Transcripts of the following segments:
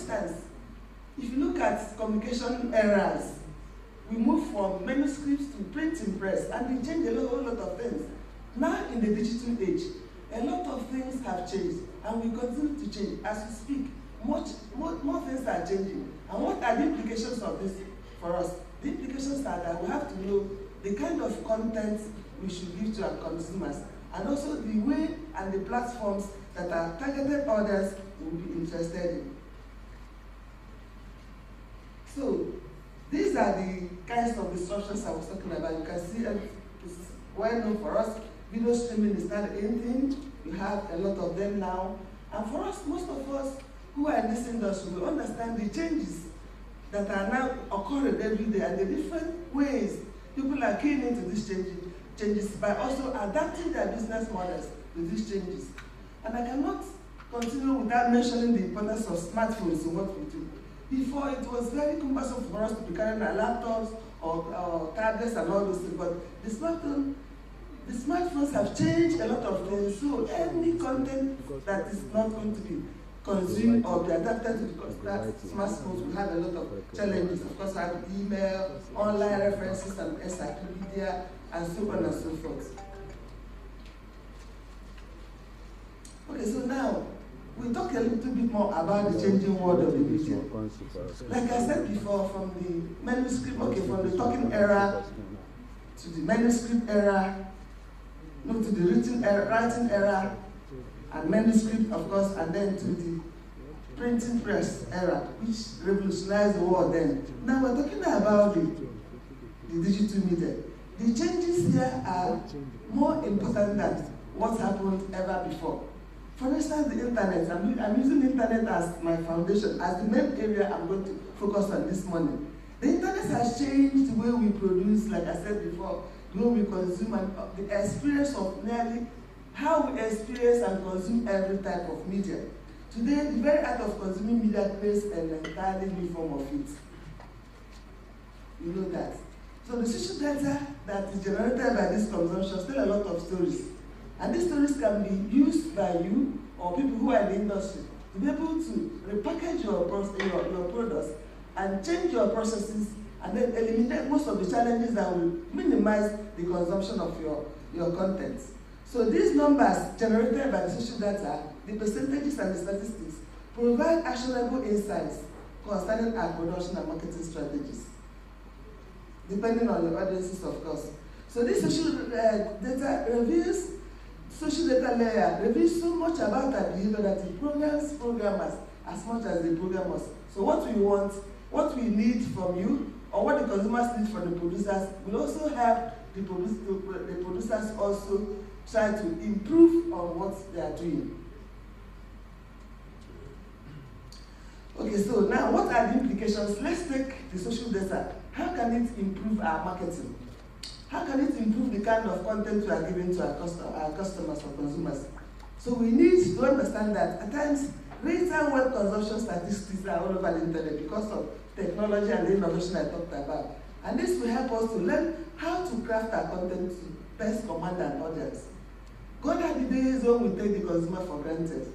instance, if you look at communication eras, we move from manuscripts to printing press, and we change a whole lot of things. Now in the digital age, a lot of things have changed, and we continue to change. As we speak, more things are changing. And what are the implications of this for us? The implications are that we have to know the kind of content we should give to our consumers, and also the way and the platforms that our targeted audience will be interested in. So, these are the kinds of disruptions I was talking about. You can see it's well known for us. Video streaming is not anything. We have a lot of them now. And for us, most of us who are in this industry, we understand the changes that are now occurring every day and the different ways people are keying into these changes by also adapting their business models to these changes. And I cannot continue without mentioning the importance of smartphones in what we do. Before, it was very cumbersome for us to be carrying our laptops or tablets and all those things, but the smartphones have changed a lot of things. So any content that is not going to be consumed or be adapted to the smartphones will have a lot of challenges. Of course, we have email, online references, and encyclopedia, and so on and so forth. Okay, so now, we'll talk a little bit more about the changing world of the media. Like I said before, from the manuscript, from the talking era to the manuscript era, to the writing era, and manuscript, of course, and then to the printing press era, which revolutionized the world then. Now we're talking about the digital media. The changes here are more important than what happened ever before. For instance, the internet. I'm using the internet as my foundation, as the main area I'm going to focus on this morning. The internet has changed the way we produce, like I said before, the way we consume, and the experience of nearly how we experience and consume every type of media. Today, the very act of consuming media creates an entirely new form of it. You know that. So the social data that is generated by this consumption tell a lot of stories. And these stories can be used by you or people who are in the industry to be able to repackage your products and change your processes and then eliminate most of the challenges that will minimize the consumption of your content. So these numbers generated by the social data, the percentages and the statistics, provide actionable insights concerning our production and marketing strategies, depending on your audiences, of course. So this social data reveals social data layer reveals so much about our behavior that it programs programmers as much as they program us. So what we want, what we need from you, or what the consumers need from the producers, will also have the producers also try to improve on what they are doing. Okay, so now what are the implications? Let's take the social data. How can it improve our marketing? How can it improve the kind of content we are giving to our customers or consumers? So we need to understand that at times, real-time web consumption statistics are all over the internet because of technology and the innovation I talked about. And this will help us to learn how to craft our content to best command an audience. Gone are the days when we take the consumer for granted.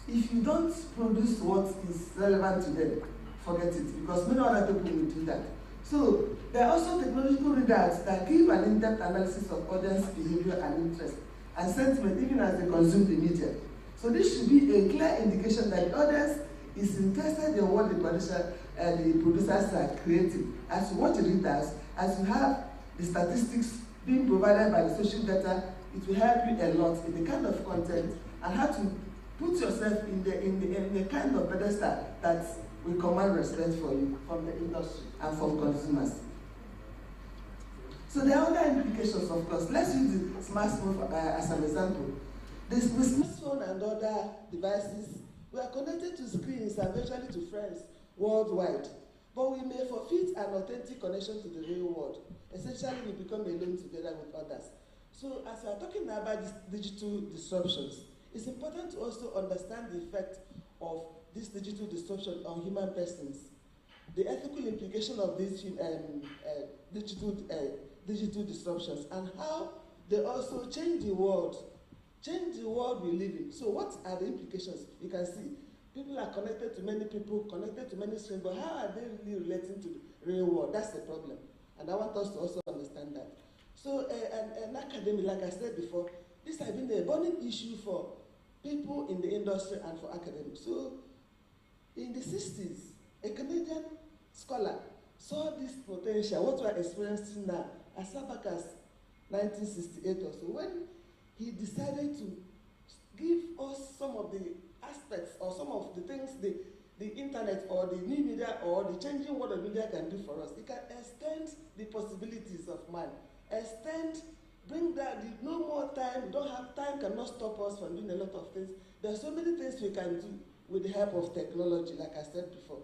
If you don't produce what is relevant to them, forget it, because many other people will do that. So there are also technological readouts that give an in-depth analysis of audience behavior and interest and sentiment even as they consume the media. So this should be a clear indication that the audience is interested in what the producers are creating. As you watch the readers, as you have the statistics being provided by the social data, it will help you a lot in the kind of content and how to put yourself in the kind of pedestal that will command respect for you from the industry and from consumers. So there are other implications, of course. Let's use the smartphone as an example. The smartphone and other devices, we are connected to screens and virtually to friends worldwide. But we may forfeit an authentic connection to the real world. Essentially, we become alone together with others. So as we are talking about these digital disruptions, it's important to also understand the effect of this digital disruption on human persons, the ethical implication of these digital disruptions, and how they also change the world we live in. So what are the implications? You can see People are connected to many people, connected to many screens, but how are they really relating to the real world? That's the problem. And I want us to also understand that. So an academy, like I said before, this has been a burning issue for people in the industry and for academics. So in the 60s, a Canadian scholar saw this potential, what we are experiencing now, as far back as 1968 or so, when he decided to give us some of the aspects or some of the things the internet or the new media or the changing world of media can do for us. It can extend the possibilities of man, bring that, no more time, we don't have time, cannot stop us from doing a lot of things. There are so many things we can do with the help of technology, like I said before.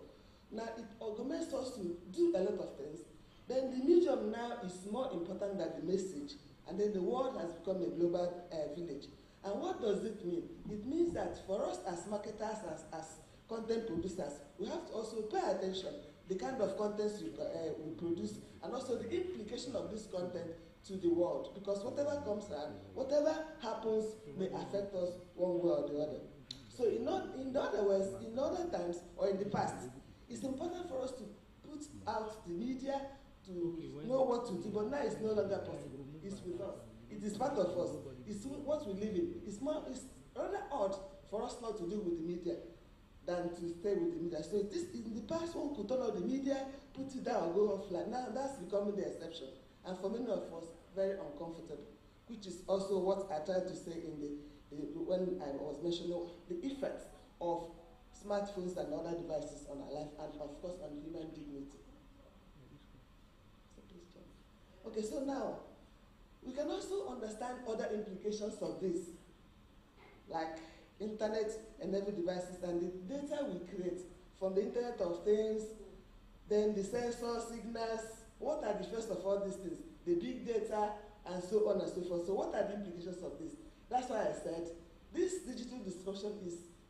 Now, it augments us to do a lot of things. Then the medium now is more important than the message, and then the world has become a global village. And what does it mean? It means that for us as marketers, as content producers, we have to also pay attention the kind of contents we produce, and also the implication of this content to the world. Because whatever comes out, whatever happens may affect us one way or the other. So in other words, in other times or in the past, it's important for us to put out the media to know what to do, but now it's no longer possible. It's with us. It is part of us. It's what we live in. It's rather odd for us not to deal with the media than to stay with the media. So this, in the past, one could turn on the media, put it down, and go offline. Now that's becoming the exception, and for many of us, very uncomfortable. Which is also what I tried to say in when I was mentioning the effects of smartphones and other devices on our life, and of course on human dignity. Okay, so now we can also understand other implications of this, like internet-enabled devices and the data we create from the Internet of Things, then the sensor signals. What are the first of all these things? The big data, and so on and so forth. So what are the implications of this? That's why I said this digital disruption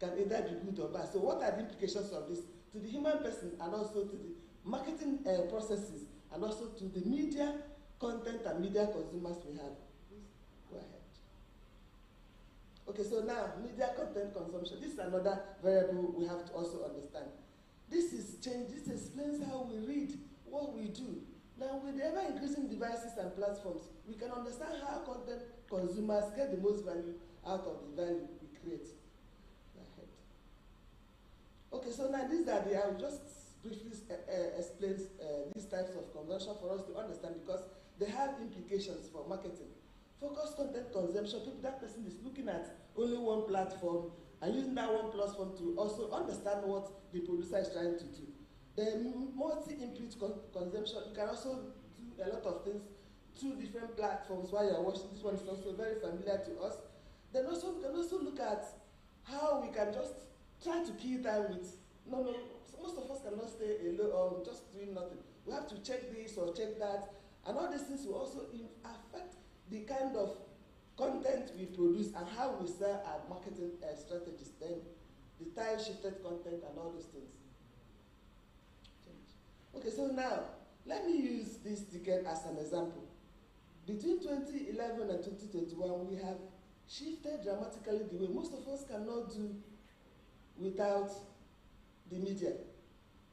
can either be good or bad. So what are the implications of this to the human person, and also to the marketing processes, and also to the media content and media consumers we have? Please go ahead. Okay, so now media content consumption. This is another variable we have to also understand. This explains how we read, what we do. Now, with the ever-increasing devices and platforms, we can understand how content consumers get the most value out of the value we create. Okay, so now I will just briefly explain these types of consumption for us to understand, because they have implications for marketing. Focused content consumption, that person is looking at only one platform and using that one platform to also understand what the producer is trying to do. Then multi-input consumption, you can also do a lot of things through different platforms while you're watching. This one is also very familiar to us. Then also we can also look at how we can just try to kill time with, most of us cannot stay alone or just doing nothing. We have to check this or check that, and all these things will also affect the kind of content we produce and how we sell our marketing strategies. Then the time-shifted content and all those things. Okay, so now, let me use this decade as an example. Between 2011 and 2021, we have shifted dramatically the way most of us cannot do without the media,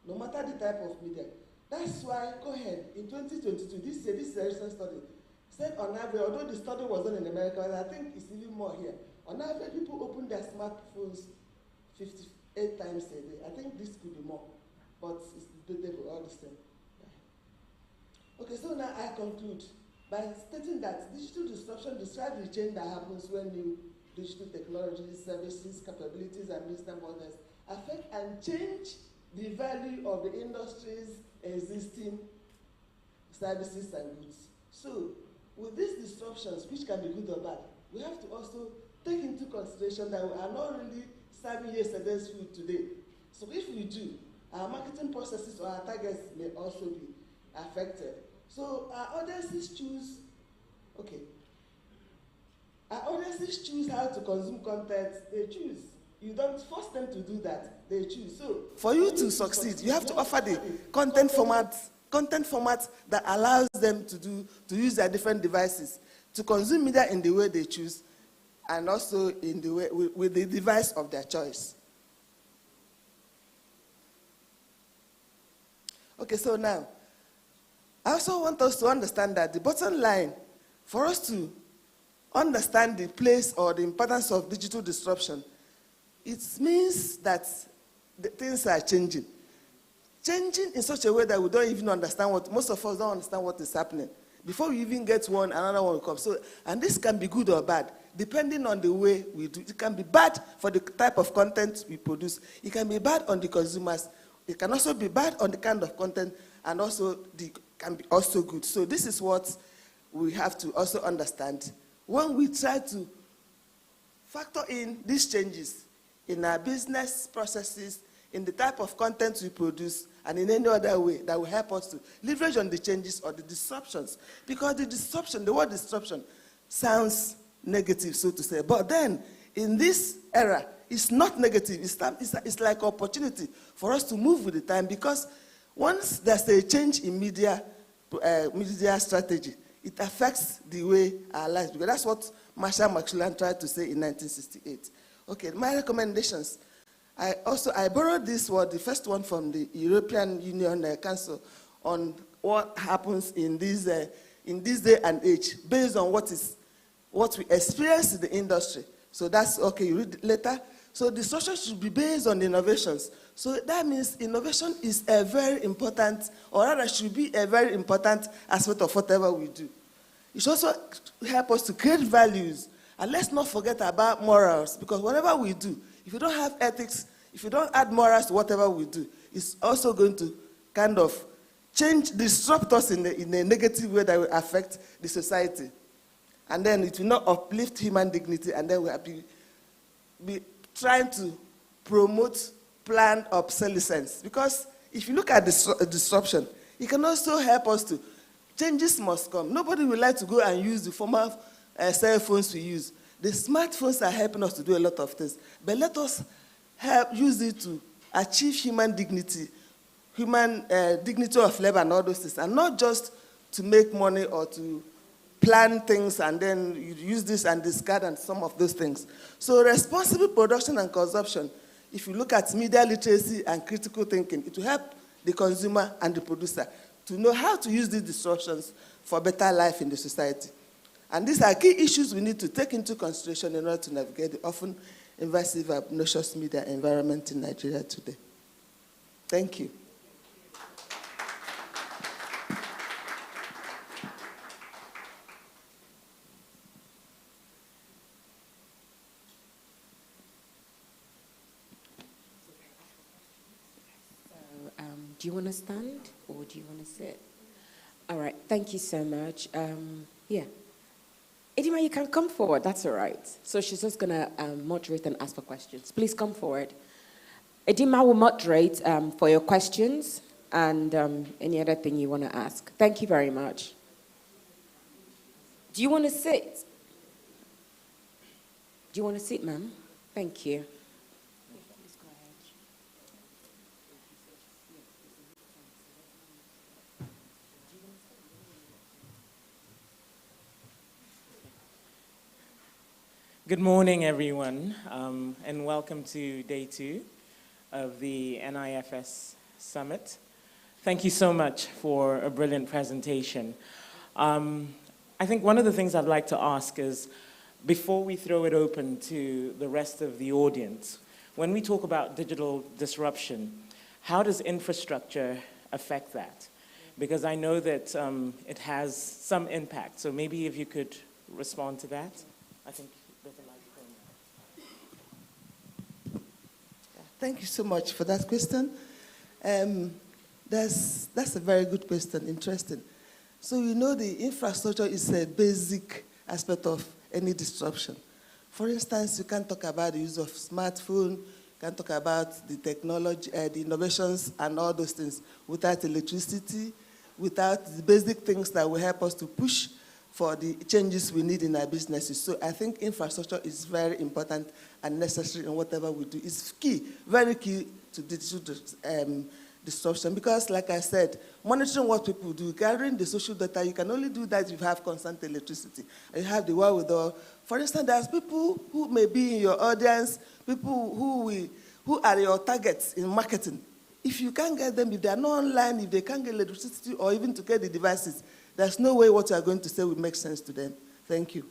no matter the type of media. That's why, go ahead, in 2022, this is a recent study, said on average, although the study was done in America, and I think it's even more here, on average, people open their smartphones 58 times a day. I think this could be more, but it's debatable all the same. Okay, so now I conclude by stating that digital disruption describes the change that happens when new digital technologies, services, capabilities, and business models affect and change the value of the industry's existing services and goods. So, with these disruptions, which can be good or bad, we have to also take into consideration that we are not really serving yesterday's food today. So if we do, our marketing processes or our targets may also be affected. So our audiences choose how to consume content. They choose. You don't force them to do that. They choose. So for you to succeed, you have to offer the content format that allows them to use their different devices to consume media in the way they choose, and also in the way with the device of their choice. Okay, so now, I also want us to understand that the bottom line, for us to understand the place or the importance of digital disruption, it means that the things are changing. Changing in such a way that we don't even understand most of us don't understand what is happening. Before we even get one, another one will come. So, and this can be good or bad, depending on the way we do. It can be bad for the type of content we produce. It can be bad on the consumers. It can also be bad on the kind of content, and also can be also good. So this is what we have to also understand when we try to factor in these changes in our business processes, in the type of content we produce, and in any other way that will help us to leverage on the changes or the disruptions. Because the word disruption sounds negative, so to say. But then, in this era, it's not negative. It's like opportunity for us to move with the time, because once there's a change in media strategy, it affects the way our lives, because that's what Marshall McLuhan tried to say in 1968. Okay, my recommendations. I borrowed this word, the first one from the European Union Council, on what happens in this day and age, based on what we experience in the industry. So that's okay, you read it later. So disruption should be based on innovations. So that means innovation is a very important, or rather should be a very important aspect of whatever we do. It should also help us to create values. And let's not forget about morals, because whatever we do, if you don't have ethics, if you don't add morals to whatever we do, it's also going to kind of disrupt us in a negative way that will affect the society. And then it will not uplift human dignity, and then we'll be trying to promote planned obsolescence. Because if you look at disruption, it can also help us to, changes must come. Nobody would like to go and use the former cell phones we use. The smartphones are helping us to do a lot of things. But let us use it to achieve human dignity, dignity of labor and all those things, and not just to make money or to plan things and then you use this and discard and some of those things. So responsible production and consumption, if you look at media literacy and critical thinking, it will help the consumer and the producer to know how to use these disruptions for better life in the society. And these are key issues we need to take into consideration in order to navigate the often invasive and obnoxious media environment in Nigeria today. Thank you. Do you want to stand or do you want to sit? All right, thank you so much. Yeah. Edima, you can come forward, that's all right. So she's just going to moderate and ask for questions. Please come forward. Edima will moderate for your questions and any other thing you want to ask. Thank you very much. Do you want to sit? Do you want to sit, ma'am? Thank you. Good morning, everyone, and welcome to day 2 of the NIFS Summit. Thank you so much for a brilliant presentation. I think one of the things I'd like to ask is, before we throw it open to the rest of the audience, when we talk about digital disruption, how does infrastructure affect that? Because I know that it has some impact, so maybe if you could respond to that, I think. Thank you so much for that question. That's a very good question, interesting. So we know the infrastructure is a basic aspect of any disruption. For instance, you can talk about the use of smartphone, you can talk about the technology, the innovations and all those things without electricity, without the basic things that will help us to push for the changes we need in our businesses. So I think infrastructure is very important and necessary in whatever we do. It's key, very key to digital disruption, because like I said, monitoring what people do, gathering the social data, you can only do that if you have constant electricity. And you have the wherewithal. For instance, there's people who may be in your audience, people who are your targets in marketing. if you can't get them, if they are not online, if they can't get electricity or even to get the devices, there's no way what you are going to say will make sense to them. Thank you.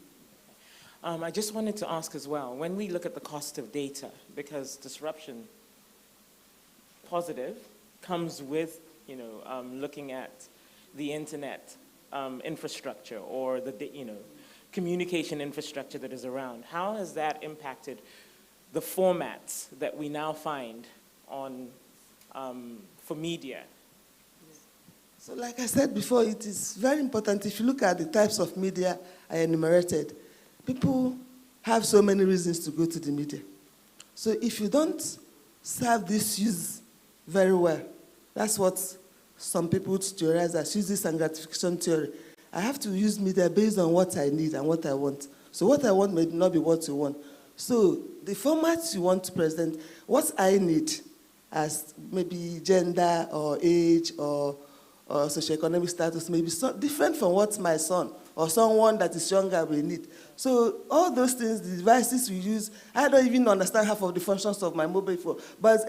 I just wanted to ask as well, when we look at the cost of data, because disruption, positive, comes with, looking at the internet infrastructure or the, communication infrastructure that is around. How has that impacted the formats that we now find on, for media? So like I said before, it is very important. If you look at the types of media I enumerated, people have so many reasons to go to the media. So if you don't serve this use very well, that's what some people theorize as uses and gratification theory. I have to use media based on what I need and what I want. So what I want may not be what you want. So the formats you want to present, what I need as maybe gender or age or socioeconomic status may be so different from what my son or someone that is younger will need. So all those things, the devices we use, I don't even understand half of the functions of my mobile phone. But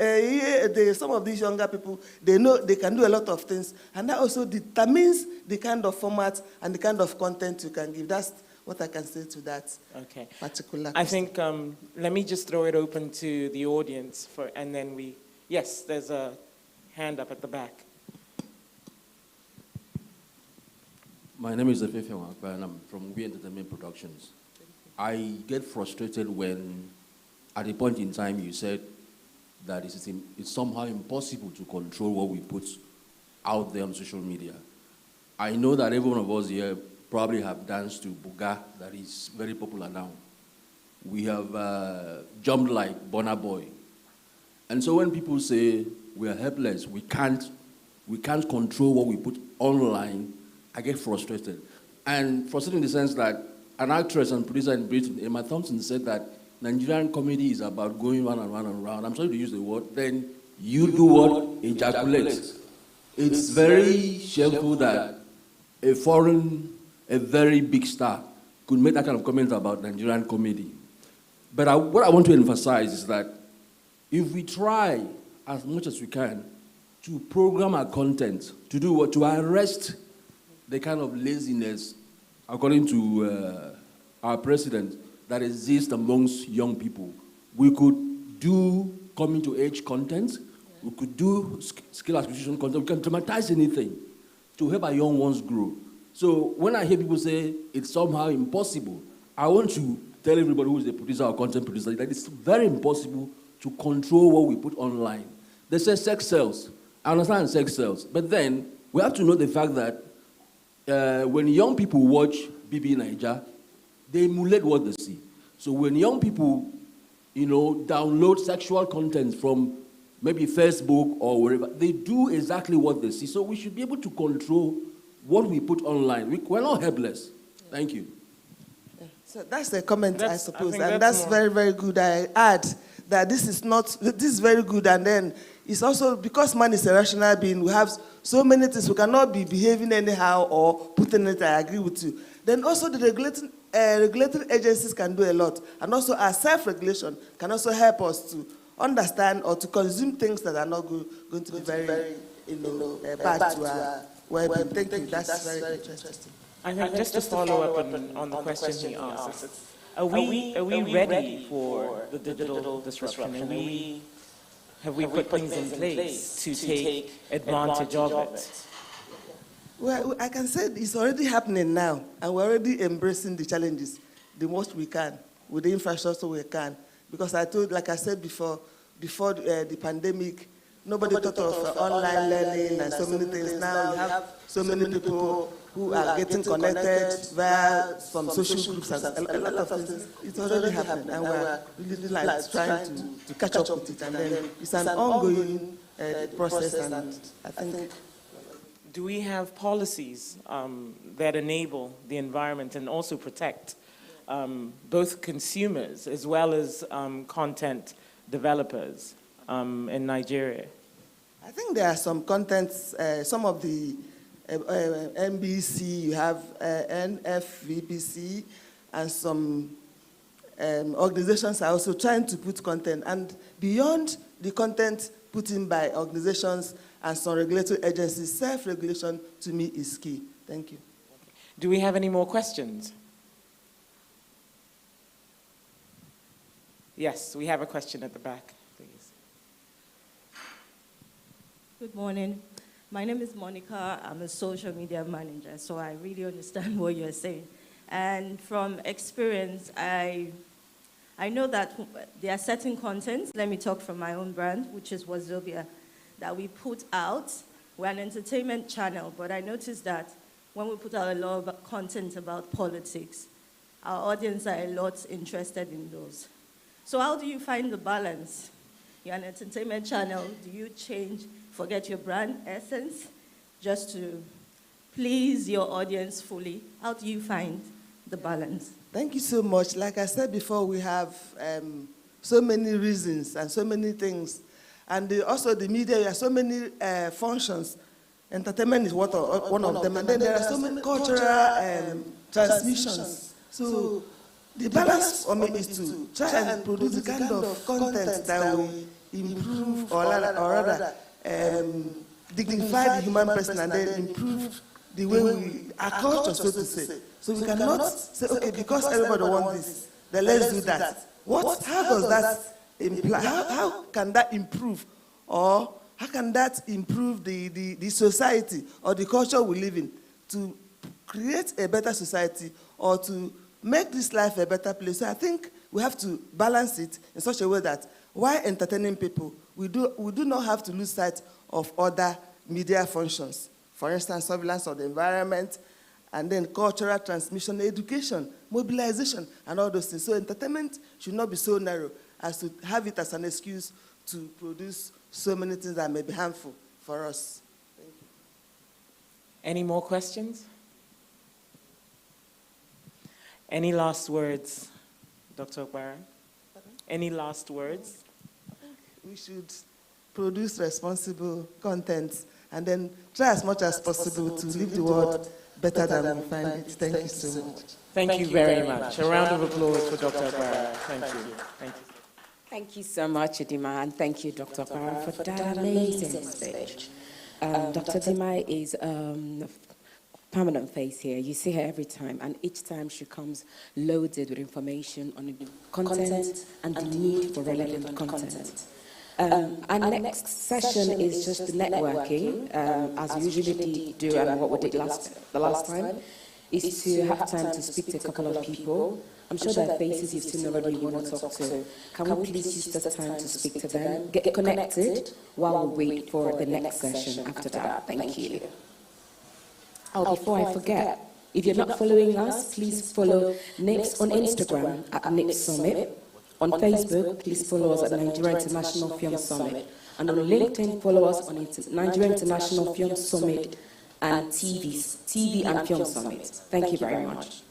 some of these younger people, they know they can do a lot of things. And that also determines the kind of format and the kind of content you can give. That's what I can say to that particular question. I think, let me just throw it open to the audience, and then yes, there's a hand up at the back. My name is Efefe Wakwa, and I'm from We Entertainment Productions. I get frustrated when, at a point in time, you said that it's somehow impossible to control what we put out there on social media. I know that every one of us here probably have danced to Buga, that is very popular now. We have jumped like Burna Boy. And so when people say we are helpless, we can't control what we put online, I get frustrated. And frustrated in the sense that an actress and producer in Britain, Emma Thompson, said that Nigerian comedy is about going round and round and round. I'm sorry to use the word. Then you do what? Ejaculate. It's very shameful that a very big star could make that kind of comment about Nigerian comedy. But what I want to emphasize is that if we try as much as we can to program our content, to do what? To arrest the kind of laziness, according to our president, that exists amongst young people. We could do coming-to-age content. We could do skill acquisition content. We can dramatize anything to help our young ones grow. So when I hear people say it's somehow impossible, I want to tell everybody who is a producer or content producer that it's very impossible to control what we put online. They say sex sells. I understand sex sells. But then we have to know the fact that when young people watch BB Naija, they emulate what they see. So when young people, download sexual content from maybe Facebook or wherever, they do exactly what they see. So we should be able to control what we put online. We're not helpless. Thank you. So that's the comment, I suppose, and that's very, very good. I add that this is very good, and then it's also because man is a rational being, we have so many things, we cannot be behaving anyhow or putting it, I agree with you. Then also the regulatory agencies can do a lot, and also our self-regulation can also help us to understand or to consume things that are not going to be very bad to our well-being. Thank you, that's very interesting. I think just to follow up on the question he asked, are we ready for the digital disruption? Have we put things in place to take advantage of it? Well, I can say it's already happening now, and we're already embracing the challenges the most we can, with the infrastructure we can. Because like I said before the pandemic, nobody thought of online learning and so many things. Now we have so many people who are getting connected via some social groups and a lot of things. It's already happening, and we're really trying to catch up with it. And then it's an ongoing process, and I think. Do we have policies that enable the environment and also protect both consumers as well as content developers in Nigeria? I think there are some contents, some of the NBC, you have NFVBC, and some organizations are also trying to put content. And beyond the content put in by organizations and some regulatory agencies. Self-regulation, to me, is key. Thank you. Do we have any more questions? Yes, we have a question at the back, please. Good morning. My name is Monica. I'm a social media manager, so I really understand what you're saying. And from experience, I know that there are certain contents, let me talk from my own brand, which is Wazobia, that we put out. We're an entertainment channel, but I noticed that when we put out a lot of content about politics, our audience are a lot interested in those. So how do you find the balance? You're an entertainment channel. Do you change, forget your brand essence, just to please your audience fully? How do you find the balance? Thank you so much. Like I said before, we have so many reasons and so many things. And also the media, there are so many functions. Entertainment is one of them. And then there are so many cultural transmissions. So the balance for me is to try and produce the kind of content that will improve or rather dignify the human person and then improve the way our culture, so to say. So we cannot say, okay, because everybody wants this, then let's do that. How does that imply? How can that improve? Or how can that improve the society or the culture we live in to create a better society or to make this life a better place? So I think we have to balance it in such a way that while entertaining people, we do not have to lose sight of other media functions. For instance, surveillance of the environment, and then cultural transmission, education, mobilization, and all those things. So entertainment should not be so narrow as to have it as an excuse to produce so many things that may be harmful for us. Thank you. Any more questions? Any last words, Dr. Okpara? Any last words? I think we should produce responsible content and then try as much as possible to leave the world better than we find it. Thank you so much. Thank you very much. A round of applause for Dr. Okpara. Thank you. Thank you. Thank you so much, Edima, and thank you, Dr. Okpara, for that amazing speech. Dr. Edima is a permanent face here. You see her every time, and each time she comes loaded with information on the content and the need for relevant content. Our next session is just the networking, as we usually do and what we did the last time, is to have time to speak to a couple of people. I'm sure there are faces you've seen already you want to talk to. Can we please use this time to speak to them, get connected while we wait for the next session after that? Thank you. Oh, before I forget, if you're not following us, please follow NIPS on Instagram at NIPS Summit. On Facebook, please follow us at Nigerian International Film Summit. And on LinkedIn, follow us on Nigerian International Film Summit and TV and Film Summit. Thank you very much.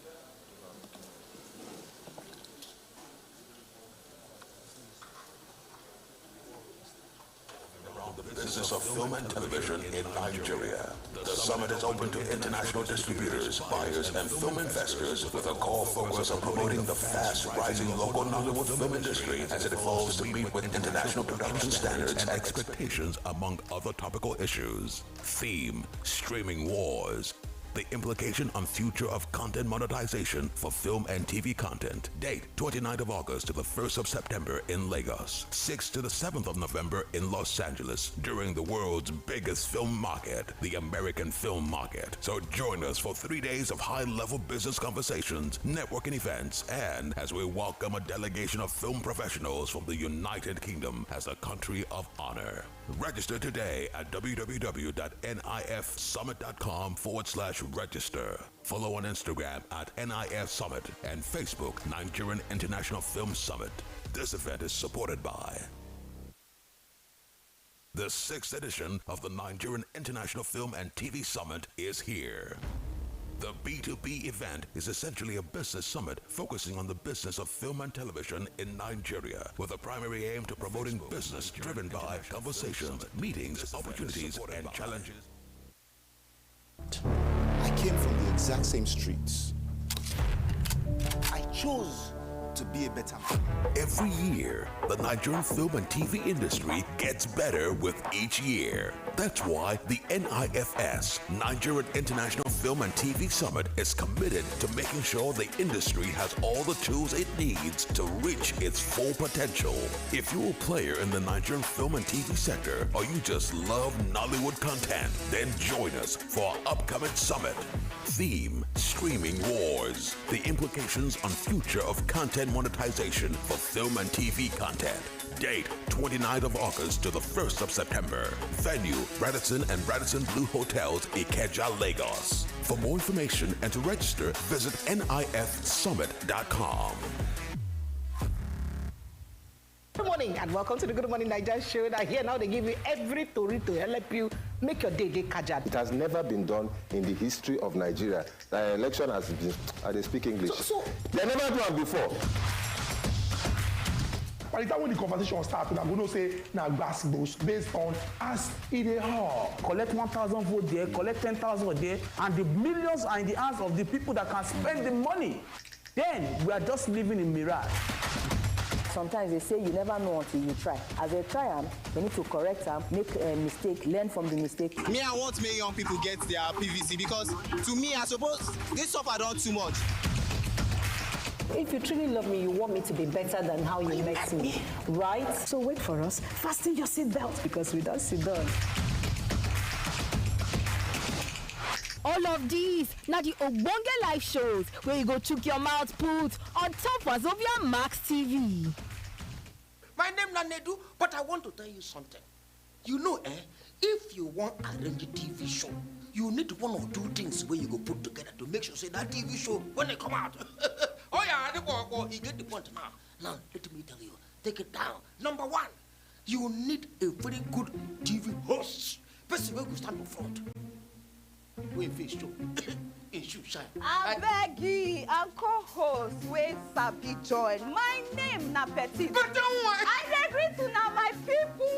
Business of film and television in Nigeria. The summit is open to international distributors, buyers, and film investors with a core focus on promoting the fast-rising local Nollywood film industry as it evolves to meet with international production standards and expectations, among other topical issues. Theme: streaming wars. The implication on future of content monetization for film and TV content. Date: 29th of August to the 1st of September in Lagos. 6th to the 7th of November in Los Angeles during the world's biggest film market, the American film market. So join us for 3 days of high-level business conversations, networking events, and as we welcome a delegation of film professionals from the United Kingdom as a country of honor. Register today at www.nifsummit.com/register. Follow on Instagram at NIF Summit and Facebook Nigerian International Film Summit. This event is supported by the 6th edition of the Nigerian International Film and TV Summit is here. The B2B event is essentially a business summit focusing on the business of film and television in Nigeria, with a primary aim to promoting business driven by conversations, meetings, opportunities, and challenges. I came from the exact same streets. I chose to be a better man. Every year, the Nigerian film and TV industry gets better with each year. That's why the NIFS, Nigerian International Film and TV Summit, is committed to making sure the industry has all the tools it needs to reach its full potential. If you're a player in the Nigerian film and TV sector, or you just love Nollywood content, then join us for our upcoming summit. Theme: Streaming Wars. The implications on future of content monetization for film and TV content. Date: 29th of August to the 1st of September. Venue: Radisson and Radisson Blue Hotels, Ikeja, Lagos. For more information and to register, visit nifsummit.com. Good morning and welcome to the Good Morning Nigeria show. That here now they give you every story to help you make your day kajad. It has never been done in the history of Nigeria. The election has been, they speak English. They never done before. By the time when the conversation starts, I'm going to say, now grass based on as it is hard. Collect 1,000 votes there, collect 10,000 there, and the millions are in the hands of the people that can spend the money. Then we are just living in mirage. Sometimes they say you never know until you try. As they try them, they need to correct them, make a mistake, learn from the mistake. Me, I want to make young people get their PVC because to me, I suppose this stuff I done too much. If you truly love me, you want me to be better than how you met me, right? So wait for us, fasten your seatbelt because we don't sit down. All of these, now the Ogbonge live shows where you go chook your mouth put on top Wazobia Max TV. My name is Nedu, but I want to tell you something. You know, if you want to arrange a TV show, you need one or two things where you go put together to make sure say that TV show when they come out. Oh yeah, you get the point now. Now let me tell you, take it down. Number one, you need a very good TV host. Person who will stand in front. When face show, in shoe shine. I beg you, and co-host wey sabi join. My name na Petit. But don't worry. I agree to now my people.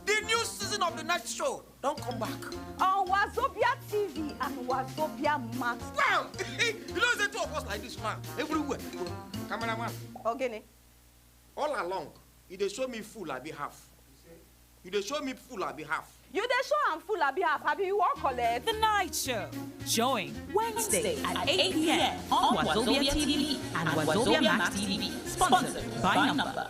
The new season of the night show don't come back on Wazobia TV and Wazobia Max. Wow, you know the two of us like this man everywhere. Cameraman. Okay. All along, you dey show me full I be half. You dey show me full I be half. You dey show am full I be half. Have you walk collect? The Night Show, showing Wednesday at 8 p.m. on Wazobia TV and Wazobia Max TV. Sponsored by Number.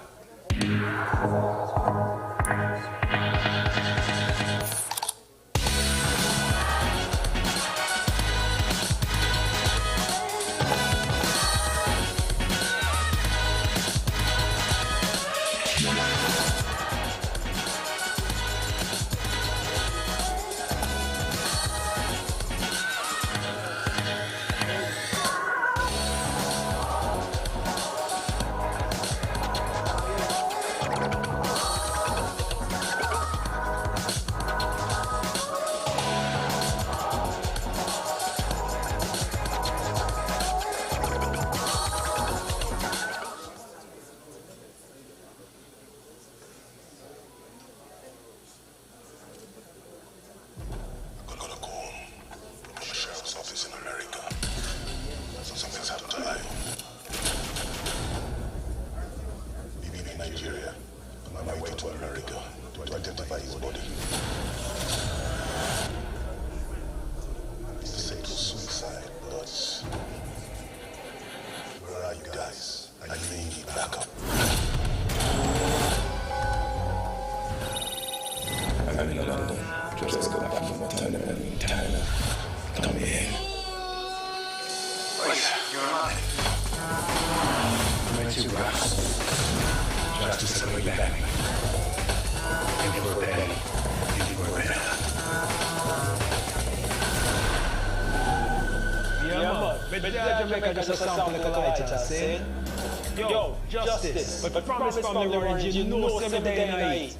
Nigeria, on my way to America to identify his body. He said it was suicide, but where are you guys? I need backup. I'm in London. Just got back from my tournament in Thailand. Come here. Oh yeah, you're alive. My two graphs. Just to circle back. And for better. And for better. Yeah, Jamaica just a sample like a lighter, saying, yo, justice, but promise from the origin, you know 7 day and night.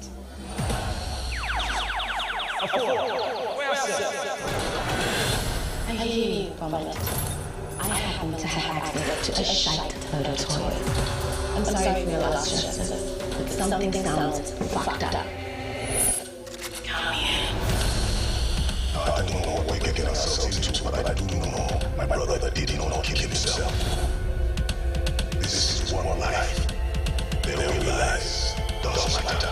I hear you, Vomit. I happen to have access to a shite photo toy. I'm sorry for your loss, Justice, but something sounds fucked up. Come here. I don't know what we're getting ourselves into, but I do know my brother did not kill himself. This is one life. They realize does matter.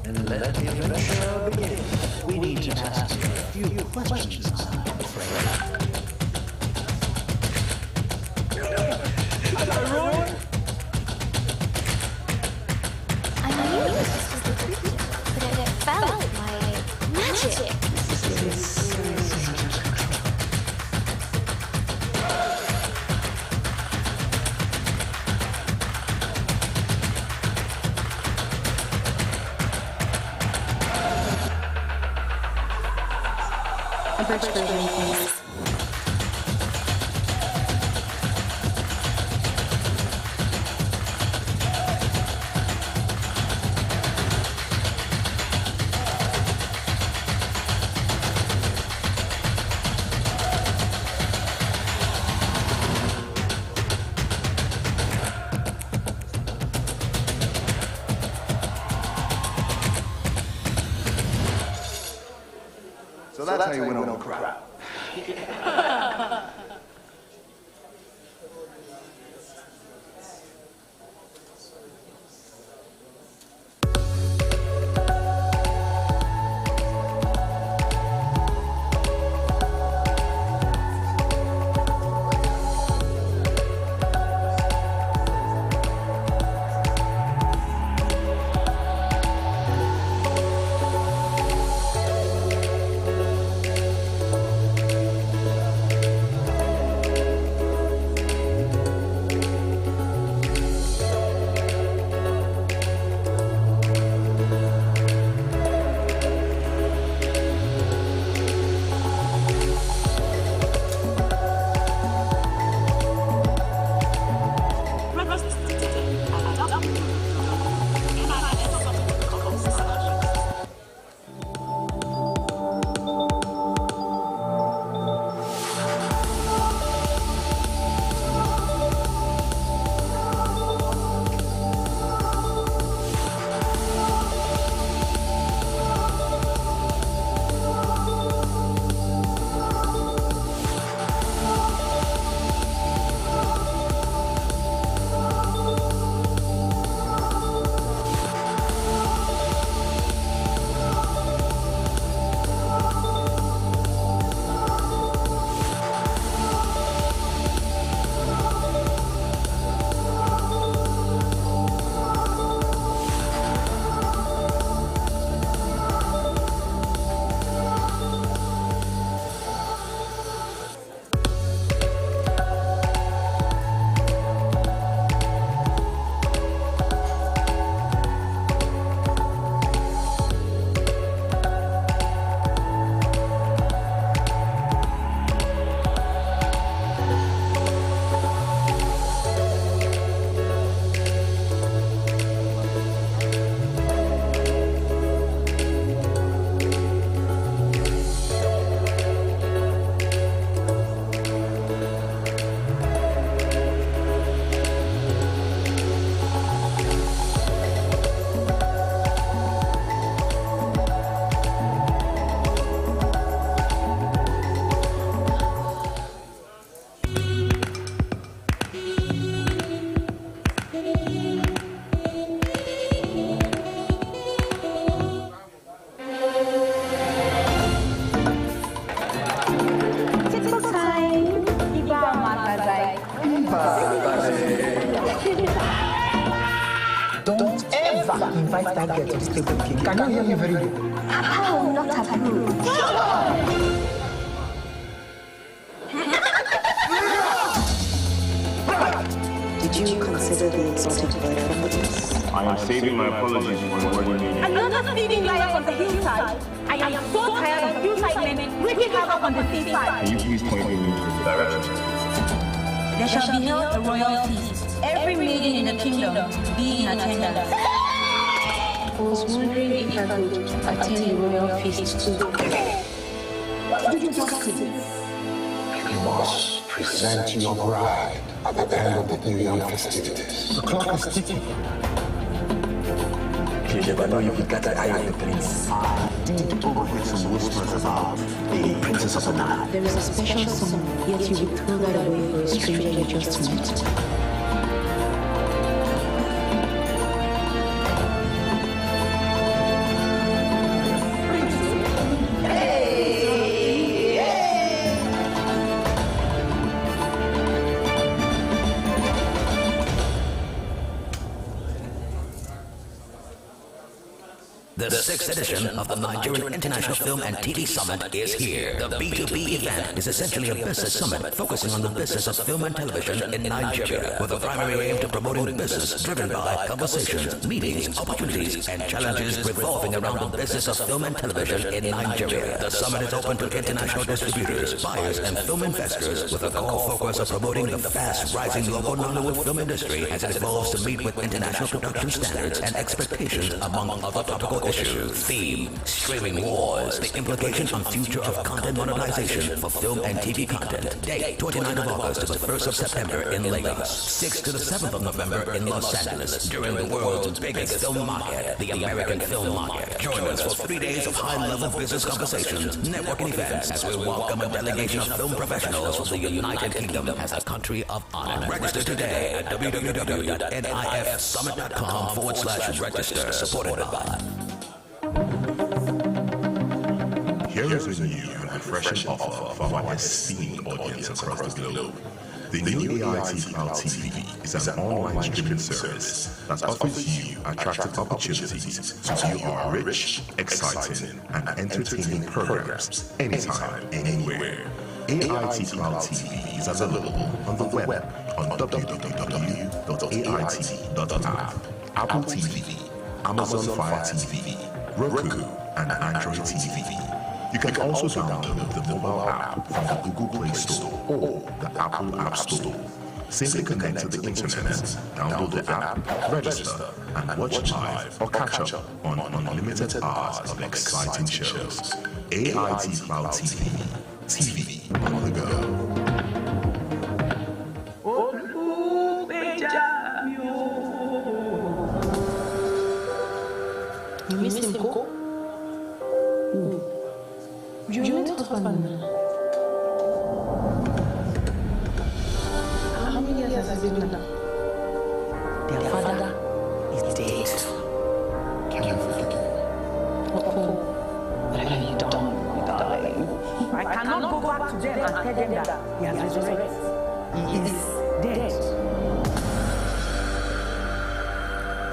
And let the adventure begin. We need to ask you a few questions, I'm afraid. I knew this was the creature, but it felt like magic. A bridge version, please. So that's how you win over the crowd. Never invite that girl to this table again. Can you hear me very good? I will not approve. Did you consider the exotic bird from the east? I am saving my apologies for what you mean. Another thieving liar on the hillside. I am so tired of hillside men wreaking havoc on the seaside. Can you please point me in the direction? There shall be held a royal feast. Every maiden in the kingdom be in attendance. I was wondering if I could attend the royal feast too. What did you just say? You must present your bride at the end of the New Year festivities. The clock is ticking. You never know if you got an eye on the prince. I did overhear some whispers about the princess of the night. There is a special song, yet you would throw that away for a stranger you just met. The 6th edition of the Nigerian International Film and TV Summit is here. The B2B event is essentially a business summit focusing on the business of film and television in Nigeria, with a primary aim to promoting business driven by conversations, meetings, opportunities, and challenges revolving around the business of film and television in Nigeria. The summit is open to international distributors, buyers, and film investors, with a core focus of promoting the fast-rising local Nollywood film industry as it evolves to meet with international production standards and expectations, among other topical issues. Theme: Streaming Wars, the implication on future of content monetization for film and TV content. Date: 29th of August to the 1st of September in Lagos, 6th to the 7th of November in Los Angeles, during the world's biggest film market, the American Film Market. Join us for 3 days of high-level business conversations, networking events, as we welcome a delegation of film professionals from the United Kingdom as a country of honor. Register today at www.nifsummit.com/register, supported by... Here is a new and refreshing offer for our esteemed audience across the globe. The new AIT Cloud TV is an online streaming service that offers you attractive opportunities to view our rich, exciting, and entertaining programs anytime, anywhere. AIT Cloud TV is available on the web on www.ait.app, Apple TV, Amazon Fire TV, Roku, and Android TV. You can also download the mobile app from the Google Play Store or the Apple App Store. Simply connect to the internet, download the app, register, and watch live or catch up on unlimited hours of exciting shows. AIT Cloud TV. TV on the go. You missed him, Ko? You met husband now. How many years has it been now? Their father is dead. Can you forgive me? What have you done, darling? I cannot go back to them and tell them that he has resurrected. He is dead.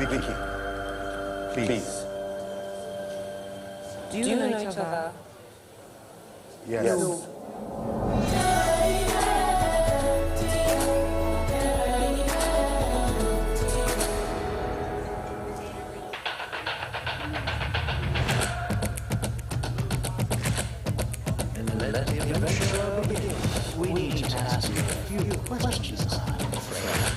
Vicky, please. Do you know each other? Yes. No. And let the adventure begin. We need to ask you a few questions, I'm afraid.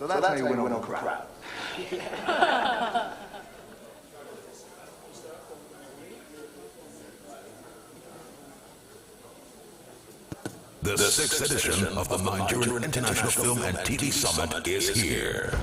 So that's how you win over crowd. The sixth edition of the Nigerian International Film and TV Summit is here.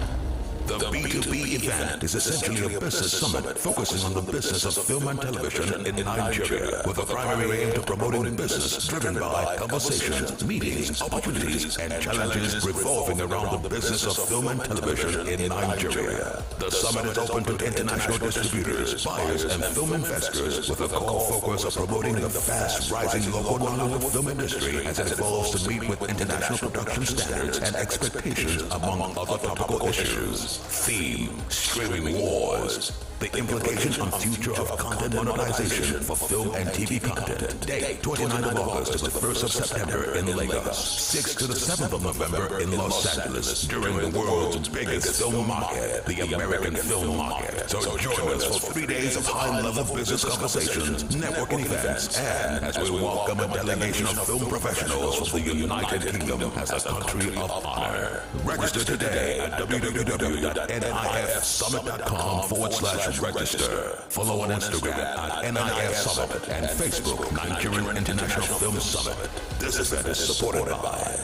The B2B event is essentially a business summit focusing on the business of film and television in Nigeria, with a primary aim to promoting business driven by conversations, meetings, opportunities, and challenges revolving around the business of film and television in Nigeria. The summit is open to international distributors, buyers, and film investors, with a core focus of promoting the fast-rising local Nollywood film industry as it evolves to meet with international production standards and expectations, among other topical issues. Theme: Streaming Wars. The implications on future of content monetization for film and TV content. Date: 29th of August to the 1st of September in Lagos. 6th to the 7th of November in Los Angeles, during the world's biggest film market, the American film market. So join us for 3 days of high-level business conversations, networking events, and as we welcome a delegation of film professionals from the United Kingdom as a country of honor. Register today at www.nifsummit.com/register. Follow on Instagram at NIF Summit and Facebook Nigerian International Film Summit. This event is supported by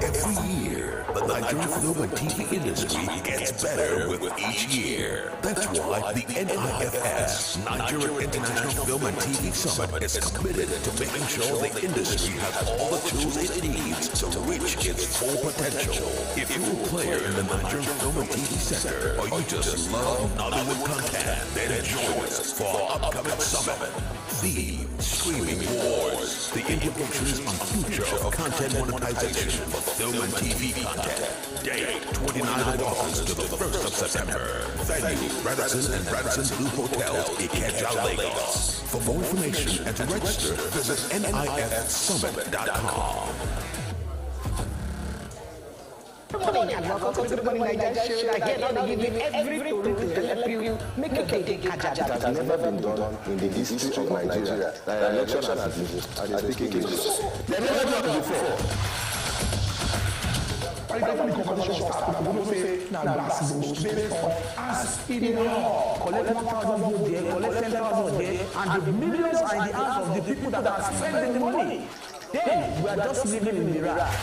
Every year, the Nigerian film and TV industry gets better with each year. That's why the NIFS, Nigerian International Film and TV Summit, is committed to making sure the industry has all the tools it needs to reach its full potential. If you're a player in the Nigerian film and TV sector, or you just love Nollywood content, then join us for our upcoming summit. Theme: Streaming Wars. The implications on future of content monetization for film and TV content. Date: 29th of August to the 1st of September. Venue: Radisson and Radisson Blue Hotels, Ikeja, Lagos. For more information and to register, visit nifsummit.com. Good morning and welcome to the Good Morning Nigerian show. I hear now they give you every story to help you make your day kaja. It has never been done in the history of Nigeria. The election has been, I speak English. They never done it before. By the time the conversation starts, I'm going to say, now that's based on as in the law. Collect 1,000 votes there, collect 10,000 there, and the millions are in the hands of the people that are spending the money. Then we are just living in the rat.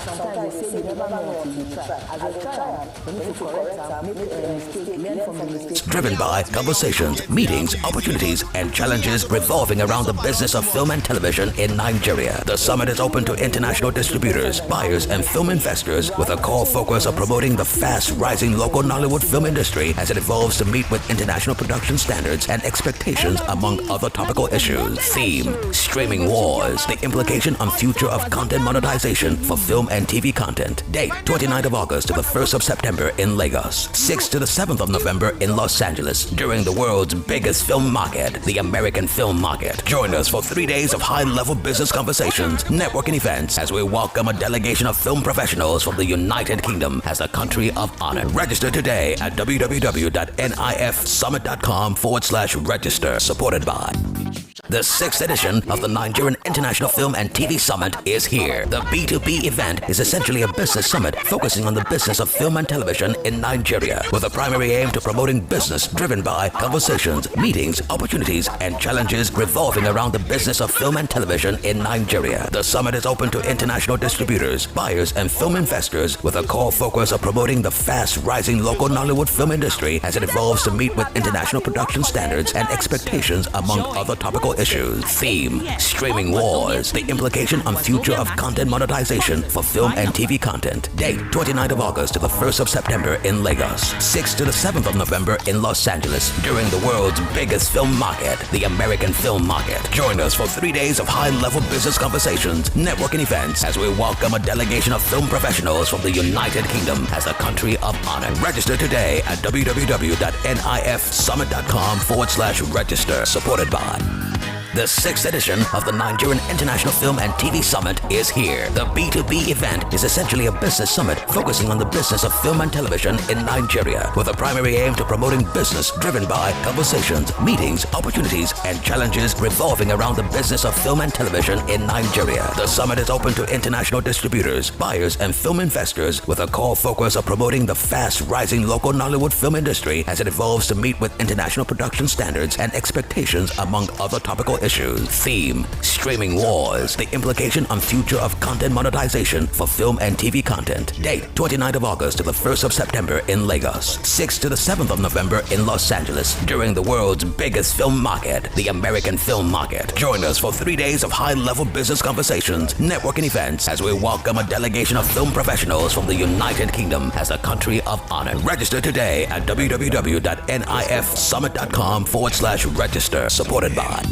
Sometimes they say you never know what you try. As a trial, you need to correct them, make a mistake, learn from the mistake. Driven by conversations, meetings, opportunities, and challenges revolving around the business of film and television in Nigeria. The summit is open to international distributors, buyers, and film investors, with a core focus of promoting the fast-rising local Nollywood film industry as it evolves to meet with international production standards and expectations, among other topical issues. Theme: Streaming Wars. The implication on future of content monetization for film and TV content. Date: 29th of August to the 1st of September in Lagos. 6th to the 7th of November in Los Angeles, during the world's biggest film market, the American film market. Join us for 3 days of high-level business conversations, networking events, as we welcome a delegation of film professionals from the United Kingdom as a country of honor. Register today at www.nifsummit.com/register. Supported by the 6th edition of the Nigerian International Film and TV Summit is here. The B2B event is essentially a business summit focusing on the business of film and television in Nigeria, with a primary aim to promoting business driven by conversations, meetings, opportunities, and challenges revolving around the business of film and television in Nigeria. The summit is open to international distributors, buyers, and film investors, with a core focus of promoting the fast-rising local Nollywood film industry as it evolves to meet with international production standards and expectations, among other topical issues. Theme: Streaming Wars. The implication on future of content monetization for film and TV content. Date: 29th of August to the 1st of September in Lagos. 6th to the 7th of November in Los Angeles, during the world's biggest film market, the American film market. Join us for 3 days of high-level business conversations, networking events, as we welcome a delegation of film professionals from the United Kingdom as a country of honor. Register today at www.nifsummit.com/register. Supported by The 6th edition of the Nigerian International Film and TV Summit is here. The B2B event is essentially a business summit focusing on the business of film and television in Nigeria, with a primary aim to promoting business driven by conversations, meetings, opportunities, and challenges revolving around the business of film and television in Nigeria. The summit is open to international distributors, buyers, and film investors, with a core focus of promoting the fast-rising local Nollywood film industry as it evolves to meet with international production standards and expectations, among other topical issues. Theme: Streaming Wars, the implication on future of content monetization for film and TV content. Date: 29th of August to the 1st of September in Lagos, 6th to the 7th of November in Los Angeles, during the world's biggest film market, the American film market. Join us for 3 days of high-level business conversations, networking events, as we welcome a delegation of film professionals from the United Kingdom as a country of honor. Register today at www.nifsummit.com/register, supported by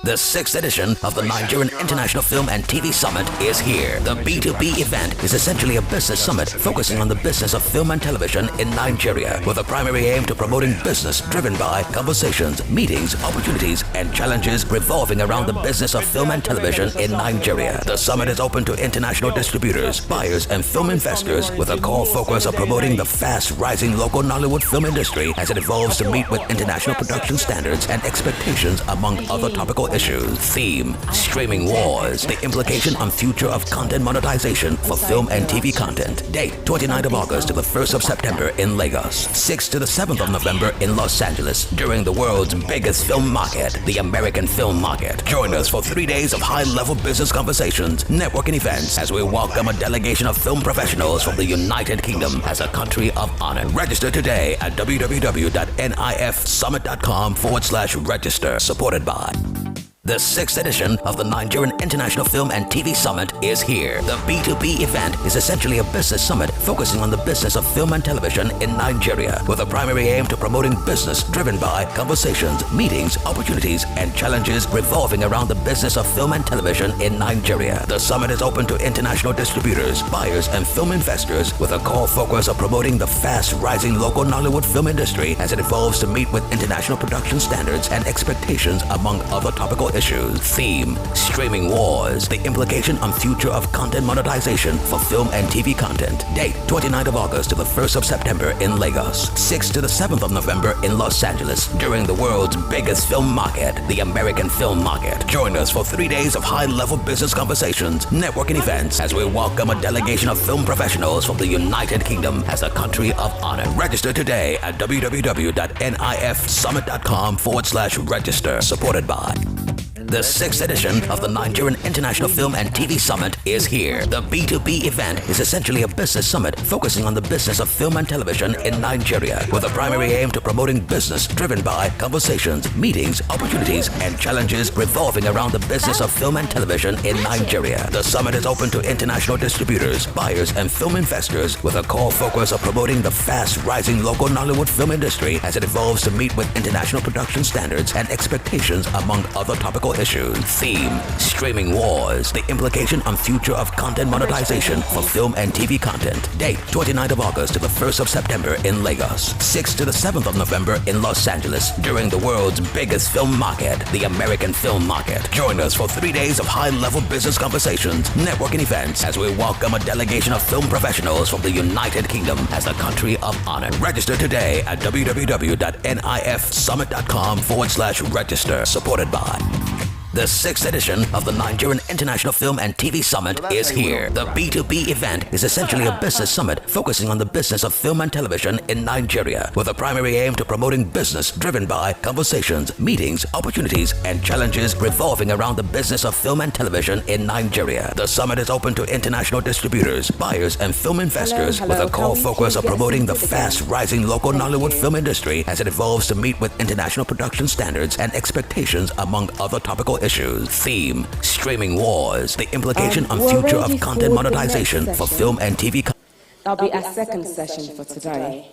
the 6th edition of the Nigerian International Film and TV Summit is here. The B2B event is essentially a business summit focusing on the business of film and television in Nigeria, with a primary aim to promoting business driven by conversations, meetings, opportunities, and challenges revolving around the business of film and television in Nigeria. The summit is open to international distributors, buyers, and film investors, with a core focus of promoting the fast-rising local Nollywood film industry as it evolves to meet with international production standards and expectations, among other topical issues. Theme: Streaming Wars, the implication on future of content monetization for film and TV content. Date: 29th of August to the 1st of September in Lagos, 6th to the 7th of November in Los Angeles, during the world's biggest film market, the American film market. Join us for 3 days of high-level business conversations, networking events, as we welcome a delegation of film professionals from the United Kingdom as a country of honor. Register today at www.nifsummit.com/register, supported by the 6th edition of the Nigerian International Film and TV Summit is here. The B2B event is essentially a business summit focusing on the business of film and television in Nigeria, with a primary aim to promoting business driven by conversations, meetings, opportunities, and challenges revolving around the business of film and television in Nigeria. The summit is open to international distributors, buyers, and film investors, with a core focus of promoting the fast-rising local Nollywood film industry as it evolves to meet with international production standards and expectations, among other topical issues. Theme: Streaming Wars, the implication on future of content monetization for film and TV content. Date: 29th of August to the 1st of September in Lagos, 6th to the 7th of November in Los Angeles, during the world's biggest film market, the American film market. Join us for 3 days of high-level business conversations, networking events, as we welcome a delegation of film professionals from the United Kingdom as a country of honor. Register today at www.nifsummit.com/register, supported by the 6th edition of the Nigerian International Film and TV Summit is here. The B2B event is essentially a business summit focusing on the business of film and television in Nigeria, with a primary aim to promoting business driven by conversations, meetings, opportunities, and challenges revolving around the business of film and television in Nigeria. The summit is open to international distributors, buyers, and film investors, with a core focus of promoting the fast-rising local Nollywood film industry as it evolves to meet with international production standards and expectations, among other topical issues. Theme: Streaming Wars, the implication on future of content monetization for film and TV content. Date: 29th of August to the 1st of September in Lagos, 6th to the 7th of November in Los Angeles, during the world's biggest film market, the American film market. Join us for 3 days of high-level business conversations, networking events, as we welcome a delegation of film professionals from the United Kingdom as a country of honor. Register today at www.nifsummit.com/register, supported by the 6th edition of the Nigerian International Film and TV Summit is here. The B2B event is essentially a business summit focusing on the business of film and television in Nigeria, with a primary aim to promoting business driven by conversations, meetings, opportunities, and challenges revolving around the business of film and television in Nigeria. The summit is open to international distributors, buyers, and film investors, with a core focus of promoting the fast-rising local Nollywood film industry as it evolves to meet with international production standards and expectations, among other topical issues. Theme: Streaming Wars, the implication on future of content monetization for film and TV content. That'll be our second session for today.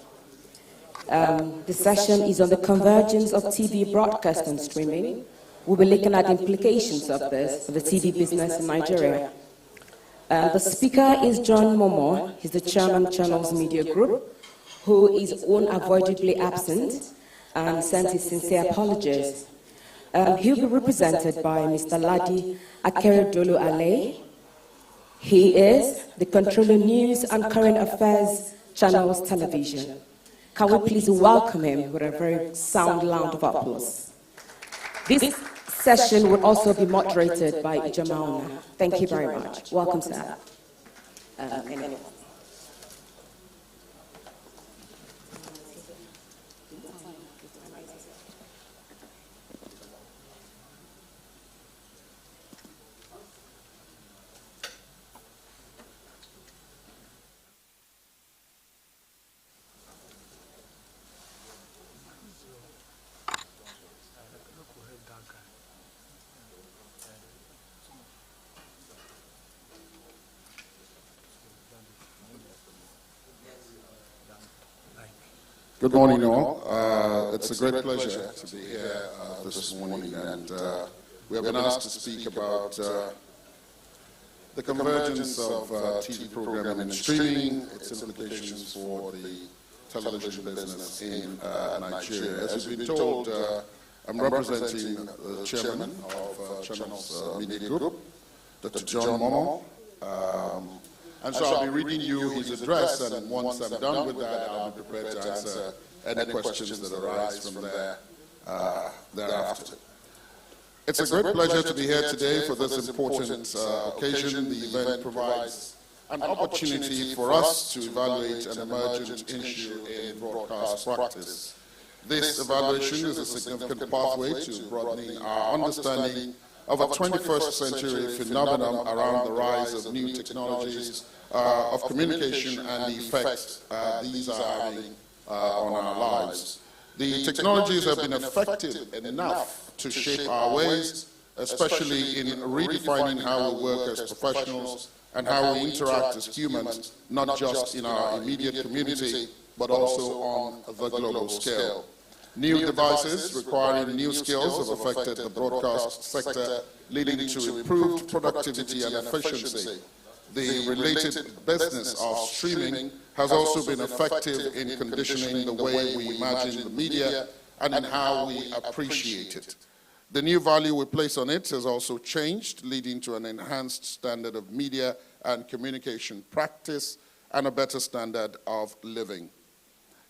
The session is on the convergence of TV broadcast and streaming. We'll be looking at the implications of this for the TV business in Nigeria. The speaker is John Momo. He's the chairman of Channels Media Group, who is unavoidably absent and sends his sincere apologies. He'll be represented by Mr. Ladi Akeredolu Ale. He is the Controller News and Current Affairs Channels Television. Can we please welcome him with a very sound round of applause? This session will also be moderated by Ijamauna. Thank you very much. Welcome, sir. Good morning, all. It's a great pleasure to be here this morning, and we have been asked to speak about the convergence of TV programming and streaming, its implications for the television business in Nigeria. As you've been told, I'm representing the chairman of Channels Media Group, Dr. John Momo. And so I'll be reading you his address, and once I'm done with that, I'll be prepared to answer any questions that arise from there thereafter. It's a great pleasure to be here today for this important occasion. The event provides an opportunity for us to evaluate an emergent issue in broadcast practice. This evaluation is a significant pathway to broadening our understanding of a 21st century phenomenon around the rise of new technologies of communication and the effect these are having on our lives. The technologies have been effective enough to shape our ways, especially in redefining how we work as professionals and how we interact as humans, not just in our immediate community, but also on the global scale. New devices requiring new skills have affected the broadcast sector, leading to improved productivity and efficiency. The related business of streaming has also been effective in conditioning the way we imagine the media and in how we appreciate it. The new value we place on it has also changed, leading to an enhanced standard of media and communication practice and a better standard of living.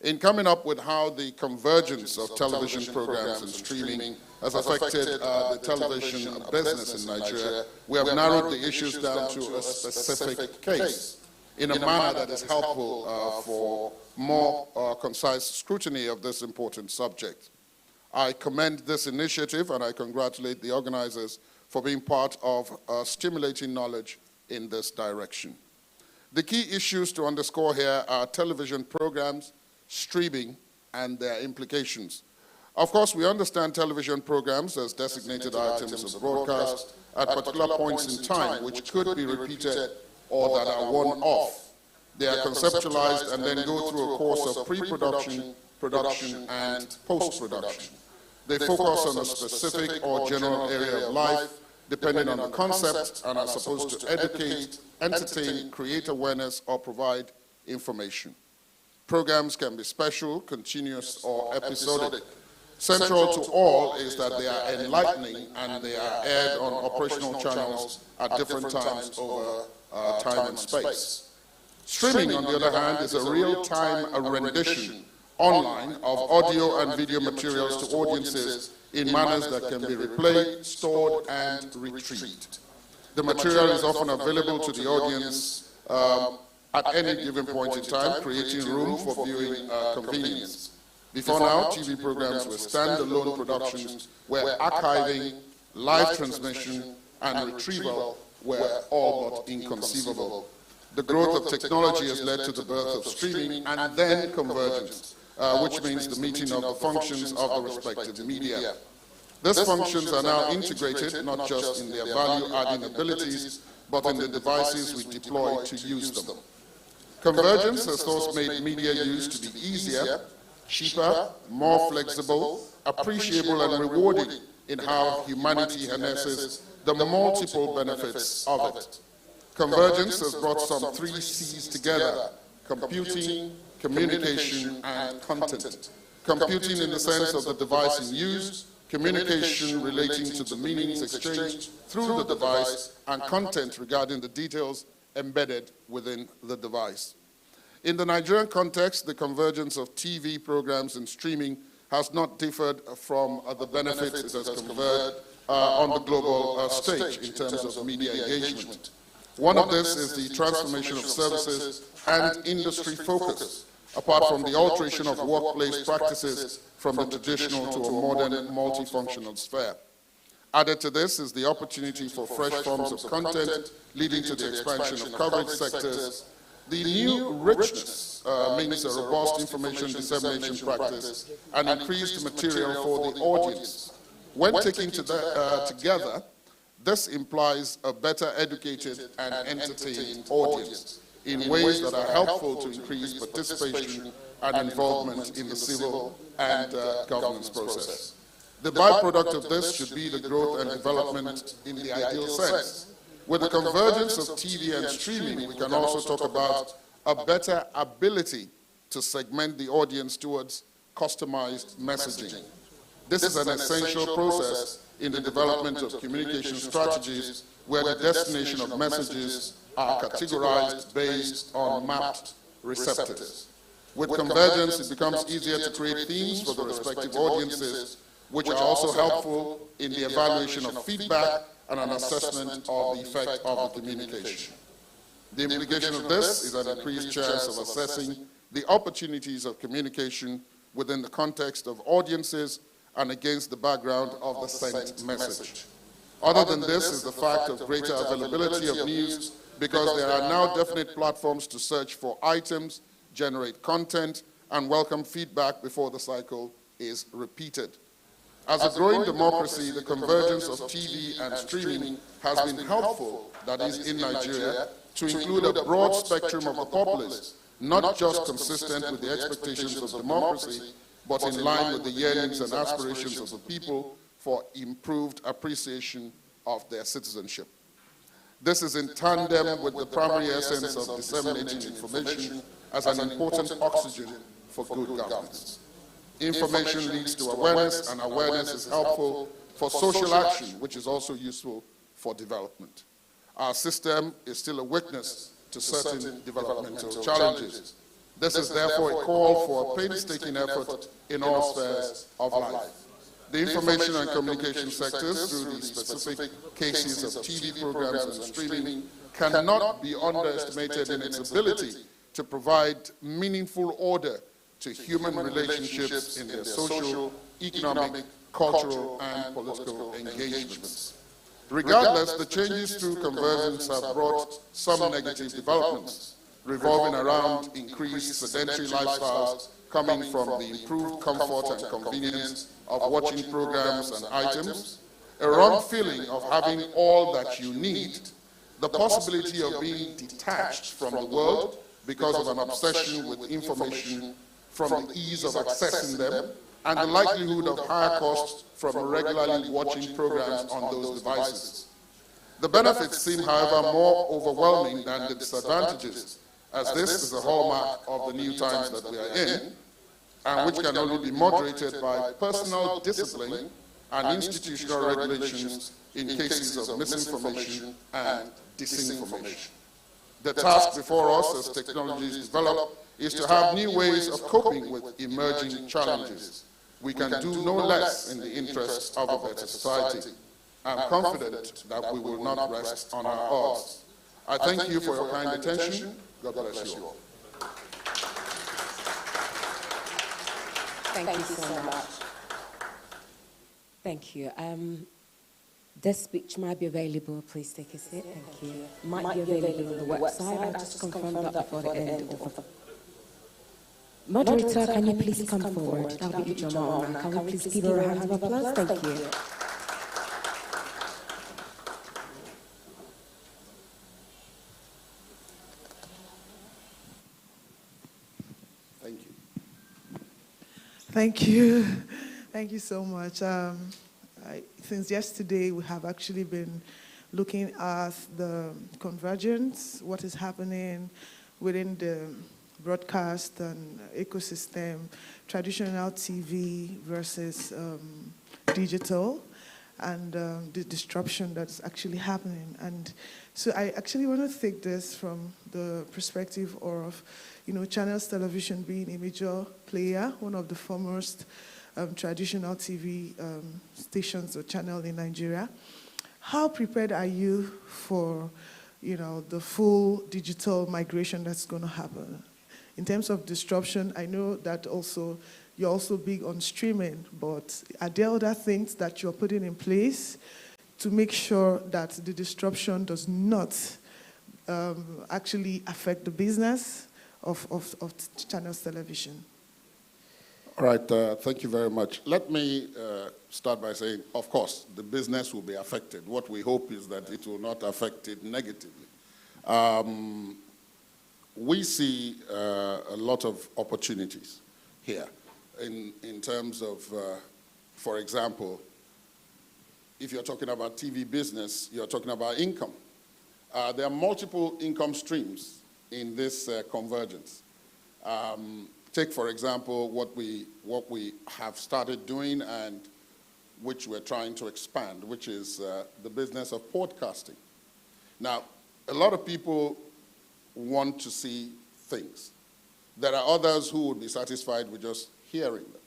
In coming up with how the convergence of television programs and streaming has affected the television business in Nigeria, we have narrowed the issues down to a specific case in a manner that is helpful for more concise scrutiny of this important subject. I commend this initiative and I congratulate the organizers for being part of stimulating knowledge in this direction. The key issues to underscore here are television programs, streaming, and their implications. Of course, we understand television programs as designated items of broadcast at particular points in time, which could be repeated or that are one-off. They are conceptualized and then go through a course of pre-production, production, and post-production. They focus on a specific or general area of life, depending on the concept, and are supposed to educate, entertain, create awareness, or provide information. Programs can be special, continuous, or episodic. Central to all is that they are enlightening and they are aired on operational channels at different times over time and space. Streaming, on the other hand, is a real-time rendition online of audio and video materials to audiences in manners that can be replayed, stored, and retrieved. The material is often available to the audience at any given point in time, creating room for viewing convenience. Before now, TV programs were standalone productions where archiving, live transmission, and retrieval were all but inconceivable. The growth of technology has led to the birth of streaming and then convergence, which means the meeting of the functions of the respective media. These functions are now integrated not just in their value-adding abilities, but in the devices we deploy to use them. Convergence has thus made media use to be easier, cheaper, more flexible, appreciable, and rewarding in how humanity harnesses the multiple benefits of it. Convergence has brought some 3 C's together: computing, communication, and content. Computing in the sense of the device in use, communication relating to the meanings exchanged through the device, and content regarding the details embedded within the device. In the Nigerian context, the convergence of TV programs and streaming has not differed from the benefits it has conferred on the global stage in terms of media engagement. One of this is the transformation of services and industry focus, apart from the alteration of workplace practices from the traditional to a modern multifunctional sphere. Added to this is the opportunity for fresh forms of content, leading to the expansion of coverage sectors. The new richness means a robust information dissemination practice and increased material for the audience. When taken together, this implies a better educated and entertained audience in ways that are helpful to increase participation and involvement in the civil and governance process. The byproduct of this should be the growth and development in the ideal sense. With the convergence of TV and streaming, we can also talk about a better ability to segment the audience towards customized messaging. This is an essential process in the development of communication strategies where the destination of messages are categorized based on mapped receptors. With convergence, it becomes easier to create themes for the respective audiences, which are also helpful in the evaluation of feedback and an assessment of the effect of the communication. The implication of this is an increased chance of assessing the opportunities of communication within the context of audiences and against the background of the sent message. Other than this is the fact of greater availability of news, because there are now definite platforms to search for items, generate content, and welcome feedback before the cycle is repeated. As a growing democracy, the convergence of TV and streaming has been helpful, that is, in Nigeria, to include a broad spectrum of the populace, not just consistent with the expectations of democracy, but in line with the yearnings and aspirations of the people for improved appreciation of their citizenship. This is in tandem with the primary essence of disseminating information as an important oxygen for good governance. Information leads to awareness, and awareness is helpful for social action, which is also useful for development. Our system is still a witness to certain developmental challenges. This is therefore a call for a painstaking effort in all spheres of life. The information and communication sectors, through the specific cases of TV programs and streaming, cannot be underestimated in its ability to provide meaningful order to human relationships in their social, economic, cultural, and political engagements. Regardless, the changes through convergence have brought some negative developments, revolving around increased sedentary lifestyles coming from the improved comfort and convenience of watching programs and items, a wrong feeling of having all that you need, the possibility of being detached from the world because of an obsession with information from the ease of accessing them, and the likelihood of higher costs from regularly watching programs on those devices. The benefits seem, however, more overwhelming than the disadvantages, as this is a hallmark of the new times that we are in, and which can only be moderated by personal discipline and institutional regulations in cases of misinformation and disinformation. The task before us as technologies develop is to have new ways of coping with emerging challenges. We can do no less in the interest of a better society. I'm confident that we will not rest on our oars. I thank you for your kind attention. God bless you all. Thank you so much. Thank you. This speech might be available. Please take a seat. Thank you. Might be available on the website. I'll just confirm that before the end of. Moderator, can you please come forward? That'll be Jamal. Can we please give her a round of applause? Thank you. Thank you. Thank you. Thank you so much. Since yesterday, we have actually been looking at the convergence, what is happening within the broadcast and ecosystem, traditional TV versus digital and the disruption that's actually happening. And so I actually want to take this from the perspective of, Channels Television being a major player, one of the foremost traditional TV stations or channel in Nigeria. How prepared are you for, the full digital migration that's going to happen? In terms of disruption, I know that also you're also big on streaming, but are there other things that you're putting in place to make sure that the disruption does not actually affect the business of Channels Television? All right, thank you very much. Let me start by saying, of course, the business will be affected. What we hope is that it will not affect it negatively. We see a lot of opportunities here in terms of, for example, if you're talking about TV business, you're talking about income. There are multiple income streams in this convergence. Take, for example, what we have started doing and which we're trying to expand, which is the business of podcasting. Now, a lot of people want to see things. There are others who would be satisfied with just hearing them.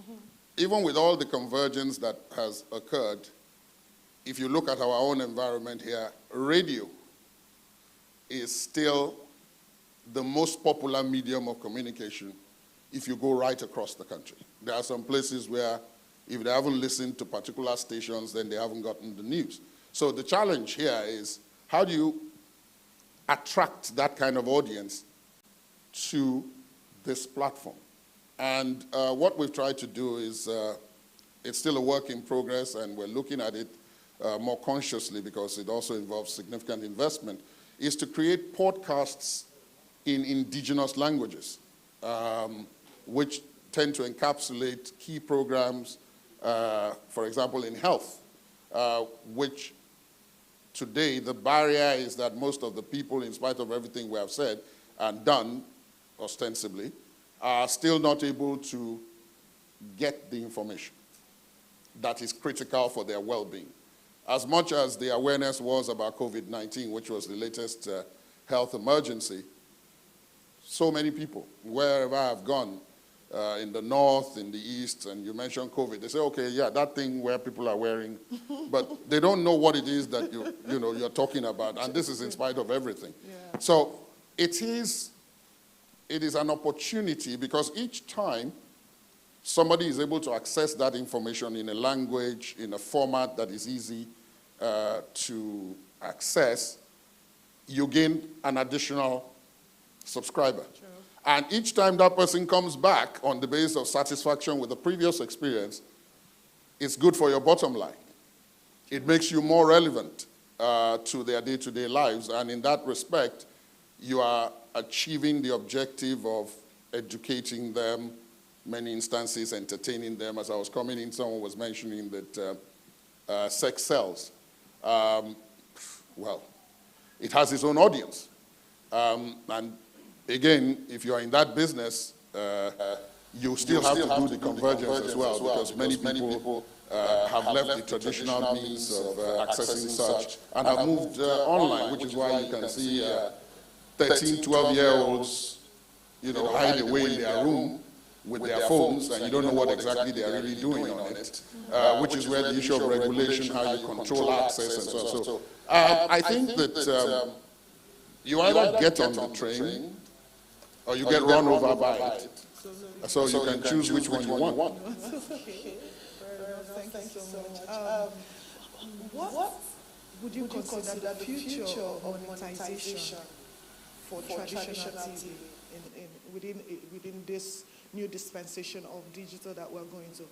Mm-hmm. Even with all the convergence that has occurred, if you look at our own environment here, radio is still the most popular medium of communication if you go right across the country. There are some places where if they haven't listened to particular stations, then they haven't gotten the news. So the challenge here is, how do you attract that kind of audience to this platform? And what we've tried to do is, it's still a work in progress, and we're looking at it more consciously because it also involves significant investment, is to create podcasts in indigenous languages, which tend to encapsulate key programs, for example, in health, which today the barrier is that most of the people, in spite of everything we have said and done, ostensibly, are still not able to get the information that is critical for their well-being. As much as the awareness was about COVID-19, which was the latest health emergency, so many people, wherever I've gone, in the north, in the east, and you mentioned COVID, they say, okay, yeah, that thing where people are wearing, but they don't know what it is that you're talking about, and this is in spite of everything. Yeah. So it is an opportunity, because each time somebody is able to access that information in a language, in a format that is easy to access, you gain an additional subscriber. True. And each time that person comes back on the basis of satisfaction with the previous experience, it's good for your bottom line. It makes you more relevant to their day-to-day lives. And in that respect, you are achieving the objective of educating them, many instances entertaining them. As I was coming in, someone was mentioning that sex sells. Well, it has its own audience. And again, if you are in that business, you still have to do the convergence as well, because many people have left the traditional means of accessing such and have moved online, which is why you can see 13, 12-year-olds, hide away in their room with their phones, and you don't know what exactly they are really doing on it, which is where the issue of regulation, how you control access and so on. So I think that you either get on the train or you get run over by it. So you can choose which one you want. Thank you so much. What would you consider the future of monetization for traditional TV within this new dispensation of digital that we're going to?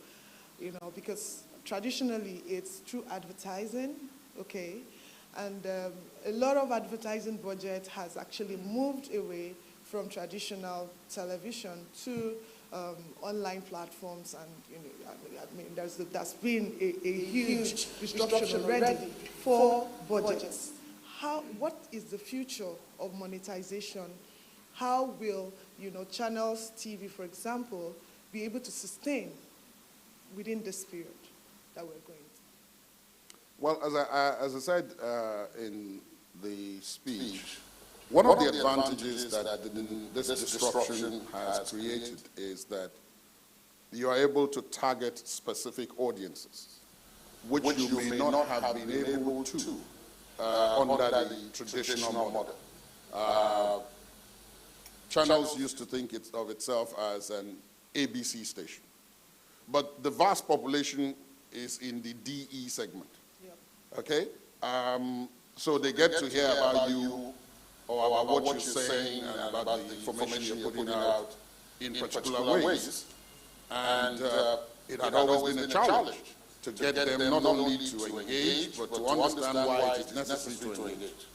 Because traditionally it's through advertising, okay? And a lot of advertising budget has actually moved away from traditional television to online platforms, and there's been a huge disruption already for budgets. What is the future of monetization? How will Channels TV, for example, be able to sustain within this period? that we're going to? Well, as I said in the speech, one of the advantages that this disruption has created is that you are able to target specific audiences, which you may not have been able to under the traditional model. Channels used to think of itself as an ABC station, but the vast population is in the DE segment. Okay? So they get to hear about you or about what you're saying and about the information you're putting out in particular ways. And it had always been a challenge to get them not only to engage, but to understand why it is necessary to engage.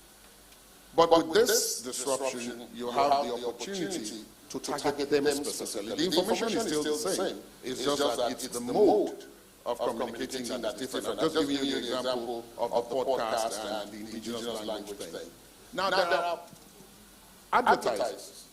But with this disruption, you have the opportunity to target them specifically. The information is still the same. It's just that it's the mode of communicating that is different. I'm just giving you the example of the podcast and the indigenous language thing. Now, there are advertisers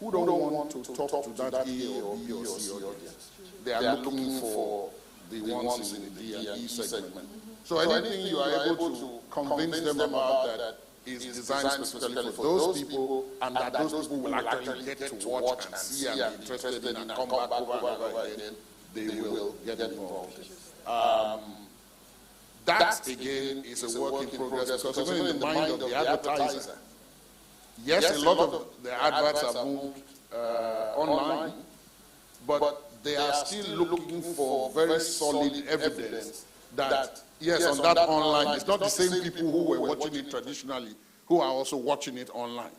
who don't want to talk to that A or B or C audience. They are looking for the ones in the D and E segment. So anything you are able to convince them about that is designed specifically for those people, and that those people will actually get to watch and see and be interested in and come back over and over again, they will get involved. That, again, is a work in progress, because even in the mind of the advertiser, yes, a lot of the adverts are moved online, but they are still looking for very solid evidence that, yes, on that online, it's not the same people who were watching it traditionally who are also watching it online.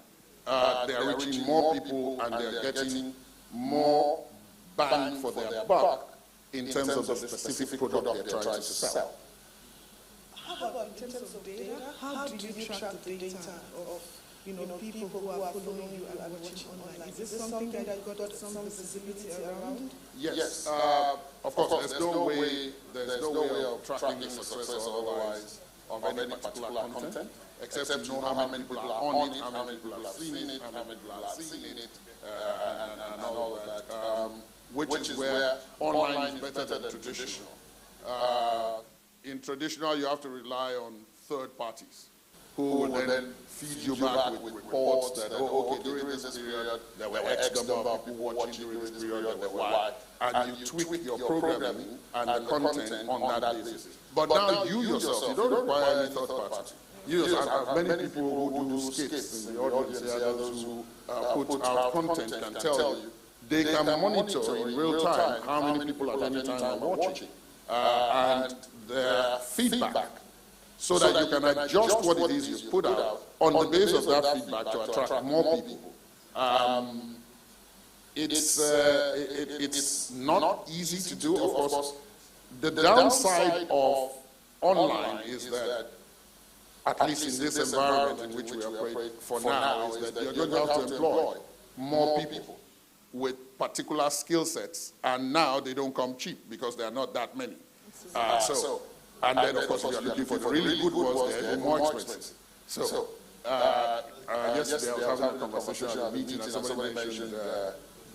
They are reaching more people, and they are getting more bang for their buck in terms of the specific product they're trying to sell. How about in terms of data? How do you track the data of people who are following you and watching online? Is this something that you've got some visibility around? Yes. Of course, there's no way of tracking the success or otherwise of any particular content, except to know how many people are on it, how many people are seeing it, how many people are seeing it, and all of that, which is where online is better than traditional. In traditional, you have to rely on third parties who will then feed you back with reports that, okay, during this period, there were X number of people watching during this period, there were Y, and you tweak your programming and the content on that basis. But now you yourself, you don't require any third party. You yourself have many people who do skits in the audience here, those who put out content can tell you. They can monitor in real time how many people at any time are watching, and their feedback, so that you can adjust what it is you put out on the basis of that feedback to attract more people. It's not easy to do, of course. The downside of online is that, at least in this environment in which we operate for now, is that you're going to have to employ more people with particular skill sets, and now they don't come cheap because there are not that many. And then, of course, if you're looking for the really good ones, they're more expensive. So, yesterday I was having a conversation at a meeting, and somebody mentioned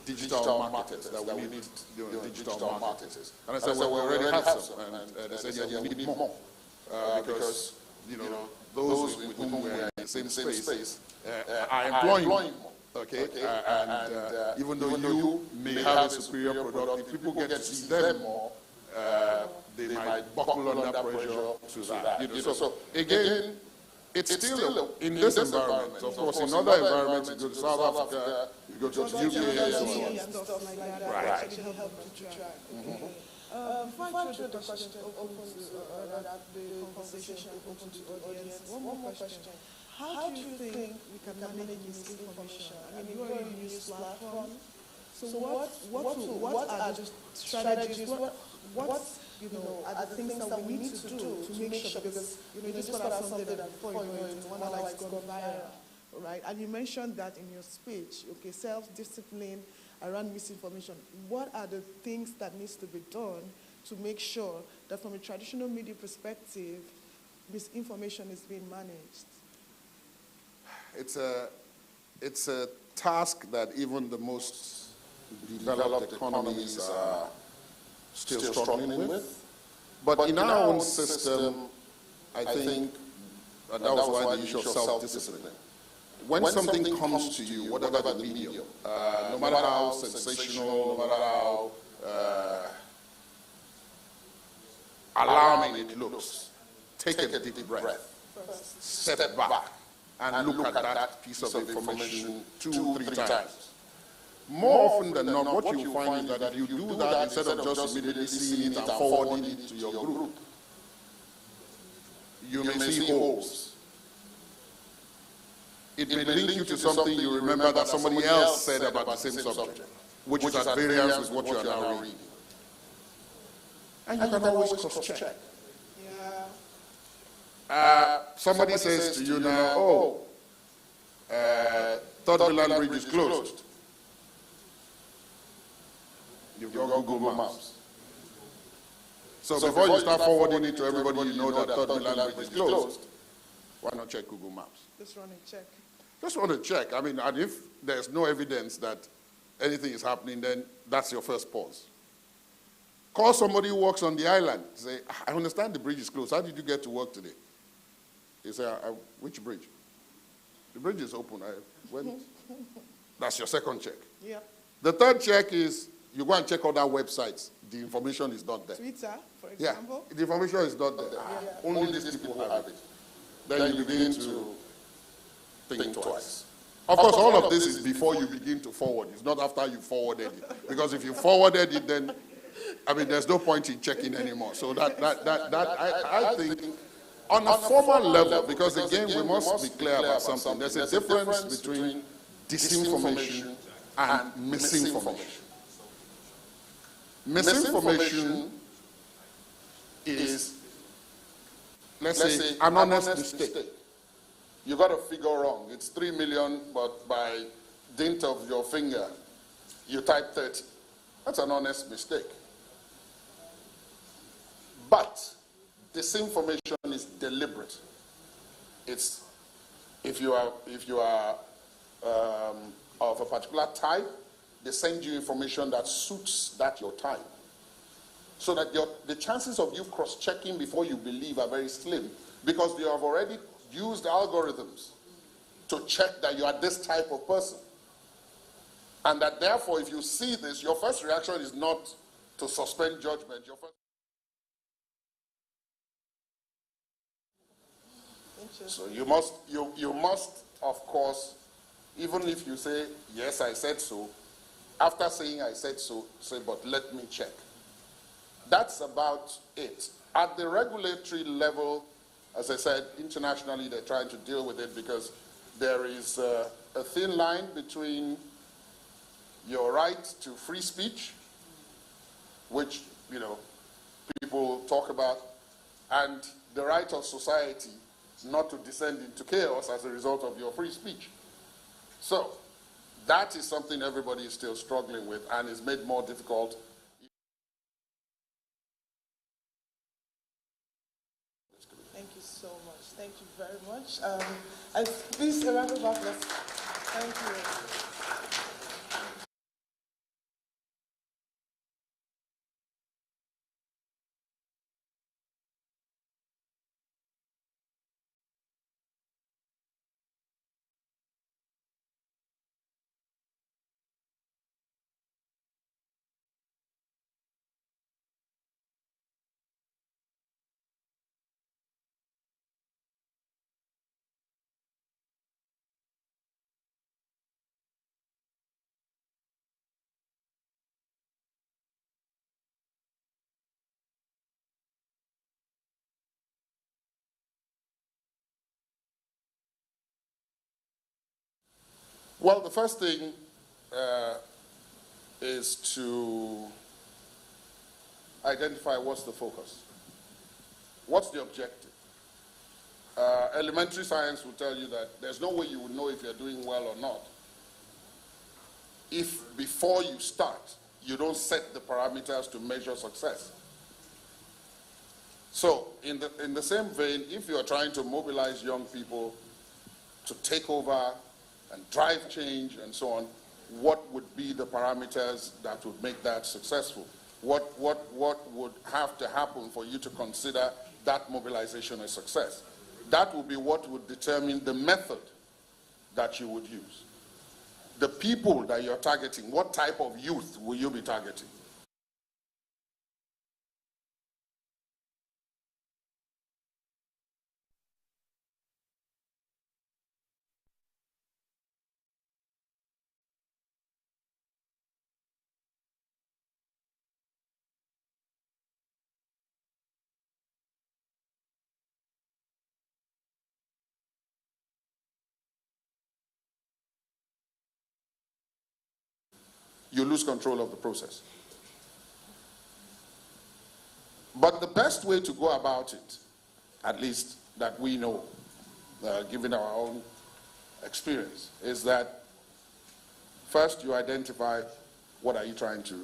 digital marketers, that we need digital marketers. And I said, well, we already have some. And they said, yeah, we need more. Because, those with whom we're in the same space are employing more. Okay? And even though you may have a superior product, if people get to see them more, they might buckle under pressure to that. So again, it's still in this environment. Of course, in other environments, you go to South Africa, you go to the UK, and so on. Right. Before I throw the question open to the conversation open to the audience, one more question. How do you think we can manage misinformation? I mean, you are a news platform. So what are the strategies? What are the things that we need to do to make sure, because you just put out something that before you know it, one hour it's gone viral, right? And you mentioned that in your speech, okay, self-discipline around misinformation. What are the things that needs to be done to make sure that from a traditional media perspective, misinformation is being managed? It's a task that even the most developed economies are still struggling with. But in our own system, I think that was why the issue of self-discipline. When something comes to you, whatever the medium, no matter how sensational, no matter how alarming it looks, take a deep breath, step back, and look at that piece of information 2-3 times. More often than not, what you find is that if you do that, instead of just immediately seeing it and forwarding it to your group, you may see holes. It may link you to something you remember that somebody else said about the same subject, which is at variance with what you are now reading. And you can always cross-check. Somebody says to you now, oh, Third Mainland Bridge is closed. You've got Google Maps. So before you start forwarding it to everybody you know that Third Mainland Bridge is closed, why not check Google Maps? Just run and check. Just want to check. I mean, and if there's no evidence that anything is happening, then that's your first pause. Call somebody who works on the island. Say, I understand the bridge is closed. How did you get to work today? You say, which bridge? The bridge is open. I went. That's your second check. Yeah. The third check is you go and check other websites. The information is not there. Twitter, for example. Yeah, the information is not there. Only these people have it. Then you begin to think twice. Of course, all of this is before you begin to forward. It's not after you forwarded it. Because if you forwarded it, then, I mean, there's no point in checking anymore. So I think, on a formal level, because again, we must be clear about something. There's a difference between disinformation and misinformation. Misinformation is, let's say, an honest mistake. You got a figure wrong. It's 3 million, but by dint of your finger, you type 30. That's an honest mistake. But disinformation is deliberate. It's if you are of a particular type, they send you information that suits that your type. So that the chances of you cross-checking before you believe are very slim, because you have already used algorithms to check that you are this type of person. And that therefore, if you see this, your first reaction is not to suspend judgment. Your first So you must, of course, even if you say, yes, I said so, after saying I said so, say, but let me check. That's about it. At the regulatory level, as I said, internationally they're trying to deal with it because there is a thin line between your right to free speech, which, people talk about, and the right of society not to descend into chaos as a result of your free speech. So that is something everybody is still struggling with and is made more difficult. Thank you so much. Thank you very much. Please, a round of applause. Thank you. Well, the first thing is to identify what's the focus. What's the objective? Elementary science will tell you that there's no way you will know if you're doing well or not if before you start, you don't set the parameters to measure success. So in the same vein, if you are trying to mobilize young people to take over and drive change and so on, what would be the parameters that would make that successful? what would have to happen for you to consider that mobilization a success. That would be what would determine the method that you would use. The people that you're targeting, what type of youth will you be targeting? You lose control of the process. But the best way to go about it, at least that we know, given our own experience, is that first you identify what are you trying to.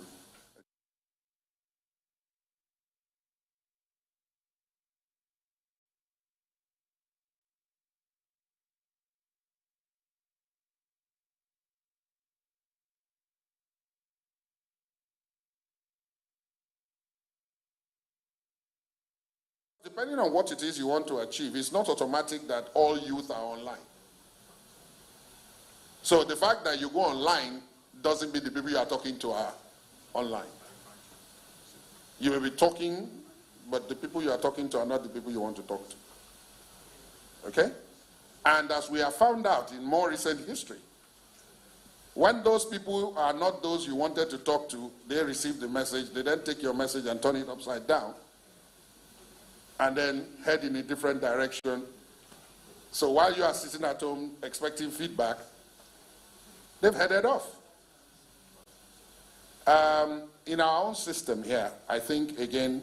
Depending on what it is you want to achieve, it's not automatic that all youth are online. So the fact that you go online doesn't mean the people you are talking to are online. You may be talking, but the people you are talking to are not the people you want to talk to. Okay? And as we have found out in more recent history, when those people are not those you wanted to talk to, they receive the message, they then take your message and turn it upside down, and then head in a different direction. So while you are sitting at home expecting feedback, they've headed off. In our own system here, I think, again,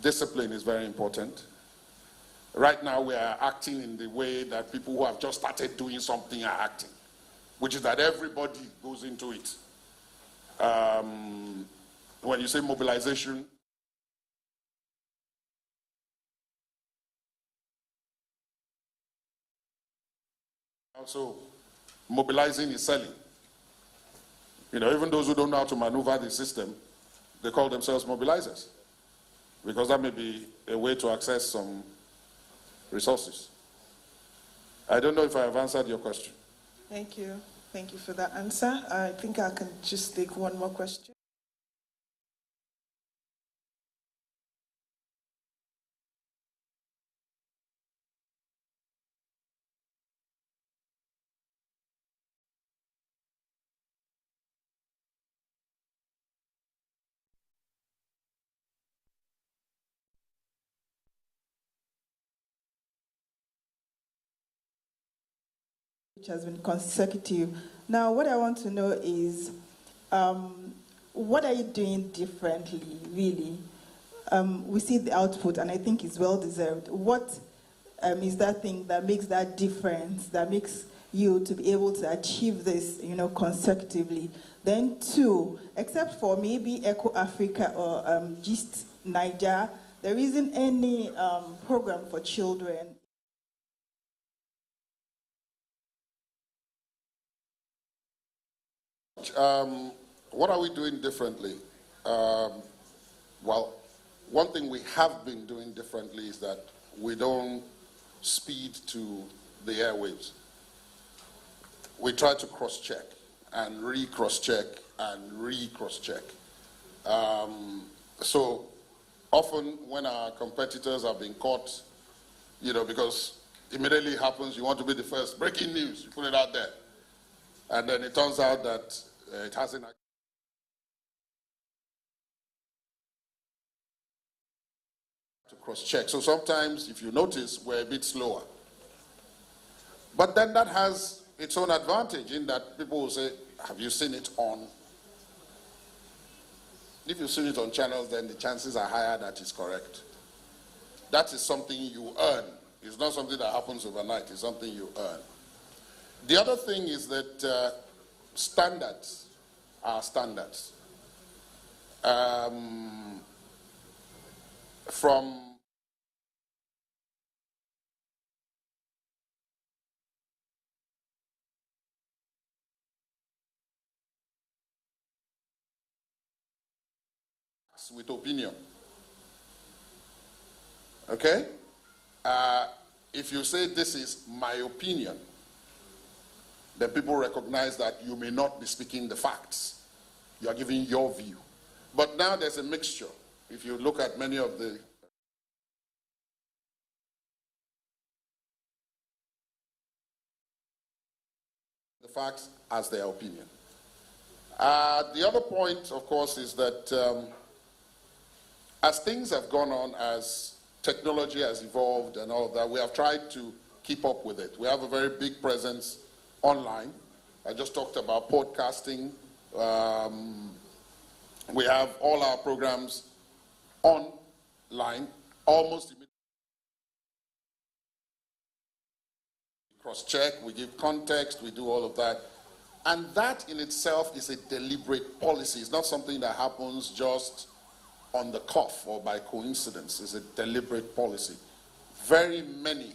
discipline is very important. Right now, we are acting in the way that people who have just started doing something are acting, which is that everybody goes into it. When you say mobilization, also mobilizing is selling. You know, even those who don't know how to maneuver the system, they call themselves mobilizers, because that may be a way to access some resources. I don't know if I have answered your question. Thank you. Thank you for that answer. I think I can just take one more question. Which has been consecutive. Now, what I want to know is, what are you doing differently, really? We see the output, and I think it's well-deserved. What is that thing that makes that difference, that makes you to be able to achieve this, consecutively? Then two, except for maybe Echo Africa or Gist Niger, there isn't any program for children. What are we doing differently? Well, one thing we have been doing differently is that we don't speed to the airwaves. We try to cross-check and re-cross-check and re-cross-check. So often when our competitors have been caught, because immediately happens, you want to be the first. Breaking news, you put it out there. And then it turns out that it hasn't. To cross-check. So sometimes, if you notice, we're a bit slower. But then that has its own advantage in that people will say, have you seen it on? If you've seen it on channels, then the chances are higher that it's correct. That is something you earn. It's not something that happens overnight. It's something you earn. The other thing is that standards are standards. From facts with opinion. Okay? If you say this is my opinion, then people recognize that you may not be speaking the facts. You are giving your view. But now there's a mixture. If you look at many of the facts as their opinion. The other point, of course, is that as things have gone on, as technology has evolved and all of that, we have tried to keep up with it. We have a very big presence online. I just talked about podcasting. We have all our programs online, almost immediately. Cross-check, we give context, we do all of that. And that in itself is a deliberate policy. It's not something that happens just on the cuff or by coincidence. It's a deliberate policy. Very many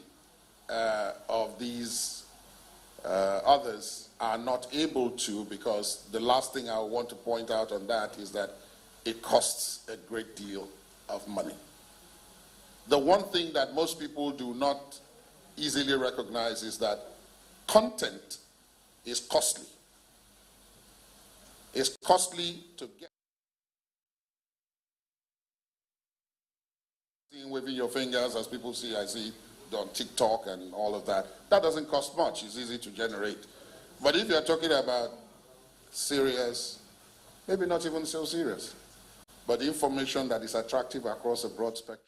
of these others are not able to, because the last thing I want to point out on that is that it costs a great deal of money. The one thing that most people do not easily recognize is that content is costly. It's costly to get. Waving your fingers, as people see, I see on TikTok and all of that. That doesn't cost much. It's easy to generate. But if you're talking about serious, maybe not even so serious, but information that is attractive across a broad spectrum,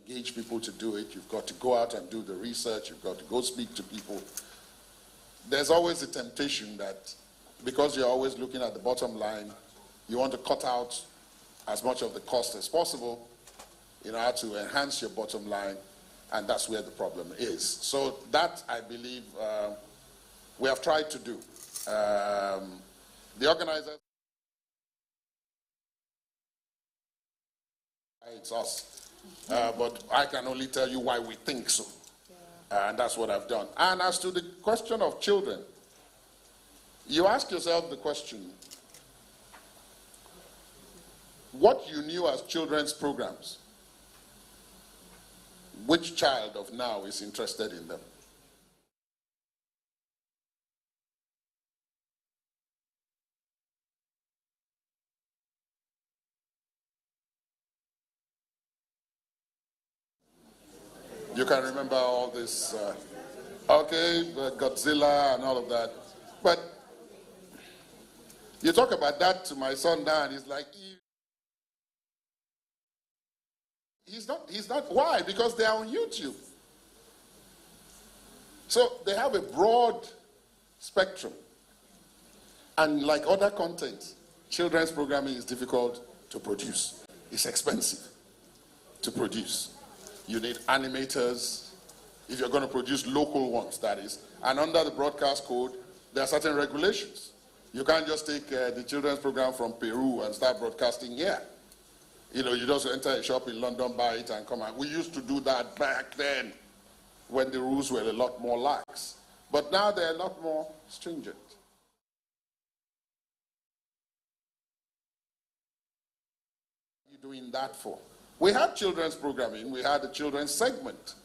engage people to do it. You've got to go out and do the research. You've got to go speak to people. There's always a temptation that because you're always looking at the bottom line, you want to cut out as much of the cost as possible in order to enhance your bottom line, and that's where the problem is. So that, I believe, we have tried to do. The organizers, it's us, but I can only tell you why we think so. And that's what I've done. And as to the question of children, you ask yourself the question, what you knew as children's programs, which child of now is interested in them? You can remember all this, Godzilla and all of that. But you talk about that to my son now, and he's like, he's not, why? Because they are on YouTube. So they have a broad spectrum. And like other content, children's programming is difficult to produce. It's expensive to produce. You need animators, if you're going to produce local ones, that is. And under the broadcast code, there are certain regulations. You can't just take the children's program from Peru and start broadcasting here. You know, you just enter a shop in London, buy it, and come out. We used to do that back then when the rules were a lot more lax. But now they're a lot more stringent. What are you doing that for? We had children's programming. We had a children's segment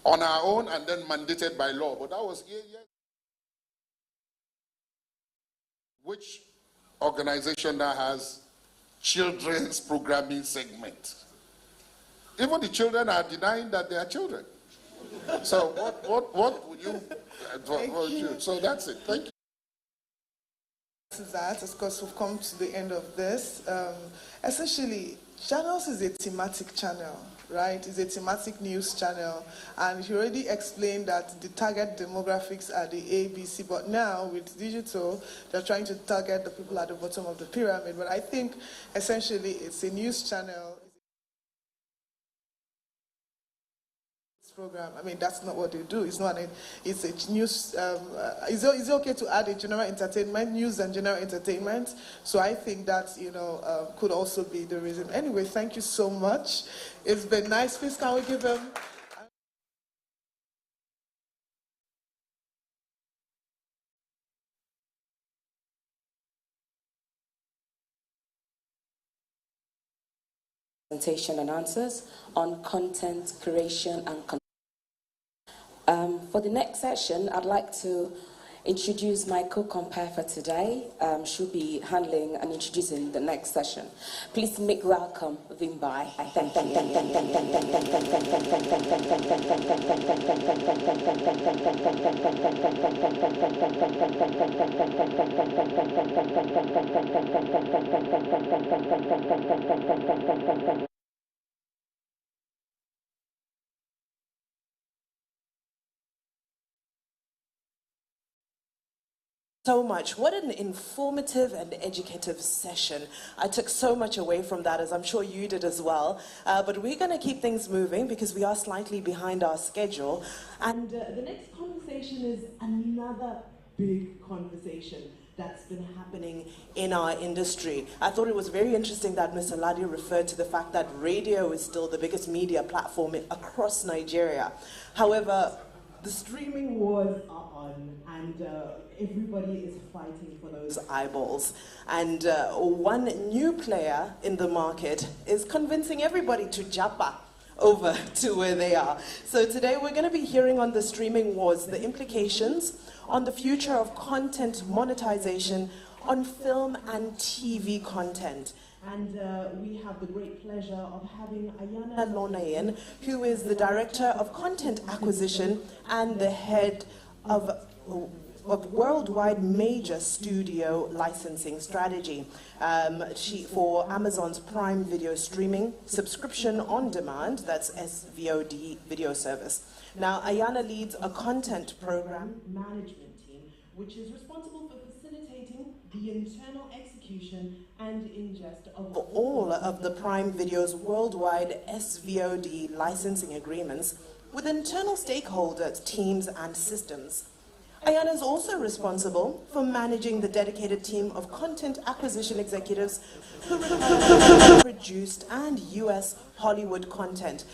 on our own and then mandated by law. But that was years. Which organization now has children's programming segment? Even the children are denying that they are children. So what would you? So that's it. Thank you. That, of course, we've come to the end of this. Essentially, Channels is a thematic channel, right? It's a thematic news channel. And he already explained that the target demographics are the ABC, but now with digital, they're trying to target the people at the bottom of the pyramid. But I think, essentially, it's a news channel. Program. I mean, that's not what they do. It's not. It's a news. Is it okay to add a general entertainment, news and general entertainment? So I think that could also be the reason. Anyway, thank you so much. It's been nice. Please, can we give them? presentation and answers on content creation and for the next session, I'd like to introduce my co-compare for today. She'll be handling and introducing the next session. Please make welcome Vimbai. Thank you. So much. What an informative and educative session. I took so much away from that, as I'm sure you did as well. But we're going to keep things moving because we are slightly behind our schedule. And the next conversation is another big conversation that's been happening in our industry. I thought it was very interesting that Mr. Ladi referred to the fact that radio is still the biggest media platform across Nigeria. However, the streaming wars are on, and everybody is fighting for those eyeballs. And one new player in the market is convincing everybody to japa over to where they are. So today we're going to be hearing on the streaming wars, the implications on the future of content monetization on film and TV content. And we have the great pleasure of having Ayana Lonayen, who is the Director of Content Acquisition and the Head of Worldwide Major Studio Licensing Strategy for Amazon's Prime Video Streaming Subscription on Demand, that's SVOD video service. Now, Ayana leads a content program management team, which is responsible for facilitating the internal execution and ingest of all of the Prime Video's worldwide SVOD licensing agreements with internal stakeholders, teams, and systems. Ayana is also responsible for managing the dedicated team of content acquisition executives who produced and US Hollywood content.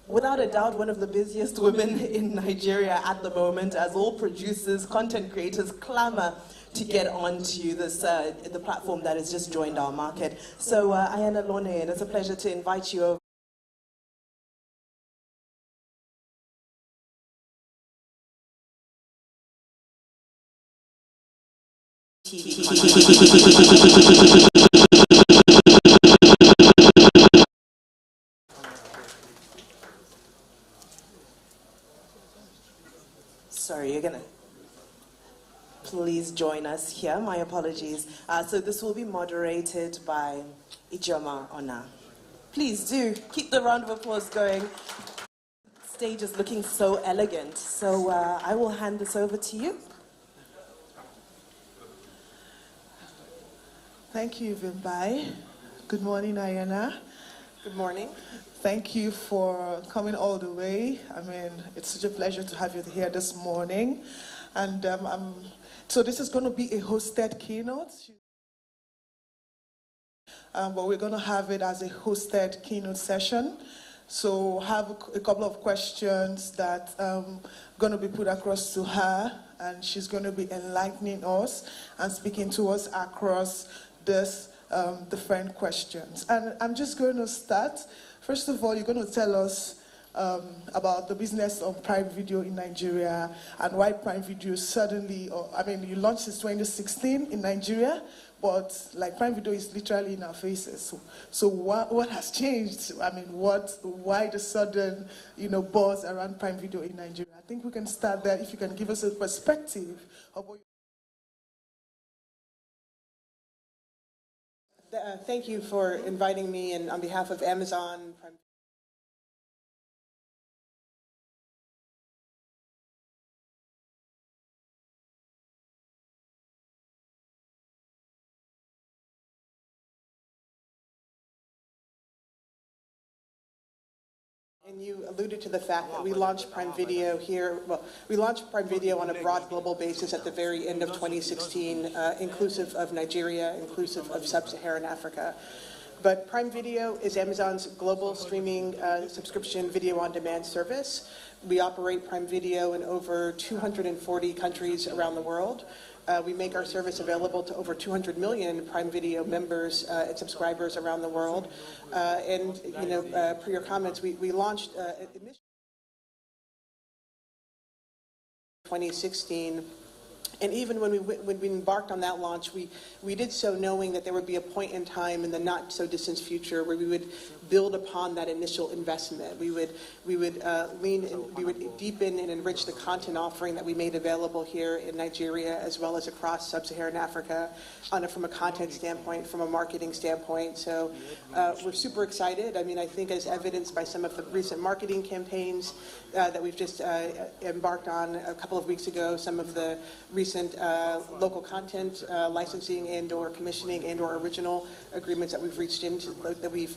Without a doubt, one of the busiest women in Nigeria at the moment, as all producers, content creators clamor to get onto this the platform that has just joined our market. So Ayana Lonayen, it's a pleasure to invite you over. Sorry, you're gonna please join us here. My apologies. So this will be moderated by Ijoma Ona. Please do keep the round of applause going. Stage is looking so elegant. So I will hand this over to you. Thank you, Vimbai. Good morning, Ayana. Good morning. Thank you for coming all the way. I mean, it's such a pleasure to have you here this morning. And so this is going to be a hosted keynote. But we're going to have it as a hosted keynote session. So have a couple of questions that going to be put across to her, and she's going to be enlightening us and speaking to us across this different questions. And I'm just going to start. First of all, you're going to tell us about the business of Prime Video in Nigeria and why Prime Video suddenly, you launched in 2016 in Nigeria, but like Prime Video is literally in our faces. So what has changed? Why the sudden, buzz around Prime Video in Nigeria? I think we can start there if you can give us a perspective of what Thank you for inviting me, and on behalf of Amazon Prime. And you alluded to the fact that we launched Prime Video here. Well, we launched Prime Video on a broad global basis at the very end of 2016, inclusive of Nigeria, inclusive of sub-Saharan Africa. But Prime Video is Amazon's global streaming subscription video on demand service. We operate Prime Video in over 240 countries around the world. We make our service available to over 200 million Prime Video members and subscribers around the world. And, per your comments, we launched initially 2016. And even when we embarked on that launch, we did so knowing that there would be a point in time in the not so distant future where we would build upon that initial investment. We would lean in, we would deepen and enrich the content offering that we made available here in Nigeria as well as across sub-Saharan Africa from a content standpoint, from a marketing standpoint. So we're super excited. I mean, I think as evidenced by some of the recent marketing campaigns that we've just embarked on a couple of weeks ago, some of the recent local content licensing and/or commissioning and/or original agreements that we've reached into, that we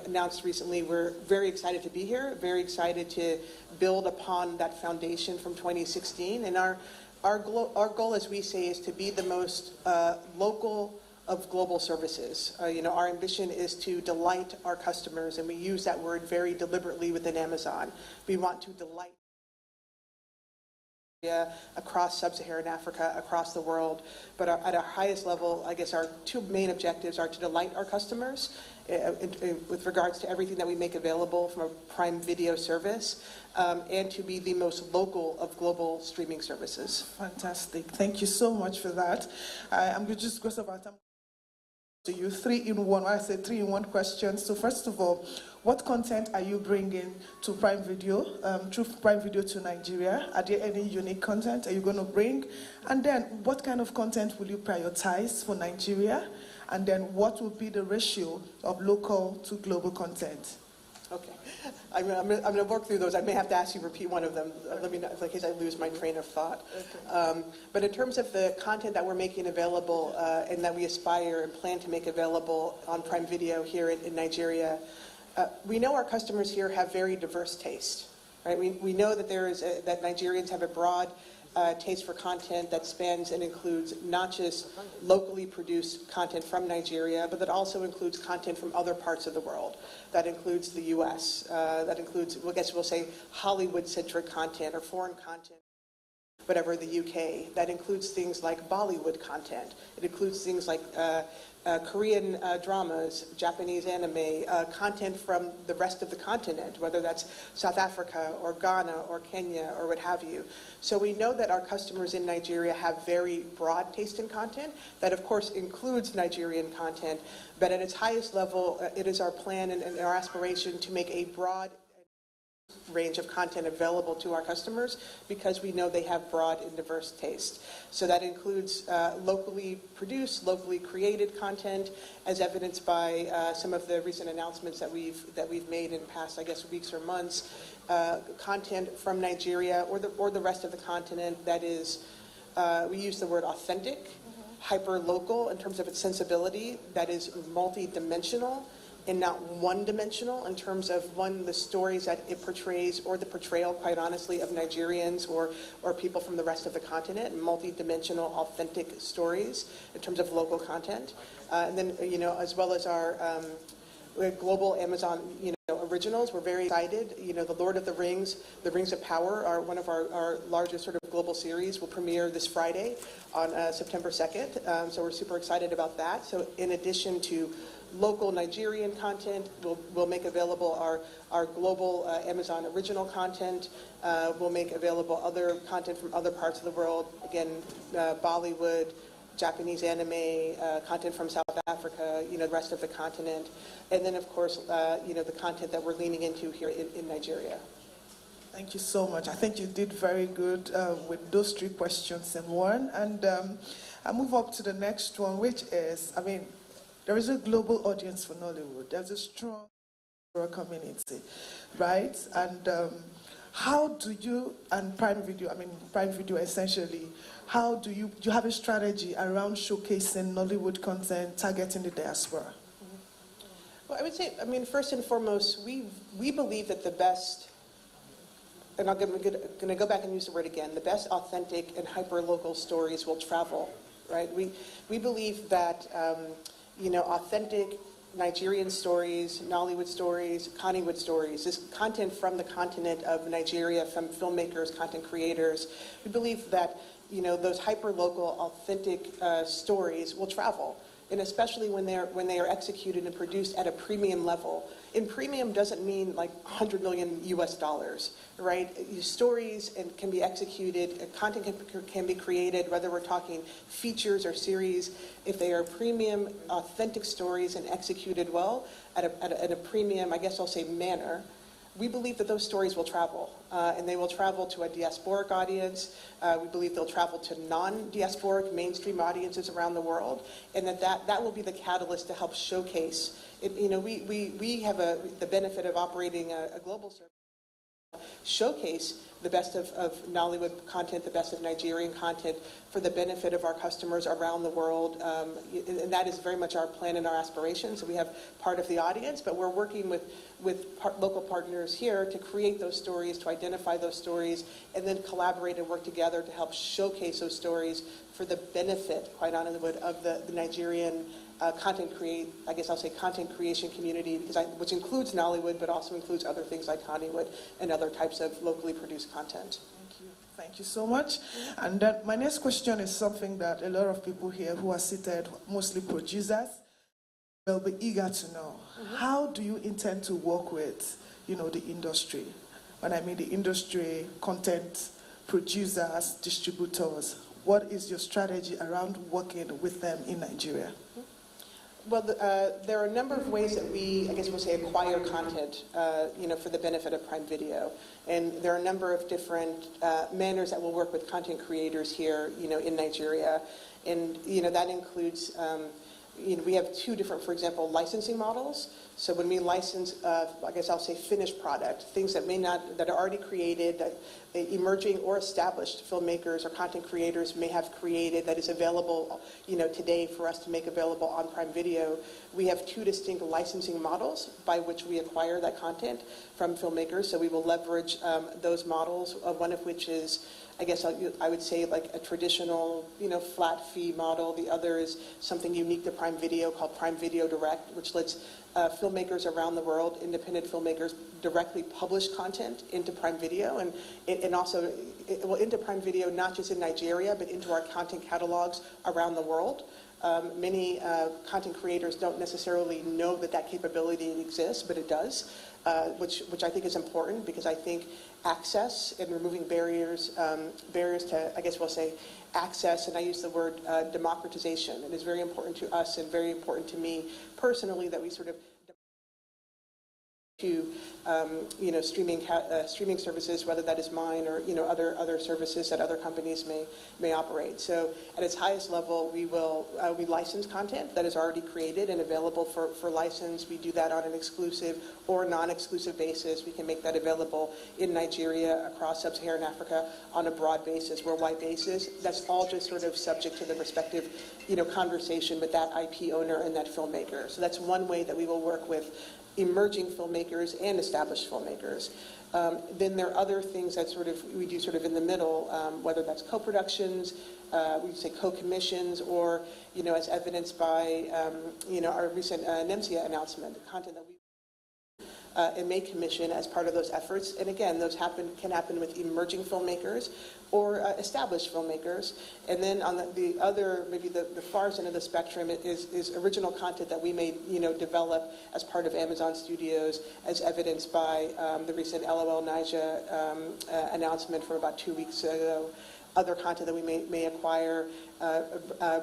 announced recently. We're very excited to be here, very excited to build upon that foundation from 2016. And our goal, as we say, is to be the most local of global services. Our ambition is to delight our customers, and we use that word very deliberately within Amazon. We want to delight across sub-Saharan Africa, across the world. But at our highest level, I guess our two main objectives are to delight our customers with regards to everything that we make available from a Prime Video service, and to be the most local of global streaming services. Fantastic. Thank you so much for that. I'm going to just go about time to you. 3-in-1. I said 3-in-1 questions. So first of all, what content are you bringing to Prime Video, through Prime Video to Nigeria? Are there any unique content are you going to bring? And then what kind of content will you prioritize for Nigeria? And then what will be the ratio of local to global content? Okay, I'm going to work through those. I may have to ask you to repeat one of them. Let me know, in case I lose my train of thought. Okay. But in terms of the content that we're making available and that we aspire and plan to make available on Prime Video here in Nigeria, we know our customers here have very diverse taste. Right? We know that that Nigerians have a broad taste for content that spans and includes not just locally produced content from Nigeria, but that also includes content from other parts of the world. That includes the U.S. That includes, I guess we'll say, Hollywood-centric content or foreign content. Whatever, the UK. That includes things like Bollywood content. It includes things like Korean dramas, Japanese anime, content from the rest of the continent, whether that's South Africa or Ghana or Kenya or what have you. So we know that our customers in Nigeria have very broad taste in content. That, of course, includes Nigerian content. But at its highest level, it is our plan and our aspiration to make a broad range of content available to our customers because we know they have broad and diverse taste. So that includes locally produced, locally created content, as evidenced by some of the recent announcements that we've made in past, I guess, weeks or months. Content from Nigeria or the rest of the continent that is, we use the word authentic, hyper-local in terms of its sensibility, that is multi-dimensional, and not one-dimensional in terms of, the stories that it portrays or the portrayal, quite honestly, of Nigerians or people from the rest of the continent, multi-dimensional, authentic stories in terms of local content. And then, as well as our global Amazon, originals, we're very excited. The Lord of the Rings of Power, are one of our largest sort of global series, will premiere this Friday on September 2nd. So we're super excited about that. So in addition to local Nigerian content, we'll make available our global Amazon original content. We'll make available other content from other parts of the world. Again, Bollywood, Japanese anime, content from South Africa, the rest of the continent. And then, of course, the content that we're leaning into here in Nigeria. Thank you so much. I think you did very good with those 3 questions in one. And I'll move up to the next one, which is, there is a global audience for Nollywood. There's a strong community, right? And how do you, and Prime Video essentially, how do you have a strategy around showcasing Nollywood content, targeting the diaspora? Well, I would say, first and foremost, we believe that the best, and I'm going to go back and use the word again, the best authentic and hyper-local stories will travel, right? We believe that authentic Nigerian stories, Nollywood stories, Kannywood stories, this content from the continent of Nigeria, from filmmakers, content creators. We believe that, those hyper-local, authentic stories will travel. And especially when they are executed and produced at a premium level. And premium doesn't mean like 100 million US dollars, right? Stories can be executed, content can be created, whether we're talking features or series. If they are premium, authentic stories and executed well at a premium, I guess I'll say manner, we believe that those stories will travel, and they will travel to a diasporic audience. We believe they'll travel to non-diasporic mainstream audiences around the world, and that will be the catalyst to help showcase. We have the benefit of operating a global service. Showcase the best of Nollywood content, the best of Nigerian content for the benefit of our customers around the world. And that is very much our plan and our aspiration. So we have part of the audience, but we're working with local partners here to create those stories, to identify those stories, and then collaborate and work together to help showcase those stories for the benefit, quite honestly, of the Nigerian content creation community, which includes Nollywood, but also includes other things like Hollywood and other types of locally produced content. Thank you. Thank you so much. And then my next question is something that a lot of people here who are seated, mostly producers, will be eager to know. Mm-hmm. How do you intend to work with, the industry? When I mean the industry, content producers, distributors, what is your strategy around working with them in Nigeria? Well, there are a number of ways that we, acquire content, for the benefit of Prime Video. And there are a number of different manners that we'll work with content creators here, in Nigeria. And, that includes, we have two different, for example, licensing models. So when we license, finished product, things that are already created, that emerging or established filmmakers or content creators may have created that is available, today for us to make available on Prime Video. We have two distinct licensing models by which we acquire that content from filmmakers. So we will leverage those models, one of which is, I would say like a traditional, flat fee model. The other is something unique to Prime Video called Prime Video Direct, which lets filmmakers around the world, independent filmmakers, directly publish content into Prime Video and also into Prime Video, not just in Nigeria, but into our content catalogs around the world. Many content creators don't necessarily know that capability exists, but it does, which I think is important because I think access and removing barriers to, access, and I use the word democratization. It is very important to us and very important to me personally that we sort of to streaming services, whether that is mine or other services that other companies may operate. So at its highest level, we license content that is already created and available for license. We do that on an exclusive or non-exclusive basis. We can make that available in Nigeria, across sub-Saharan Africa, on a broad basis, worldwide basis. That's all just sort of subject to the respective conversation with that IP owner and that filmmaker. So that's one way that we will work with emerging filmmakers and established filmmakers. Then there are other things that we do in the middle, whether that's co-productions, we say co-commissions, or as evidenced by our recent NEMSIA announcement, the content that we and may commission as part of those efforts. And again, those can happen with emerging filmmakers or established filmmakers. And then on the other, maybe the far end of the spectrum is original content that we may develop as part of Amazon Studios, as evidenced by the recent LOL Niger announcement from about 2 weeks ago. Other content that we may acquire,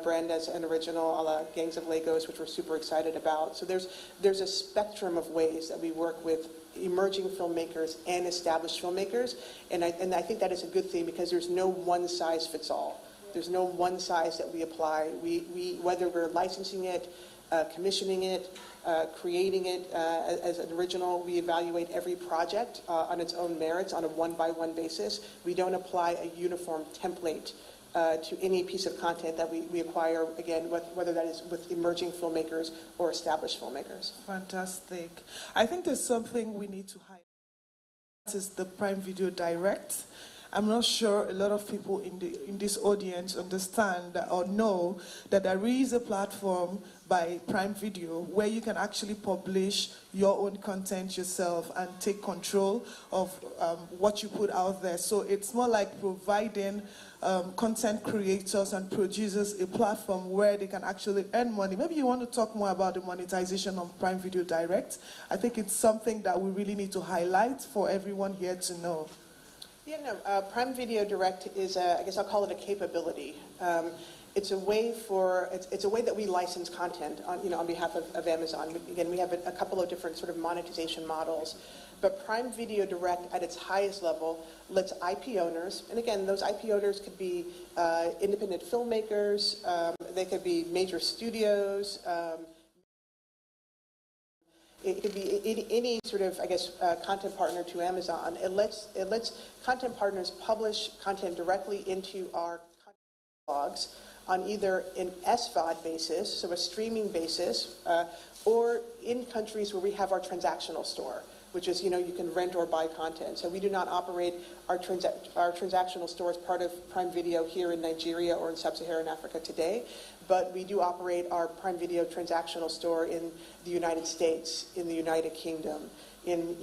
brand as an original, a la Gangs of Lagos, which we're super excited about. So there's a spectrum of ways that we work with emerging filmmakers and established filmmakers, and I think that is a good thing because there's no one size fits all. There's no one size that we apply. We whether we're licensing it, commissioning it, creating it as an original, we evaluate every project on its own merits on a one-by-one basis. We don't apply a uniform template to any piece of content that we acquire, again, whether that is with emerging filmmakers or established filmmakers. Fantastic. I think there's something we need to highlight. This is the Prime Video Direct. I'm not sure a lot of people in this audience understand or know that there is a platform by Prime Video where you can actually publish your own content yourself and take control of what you put out there. So it's more like providing content creators and producers a platform where they can actually earn money. Maybe you want to talk more about the monetization of Prime Video Direct. I think it's something that we really need to highlight for everyone here to know. Yeah, no, Prime Video Direct is, I guess I'll call it a capability. It's a way it's a way that we license content on behalf of Amazon. Again, we have a couple of different sort of monetization models, but Prime Video Direct at its highest level lets IP owners, and again, those IP owners could be independent filmmakers, they could be major studios, it could be any sort of, I guess, content partner to Amazon. It lets content partners publish content directly into our blogs on either an SVOD basis, so a streaming basis, or in countries where we have our transactional store, which is, you can rent or buy content. So we do not operate our transactional store as part of Prime Video here in Nigeria or in Sub-Saharan Africa today, but we do operate our Prime Video transactional store in the United States, in the United Kingdom, in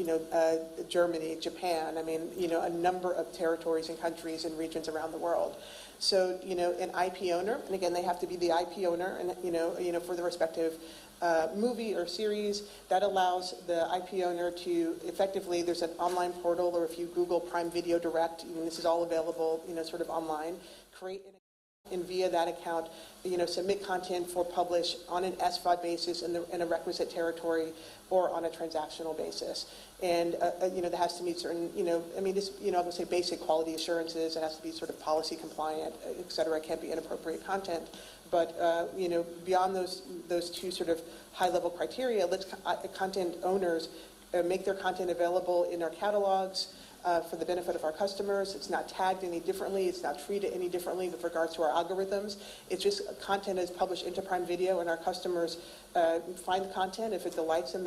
Germany, Japan, a number of territories and countries and regions around the world. So, an IP owner, and again, they have to be the IP owner, and for the respective movie or series, that allows the IP owner to effectively, there's an online portal, or if you Google Prime Video Direct, this is all available, sort of online, create an account, and via that account, submit content for publish on an SVOD basis in a requisite territory or on a transactional basis. And, that has to meet certain, I'm going to say basic quality assurances. It has to be sort of policy compliant, et cetera. It can't be inappropriate content. But, beyond those two sort of high-level criteria, let's content owners make their content available in our catalogs, for the benefit of our customers. It's not tagged any differently. It's not treated any differently with regards to our algorithms. It's just content is published into Prime Video, and our customers find the content. If it delights them,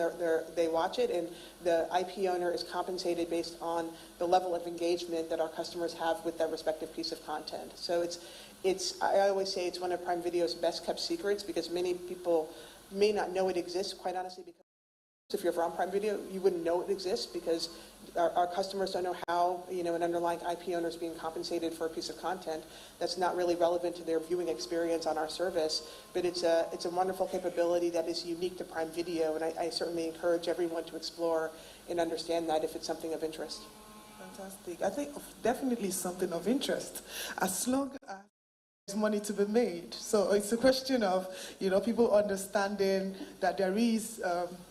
they watch it, and the IP owner is compensated based on the level of engagement that our customers have with that respective piece of content. So I always say it's one of Prime Video's best kept secrets, because many people may not know it exists, quite honestly, because if you're from Prime Video, you wouldn't know it exists, because our customers don't know how, an underlying IP owner is being compensated for a piece of content that's not really relevant to their viewing experience on our service. But it's a wonderful capability that is unique to Prime Video, and I certainly encourage everyone to explore and understand that if it's something of interest. Fantastic. I think definitely something of interest, as long as money to be made. So it's a question of, people understanding that there is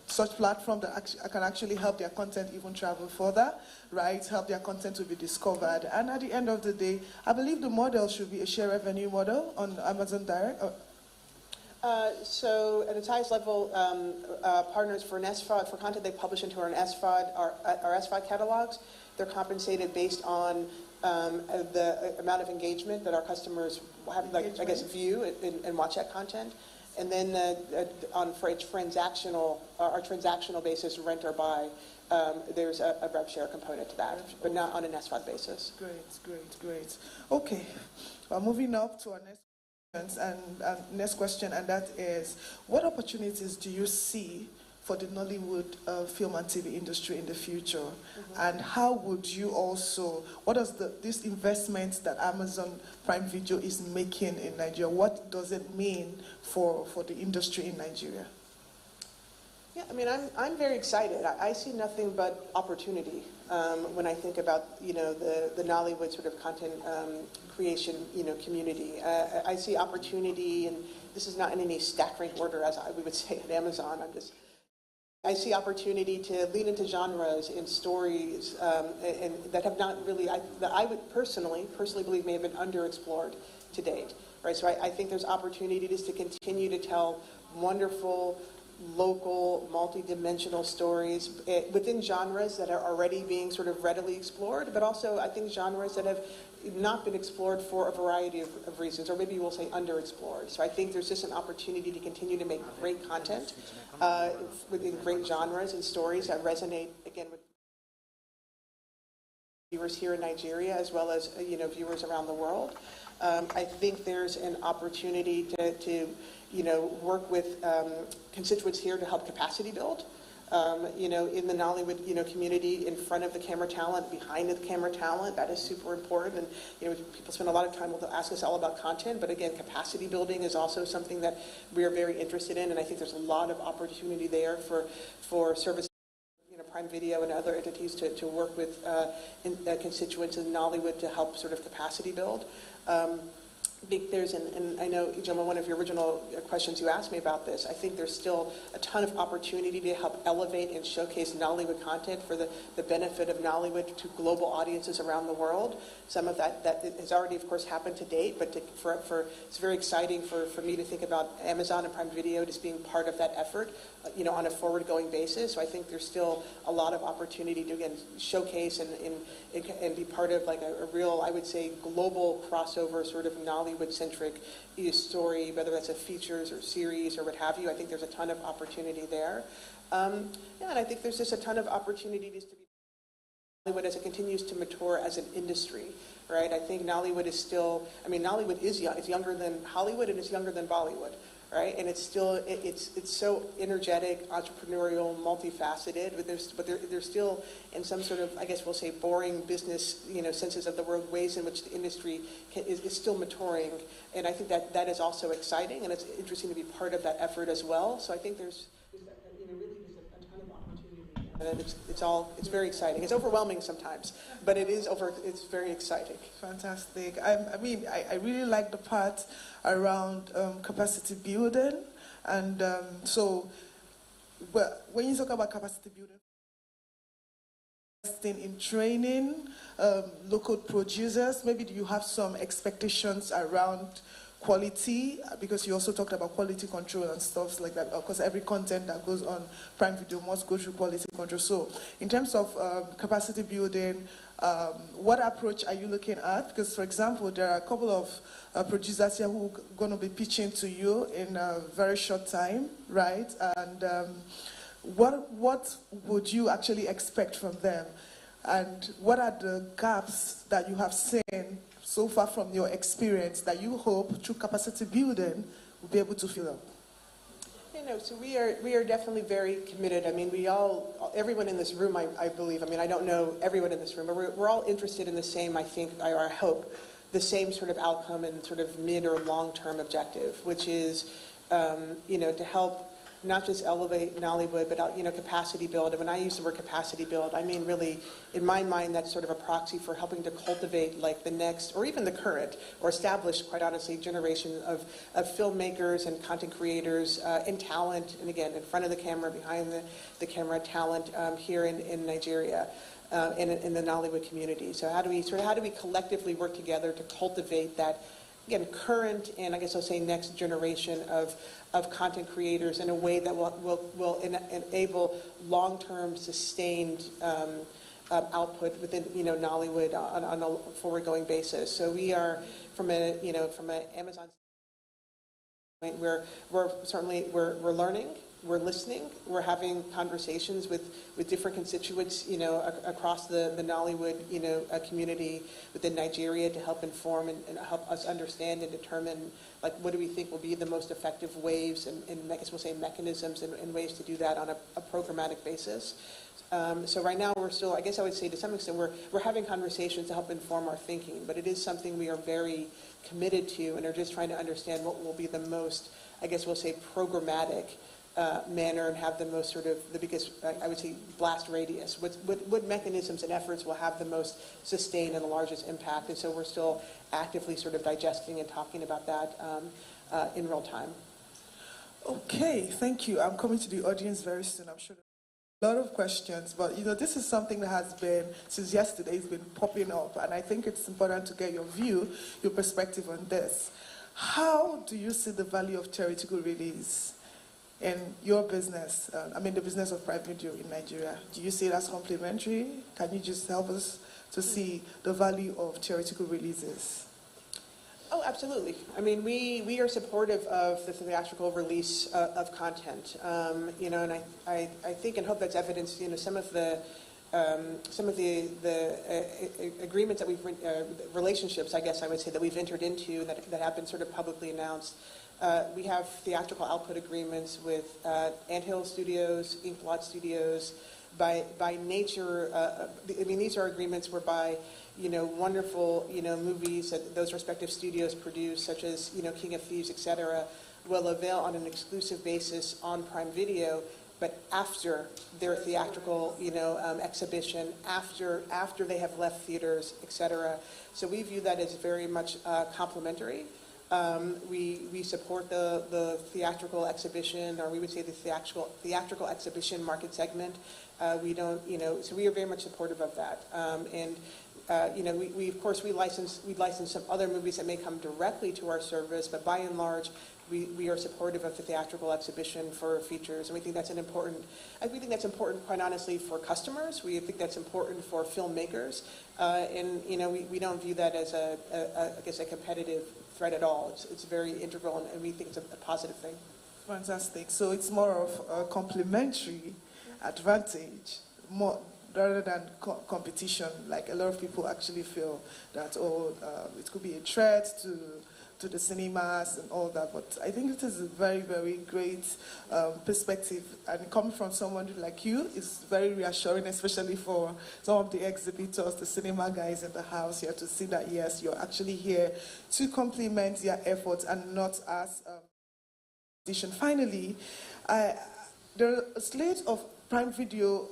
such platform that can actually help their content even travel further, right? Help their content to be discovered. And at the end of the day, I believe the model should be a share revenue model on Amazon Direct. So at its highest level, partners for an SVOD, for content they publish into our SVOD, our SVOD catalogs, they're compensated based on the amount of engagement that our customers have, view and watch that content. And then for our transactional basis, rent or buy, there's a rev share component to that, but not on an SVOD basis. Great. Okay, moving up to our next question, and that is, what opportunities do you see for the Nollywood film and TV industry in the future? Mm-hmm. And how would you also, what does this investment that Amazon Prime Video is making in Nigeria, what does it mean for the industry in Nigeria? Yeah, I'm very excited. I see nothing but opportunity when I think about, the Nollywood sort of content creation, community. I see opportunity, and this is not in any stack rank order, as we would say at Amazon. I see opportunity to lean into genres and stories and that have not really, that I would personally believe may have been underexplored to date. Right? So I think there's opportunities to continue to tell wonderful, local, multi-dimensional stories within genres that are already being sort of readily explored, but also I think genres that have not been explored for a variety of reasons, or maybe we'll say underexplored. So I think there's just an opportunity to continue to make great content within great genres and stories that resonate, again, with viewers here in Nigeria as well as viewers around the world. I think there's an opportunity to work with constituents here to help capacity build. In the Nollywood, community, in front of the camera talent, behind the camera talent, that is super important. And, people spend a lot of time, they'll ask us all about content, but again, capacity building is also something that we are very interested in, and I think there's a lot of opportunity there for service, Prime Video and other entities to work with constituents in Nollywood to help sort of capacity build. And I know, Ijoma, one of your original questions you asked me about this, I think there's still a ton of opportunity to help elevate and showcase Nollywood content for the benefit of Nollywood to global audiences around the world. Some of that has already, of course, happened to date, but it's very exciting for me to think about Amazon and Prime Video just being part of that effort, on a forward-going basis. So I think there's still a lot of opportunity to, again, showcase and be part of like a real, I would say, global crossover sort of Nollywood-centric story, whether that's a features or series or what have you. I think there's a ton of opportunity there. And I think there's just a ton of opportunities to be Nollywood as it continues to mature as an industry, right? I think Nollywood is still, Nollywood is young. It's younger than Hollywood and it's younger than Bollywood. Right, and it's still it's so energetic, entrepreneurial, multifaceted. But there's still in some sort of, I guess we'll say, boring business senses of the word, ways in which the industry is still maturing. And I think that is also exciting, and it's interesting to be part of that effort as well. So I think there's really just a ton of opportunity. And it's very exciting. It's overwhelming sometimes, but it's very exciting. Fantastic. I really like the part around capacity building, and when you talk about capacity building, investing in training local producers, maybe do you have some expectations around quality, because you also talked about quality control and stuff like that, because every content that goes on Prime Video must go through quality control. So in terms of capacity building, what approach are you looking at? Because, for example, there are a couple of producers here who are going to be pitching to you in a very short time, right? And what would you actually expect from them? And what are the gaps that you have seen so far from your experience that you hope through capacity building will be able to fill up? So we are definitely very committed. Everyone in this room, I believe, I don't know everyone in this room, but we're all interested in the same, I think, or I hope, the same sort of outcome and sort of mid or long-term objective, which is, to help not just elevate Nollywood, but capacity build. And when I use the word capacity build, I mean really, in my mind, that's sort of a proxy for helping to cultivate like the next, or even the current, or established, quite honestly, generation of filmmakers and content creators and talent, and again, in front of the camera, behind the camera, talent here in Nigeria. In the Nollywood community. So how do we collectively work together to cultivate that, again, current and I guess I'll say next generation of content creators in a way that will enable long-term sustained output within Nollywood on a forward-going basis. So we are from an Amazon standpoint, we're learning. We're listening. We're having conversations with different constituents, across the Nollywood, community within Nigeria to help inform and help us understand and determine, like, what do we think will be the most effective waves and I guess we'll say mechanisms and ways to do that on a programmatic basis. So right now we're still, I guess I would say to some extent, we're having conversations to help inform our thinking, but it is something we are very committed to and are just trying to understand what will be the most, I guess we'll say, programmatic manner and have the most sort of the biggest, I would say, blast radius. What mechanisms and efforts will have the most sustained and the largest impact? And so we're still actively sort of digesting and talking about that in real time. Okay, thank you. I'm coming to the audience very soon. I'm sure a lot of questions, but this is something that has been, since yesterday, it's been popping up, and I think it's important to get your view, your perspective on this. How do you see the value of theoretical release in your business, the business of Prime Video in Nigeria? Do you see it as complementary? Can you just help us to see the value of theoretical releases? Oh, absolutely. We are supportive of the theatrical release of content, and I think and hope that's evidenced, some of the some of the agreements that we've, relationships, I guess I would say, that we've entered into that have been sort of publicly announced. We have theatrical output agreements with Anthill Studios, Inkblot Studios. By nature, I mean, these are agreements whereby, wonderful, movies that those respective studios produce, such as, King of Thieves, etc., will avail on an exclusive basis on Prime Video, but after their theatrical, exhibition, after they have left theaters, etc. So we view that as very much complementary. We support the theatrical exhibition, or we would say the theatrical exhibition market segment. We don't, so we are very much supportive of that. We of course we license some other movies that may come directly to our service, but by and large, we are supportive of the theatrical exhibition for features, and we think that's important. We think that's important, quite honestly, for customers. We think that's important for filmmakers, and we don't view that as I guess a competitive threat at all. It's very integral, and we think it's a positive thing. Fantastic. So it's more of a complementary advantage, more rather than competition. Like a lot of people actually feel that it could be a threat to the cinemas and all that, but I think it is a very, very great perspective, and coming from someone like you is very reassuring, especially for some of the exhibitors, the cinema guys in the house here, to see that yes, you're actually here to complement their efforts and not as competition. Finally, there are a slate of Prime Video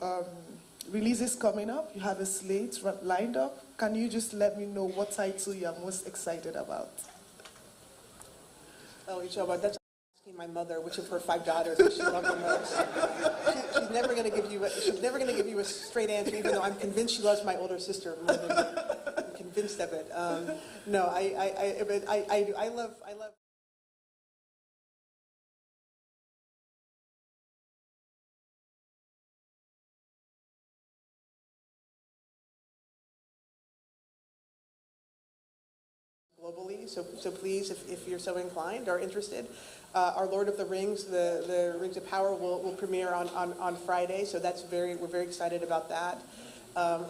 releases coming up. You have a slate lined up. Can you just let me know what title you're most excited about? Oh, you're talking about, that's asking my mother which of her 5 daughters does she love the most. She's never going to give you a straight answer, even though I'm convinced she loves my older sister more than me. I'm convinced of it. No, I love. Globally, so please, if you're so inclined or interested, our Lord of the Rings, the Rings of Power, will premiere on Friday. So we're very excited about that.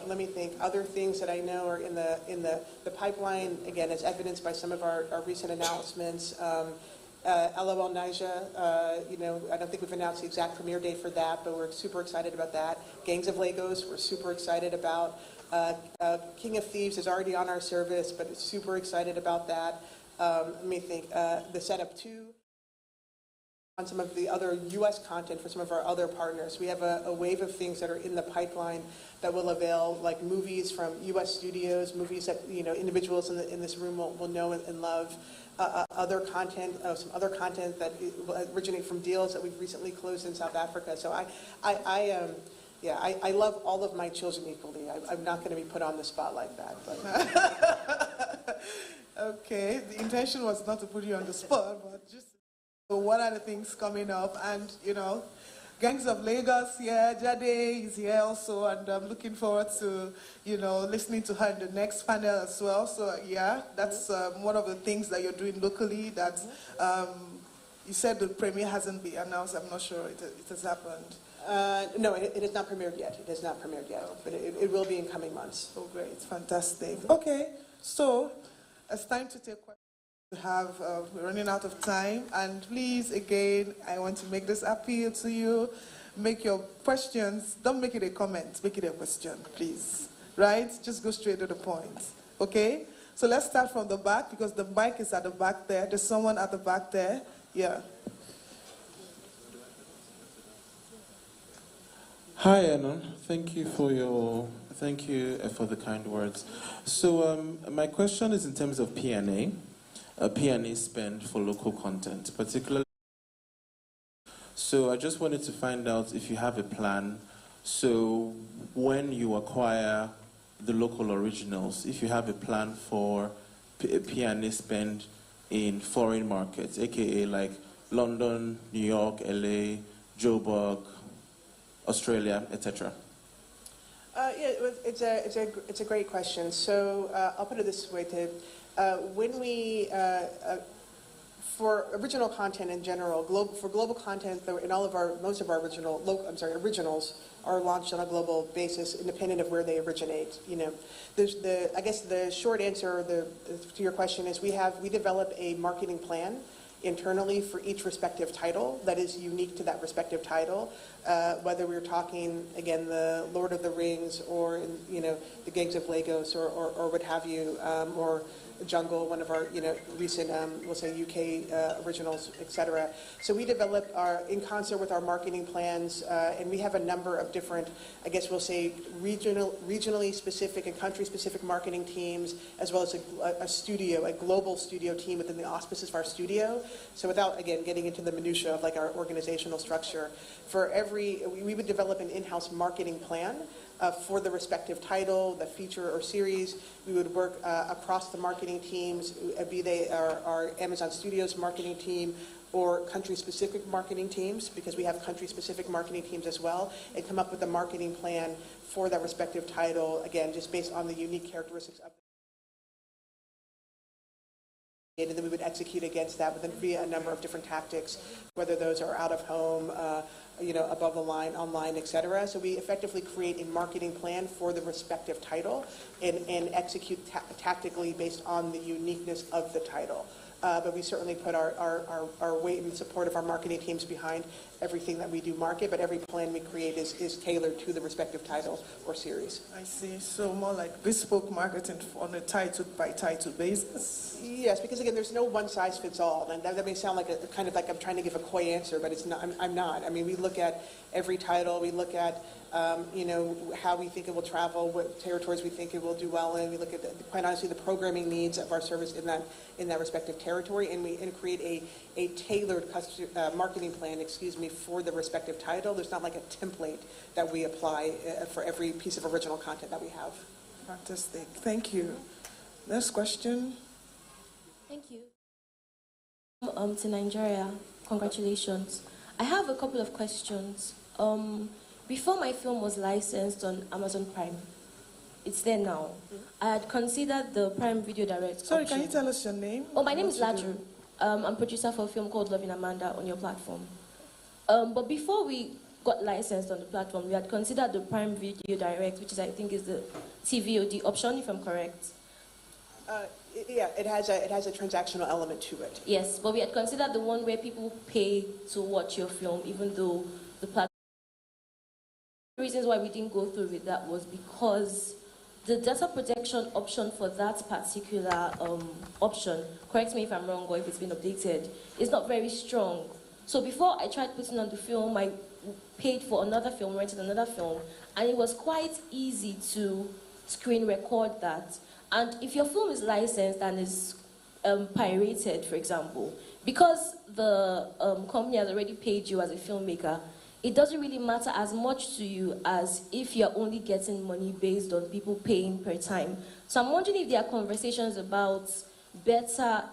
Let me think. Other things that I know are in the pipeline, again, as evidenced by some of our recent announcements. LOL Naija, I don't think we've announced the exact premiere date for that, but we're super excited about that. Gangs of Legos, we're super excited about. King of Thieves is already on our service, but super excited about that. Let me think. The Setup 2 on some of the other U.S. content for some of our other partners. We have a wave of things that are in the pipeline that will avail, like movies from U.S. studios, movies that individuals in this room will know and love. Other content, some other content that will originate from deals that we've recently closed in South Africa. So I love all of my children equally. I'm not going to be put on the spot like that. But. Okay, the intention was not to put you on the spot, but just so what are the things coming up? And Gangs of Lagos, Jade is here also, and I'm looking forward to listening to her in the next panel as well. So that's one of the things that you're doing locally. That you said the premiere hasn't been announced. I'm not sure it has happened. No, it has not premiered yet. It has not premiered yet, but it will be in coming months. Oh, great. Fantastic. Okay, so it's time to take questions. We're running out of time, and please, again, I want to make this appeal to you. Make your questions, don't make it a comment, make it a question, please. Right? Just go straight to the point. Okay? So let's start from the back, because the mic is at the back there. There's someone at the back there. Yeah. Hi, Anon. Thank you for the kind words. So my question is in terms of P&A spend for local content, particularly. So I just wanted to find out if you have a plan. So when you acquire the local originals, if you have a plan for P&A spend in foreign markets, aka like London, New York, LA, Joburg, Australia, etc. It's a great question. So I'll put it this way, when we For original content in general, for global content, though, most of our originals are launched on a global basis, independent of where they originate. You know, I guess the short answer to your question is we develop a marketing plan internally for each respective title that is unique to that respective title. Whether we're talking, again, the Lord of the Rings or, you know, the Gangs of Lagos or what have you, or Jungle, one of our, you know, recent, we'll say UK originals, etc. So we develop in concert with our marketing plans, and we have a number of different, I guess we'll say, regionally specific and country-specific marketing teams, as well as a global studio team within the auspices of our studio. So without, again, getting into the minutia of like our organizational structure, we would develop an in-house marketing plan for the respective title, the feature or series. We would work across the marketing teams, be they our Amazon Studios marketing team or country-specific marketing teams, because we have country-specific marketing teams as well, and come up with a marketing plan for that respective title, again, just based on the unique characteristics of it. And then we would execute against that via a number of different tactics, whether those are out of home, you know, above the line, online, etc. So we effectively create a marketing plan for the respective title and execute tactically based on the uniqueness of the title. But we certainly put our weight and support of our marketing teams behind everything that we do market, but every plan we create is tailored to the respective title or series. I see. So more like bespoke marketing on a title-by-title basis? Yes, because again, there's no one-size-fits-all. And that may sound like kind of like I'm trying to give a coy answer, but it's not. I'm not. I mean, we look at every title. We look at you know, how we think it will travel, what territories we think it will do well in. We look at, quite honestly, the programming needs of our service in that respective territory, and we create a tailored marketing plan, for the respective title. There's not like a template that we apply for every piece of original content that we have. Fantastic. Thank you. Next question. Thank you. To Nigeria, congratulations. I have a couple of questions. Before my film was licensed on Amazon Prime, it's there now. I had considered the Prime Video Direct Sorry, option. can you tell us your name? Oh, my name is Ladru. I'm producer for a film called Loving Amanda on your platform. But before we got licensed on the platform, we had considered the Prime Video Direct, which I think is the TVOD option, if I'm correct. Yeah, it has a transactional element to it. Yes, but we had considered the one where people pay to watch your film, even though the platform. The reasons why we didn't go through with that was because the data protection option for that particular option, correct me if I'm wrong or if it's been updated, is not very strong. So before I tried putting on the film, I paid for another film, rented another film, and it was quite easy to screen record that. And if your film is licensed and is pirated, for example, because the company has already paid you as a filmmaker, it doesn't really matter as much to you as if you're only getting money based on people paying per time. So I'm wondering if there are conversations about better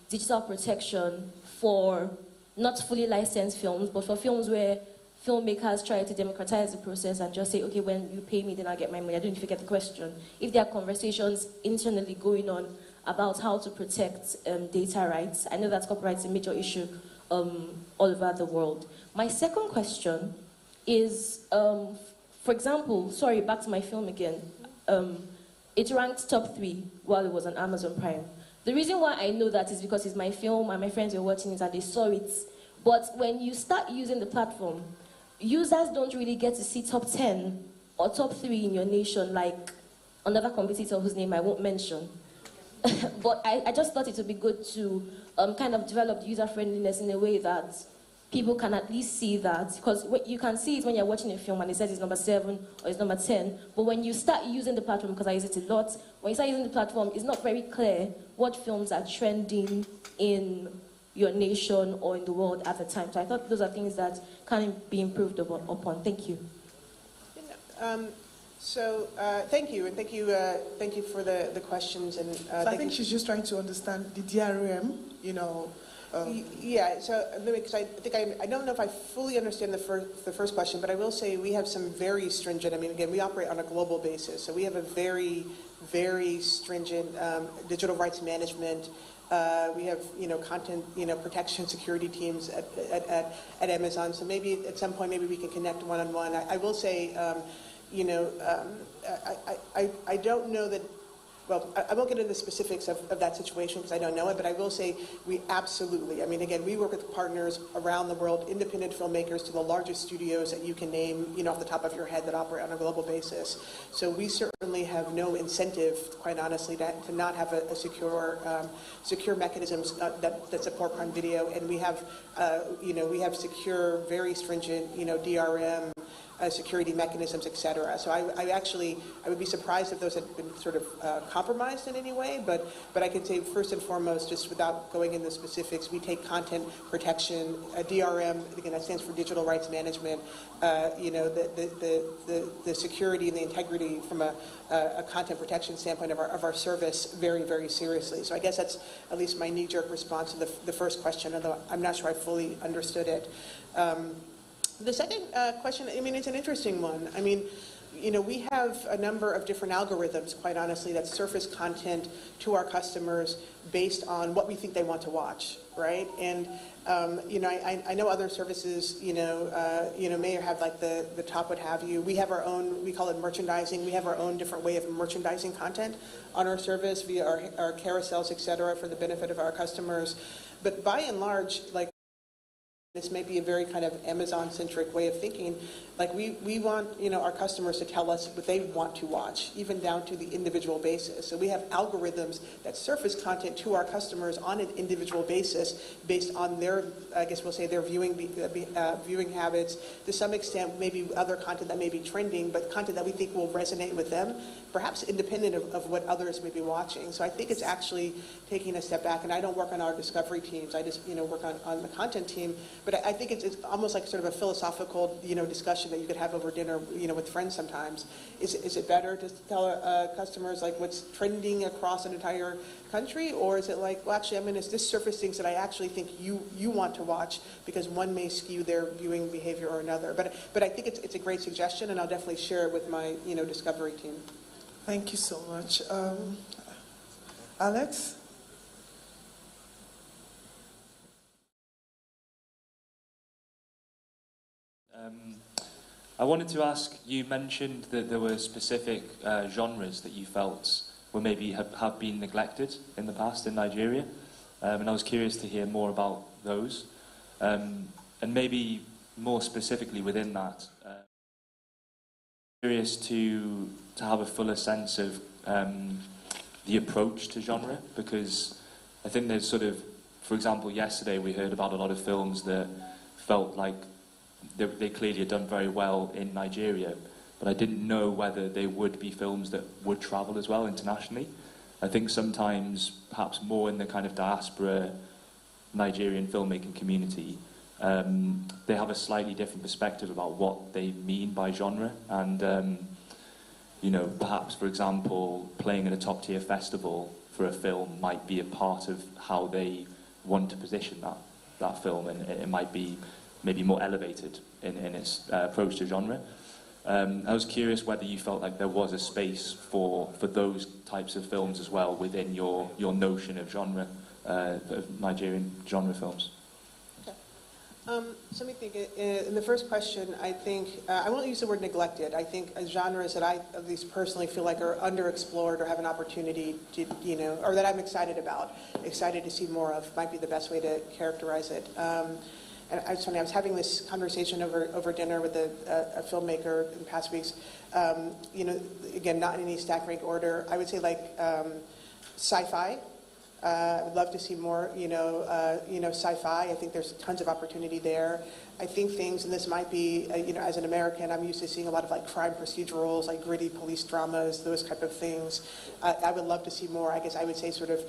digital protection for not fully licensed films, but for films where filmmakers try to democratize the process and just say, okay, when you pay me, then I'll get my money. I don't know if you get the question. If there are conversations internally going on about how to protect data rights. I know that copyright's a major issue all over the world. My second question is, for example, sorry, back to my film again. It ranked top 3 while it was on Amazon Prime. The reason why I know that is because it's my film and my friends were watching it and they saw it. But when you start using the platform, users don't really get to see top 10 or top 3 in your nation like another competitor whose name I won't mention. But I just thought it would be good to kind of develop user-friendliness in a way that people can at least see that. Because what you can see it when you're watching a film and it says it's number 7 or it's number 10. But when you start using the platform, because I use it a lot, when you start using the platform, it's not very clear what films are trending in your nation or in the world at the time. So I thought those are things that can be improved upon. Thank you. Thank you, and thank you for the questions. And I think she's just trying to understand the DRM, you know. Yeah, so because I don't know if I fully understand the first question, but I will say we have some very stringent. I mean, again, we operate on a global basis, so we have a very, very stringent digital rights management We have, content, protection security teams at Amazon. So maybe at some point, maybe we can connect one-on-one. I will say, I don't know that. Well, I won't get into the specifics of that situation because I don't know it, but I will say we absolutely, again, we work with partners around the world, independent filmmakers to the largest studios that you can name, off the top of your head that operate on a global basis. So we certainly have no incentive, quite honestly, to not have a secure mechanisms that support Prime Video, and we have, we have secure, very stringent, DRM, security mechanisms, et cetera. So I would be surprised if those had been sort of compromised in any way, but I can say first and foremost, just without going into specifics, we take content protection, DRM, again, that stands for Digital Rights Management, the security and the integrity from a content protection standpoint of our service very, very seriously. So I guess that's at least my knee-jerk response to the first question, although I'm not sure I fully understood it. The second question, it's an interesting one. We have a number of different algorithms, quite honestly, that surface content to our customers based on what we think they want to watch, right? And, I know other services, may have like the top what have you. We have our own, we call it merchandising. We have our own different way of merchandising content on our service via our carousels, et cetera, for the benefit of our customers. But by and large, this may be a very kind of Amazon-centric way of thinking. We want, our customers to tell us what they want to watch, even down to the individual basis. So we have algorithms that surface content to our customers on an individual basis based on their, I guess we'll say, their viewing habits. To some extent, maybe other content that may be trending, but content that we think will resonate with them, perhaps independent of what others may be watching. So I think it's actually taking a step back. And I don't work on our discovery teams. I just, work on the content team. But I think it's almost like sort of a philosophical, discussion that you could have over dinner, with friends sometimes. Is it better to tell customers what's trending across an entire country, or is it like, well, actually, it's this surface things that I actually think you want to watch because one may skew their viewing behavior or another. But I think it's a great suggestion, and I'll definitely share it with my discovery team. Thank you so much, Alex. I wanted to ask, you mentioned that there were specific genres that you felt were maybe have been neglected in the past in Nigeria, and I was curious to hear more about those, and maybe more specifically within that, curious to have a fuller sense of the approach to genre, because I think there's sort of, for example, yesterday we heard about a lot of films that felt like they clearly had done very well in Nigeria, but I didn't know whether they would be films that would travel as well internationally. I think sometimes, perhaps more in the kind of diaspora Nigerian filmmaking community, they have a slightly different perspective about what they mean by genre, and perhaps, for example, playing at a top-tier festival for a film might be a part of how they want to position that film, and it might be maybe more elevated in its approach to genre. I was curious whether you felt like there was a space for those types of films as well within your notion of genre, of Nigerian genre films. Okay. So let me think. In the first question, I think, I won't use the word neglected. I think genres that I at least personally feel like are underexplored or have an opportunity to, or that I'm excited about, excited to see more of, might be the best way to characterize it. And I was having this conversation over dinner with a filmmaker in past weeks. Again, not in any stack rank order. I would say sci-fi. I would love to see more, sci-fi. I think there's tons of opportunity there. I think things, and this might be, as an American, I'm used to seeing a lot of crime procedurals, gritty police dramas, those type of things. I would love to see more, I guess I would say sort of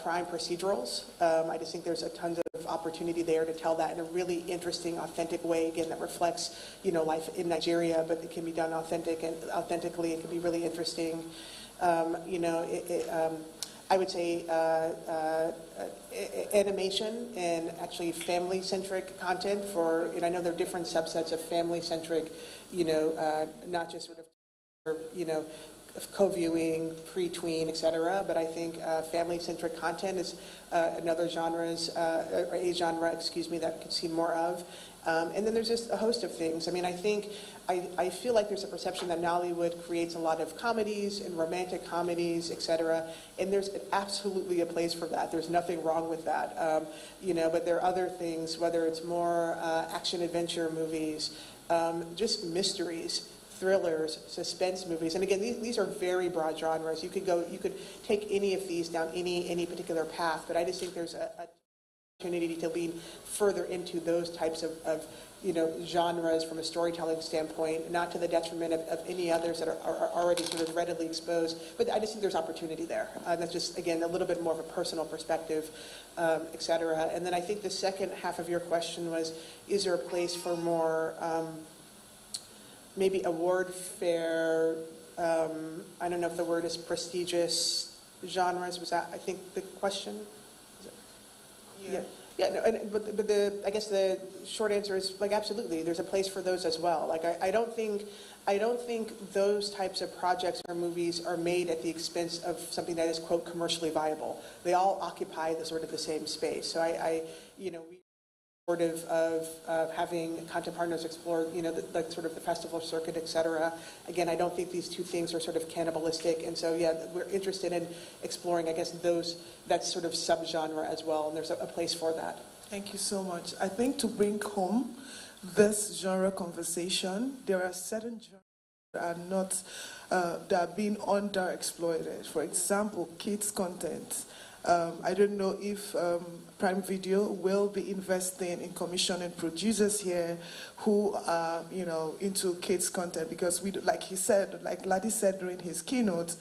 crime procedurals. I just think there's a ton of opportunity there to tell that in a really interesting, authentic way, again, that reflects, life in Nigeria, but it can be done authentically. It can be really interesting. I would say animation and actually family-centric content for, I know there are different subsets of family-centric, not just sort of, co-viewing, pre-tween, etc. But I think family-centric content is another or a genre, excuse me, that we could see more of. And then there's just a host of things. I mean, I feel like there's a perception that Nollywood creates a lot of comedies and romantic comedies, etc. And there's absolutely a place for that. There's nothing wrong with that. But there are other things, whether it's more action-adventure movies, just mysteries, thrillers, suspense movies. And again, these are very broad genres. You could take any of these down any particular path, but I just think there's a opportunity to lean further into those types of genres from a storytelling standpoint, not to the detriment of any others that are already sort of readily exposed. But I just think there's opportunity there. That's just, again, a little bit more of a personal perspective, et cetera. And then I think the second half of your question was, is there a place for more maybe award fair, I don't know if the word is prestigious genres? Was that, I think, the question? Yeah. But I guess the short answer is, like, absolutely, there's a place for those as well. Like, I don't think those types of projects or movies are made at the expense of something that is, quote, commercially viable. They all occupy the sort of the same space. So we supportive of having content partners explore, the sort of the festival circuit, et cetera. Again, I don't think these two things are sort of cannibalistic, and so yeah, we're interested in exploring, I guess, that sort of subgenre as well, and there's a place for that. Thank you so much. I think to bring home this genre conversation, there are certain genres that are not, that are being underexploited. For example, kids content. I don't know if Prime Video will be investing in commissioning producers here who are, into kids content, because we, like he said, like Ladi said during his keynote,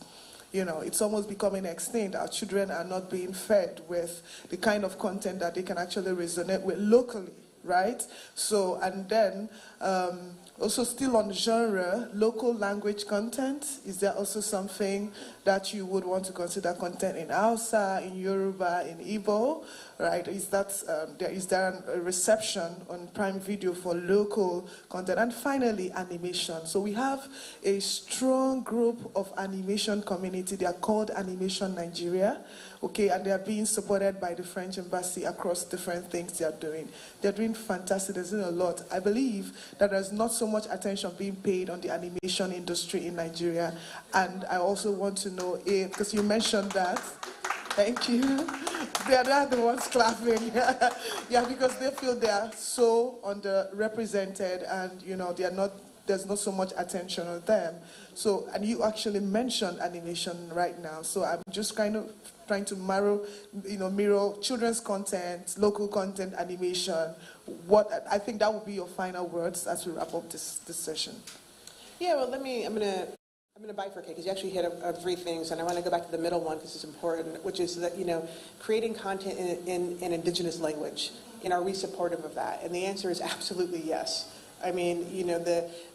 it's almost becoming extinct. Our children are not being fed with the kind of content that they can actually resonate with locally, right? So, and then also still on genre, local language content. Is there also something that you would want to consider content in Hausa, in Yoruba, in Igbo, right? Is there a reception on Prime Video for local content? And finally, animation. So we have a strong group of animation community. They are called Animation Nigeria, okay? And they are being supported by the French Embassy across different things they are doing. They're doing fantastic. They're doing a lot. I believe that there's not so much attention being paid on the animation industry in Nigeria. And I also want to know if, because you mentioned that, thank you. They're the ones clapping. Yeah, because they feel they are so underrepresented, and there's not so much attention on them. So, and you actually mentioned animation right now. So I'm just kind of trying to mirror children's content, local content, animation. I think that would be your final words as we wrap up this session. Yeah, well, I'm going to bifurcate, because you actually hit three things, and I want to go back to the middle one because it's important, which is that, creating content in indigenous language. And are we supportive of that? And the answer is absolutely yes. I mean,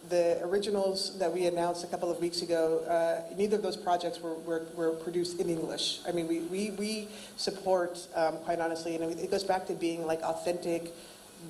the originals that we announced a couple of weeks ago, neither of those projects were produced in English. I mean, we support, quite honestly, it goes back to being like authentic,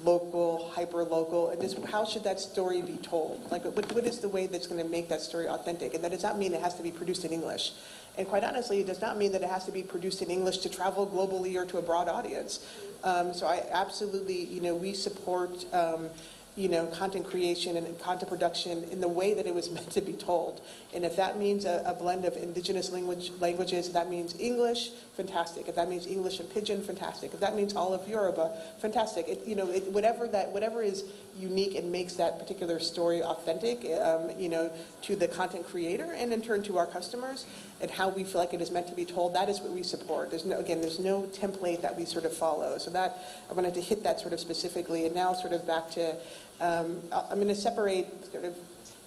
local, hyper-local, and just how should that story be told? Like, what is the way that's going to make that story authentic? And that does not mean it has to be produced in English. And quite honestly, it does not mean that it has to be produced in English to travel globally or to a broad audience. So I absolutely, we support content creation and content production in the way that it was meant to be told. And if that means a blend of indigenous languages, that means English, fantastic. If that means English and Pidgin, fantastic. If that means all of Yoruba, fantastic. Whatever is unique and makes that particular story authentic, to the content creator and in turn to our customers, and how we feel like it is meant to be told, that is what we support. There's no template that we sort of follow. So that, I wanted to hit that sort of specifically, and now sort of back to, I'm going to separate sort of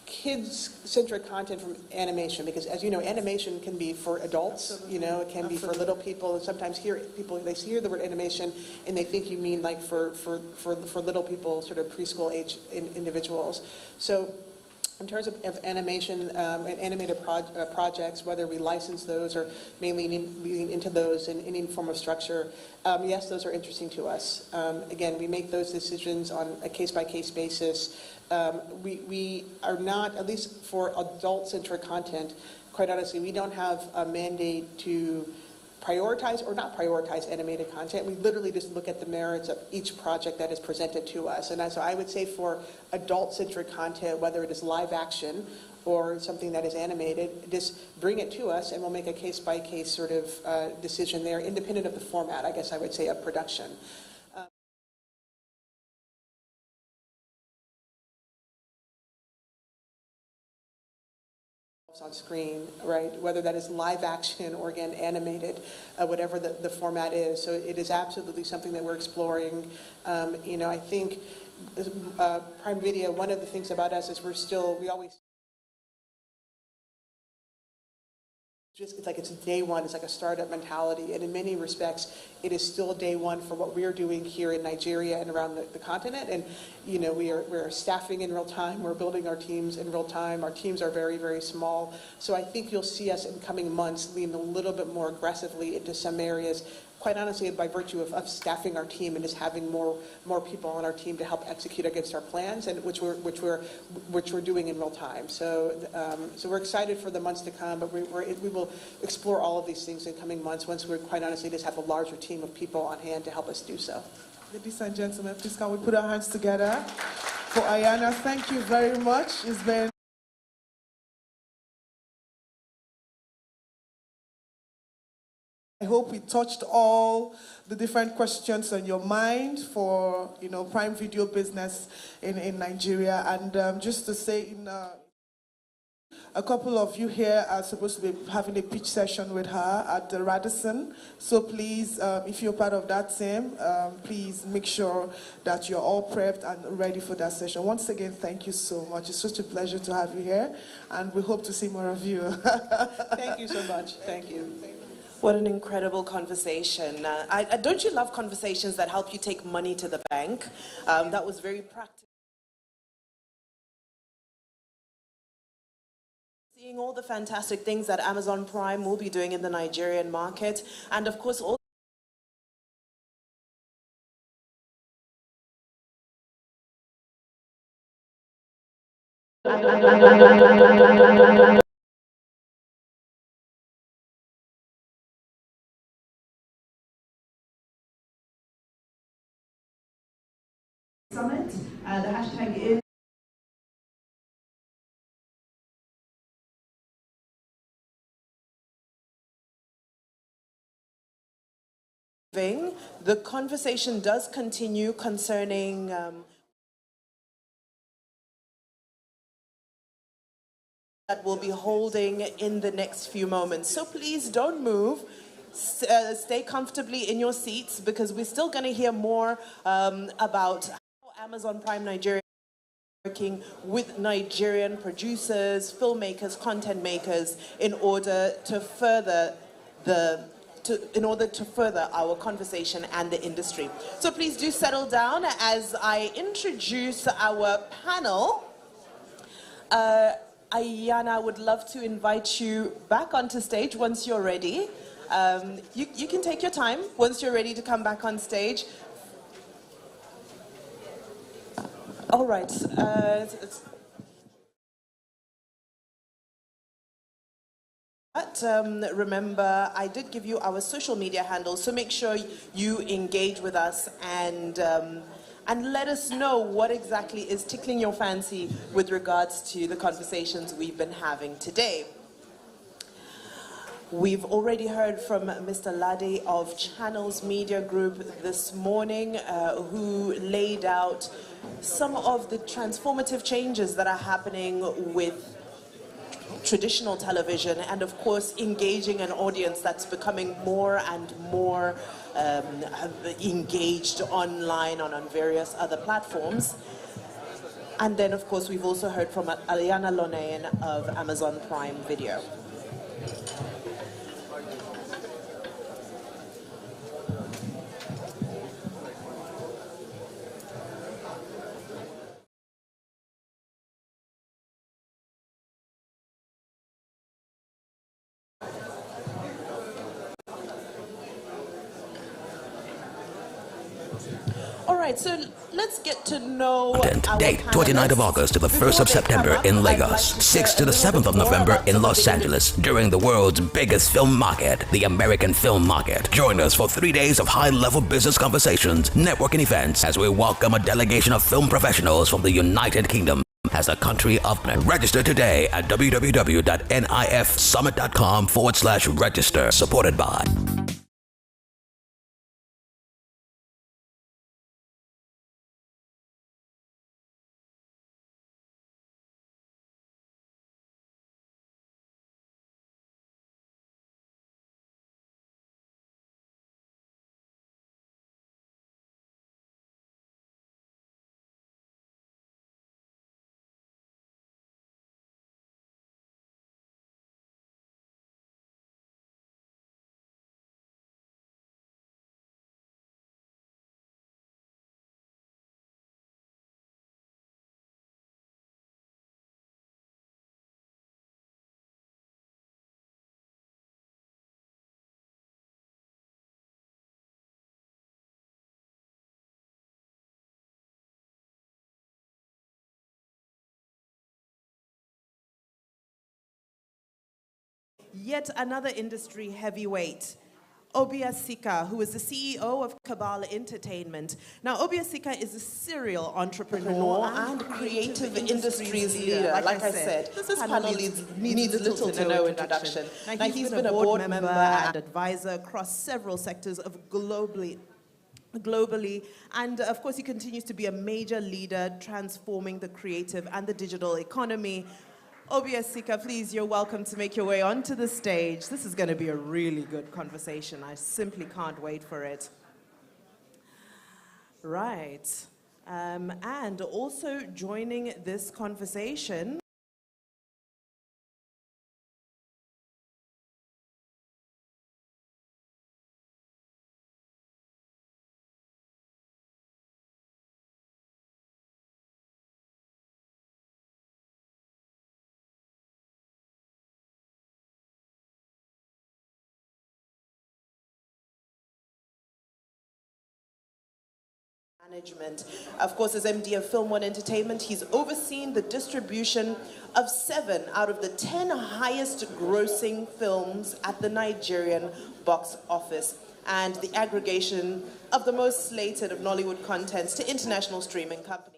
kids-centric content from animation, because as you know, animation can be for adults, it can be for little people, and sometimes they hear the word animation and they think you mean like for little people, sort of preschool age individuals. So In terms of animation and animated projects, whether we license those or mainly leaning into those in any form of structure, yes, those are interesting to us. Again, we make those decisions on a case-by-case basis. We are not, at least for adult-centric content, quite honestly, we don't have a mandate to prioritize or not prioritize animated content. We literally just look at the merits of each project that is presented to us. And so I would say for adult-centric content, whether it is live action or something that is animated, just bring it to us and we'll make a case-by-case sort of decision there, independent of the format, I guess I would say, of production. On screen, right? Whether that is live action or again animated, whatever the format is. So it is absolutely something that we're exploring. I think Prime Video, one of the things about us is we always it's like it's day one, it's like a startup mentality, and in many respects it is still day one for what we're doing here in Nigeria and around the continent. And we're staffing in real time, we're building our teams in real time. Our teams are very, very small, so I think you'll see us in coming months lean a little bit more aggressively into some areas, quite honestly by virtue of staffing our team and just having more people on our team to help execute against our plans, and which we're doing in real time. So we're excited for the months to come, but we will explore all of these things in coming months once we quite honestly just have a larger team of people on hand to help us do so. Ladies and gentlemen, please can we put our hands together for Ayana? Thank you very much. It's been I hope we touched all the different questions on your mind for Prime Video business in Nigeria. And just to say, a couple of you here are supposed to be having a pitch session with her at the Radisson. So please, if you're part of that team, please make sure that you're all prepped and ready for that session. Once again, thank you so much. It's such a pleasure to have you here, and we hope to see more of you. Thank you so much. Thank you. What an incredible conversation. Don't you love conversations that help you take money to the bank? That was very practical. Seeing all the fantastic things that Amazon Prime will be doing in the Nigerian market, and of course all Summit. The hashtag is the conversation does continue concerning that we'll be holding in the next few moments. So please don't move. Stay comfortably in your seats because we're still going to hear more about how Amazon Prime Nigeria is working with Nigerian producers, filmmakers, content makers in order to further our conversation and the industry. So please do settle down as I introduce our panel. Ayana, I would love to invite you back onto stage once you're ready. You can take your time once you're ready to come back on stage. All right. Remember, I did give you our social media handles, so make sure you engage with us and let us know what exactly is tickling your fancy with regards to the conversations we've been having today. We've already heard from Mr. Lade of Channels Media Group this morning, who laid out some of the transformative changes that are happening with traditional television and, of course, engaging an audience that's becoming more and more engaged online and on various other platforms. And then, of course, we've also heard from Aliana Lonein of Amazon Prime Video. All right, so let's get to know our Date 29th of August to the 1st of September in Lagos, 6th to the 7th of November in Los Angeles during the world's biggest film market, the American Film Market. Join us for 3 days of high-level business conversations, networking events as we welcome a delegation of film professionals from the United Kingdom as a country of register today at www.nifsummit.com/register. Supported by yet another industry heavyweight, Obiasika, who is the CEO of Cabal Entertainment. Now, Obiasika is a serial entrepreneur and creative industries leader. Like I said, this panel needs little to no introduction. Now, he's been a board member and advisor across several sectors of globally, and of course he continues to be a major leader transforming the creative and the digital economy. Obiasika, please, you're welcome to make your way onto the stage. This is going to be a really good conversation. I simply can't wait for it. Right. And also joining this conversation management. Of course, as MD of Film One Entertainment, he's overseen the distribution of 7 out of the 10 highest grossing films at the Nigerian box office and the aggregation of the most slated of Nollywood contents to international streaming companies.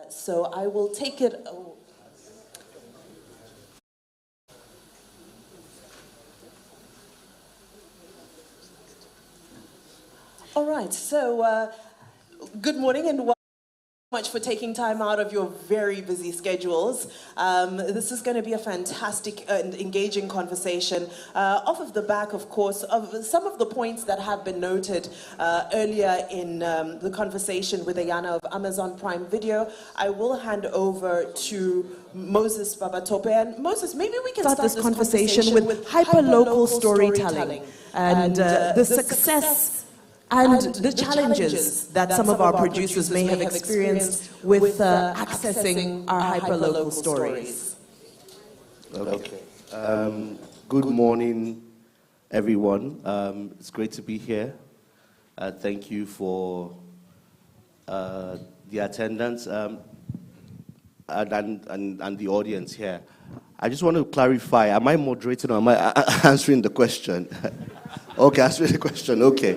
So I will take it. All right, so good morning and welcome much for taking time out of your very busy schedules. This is going to be a fantastic and engaging conversation off of the back, of course, of some of the points that have been noted earlier in the conversation with Ayana of Amazon Prime Video. I will hand over to Moses Babatope. And Moses, maybe we can start this conversation with hyperlocal storytelling and the success and the challenges that some of our producers may have experienced with accessing our hyperlocal stories. Okay. Good morning, everyone. It's great to be here. Thank you for the attendance and the audience here. I just want to clarify, am I moderating or am I answering the question? Okay, answering the question, okay.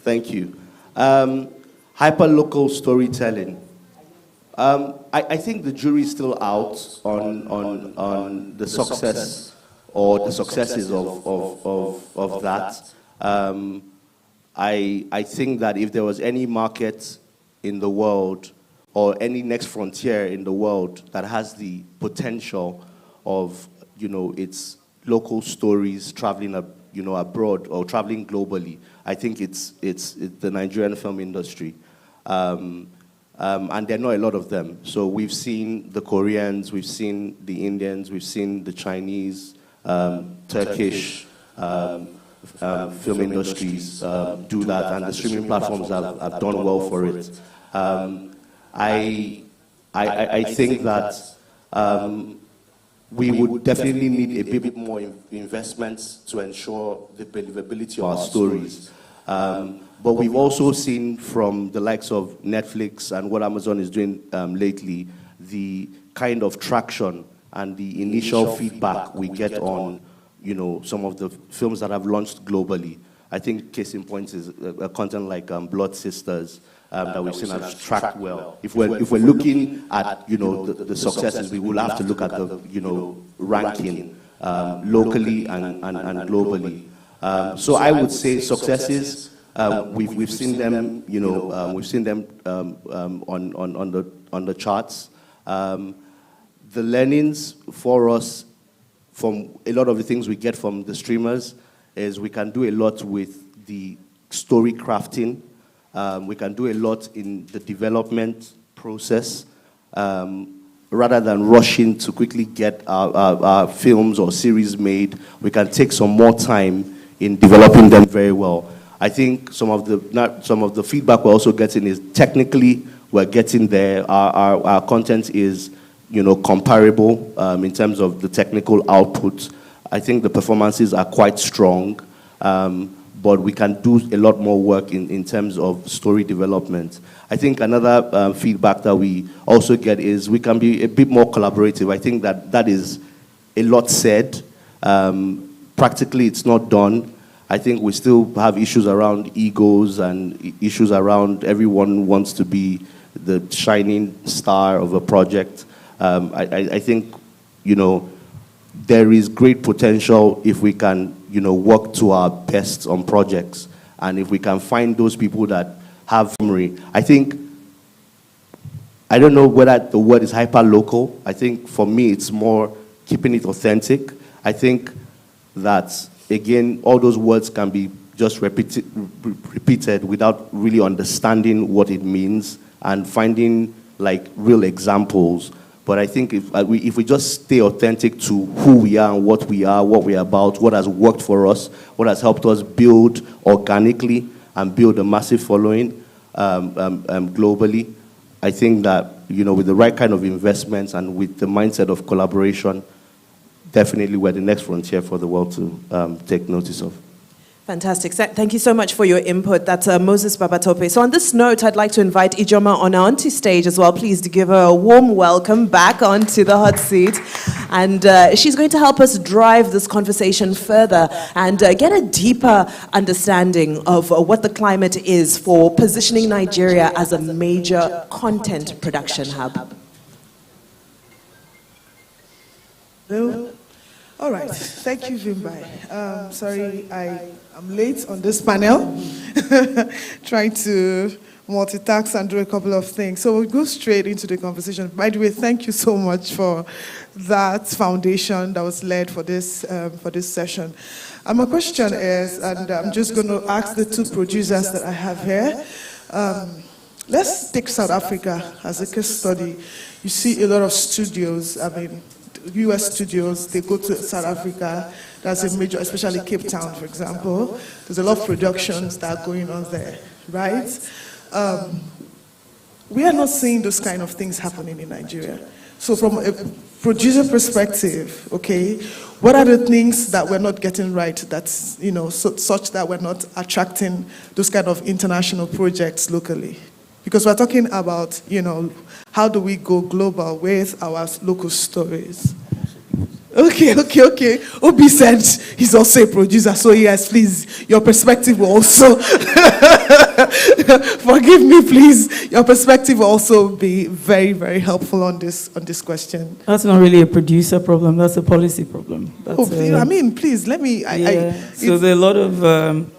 Thank you. Hyperlocal storytelling. I think the jury is still out on the success or the successes of that. I think that if there was any market in the world or any next frontier in the world that has the potential of, its local stories traveling abroad or traveling globally, I think it's the Nigerian film industry. And there are not a lot of them. So we've seen the Koreans, we've seen the Indians, we've seen the Chinese, Turkish film industries do that, and the streaming platforms have done well for it. I think that we would definitely need a bit more investments to ensure the believability of our stories. But we've also seen from the likes of Netflix and what Amazon is doing lately, the kind of traction and the initial feedback we get on, some of the films that have launched globally. I think case in point is a content like Blood Sisters that we've seen has tracked well. If we're looking at the successes, we will have to look at the ranking locally and globally. So I would say successes. We've seen them, we've seen them on the charts. The learnings for us from a lot of the things we get from the streamers is we can do a lot with the story crafting. We can do a lot in the development process rather than rushing to quickly get our films or series made. We can take some more time in developing them very well. I think some of the feedback we're also getting is technically we're getting there. Our content is comparable in terms of the technical output. I think the performances are quite strong, but we can do a lot more work in terms of story development. I think another feedback that we also get is we can be a bit more collaborative. I think that is a lot said. Practically, it's not done. I think we still have issues around egos and issues around everyone wants to be the shining star of a project. I think, there is great potential if we can, work to our best on projects. And if we can find those people that have memory. I don't know whether the word is hyper-local. I think for me, it's more keeping it authentic. I think that, again, all those words can be just repeated without really understanding what it means and finding like real examples. But I think if we just stay authentic to who we are and what we're about, what has worked for us, what has helped us build organically and build a massive following globally, I think that, with the right kind of investments and with the mindset of collaboration, definitely we're the next frontier for the world to take notice of. Fantastic. Thank you so much for your input. That's Moses Babatope. So on this note, I'd like to invite Ijoma onto stage as well. Please to give her a warm welcome back onto the hot seat. And she's going to help us drive this conversation further and get a deeper understanding of what the climate is for positioning Nigeria as a major content production hub. Hello. All right. Thank you, Vimbai. Sorry, I'm late on this panel, trying to multitask and do a couple of things. So we'll go straight into the conversation. By the way, thank you so much for that foundation that was led for this session. My question is, and I'm just going to ask the two producers that I have here. Let's take South Africa as a case study. You see a lot of studios, US studios, they go to South Africa. That's a major, especially Cape Town, for example. There's a lot of productions that are going on there, right? We are not seeing those kind of things happening in Nigeria. So from a producer perspective, okay, what are the things that we're not getting right that's, such that we're not attracting those kind of international projects locally? Because we're talking about, how do we go global with our local stories? Okay. Obi said he's also a producer, so yes, please, your perspective will also, forgive me, please, your perspective will also be very, very helpful on this question. That's not really a producer problem, that's a policy problem. Please, let me... So there are a lot of...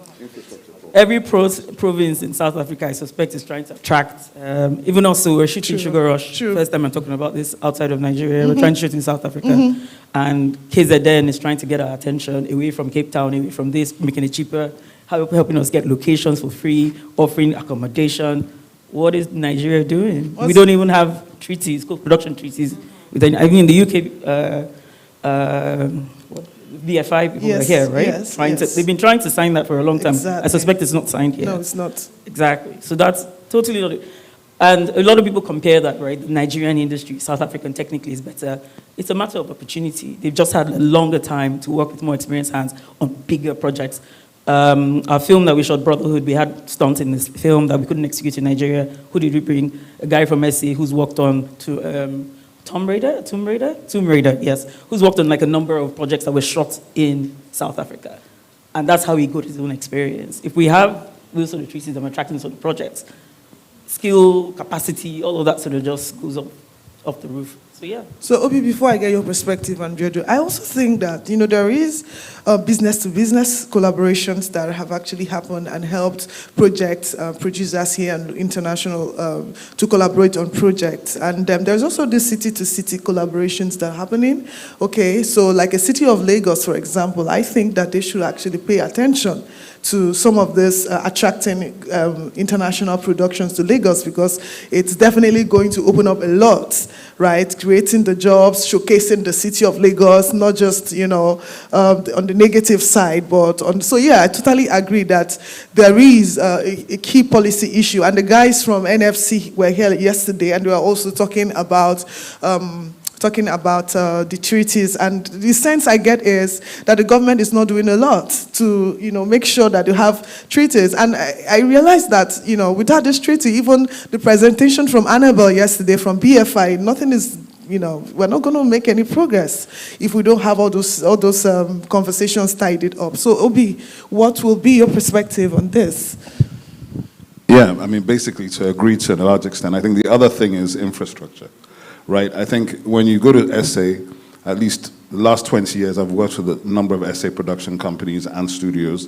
Every province in South Africa, I suspect, is trying to attract. Even also, we're shooting Sugar Rush. First time I'm talking about this outside of Nigeria. We're trying to shoot in South Africa. And KZN is trying to get our attention away from Cape Town, away from this, making it cheaper, helping us get locations for free, offering accommodation. what is Nigeria doing? We don't even have treaties, co-production treaties. I mean, in the UK, BFI people are here, right? They've been trying to sign that for a long time. Exactly. I suspect it's not signed yet. No, it's not. Exactly. So that's totally not it. And a lot of people compare that, right? The Nigerian industry, South African technically is better. It's a matter of opportunity. They've just had a longer time to work with more experienced hands on bigger projects. Our film that we shot, Brotherhood, we had stunts in this film that we couldn't execute in Nigeria. Who did we bring? A guy from SA who's worked on Tomb Raider, yes. Who's worked on like a number of projects that were shot in South Africa. And that's how he got his own experience. If we have those sort of treaties that are attracting sort of projects, skill, capacity, all of that sort of just goes up off the roof. So yeah. So Obi, before I get your perspective on Jojo, I also think that there is business-to-business collaborations that have actually happened and helped producers here and international to collaborate on projects. And there's also the city-to-city collaborations that are happening. Okay, so like a city of Lagos, for example, I think that they should actually pay attention to some of this attracting international productions to Lagos, because it's definitely going to open up a lot, right? Creating the jobs, showcasing the city of Lagos, not just, on the negative side, but so yeah, I totally agree that there is a key policy issue. And the guys from NFC were here yesterday, and we were also talking about the treaties, and the sense I get is that the government is not doing a lot to, make sure that you have treaties. And I realized that, without this treaty, even the presentation from Annabelle yesterday from BFI, nothing is, we're not going to make any progress if we don't have all those conversations tidied up. So, Obi, what will be your perspective on this? Yeah, I mean, basically, to agree to a large extent. I think the other thing is infrastructure. Right, I think when you go to SA, at least the last 20 years, I've worked with a number of SA production companies and studios,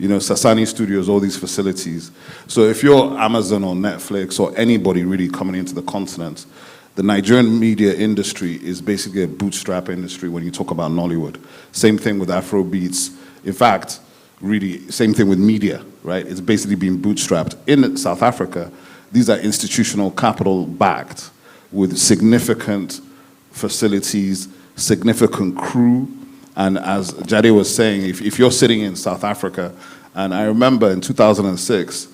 Sasani Studios, all these facilities. So if you're Amazon or Netflix or anybody really coming into the continent, the Nigerian media industry is basically a bootstrap industry when you talk about Nollywood. Same thing with Afro beats. In fact, really, same thing with media, right? It's basically being bootstrapped. In South Africa, these are institutional capital backed, with significant facilities, significant crew. And as Jade was saying, if you're sitting in South Africa, and I remember in 2006,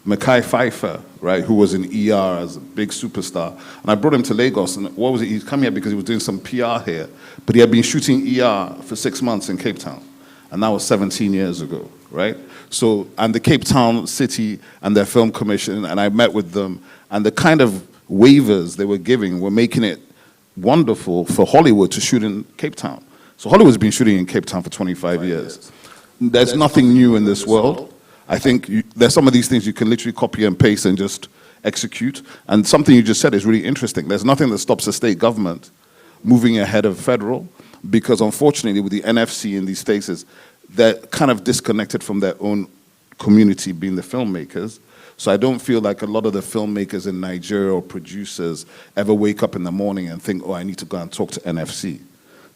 Mackay Pfeiffer, right, who was in ER as a big superstar, and I brought him to Lagos, and what was it? He'd come here because he was doing some PR here, but he had been shooting ER for 6 months in Cape Town, and that was 17 years ago, right? So, and the Cape Town city and their film commission, and I met with them, and the kind of waivers they were giving were making it wonderful for Hollywood to shoot in Cape Town. So Hollywood's been shooting in Cape Town for 25 years. There's nothing new in this world. I think there's some of these things you can literally copy and paste and just execute. And something you just said is really interesting. There's nothing that stops the state government moving ahead of federal, because unfortunately with the NFC in these states, they're kind of disconnected from their own community, being the filmmakers. So I don't feel like a lot of the filmmakers in Nigeria or producers ever wake up in the morning and think, oh, I need to go and talk to NFC.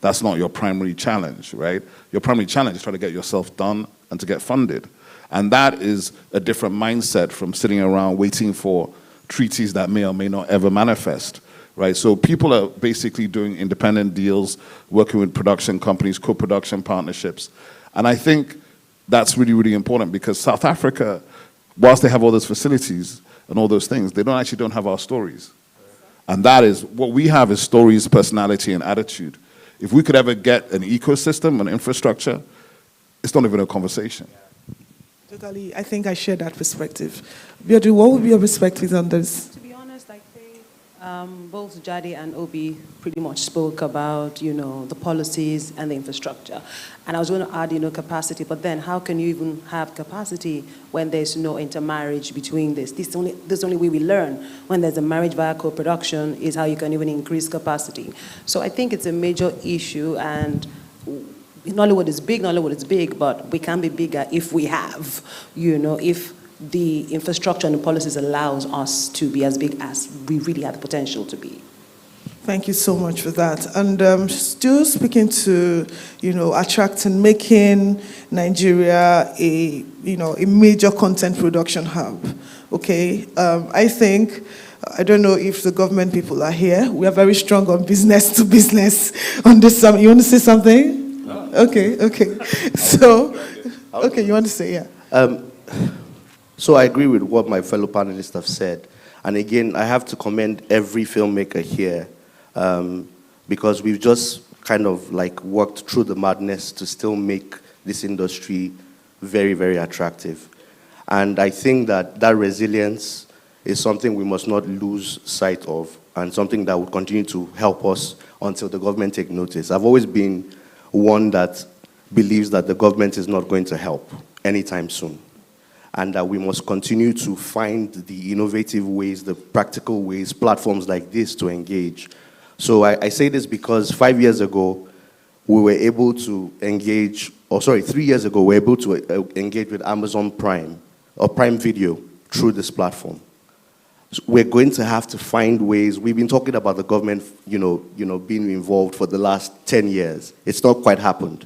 That's not your primary challenge, right? Your primary challenge is trying to get yourself done and to get funded. And that is a different mindset from sitting around waiting for treaties that may or may not ever manifest, right? So people are basically doing independent deals, working with production companies, co-production partnerships. And I think that's really, really important, because South Africa, whilst they have all those facilities and all those things, they don't have our stories. And that is, what we have is stories, personality, and attitude. If we could ever get an ecosystem, an infrastructure, it's not even a conversation. Totally, I think I share that perspective. Biodun, what would be your perspective on this? To be honest, I think both Jade and Obi pretty much spoke about, the policies and the infrastructure. And I was going to add, capacity, but then how can you even have capacity when there's no intermarriage between this? This is the only way we learn. When there's a marriage via co-production is how you can even increase capacity. So I think it's a major issue, and Nollywood is big, but we can be bigger if we have, if the infrastructure and the policies allows us to be as big as we really have the potential to be. Thank you so much for that. And still speaking to, attracting, making Nigeria a major content production hub. Okay, I think, I don't know if the government people are here. We are very strong on business to business on this. You want to say something? No. Okay. So, okay, you want to say, yeah. So I agree with what my fellow panelists have said. And again, I have to commend every filmmaker here because we've just kind of like worked through the madness to still make this industry very, very attractive. And I think that resilience is something we must not lose sight of and something that will continue to help us until the government take notice. I've always been one that believes that the government is not going to help anytime soon, and that we must continue to find the innovative ways, the practical ways, platforms like this to engage. So I say this because 5 years ago, we were able to engage, 3 years ago, we were able to engage with Amazon Prime, or Prime Video, through this platform. So we're going to have to find ways. We've been talking about the government, being involved for the last 10 years. It's not quite happened,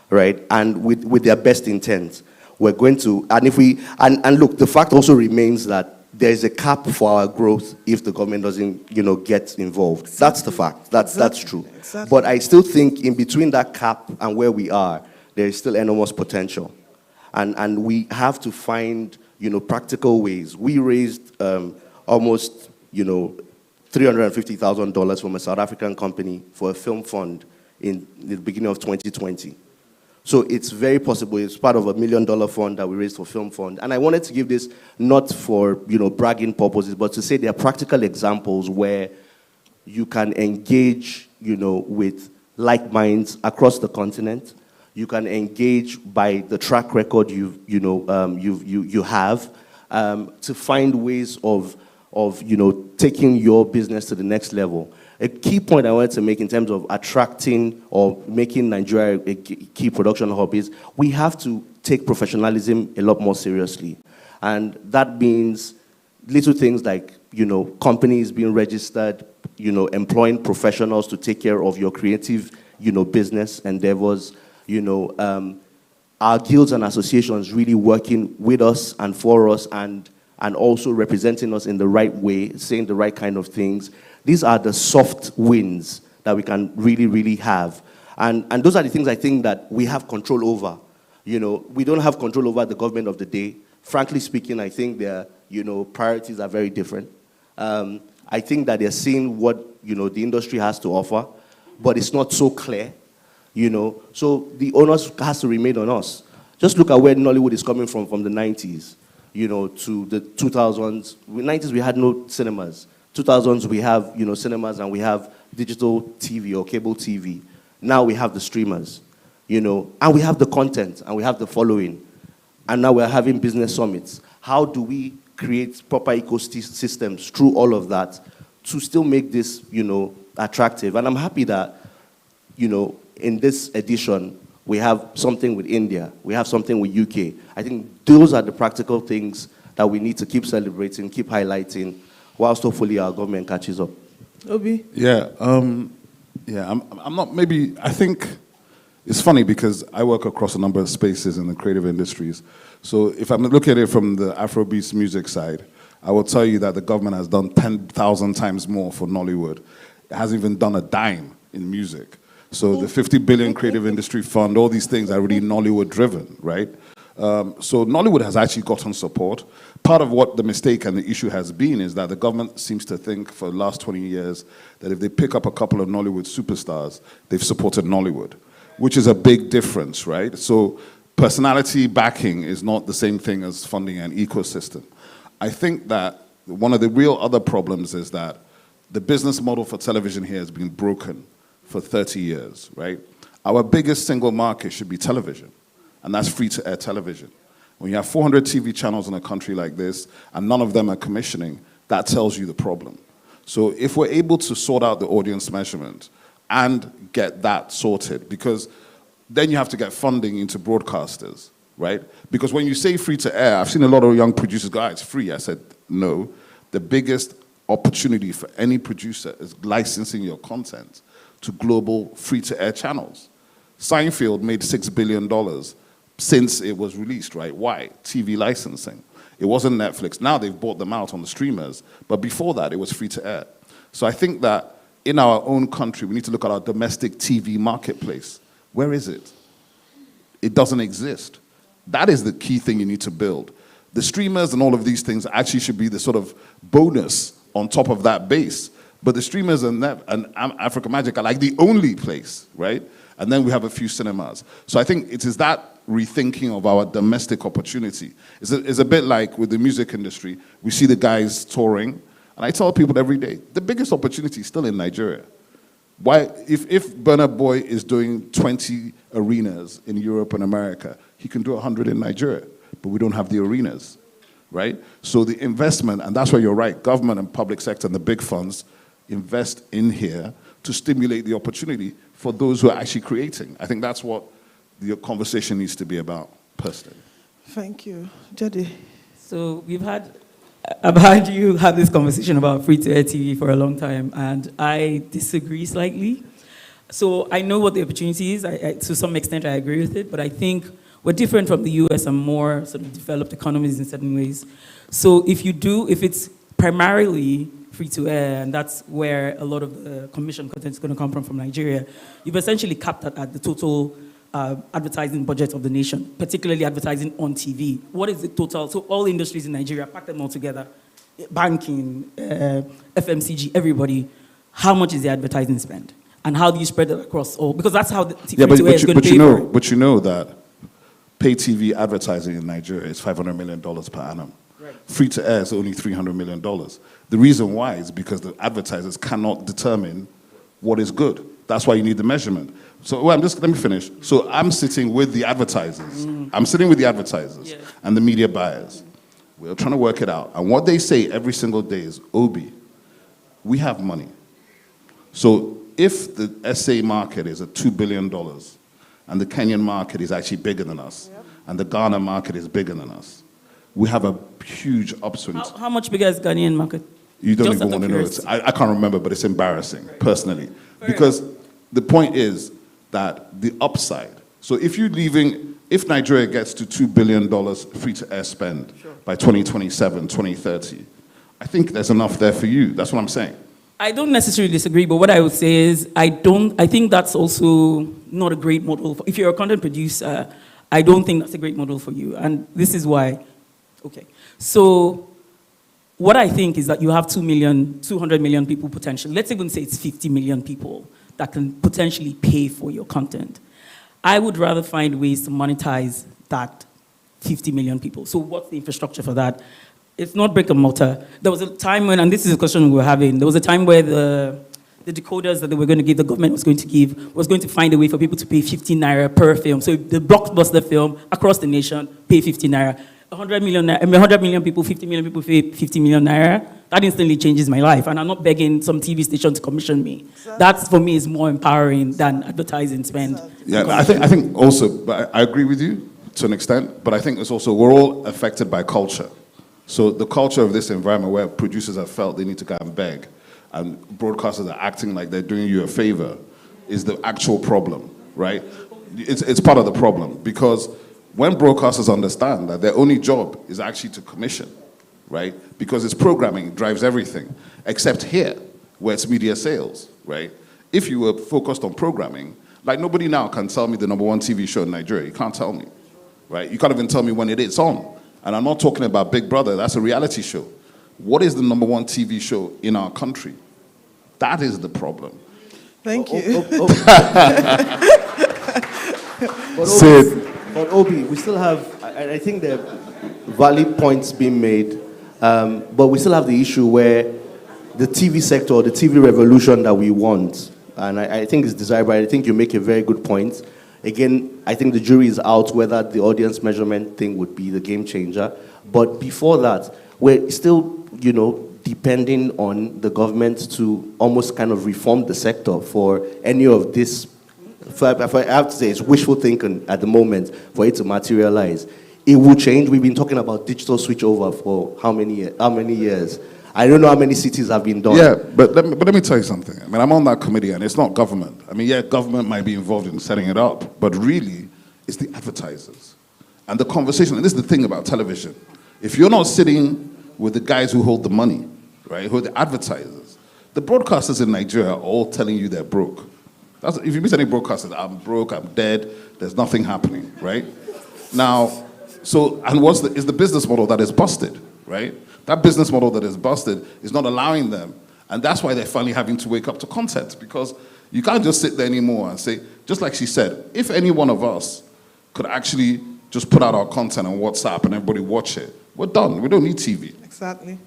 right? And with their best intent, we're going to, and look, the fact also remains that there is a cap for our growth if the government doesn't, get involved. Exactly. That's the fact. That's true. Exactly. But I still think in between that cap and where we are, there is still enormous potential. And we have to find, practical ways. We raised almost, $350,000 from a South African company for a film fund in the beginning of 2020. So it's very possible. It's part of $1 million fund that we raised for Film Fund. And I wanted to give this not for, bragging purposes, but to say there are practical examples where you can engage, with like minds across the continent. You can engage by the track record you have to find ways of taking your business to the next level. A key point I wanted to make in terms of attracting or making Nigeria a key production hub is we have to take professionalism a lot more seriously. And that means little things like, companies being registered, employing professionals to take care of your creative, business endeavors, our guilds and associations really working with us and for us and also representing us in the right way, saying the right kind of things. These are the soft wins that we can really, really have. And those are the things I think that we have control over. We don't have control over the government of the day. Frankly speaking, I think their, priorities are very different. I think that they're seeing what, the industry has to offer, but it's not so clear, So the onus has to remain on us. Just look at where Nollywood is coming from the 90s, to the 2000s. In the 90s, we had no cinemas. 2000s, we have, cinemas and we have digital TV or cable TV. Now we have the streamers, and we have the content and we have the following. And now we're having business summits. How do we create proper ecosystems through all of that to still make this, attractive? And I'm happy that, in this edition, we have something with India, we have something with UK. I think those are the practical things that we need to keep celebrating, keep highlighting, whilst hopefully our government catches up. Obi? Yeah, I'm not, I think it's funny because I work across a number of spaces in the creative industries. So if I'm looking at it from the Afrobeats music side, I will tell you that the government has done 10,000 times more for Nollywood. It hasn't even done a dime in music. So the 50 billion creative industry fund, all these things are really Nollywood driven, right? So Nollywood has actually gotten support. Part of what the mistake and the issue has been is that the government seems to think for the last 20 years that if they pick up a couple of Nollywood superstars, they've supported Nollywood, which is a big difference, right? So personality backing is not the same thing as funding an ecosystem. I think that one of the real other problems is that the business model for television here has been broken for 30 years, right? Our biggest single market should be television, and that's free-to-air television. When you have 400 TV channels in a country like this, and none of them are commissioning, that tells you the problem. So if we're able to sort out the audience measurement and get that sorted, because then you have to get funding into broadcasters, right? Because when you say free-to-air, I've seen a lot of young producers go, it's free. I said, no. The biggest opportunity for any producer is licensing your content to global free-to-air channels. Seinfeld made $6 billion since it was released, right? Why? TV licensing. It wasn't Netflix. Now they've bought them out on the streamers, but before that, it was free-to-air. So I think that in our own country, we need to look at our domestic TV marketplace. Where is it? It doesn't exist. That is the key thing you need to build. The streamers and all of these things actually should be the sort of bonus on top of that base. But the streamers and Africa Magic are like the only place, right? And then we have a few cinemas. So I think it is that rethinking of our domestic opportunity. It's a bit like with the music industry. We see the guys touring, and I tell people every day, the biggest opportunity is still in Nigeria. Why, if Burna Boy is doing 20 arenas in Europe and America, he can do 100 in Nigeria, but we don't have the arenas, right? So the investment, and that's where you're right, government and public sector and the big funds invest in here to stimulate the opportunity for those who are actually creating. I think that's what the conversation needs to be about, personally. Thank you. Jadi. So I've had you have this conversation about free-to-air TV for a long time, and I disagree slightly. So I know what the opportunity is. To some extent, I agree with it, but I think we're different from the US and more sort of developed economies in certain ways. So if it's primarily free-to-air, and that's where a lot of the commission content is going to come from Nigeria, you've essentially capped that at the total advertising budget of the nation, particularly advertising on TV. What is the total? So all industries in Nigeria, pack them all together, banking, FMCG, everybody, how much is the advertising spend? And how do you spread it across all? Because that's how the free-to-air is going to pay for it. But you know that pay TV advertising in Nigeria is $500 million per annum. Right. Free-to-air is only $300 million. The reason why is because the advertisers cannot determine what is good. That's why you need the measurement. So let me finish. So I'm sitting with the advertisers. I'm sitting with the advertisers and the media buyers. We're trying to work it out. And what they say every single day is, Obi, we have money. So if the SA market is at $2 billion and the Kenyan market is actually bigger than us, and the Ghana market is bigger than us, we have a huge upswing. How much bigger is Ghanaian market? You don't even want to know it. I can't remember, but it's embarrassing, personally. Because the point is that the upside. So if Nigeria gets to $2 billion free-to-air spend by 2027, 2030, I think there's enough there for you. That's what I'm saying. I don't necessarily disagree, but what I would say is I think that's also not a great model. If you're a content producer, I don't think that's a great model for you. And this is why. Okay. So what I think is that you have 200 million people potentially. Let's even say it's 50 million people that can potentially pay for your content. I would rather find ways to monetize that 50 million people. So what's the infrastructure for that? It's not brick and mortar. There was a time when, and this is a question we were having, there was a time where the decoders that they were going to give, the government was going to find a way for people to pay 15 naira per film. So if the blockbuster film across the nation pay 15 naira, 100 million people, 50 million people pay 50 million naira, that instantly changes my life. And I'm not begging some TV station to commission me. That, for me, is more empowering than advertising spend. Yeah, I think also, but I agree with you to an extent, but I think it's also, we're all affected by culture. So the culture of this environment where producers have felt they need to go and beg, and broadcasters are acting like they're doing you a favor, is the actual problem, right? It's part of the problem, because when broadcasters understand that their only job is actually to commission, right? Because it's programming drives everything, except here, where it's media sales, right? If you were focused on programming, like nobody now can tell me the #1 TV show in Nigeria. You can't tell me, right? You can't even tell me when it's on. And I'm not talking about Big Brother, that's a reality show. What is the #1 TV show in our country? That is the problem. Thank you. But Obi, we still have, I think there are valid points being made, but we still have the issue where the TV sector, or the TV revolution that we want, and I think it's desirable. I think you make a very good point. Again, I think the jury is out whether the audience measurement thing would be the game changer. But before that, we're still, depending on the government to almost kind of reform the sector for any of this. I have to say, it's wishful thinking at the moment for it to materialize. It will change. We've been talking about digital switchover for how many years? I don't know how many cities have been done. Yeah, but let me tell you something. I mean, I'm on that committee, and it's not government. I mean, yeah, government might be involved in setting it up, but really, it's the advertisers. And the conversation, and this is the thing about television. If you're not sitting with the guys who hold the money, right, who are the advertisers, the broadcasters in Nigeria are all telling you they're broke. If you meet any broadcasters, I'm broke, I'm dead, there's nothing happening, right? Now, and is the business model that is busted, right? That business model that is busted is not allowing them. And that's why they're finally having to wake up to content, because you can't just sit there anymore and say, just like she said, if any one of us could actually just put out our content on WhatsApp and everybody watch it, we're done. We don't need TV. Exactly.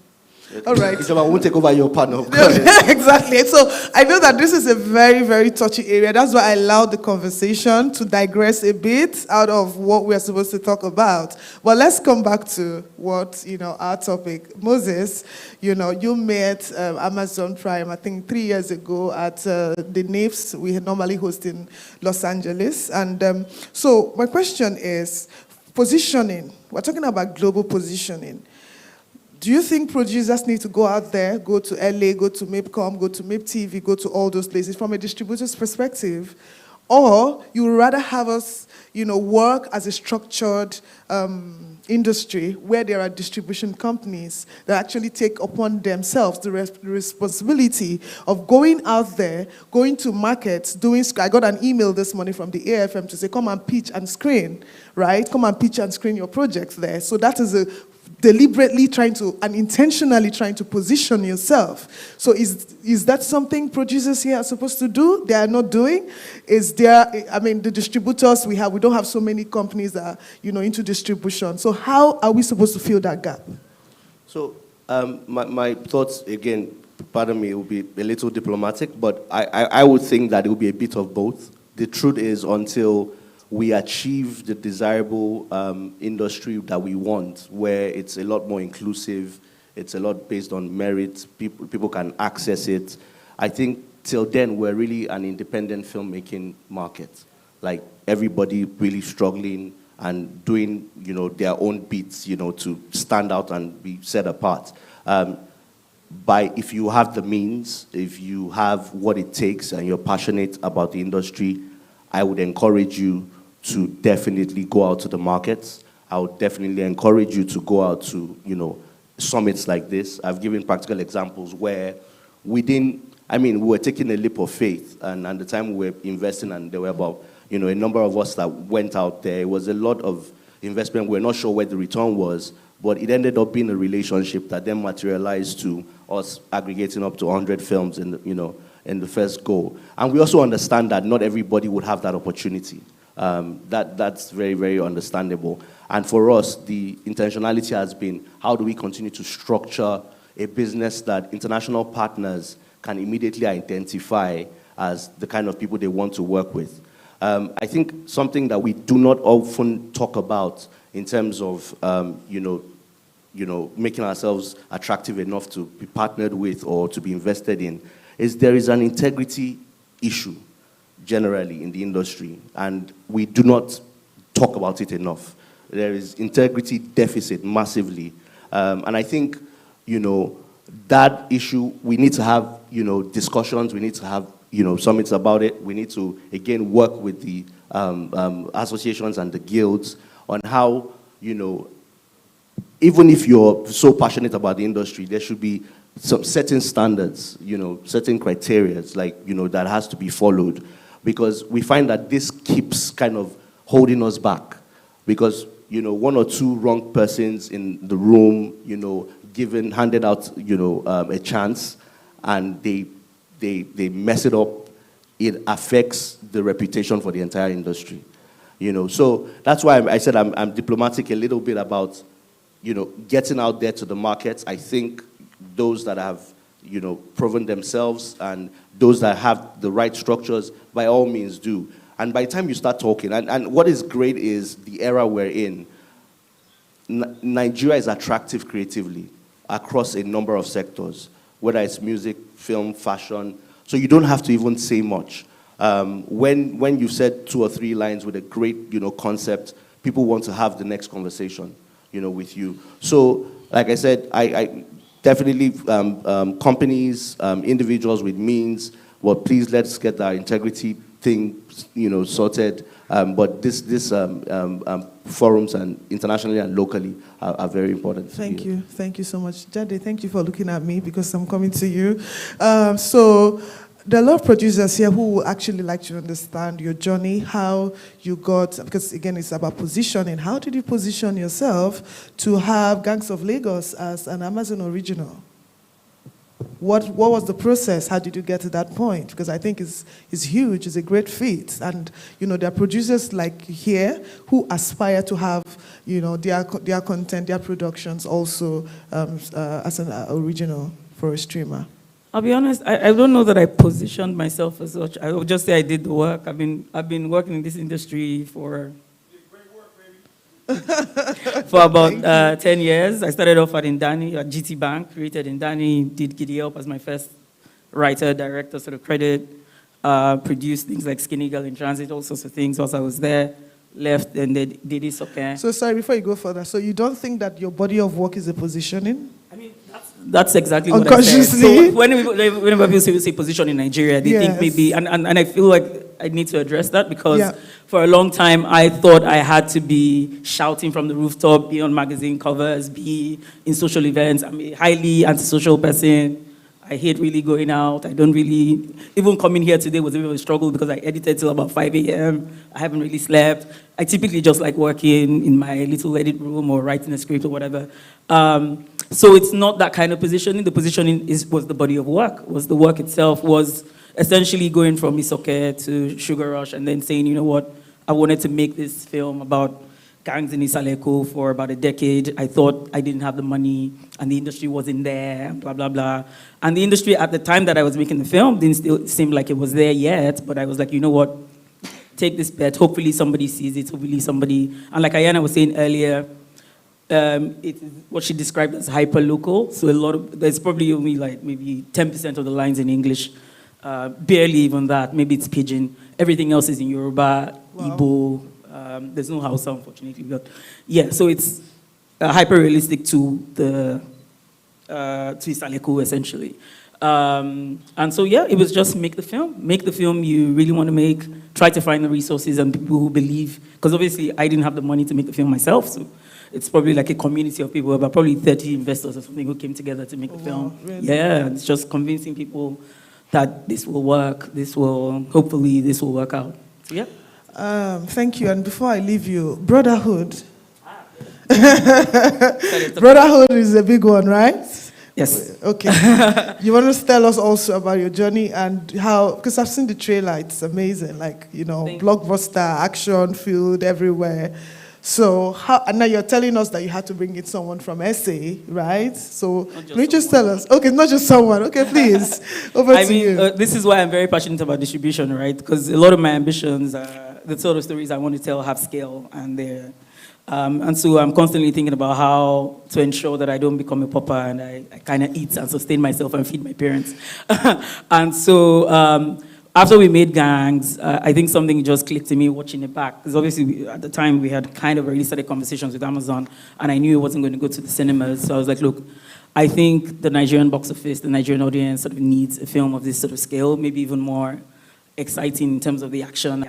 All right. I won't take over your panel. Exactly. So I know that this is a very, very touchy area. That's why I allowed the conversation to digress a bit out of what we're supposed to talk about. But let's come back to what, our topic. Moses, you met Amazon Prime, I think 3 years ago at the NAFES we normally host in Los Angeles. And so my question is, positioning. We're talking about global positioning. Do you think producers need to go out there, go to LA, go to MAPCOM, go to MAPTV, go to all those places from a distributor's perspective? Or you would rather have us, work as a structured industry where there are distribution companies that actually take upon themselves the responsibility of going out there, going to markets, I got an email this morning from the AFM to say, come and pitch and screen, right? Come and pitch and screen your projects there. So that is deliberately trying to and intentionally trying to position yourself. So is that something producers here are supposed to do? They are not doing? The distributors we don't have so many companies that are, into distribution. So how are we supposed to fill that gap? So my thoughts, again, pardon me, it will be a little diplomatic, but I would think that it will be a bit of both. The truth is, until we achieve the desirable industry that we want, where it's a lot more inclusive, it's a lot based on merit, people can access it. I think till then, we're really an independent filmmaking market. Like everybody really struggling and doing, their own beats, to stand out and be set apart. If you have the means, if you have what it takes and you're passionate about the industry, I would encourage you to definitely go out to the markets. I would definitely encourage you to go out to, summits like this. I've given practical examples where we were taking a leap of faith, and at the time we were investing, and there were about, a number of us that went out there. It was a lot of investment. We're not sure where the return was, but it ended up being a relationship that then materialized to us aggregating up to 100 films in the first go. And we also understand that not everybody would have that opportunity. That's very, very understandable. And for us, the intentionality has been, how do we continue to structure a business that international partners can immediately identify as the kind of people they want to work with? I think something that we do not often talk about in terms of, making ourselves attractive enough to be partnered with or to be invested in, is there is an integrity issue generally in the industry, and we do not talk about it enough. There is integrity deficit massively, and I think, that issue, we need to have, discussions, we need to have, summits about it. We need to, again, work with the associations and the guilds on how, even if you're so passionate about the industry, there should be some certain standards, certain criteria, that has to be followed. Because we find that this keeps kind of holding us back. Because, one or two wrong persons in the room, handed out, a chance, and they mess it up, it affects the reputation for the entire industry. So that's why I said I'm diplomatic a little bit about, getting out there to the markets. I think those that have, proven themselves and those that have the right structures, by all means do. And by the time you start talking, and what is great is the era we're in, Nigeria is attractive creatively across a number of sectors, whether it's music, film, fashion. So you don't have to even say much. When you've said 2 or 3 lines with a great, concept, people want to have the next conversation, with you. So, like I said, I definitely companies, individuals with means, well, please let's get our integrity thing, sorted. But this forums and internationally and locally are very important. Thank you so much. Jade, thank you for looking at me because I'm coming to you. So there are a lot of producers here who would actually like to understand your journey, how you got, because again, it's about positioning. How did you position yourself to have Gangs of Lagos as an Amazon original? What was the process? How did you get to that point? Because I think it's huge, it's a great feat. And, there are producers like here who aspire to have, their content, their productions also as an original for a streamer. I'll be honest, I don't know that I positioned myself as such. I would just say I did the work. I've been working in this industry for about 10 years. I started off at Indani, at GT Bank, created Indani, did Giddy Up as my first writer, director, sort of credit, produced things like Skinny Girl in Transit, all sorts of things whilst I was there, left, and then did this, okay. So sorry, before you go further, so you don't think that your body of work is a positioning? I mean, that's exactly what I said. So whenever people say position in Nigeria, they think maybe, and I feel like I need to address that because for a long time I thought I had to be shouting from the rooftop, be on magazine covers, be in social events. I'm a highly antisocial person. I hate really going out. I don't really, even coming here today was a bit of a struggle because I edited till about 5 a.m. I haven't really slept. I typically just like working in my little edit room or writing a script or whatever. So it's not that kind of positioning. The positioning was the body of work, was the work itself, was essentially going from Isoke to Sugar Rush and then saying, you know what, I wanted to make this film about gangs in Isaleko for about a decade. I thought I didn't have the money and the industry wasn't there, blah, blah, blah. And the industry at the time that I was making the film didn't still seem like it was there yet, but I was like, you know what, take this bet. Hopefully somebody sees it, hopefully somebody, and like Ayana was saying earlier, it's what she described as hyper-local. So there's probably only like maybe 10% of the lines in English, barely even that, maybe it's Pidgin. Everything else is in Yoruba, Igbo, there's no Hausa, unfortunately, but yeah, so it's hyper-realistic to Isaleko, essentially. And so, yeah, it was just make the film you really want to make, try to find the resources and people who believe, because obviously I didn't have the money to make the film myself, so it's probably like a community of people, about probably 30 investors or something who came together to make the film. Really? Yeah, it's just convincing people that this will work, hopefully this will work out. So, yeah. Thank you, and before I leave you, brotherhood. Brotherhood is a big one, right? Yes. Okay. You want to tell us also about your journey and how, because I've seen the trailer, it's amazing, like, blockbuster, action filled everywhere. So, and now you're telling us that you had to bring in someone from SA, right? So, can you just tell us? Okay, not just someone. Okay, please. Over to you. This is why I'm very passionate about distribution, right? Because a lot of my ambitions, the sort of stories I want to tell have scale, and so I'm constantly thinking about how to ensure that I don't become a pauper and I kind of eat and sustain myself and feed my parents. And so after we made Gangs, I think something just clicked to me watching it back. Because obviously at the time we had kind of already started conversations with Amazon and I knew it wasn't going to go to the cinemas. So I was like, look, I think the Nigerian box office, the Nigerian audience sort of needs a film of this sort of scale, maybe even more exciting in terms of the action.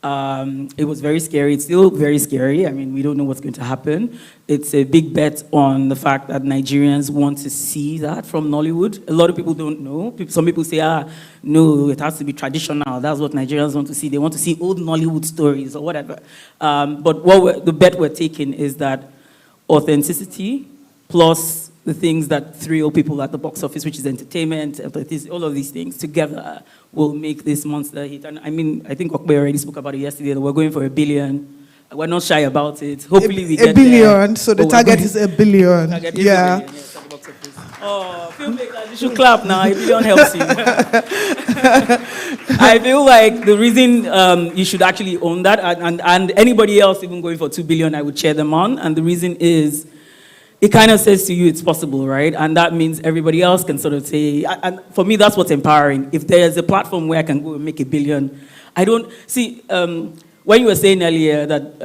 It was very scary. It's still very scary. I mean, we don't know what's going to happen. It's a big bet on the fact that Nigerians want to see that from Nollywood. A lot of people don't know. Some people say, no, it has to be traditional. That's what Nigerians want to see. They want to see old Nollywood stories or whatever. But the bet we're taking is that authenticity plus the things that thrill people at the box office, which is entertainment, all of these things together will make this monster hit. And I mean, I think Okbe already spoke about it yesterday, that we're going for 1 billion. We're not shy about it. Hopefully we get 1 billion, there. So the target is 1 billion. Target is 1 billion, yes, at the box office. Oh, filmmakers, you should clap now. 1 billion helps you. I feel like the reason you should actually own that, and anybody else even going for 2 billion, I would cheer them on. And the reason is, it kind of says to you it's possible, right? And that means everybody else can sort of say, and for me, that's what's empowering. If there's a platform where I can go and make 1 billion, I don't, see, when you were saying earlier that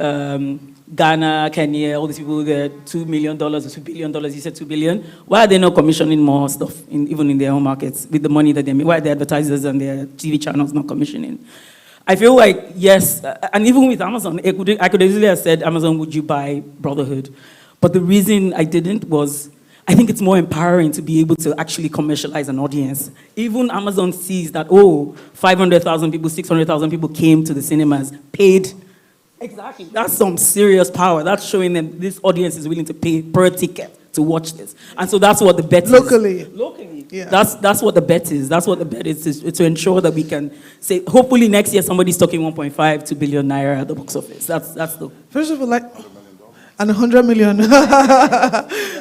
Ghana, Kenya, all these people, they're $2 million or $2 billion. You said $2 billion. Why are they not commissioning more stuff, even in their own markets, with the money that they make? Why are the advertisers and their TV channels not commissioning? I feel like, yes, and even with Amazon, I could easily have said, Amazon, would you buy Brotherhood? But the reason I didn't was, I think it's more empowering to be able to actually commercialize an audience. Even Amazon sees that, 500,000 people, 600,000 people came to the cinemas, paid. Exactly. That's some serious power. That's showing them this audience is willing to pay per ticket to watch this. And so that's what the bet is. Locally, yeah. That's what the bet is. That's what the bet is to ensure that we can say, hopefully next year somebody's talking 1.5, 2 billion naira at the box office. That's the... First of all, and 100 million.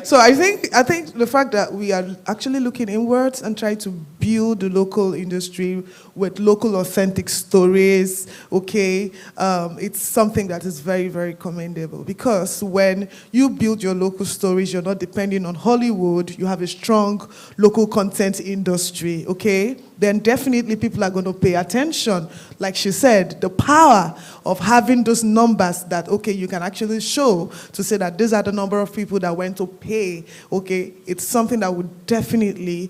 So I think the fact that we are actually looking inwards and trying to build the local industry with local authentic stories, okay, it's something that is very, very commendable. Because when you build your local stories, you're not depending on Hollywood, you have a strong local content industry, okay? Then definitely people are going to pay attention. Like she said, the power of having those numbers that, okay, you can actually show to say that these are the number of people that went to pay, okay, it's something that would definitely,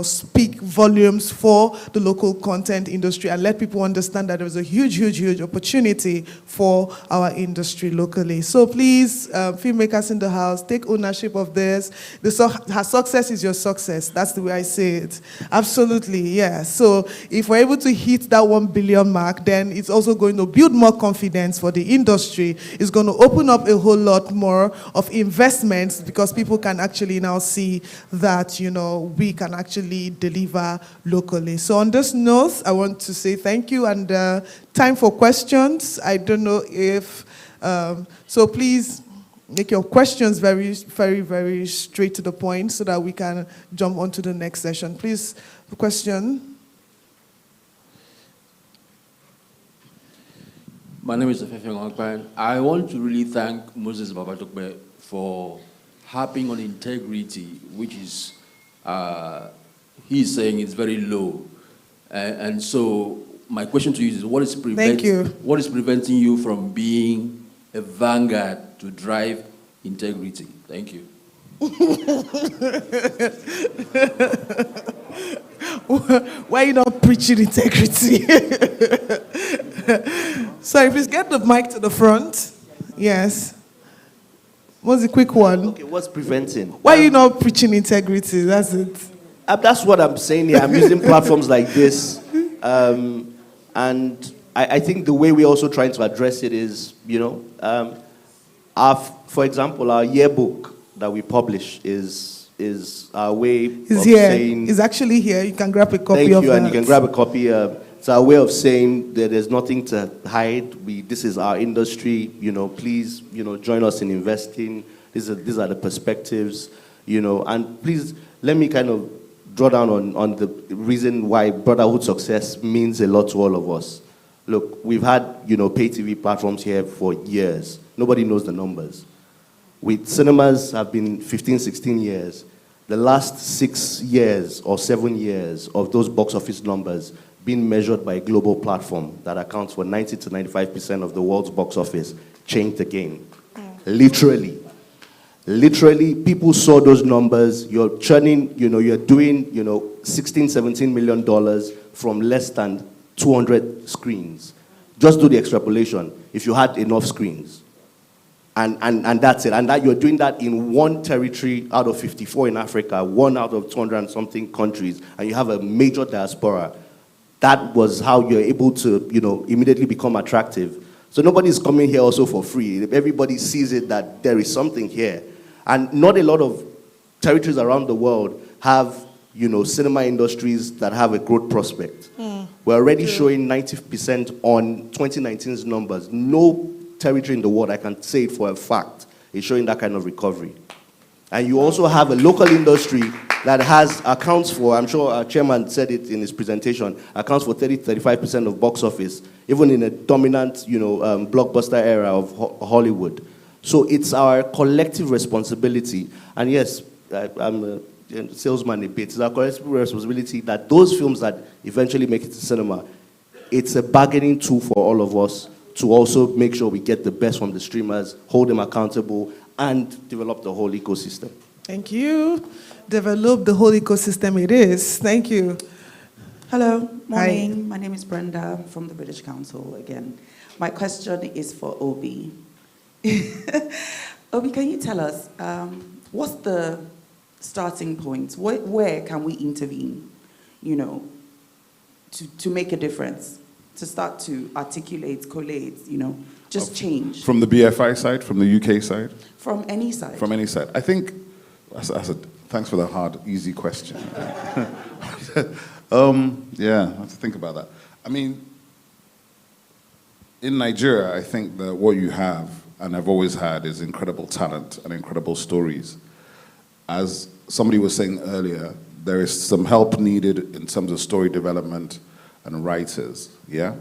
speak volumes for the local content industry and let people understand that there's a huge, huge, huge opportunity for our industry locally. So please, filmmakers in the house, take ownership of this. Her success is your success. That's the way I say it. Absolutely, yeah. So if we're able to hit that 1 billion mark, then it's also going to build more confidence for the industry. It's going to open up a whole lot more of investments because people can actually now see that, we can actually deliver locally. So on this note, I want to say thank you and time for questions. I don't know if, so please make your questions very, very, very straight to the point so that we can jump on to the next session. Please, question. My name is Afefe Ngakpan. I want to really thank Moses Babatokbe for harping on integrity, which is, he's saying it's very low. And so my question to you is, what is preventing you from being a vanguard to drive integrity? Thank you. Why are you not preaching integrity? Sorry, please get the mic to the front. Yes. What's the quick one? Okay, what's preventing? Why are you not preaching integrity? That's it. That's what I'm saying here. I'm using platforms like this. And I think the way we're also trying to address it is, for example, our yearbook that we publish is our way of saying... It's actually here. You can grab a copy of it. Thank you, and that. you can grab a copy. It's our way of saying that there's nothing to hide. This is our industry. Please, join us in investing. These are the perspectives, And please, let me kind of draw down on the reason why brotherhood success means a lot to all of us. Look, we've had, pay TV platforms here for years. Nobody knows the numbers. With cinemas have been 15, 16 years. The last 6 years or 7 years of those box office numbers being measured by a global platform that accounts for 90 to 95% of the world's box office changed the game. Literally. Literally, people saw those numbers. You're churning, you're doing, $16, $17 million from less than 200 screens. Just do the extrapolation if you had enough screens. And that's it. And that you're doing that in one territory out of 54 in Africa, one out of 200 and something countries, and you have a major diaspora. That was how you're able to, immediately become attractive. So nobody's coming here also for free. Everybody sees it that there is something here. And not a lot of territories around the world have, cinema industries that have a growth prospect. We're already showing 90% on 2019's numbers. No territory in the world, I can say it for a fact, is showing that kind of recovery. And you also have a local industry that accounts for, I'm sure our chairman said it in his presentation, accounts for 30-35% of box office, even in a dominant, blockbuster era of Hollywood. So it's our collective responsibility, and yes, I'm a salesman a bit, it's our collective responsibility that those films that eventually make it to cinema, it's a bargaining tool for all of us to also make sure we get the best from the streamers, hold them accountable, and develop the whole ecosystem. Thank you. Develop the whole ecosystem it is. Thank you. Hello, morning. Hi. My name is Brenda from the British Council again. My question is for Obi. Obi, can you tell us, what's the starting point? Where can we intervene, to make a difference, to start to articulate, collate, just change? From the BFI side, from the UK side? From any side. From any side. I think, thanks for the hard, easy question. Yeah, I have to think about that. I mean, in Nigeria, I think that what you have, and I've always had, is incredible talent and incredible stories. As somebody was saying earlier, there is some help needed in terms of story development and writers, yeah?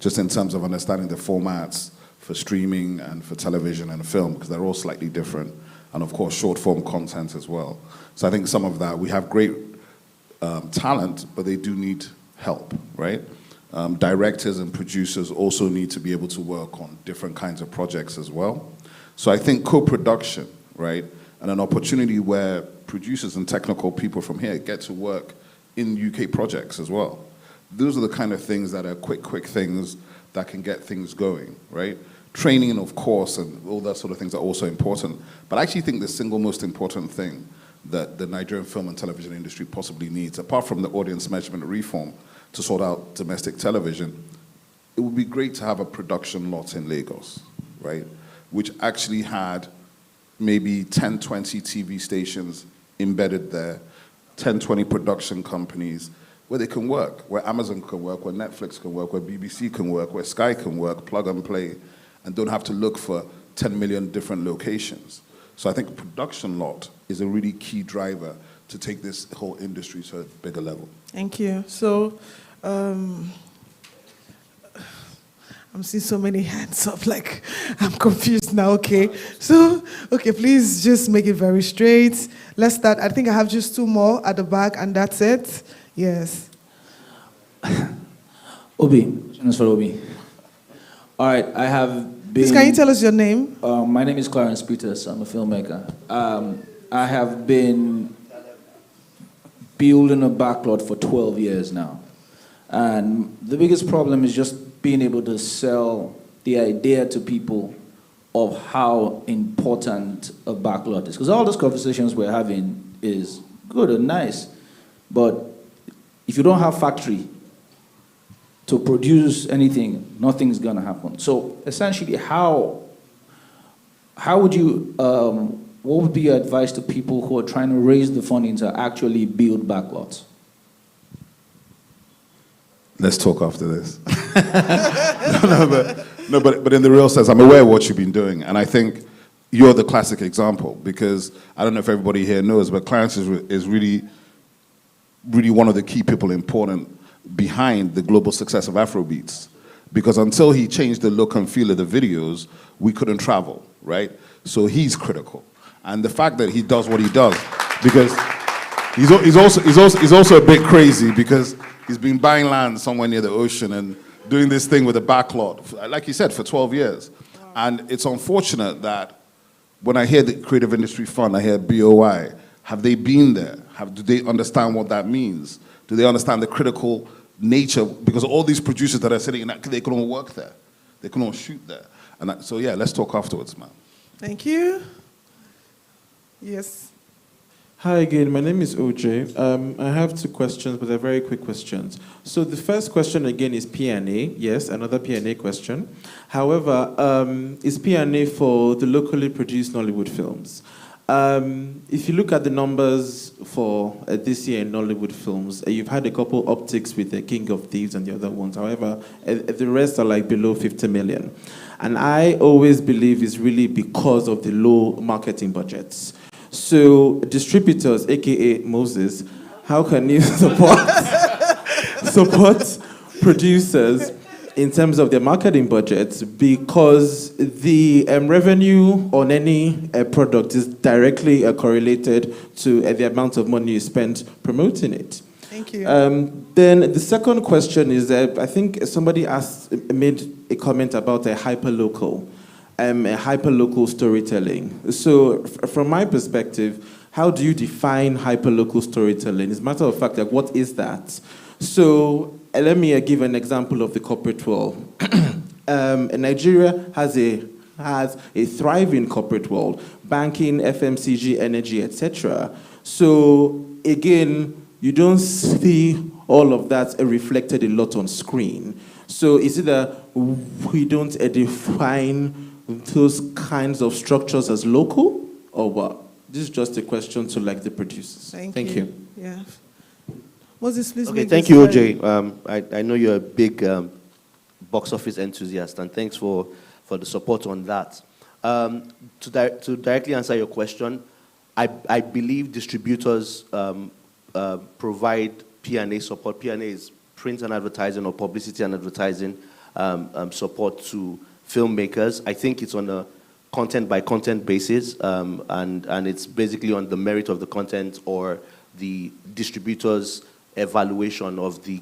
Just in terms of understanding the formats for streaming and for television and film, because they're all slightly different. And of course, short form content as well. So I think some of that, we have great talent, but they do need help, right? Directors and producers also need to be able to work on different kinds of projects as well. So I think co-production, right? And an opportunity where producers and technical people from here get to work in UK projects as well. Those are the kind of things that are quick things that can get things going, right? Training, of course, and all that sort of things are also important. But I actually think the single most important thing that the Nigerian film and television industry possibly needs, apart from the audience measurement reform to sort out domestic television, it would be great to have a production lot in Lagos, right? Which actually had maybe 10, 20 TV stations embedded there, 10, 20 production companies where they can work, where Amazon can work, where Netflix can work, where BBC can work, where Sky can work, plug and play, and don't have to look for 10 million different locations. So I think a production lot is a really key driver to take this whole industry to a bigger level. Thank you. So, I'm seeing so many hands up, like, I'm confused now, okay? So, okay, please just make it very straight. Let's start. I think I have just two more at the back, and that's it. Yes. Obi, question is for Obi. All right, I have been... Please, can you tell us your name? My name is Clarence Peters. I'm a filmmaker. I have been building a backlot for 12 years now. And the biggest problem is just being able to sell the idea to people of how important a backlot is. Because all those conversations we're having is good and nice, but if you don't have factory to produce anything, nothing's gonna happen. So essentially, how would you, what would be your advice to people who are trying to raise the funding to actually build backlots? Let's talk after this. But in the real sense, I'm aware of what you've been doing, and I think you're the classic example, because I don't know if everybody here knows, but Clarence is really one of the key people important behind the global success of Afrobeats. Because until he changed the look and feel of the videos, we couldn't travel, right? So he's critical. And the fact that he does what he does, because he's also a bit crazy, because he's been buying land somewhere near the ocean and doing this thing with a backlot, like you said, for 12 years. And it's unfortunate that when I hear the Creative Industry Fund, I hear BOI, have they been there? Do they understand what that means? Do they understand the critical nature? Because all these producers that are sitting in that, they can all work there. They can all shoot there. And so yeah, let's talk afterwards, man. Thank you. Yes. Hi again, my name is OJ. I have two questions, but they're very quick questions. So the first question again is P&A. Yes, another P&A question. However, is P&A for the locally produced Nollywood films? If you look at the numbers for this year in Nollywood films, you've had a couple upticks with the King of Thieves and the other ones. However, the rest are like below 50 million. And I always believe it's really because of the low marketing budgets. So distributors, aka Moses, how can you support producers in terms of their marketing budgets? Because the revenue on any product is directly correlated to the amount of money you spend promoting it. Thank you. Then the second question is, I think somebody made a comment about a hyperlocal storytelling. So from my perspective, how do you define hyperlocal storytelling? As a matter of fact, like, what is that? So let me give an example of the corporate world. Nigeria has a thriving corporate world, banking, FMCG, energy, etc. So again, you don't see all of that reflected a lot on screen. So is it that we don't define those kinds of structures as local, or what? This is just a question to like the producers. Thank you. Yeah. Moses, please. Okay, thank you, OJ. I know you're a big box office enthusiast, and thanks for the support on that. To directly answer your question, I believe distributors provide P&A support. P&A is print and advertising, or publicity and advertising support to filmmakers. I think it's on a content-by-content basis, and it's basically on the merit of the content or the distributor's evaluation of the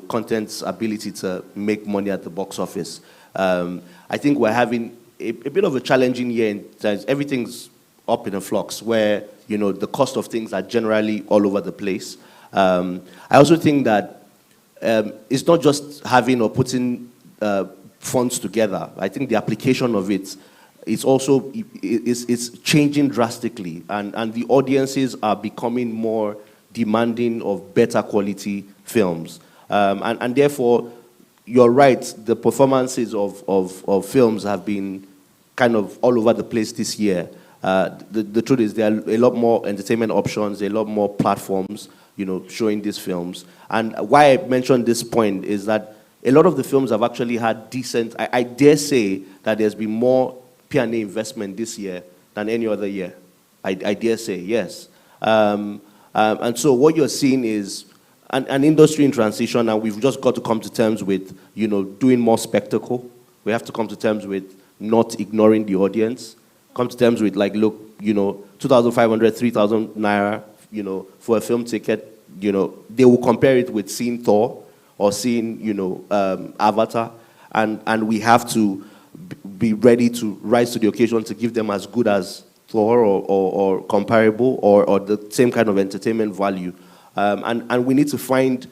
content's ability to make money at the box office. I think we're having a bit of a challenging year in that everything's up in a flux, where the cost of things are generally all over the place. I also think that it's not just having or putting funds together. I think the application of it is also it's changing drastically, and the audiences are becoming more demanding of better quality films, and therefore, you're right. The performances of films have been kind of all over the place this year. The truth is, there are a lot more entertainment options, a lot more platforms, showing these films. And why I mentioned this point is that a lot of the films have actually had decent. I dare say that there's been more P&A investment this year than any other year. I dare say, yes. And so what you're seeing is an industry in transition, and we've just got to come to terms with, doing more spectacle. We have to come to terms with not ignoring the audience. Come to terms with, like, look, 2,500, 3,000 naira, for a film ticket, they will compare it with seeing Thor or seeing, Avatar, and we have to be ready to rise to the occasion to give them as good as Thor or comparable or the same kind of entertainment value. And we need to find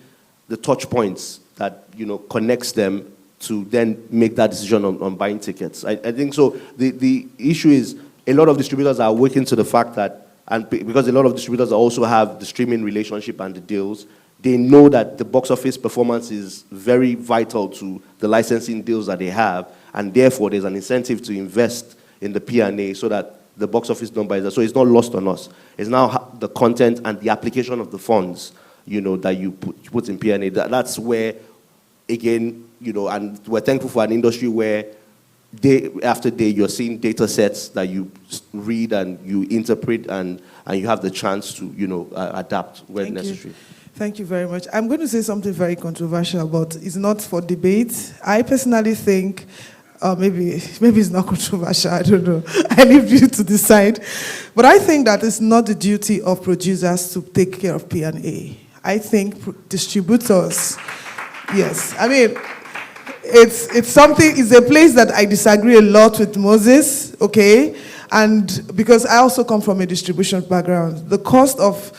the touch points that, connects them to then make that decision on buying tickets. I think so. The issue is a lot of distributors are working to the fact that, and because a lot of distributors also have the streaming relationship and the deals, they know that the box office performance is very vital to the licensing deals that they have, and therefore there's an incentive to invest in the P&A so that the box office number is there. So it's not lost on us. It's now the content and the application of the funds, that you put in P&A. That's where, again, and we're thankful for an industry where day after day you're seeing data sets that you read and you interpret and you have the chance to, adapt where necessary. Thank you very much. I'm going to say something very controversial, but it's not for debate. I personally think, maybe it's not controversial, I don't know. I leave you to decide. But I think that it's not the duty of producers to take care of P&A. I think distributors, yes. I mean, it's a place that I disagree a lot with Moses, okay? And because I also come from a distribution background, the cost of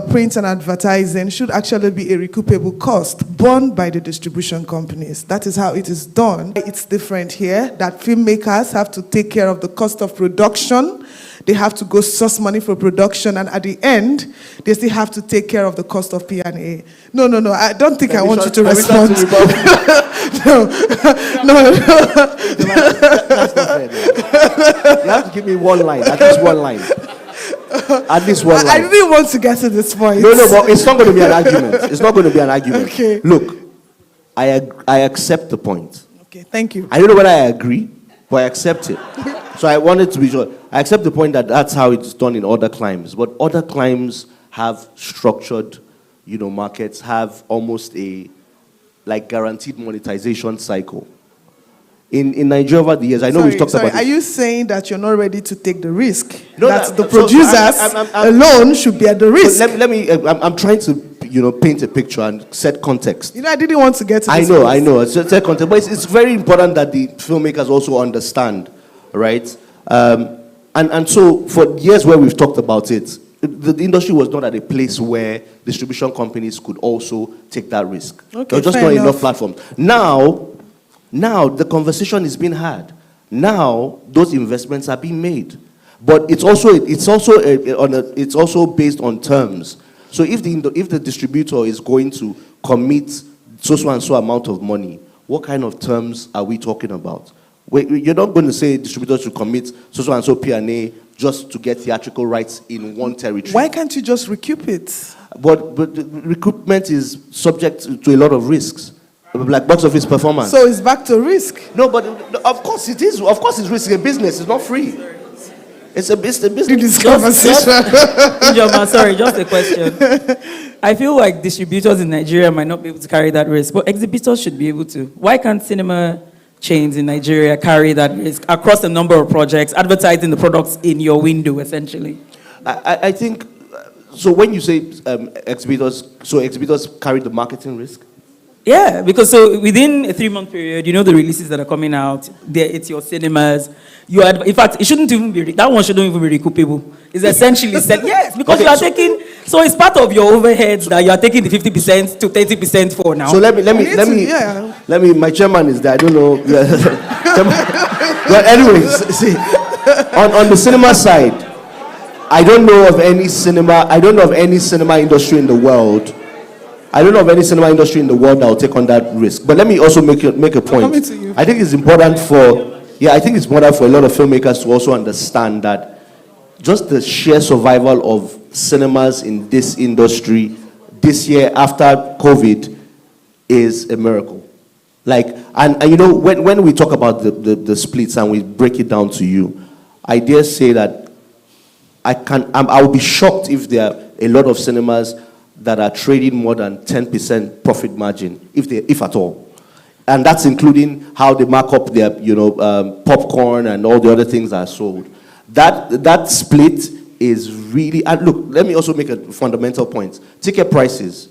print and advertising should actually be a recoupable cost borne by the distribution companies. That is how it is done. It's different here, that filmmakers have to take care of the cost of production. They have to go source money for production, and at the end, they still have to take care of the cost of P&A. No, I don't think I want you to respond. No. That's not fair, man. You have to give me one line, at least one line. At least one line. I didn't want to get to this point. No, but it's not going to be an argument. It's not going to be an argument. Okay. Look, I accept the point. Okay, thank you. I don't know whether I agree, but I accept it. So I wanted to be sure. I accept the point that that's how it's done in other climes. But other climes have structured, markets, have almost a guaranteed monetization cycle. In Nigeria over the years, I know we've talked about this. Are you saying that you're not ready to take the risk? No, that the producers alone should be at the risk? Let me. I'm trying to paint a picture and set context. I didn't want to get to I this know, place. I know. Set context, but it's very important that the filmmakers also understand, right? And so for years where we've talked about it, the industry was not at a place where distribution companies could also take that risk. Okay, there were just not enough platforms. Now the conversation is being had. Now those investments are being made, but it's also based on terms. So if the distributor is going to commit so and so amount of money, what kind of terms are we talking about? You're not going to say distributors should commit so and so P&A just to get theatrical rights in one territory. Why can't you just recoup it? But the recoupment is subject to a lot of risks, like box office performance. So it's back to risk. No, but of course it is. Of course it's risky. A business is not free. It's a business. This conversation. Sorry, just a question. I feel like distributors in Nigeria might not be able to carry that risk, but exhibitors should be able to. Why can't cinema chains in Nigeria carry that risk across a number of projects, advertising the products in your window, essentially? I think, so when you say exhibitors carry the marketing risk? Yeah, because so within a 3-month period, the releases that are coming out, it's your cinemas. In fact, it shouldn't even be, that one shouldn't even be recoupable. It's essentially said, yes, because okay, so it's part of your overheads that you are taking the 50% to 30% for now. So let me, my chairman is there, I don't know. But anyways, see, on the cinema side, I don't know of any cinema industry in the world. I don't know of any cinema industry in the world that will take on that risk. But let me also make a point. I think it's important for a lot of filmmakers to also understand that just the sheer survival of cinemas in this industry this year after COVID is a miracle. When we talk about the splits and we break it down to you, I dare say that I will be shocked if there are a lot of cinemas that are trading more than 10% profit margin, if at all. And that's including how they mark up their, popcorn and all the other things that are sold. That split is really, and look, let me also make a fundamental point. Ticket prices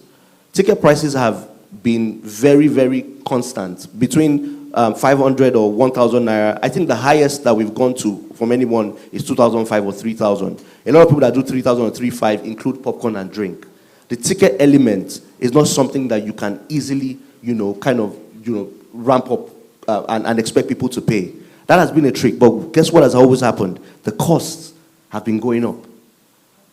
have been very, very constant. Between 500 or 1,000 naira, I think the highest that we've gone to from anyone is 2,500 or 3,000. A lot of people that do 3,000 or 3,500 include popcorn and drink. The ticket element is not something that you can easily, ramp up and expect people to pay. That has been a trick. But guess what has always happened? The costs have been going up.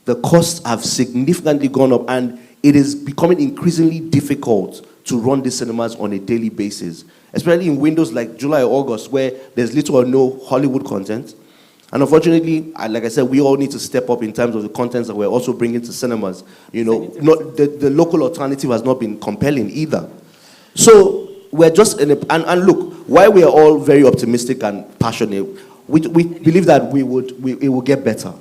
The costs have significantly gone up, and it is becoming increasingly difficult to run these cinemas on a daily basis, especially in windows like July or August, where there's little or no Hollywood content. And unfortunately, like I said, we all need to step up in terms of the contents that we're also bringing to cinemas. The local alternative has not been compelling either. So we're just and look, while we are all very optimistic and passionate, we believe that it will get better.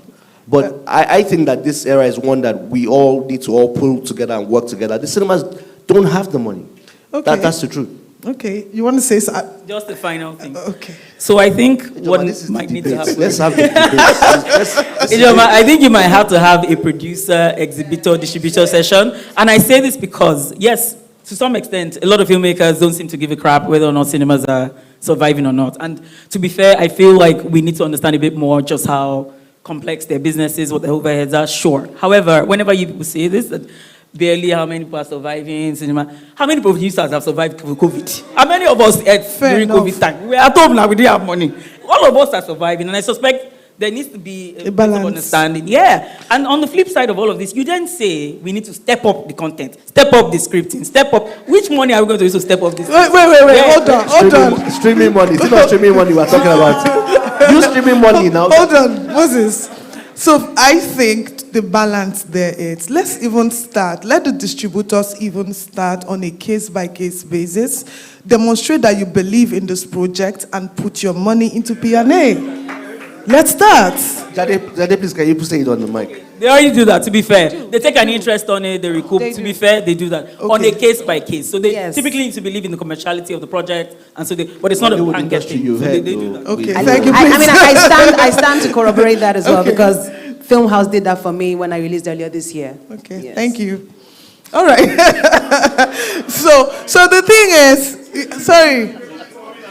But I think that this era is one that we all need to all pull together and work together. The cinemas don't have the money. Okay. That's the truth. Okay, you want to say so? Just the final thing. Okay. So I think what might need to happen. Let's have the debate. I think you might have to have a producer, exhibitor, distributor session. And I say this because, yes, to some extent, a lot of filmmakers don't seem to give a crap whether or not cinemas are surviving or not. And to be fair, I feel like we need to understand a bit more just how complex their business is, what their overheads are. Sure. However, whenever you people say this, that barely how many people are surviving cinema. How many producers have survived COVID? How many of us during COVID time? We are at home now, we didn't have money. All of us are surviving, and I suspect there needs to be a balance of understanding. Yeah. And on the flip side of all of this, you then say we need to step up the content, step up the scripting, step up. Which money are we going to use to step up this? Wait, hold on. Streaming money. It's not streaming money we're talking about. Use streaming money now. Hold on, Moses. So I think the balance there is, let's even start, let the distributors even start on a case-by-case basis, demonstrate that you believe in this project and put your money into P&A. Let's start. Jade, please, can you say it on the mic? They already do that, to be fair. They take an interest on it, they recoup. To be fair, they do that on a case-by-case. So they typically need to believe in the commerciality of the project, and so but it's not a blanket thing. So they do that. Okay, thank you. I stand to corroborate that as well, because Film House did that for me when I released earlier this year. Okay, thank you. All right. So the thing is, sorry,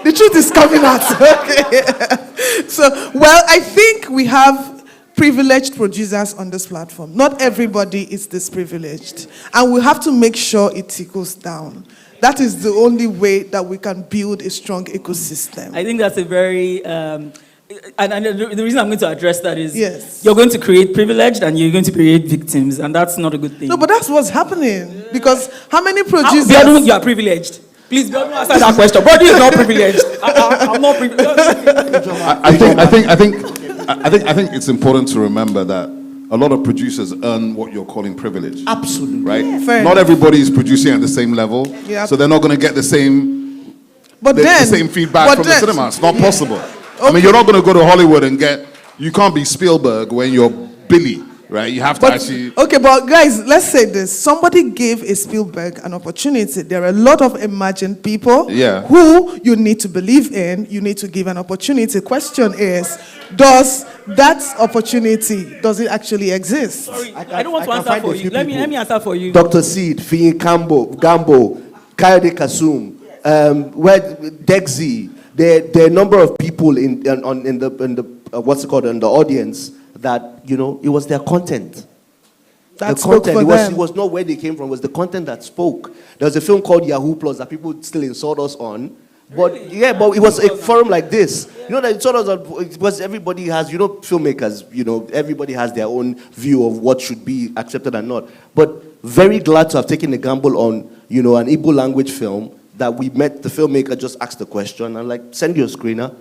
the truth is coming out. Okay. So, well, I think we have privileged producers on this platform. Not everybody is this privileged. And we have to make sure it trickles down. That is the only way that we can build a strong ecosystem. I think that's a very... and the reason I'm going to address that is yes. You're going to create privileged and you're going to create victims, and that's not a good thing. No, but that's what's happening. Because how many producers... You are privileged. Please don't answer that question. Brody is not privileged. I'm not privileged. I think it's important to remember that a lot of producers earn what you're calling privilege. Absolutely. Right? Yeah. Not everybody is producing at the same level, Yep. so they're not going to get the same feedback but from then- the cinema. It's not Yeah. possible. I mean, you're not going to go to Hollywood and you can't be Spielberg when you're Billy, right? You have to actually... Okay, but guys, let's say this. Somebody gave a Spielberg an opportunity. There are a lot of emerging people who you need to believe in. You need to give an opportunity. Question is, does it actually exist? Sorry, I don't want to answer for you. Let me answer for you. Dr. Seed, Fiyin Gambo, Kayode Kasum, Dexy. There are a number of people in the what's it called, in the audience that, you know, it was their content. That the spoke content, for them. it was not where they came from, it was the content that spoke. There was a film called Yahoo Plus that people still insult us on. But but it was a forum like this. You know, that sort of, because everybody has, you know, filmmakers, you know, everybody has their own view of what should be accepted and not. But very glad to have taken a gamble on, you know, an Igbo language film that we met. The filmmaker just asked the question and like, send you a screener.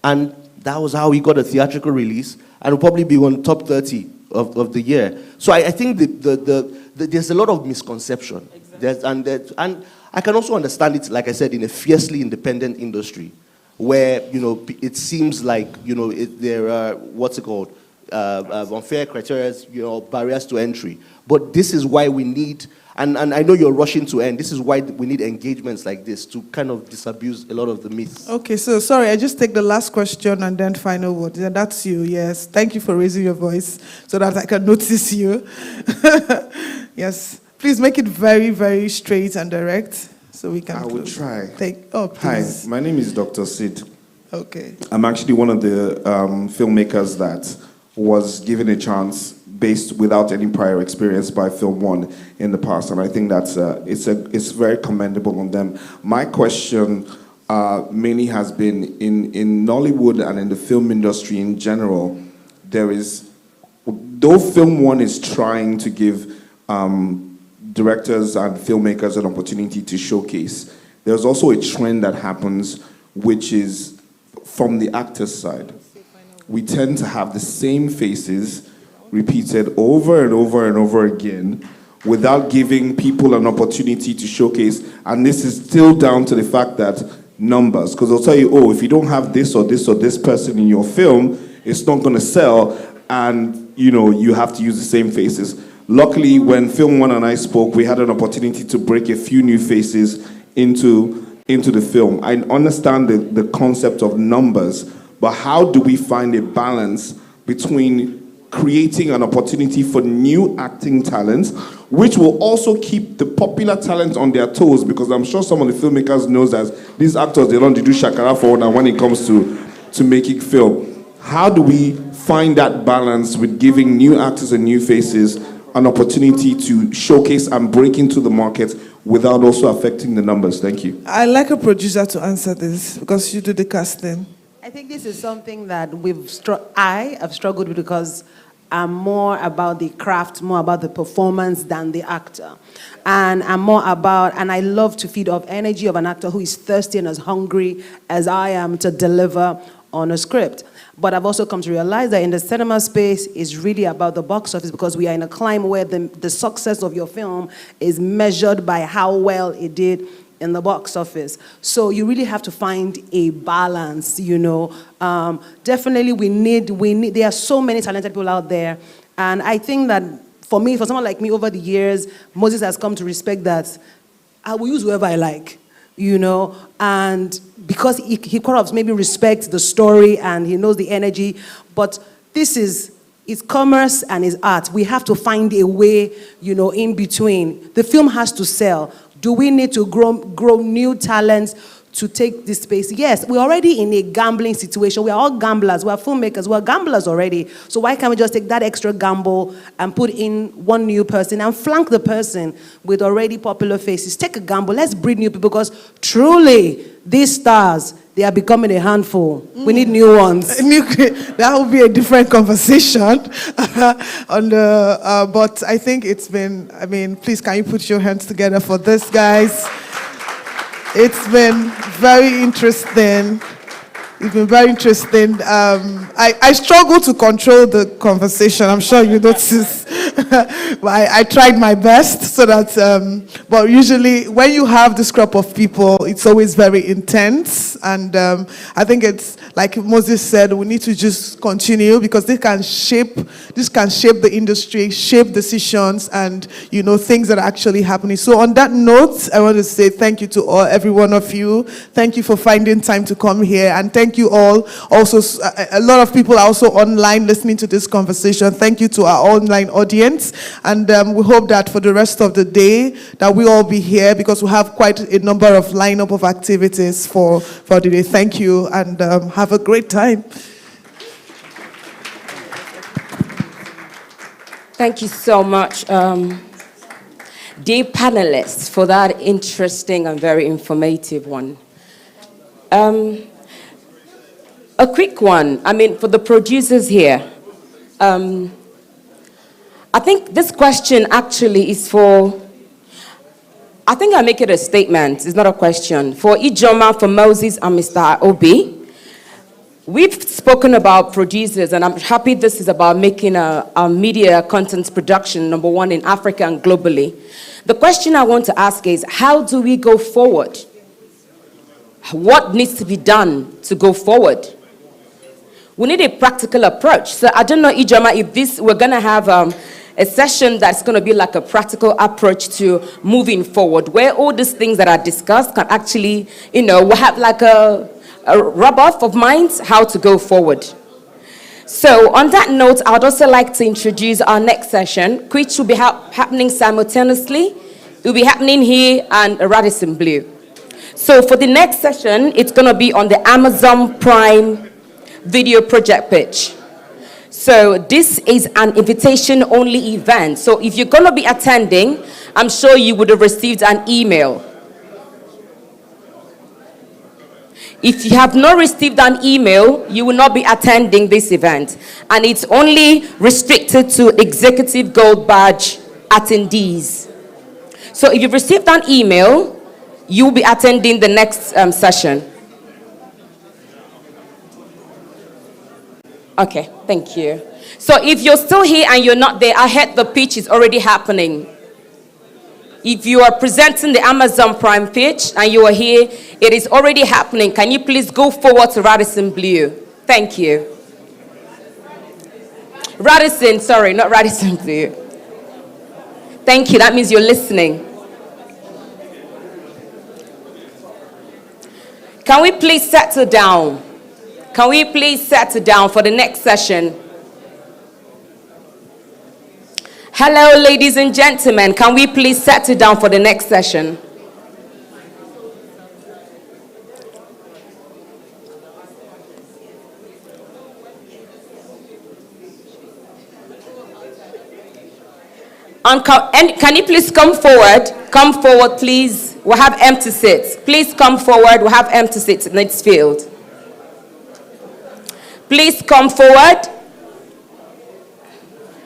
And that was how we got a theatrical release, and will probably be on top 30 of the year. So I think there's a lot of misconception. Exactly. And I can also understand it, like I said, in a fiercely independent industry where, you know, it seems like, you know, there are, what's it called, unfair criteria, you know, barriers to entry. But this is why we need, and I know you're rushing to end, this is why we need engagements like this to kind of disabuse a lot of the myths. Okay, so sorry, I just take the last question and then final word. Yeah, that's you, yes. Thank you for raising your voice so that I can notice you. Yes, please make it very, very straight and direct so we can... I will try. Hi, my name is Dr. Sid. Okay. I'm actually one of the filmmakers that was given a chance based without any prior experience by Film One in the past, and I think that's it's very commendable on them. My question mainly has been in Nollywood and in the film industry in general. Though Film One is trying to give directors and filmmakers an opportunity to showcase, there's also a trend that happens, which is from the actors' side. We tend to have the same faces repeated over and over and over again without giving people an opportunity to showcase. And this is still down to the fact that numbers, because they'll tell you, oh, if you don't have this or this or this person in your film, it's not going to sell, and you know, you have to use the same faces. Luckily, when Film One and I spoke, we had an opportunity to break a few new faces into the film. I understand the concept of numbers, but how do we find a balance between creating an opportunity for new acting talents, which will also keep the popular talent on their toes, because I'm sure some of the filmmakers knows that these actors, they don't do shakara for one when it comes to making film. How do we find that balance with giving new actors and new faces an opportunity to showcase and break into the market without also affecting the numbers? Thank you. I'd like a producer to answer this because you do the casting. I think this is something that I have struggled with because I'm more about the craft, more about the performance than the actor. And I'm more about, and I love to feed off energy of an actor who is thirsty and as hungry as I am to deliver on a script. But I've also come to realize that in the cinema space, it's really about the box office, because we are in a climate where the success of your film is measured by how well it did in the box office. So you really have to find a balance, you know. Definitely we need, there are so many talented people out there. And I think that for me, for someone like me over the years, Moses has come to respect that I will use whoever I like, you know. And because he kind of maybe respects the story and he knows the energy, but this is It's commerce and it's art. We have to find a way, in between. The film has to sell. Do we need to grow new talents to take this space? Yes, we're already in a gambling situation. We are all gamblers. We are filmmakers. We are gamblers already. So why can't we just take that extra gamble and put in one new person and flank the person with already popular faces? Take a gamble. Let's breed new people, because truly, these stars, they are becoming a handful. We need new ones. That will be a different conversation. But I think it's been, please, can you put your hands together for this, guys? It's been very interesting. It's been very interesting. I struggle to control the conversation. I'm sure you noticed. But I tried my best so that, but usually when you have this crop of people, it's always very intense. And I think it's, like Moses said, we need to just continue, because this can shape the industry, shape decisions, and, things that are actually happening. So on that note, I want to say thank you to every one of you. Thank you for finding time to come here. And thank you all. Also, a lot of people are also online listening to this conversation. Thank you to our online audience. And we hope that for the rest of the day, that we'll all be here, because we have quite a number of lineup of activities for the day. Thank you, and have a great time. Thank you so much, dear panelists, for that interesting and very informative one. A quick one, for the producers here. I think this question actually is for, I think I make it a statement, it's not a question. For Ijoma, for Moses, and Mr. Obi. We've spoken about producers, and I'm happy this is about making a media content production #1 in Africa and globally. The question I want to ask is, how do we go forward? What needs to be done to go forward? We need a practical approach. So I don't know, Ijoma, if we're going to have a session that's going to be like a practical approach to moving forward, where all these things that are discussed can actually, we'll have like a rub-off of minds, how to go forward. So on that note, I would also like to introduce our next session, which will be happening simultaneously. It will be happening here and Radisson Blu. So for the next session, it's going to be on the Amazon Prime video project pitch. So this is an invitation-only event. So if you're going to be attending, I'm sure you would have received an email. If you have not received an email, you will not be attending this event. And it's only restricted to Executive Gold Badge attendees. So if you've received an email, you will be attending the next session. Okay, thank you. So if you're still here and you're not there, I heard the pitch is already happening. If you are presenting the Amazon Prime pitch and you are here, it is already happening. Can you please go forward to Radisson Blu? Thank you. Radisson, sorry, not Radisson Blu. Thank you, that means you're listening. Can we please settle down? Can we please settle down for the next session? Hello, ladies and gentlemen. Can we please settle down for the next session? And can you please come forward? Come forward, please. We'll have empty seats. Please come forward. We'll have empty seats in this field. Please come forward.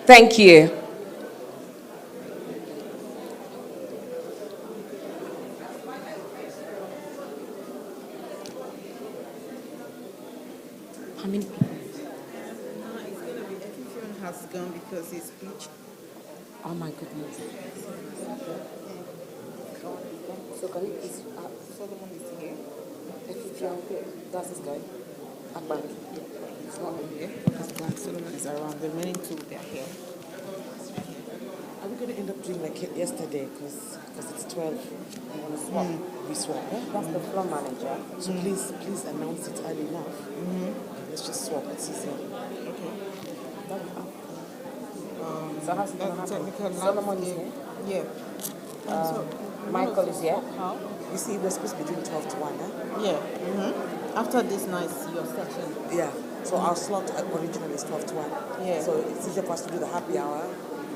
Thank you. How many people? It's going to be, everyone has gone because his speech. Oh my goodness. So can you please, Solomon is here. that's this guy. Akbar. It's not here. Solomon is around. The remaining two, they are here. Are we going to end up doing like yesterday? Because it's 12. We want to swap. We swap. Yeah? That's the floor manager. So please announce it early enough. Let's just swap. It's easier. Okay. So how's it going to happen? Solomon is here? Yeah. Michael is here? How? You see, we're supposed to be doing 12 to 1, eh? Yeah. After this night, your session. Yeah. So our slot originally is 12 to 1. Yeah. So it's easier for us to do the happy hour.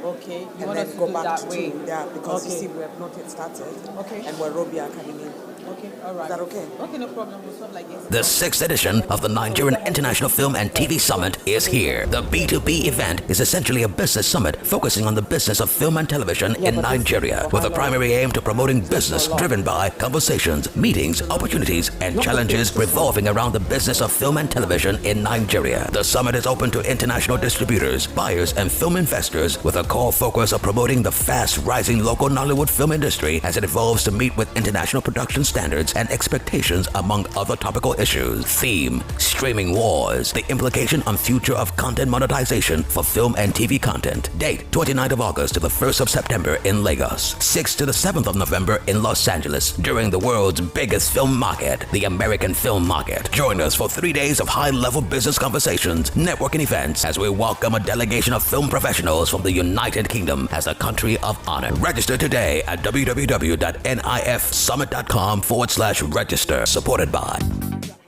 Okay. You And want then us to go do back that to way? 2. Yeah, because you Okay. see, we have not yet started. Okay. And we're Robia Academy. Okay, all right. Is that okay? Okay, no problem. We'll start like this. The 6th edition of the Nigerian International Film and TV Summit is here. The B2B event is essentially a business summit focusing on the business of film and television in Nigeria, with a primary aim to promoting business driven by conversations, meetings, opportunities, and challenges revolving around the business of film and television in Nigeria. The summit is open to international distributors, buyers, and film investors, with a core focus of promoting the fast-rising local Nollywood film industry as it evolves to meet with international production standards and expectations, among other topical issues. Theme: Streaming Wars, the implication on future of content monetization for film and TV content. Date: 29th of August to the 1st of September in Lagos, 6th to the 7th of November in Los Angeles, during the world's biggest film market, the American film market. Join us for 3 days of high-level business conversations, networking events, as we welcome a delegation of film professionals from the United Kingdom as a country of honor. Register today at www.nifsummit.com/register. Supported by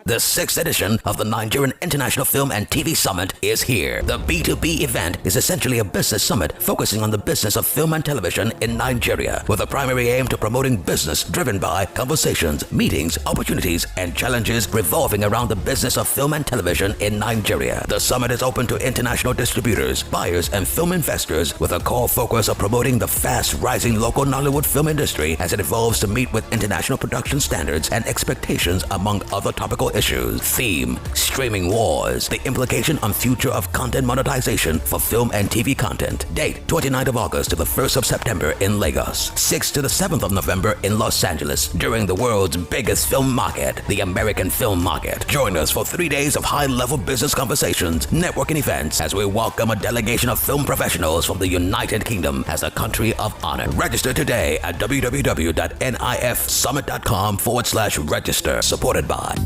the 6th edition of the Nigerian International Film and TV Summit is here. The B2B event is essentially a business summit focusing on the business of film and television in Nigeria, with a primary aim to promoting business driven by conversations, meetings, opportunities, and challenges revolving around the business of film and television in Nigeria. The summit is open to international distributors, buyers, and film investors, with a core focus of promoting the fast-rising local Nollywood film industry as it evolves to meet with international production standards and expectations, among other topical issues. Theme: Streaming Wars, the implication on future of content monetization for film and TV content. Date: 29th of August to the 1st of September in Lagos, 6th to the 7th of November in Los Angeles, during the world's biggest film market, the American film market. Join us for 3 days of high-level business conversations, networking events, as we welcome a delegation of film professionals from the United Kingdom as a country of honor. Register today at www.nifsummit.com/register. Supported by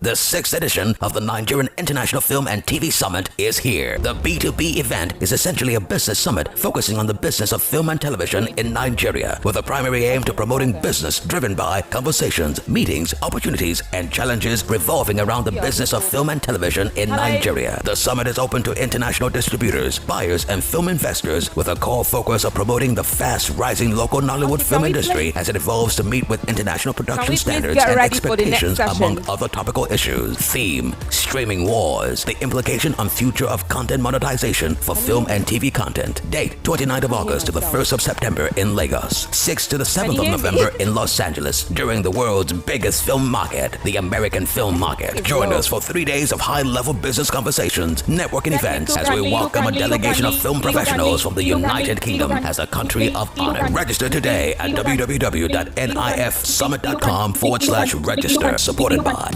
the 6th edition of the Nigerian International Film and TV Summit is here. The B2B event is essentially a business summit focusing on the business of film and television in Nigeria, with a primary aim to promoting business driven by conversations, meetings, opportunities, and challenges revolving around the business of film and television in Nigeria. The summit is open to international distributors, buyers, and film investors, with a core focus of promoting the fast-rising local Nollywood film industry as it evolves to meet with international production standards and expectations, among other topical issues. Theme: Streaming Wars, the implication on future of content monetization for film and TV content. Date: 29th of August to the 1st of September in Lagos, 6th to the 7th of November in Los Angeles, during the world's biggest film market, the American film market. Join us for 3 days of high-level business conversations, networking events, as we welcome a delegation of film professionals from the United Kingdom as a country of honor. Register today at www.nifsummit.com/register. Supported by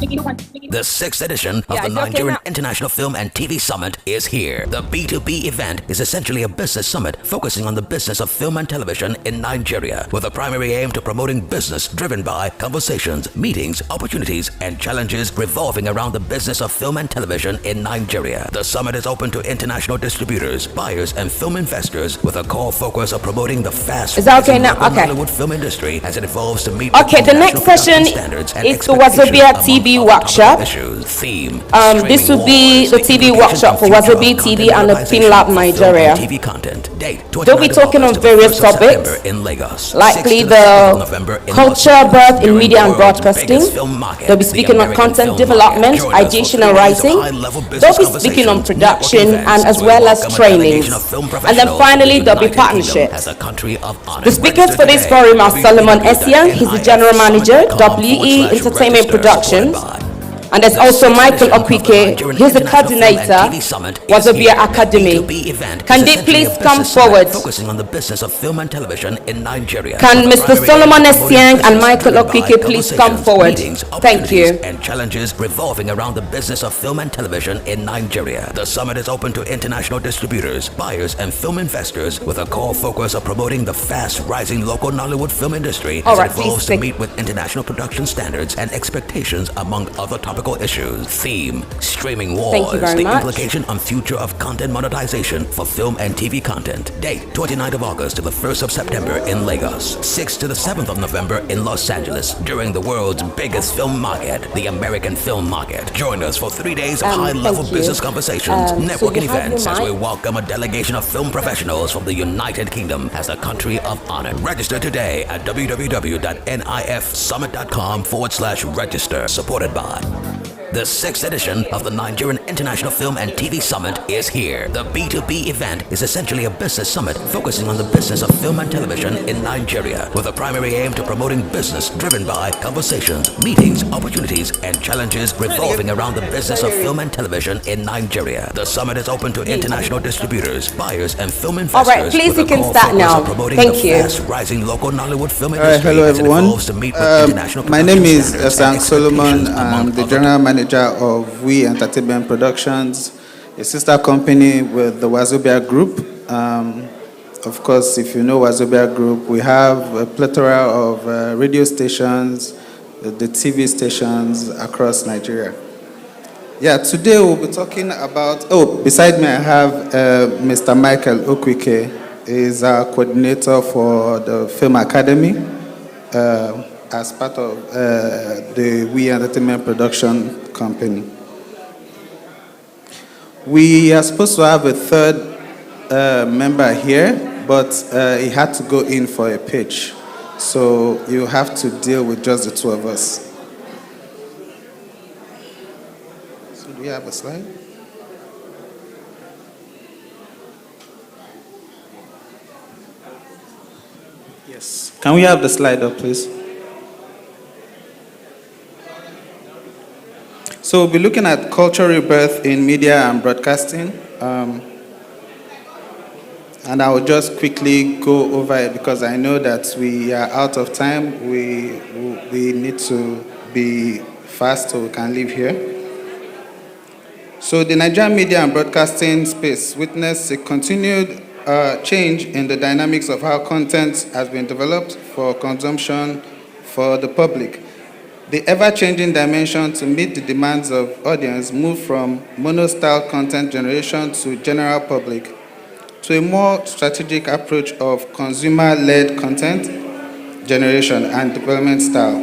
the 6th edition of the Nigerian International Film and TV Summit is here. The B2B event is essentially a business summit focusing on the business of film and television in Nigeria, with a primary aim to promoting business driven by conversations, meetings, opportunities, and challenges revolving around the business of film and television in Nigeria. The summit is open to international distributors, buyers, and film investors, with a core focus of promoting the fast-rising Nollywood film industry as it evolves to meet Okay, the next session is the Wazobia TV workshop. This will be the TV workshop for Wazobia TV and the Film Lab Nigeria. They'll be talking on various topics, likely the culture, birth in media and broadcasting. They'll be speaking on content development, ideation and writing. They'll be speaking on production and as well as trainings. And then finally, there'll be partnerships. The speakers for this forum are Solomon Essien, he's the General Manager, WE Entertainment Productions. And there's also Michael Okwike, he's the coordinator, Wazobia Academy. Can they please come forward? Focusing on the business of film and television in Nigeria. Can Mr. Solomon Essien and Michael Okwike please come forward? Thank you. And challenges revolving around the business of film and television in Nigeria. The summit is open to international distributors, buyers, and film investors, with a core focus of promoting the fast-rising local Nollywood film industry as it evolves to meet with international production standards and expectations, among other topics. topical issues. Theme, streaming wars. Thank you very the much. implication on future of content monetization for film and TV content. Date, 29th of August to the 1st of September in Lagos. 6th to the 7th of November in Los Angeles during the world's biggest film market, the American Film Market. Join us for 3 days of high-level business conversations, networking events as we welcome a delegation of film professionals from the United Kingdom as a country of honor. Register today at www.nifsummit.com/register. Supported by the 6th edition of the Nigerian International Film and TV Summit is here. The B2B event is essentially a business summit focusing on the business of film and television in Nigeria, with a primary aim to promoting business driven by conversations, meetings, opportunities, and challenges revolving around the business of film and television in Nigeria. The summit is open to international distributors, buyers, and film investors. All right, please, you can start now. Thank you. Rising local Nollywood film industry. Hello, everyone. To meet with international my name is standards Sang and Solomon. I'm the general manager of We Entertainment Productions, a sister company with the Wazobia Group. Of course, if you know Wazobia Group, we have a plethora of radio stations, the TV stations across Nigeria. Yeah, today we'll be talking about, beside me I have Mr. Michael Okwike. He's our coordinator for the Film Academy as part of the We Entertainment Production Company. We are supposed to have a third member here, but he had to go in for a pitch. So you have to deal with just the two of us. So do we have a slide? Yes. Can we have the slide up, please? So we'll be looking at cultural rebirth in media and broadcasting. And I will just quickly go over it because I know that we are out of time. We need to be fast so we can leave here. So the Nigerian media and broadcasting space witnessed a continued change in the dynamics of how content has been developed for consumption for the public. The ever-changing dimension to meet the demands of audience moved from mono-style content generation to general public to a more strategic approach of consumer-led content generation and development style.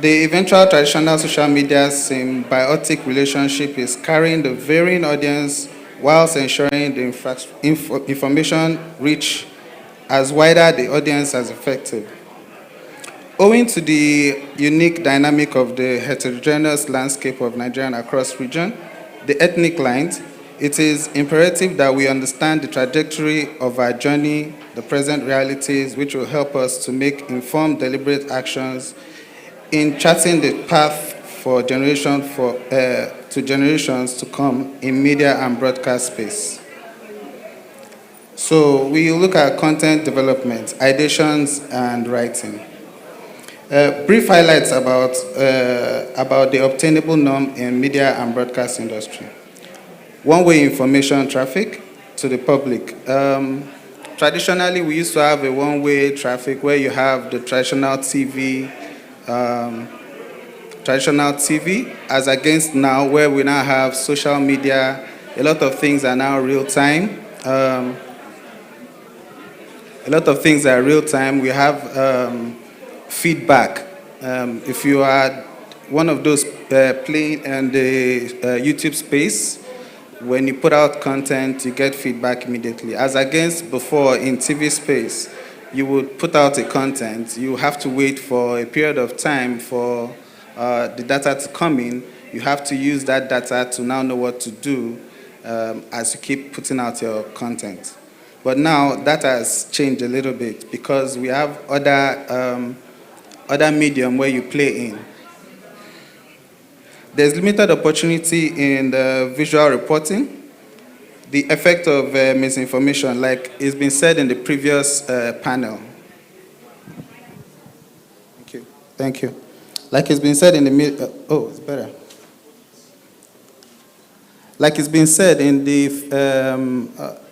The eventual traditional social media symbiotic relationship is carrying the varying audience whilst ensuring the information reach as wider the audience as effective. Owing to the unique dynamic of the heterogeneous landscape of Nigeria and across region, the ethnic lines, it is imperative that we understand the trajectory of our journey, the present realities, which will help us to make informed, deliberate actions in charting the path for generations to come in media and broadcast space. So we look at content development, ideations, and writing. Brief highlights about the obtainable norm in media and broadcast industry. One-way information traffic to the public. Traditionally, we used to have a one-way traffic where you have the traditional TV, as against now where we now have social media. A lot of things are now real-time. We have feedback. If you are one of those playing in the YouTube space, when you put out content, you get feedback immediately. As against before in TV space, you would put out a content, you have to wait for a period of time for the data to come in. You have to use that data to now know what to do as you keep putting out your content. But now that has changed a little bit because we have other medium where you play in. There's limited opportunity in the visual reporting. The effect of misinformation, like it's been said in the previous panel. Thank you. Like it's been said in the, it's better. Like it's been said in the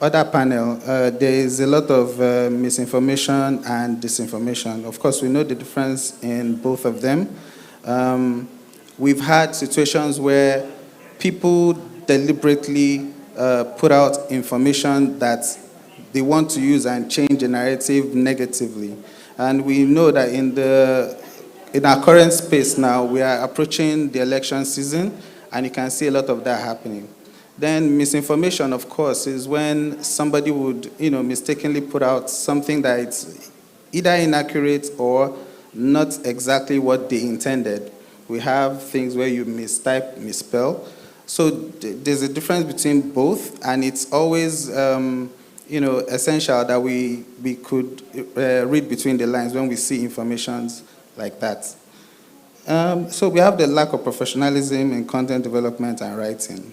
other panel, there is a lot of misinformation and disinformation. Of course, we know the difference in both of them. We've had situations where people deliberately put out information that they want to use and change the narrative negatively. And we know that in our current space now, we are approaching the election season, and you can see a lot of that happening. Then misinformation, of course, is when somebody would, mistakenly put out something that it's either inaccurate or not exactly what they intended. We have things where you mistype, misspell. So there's a difference between both, and it's always, essential that we could read between the lines when we see informations like that. So we have the lack of professionalism in content development and writing.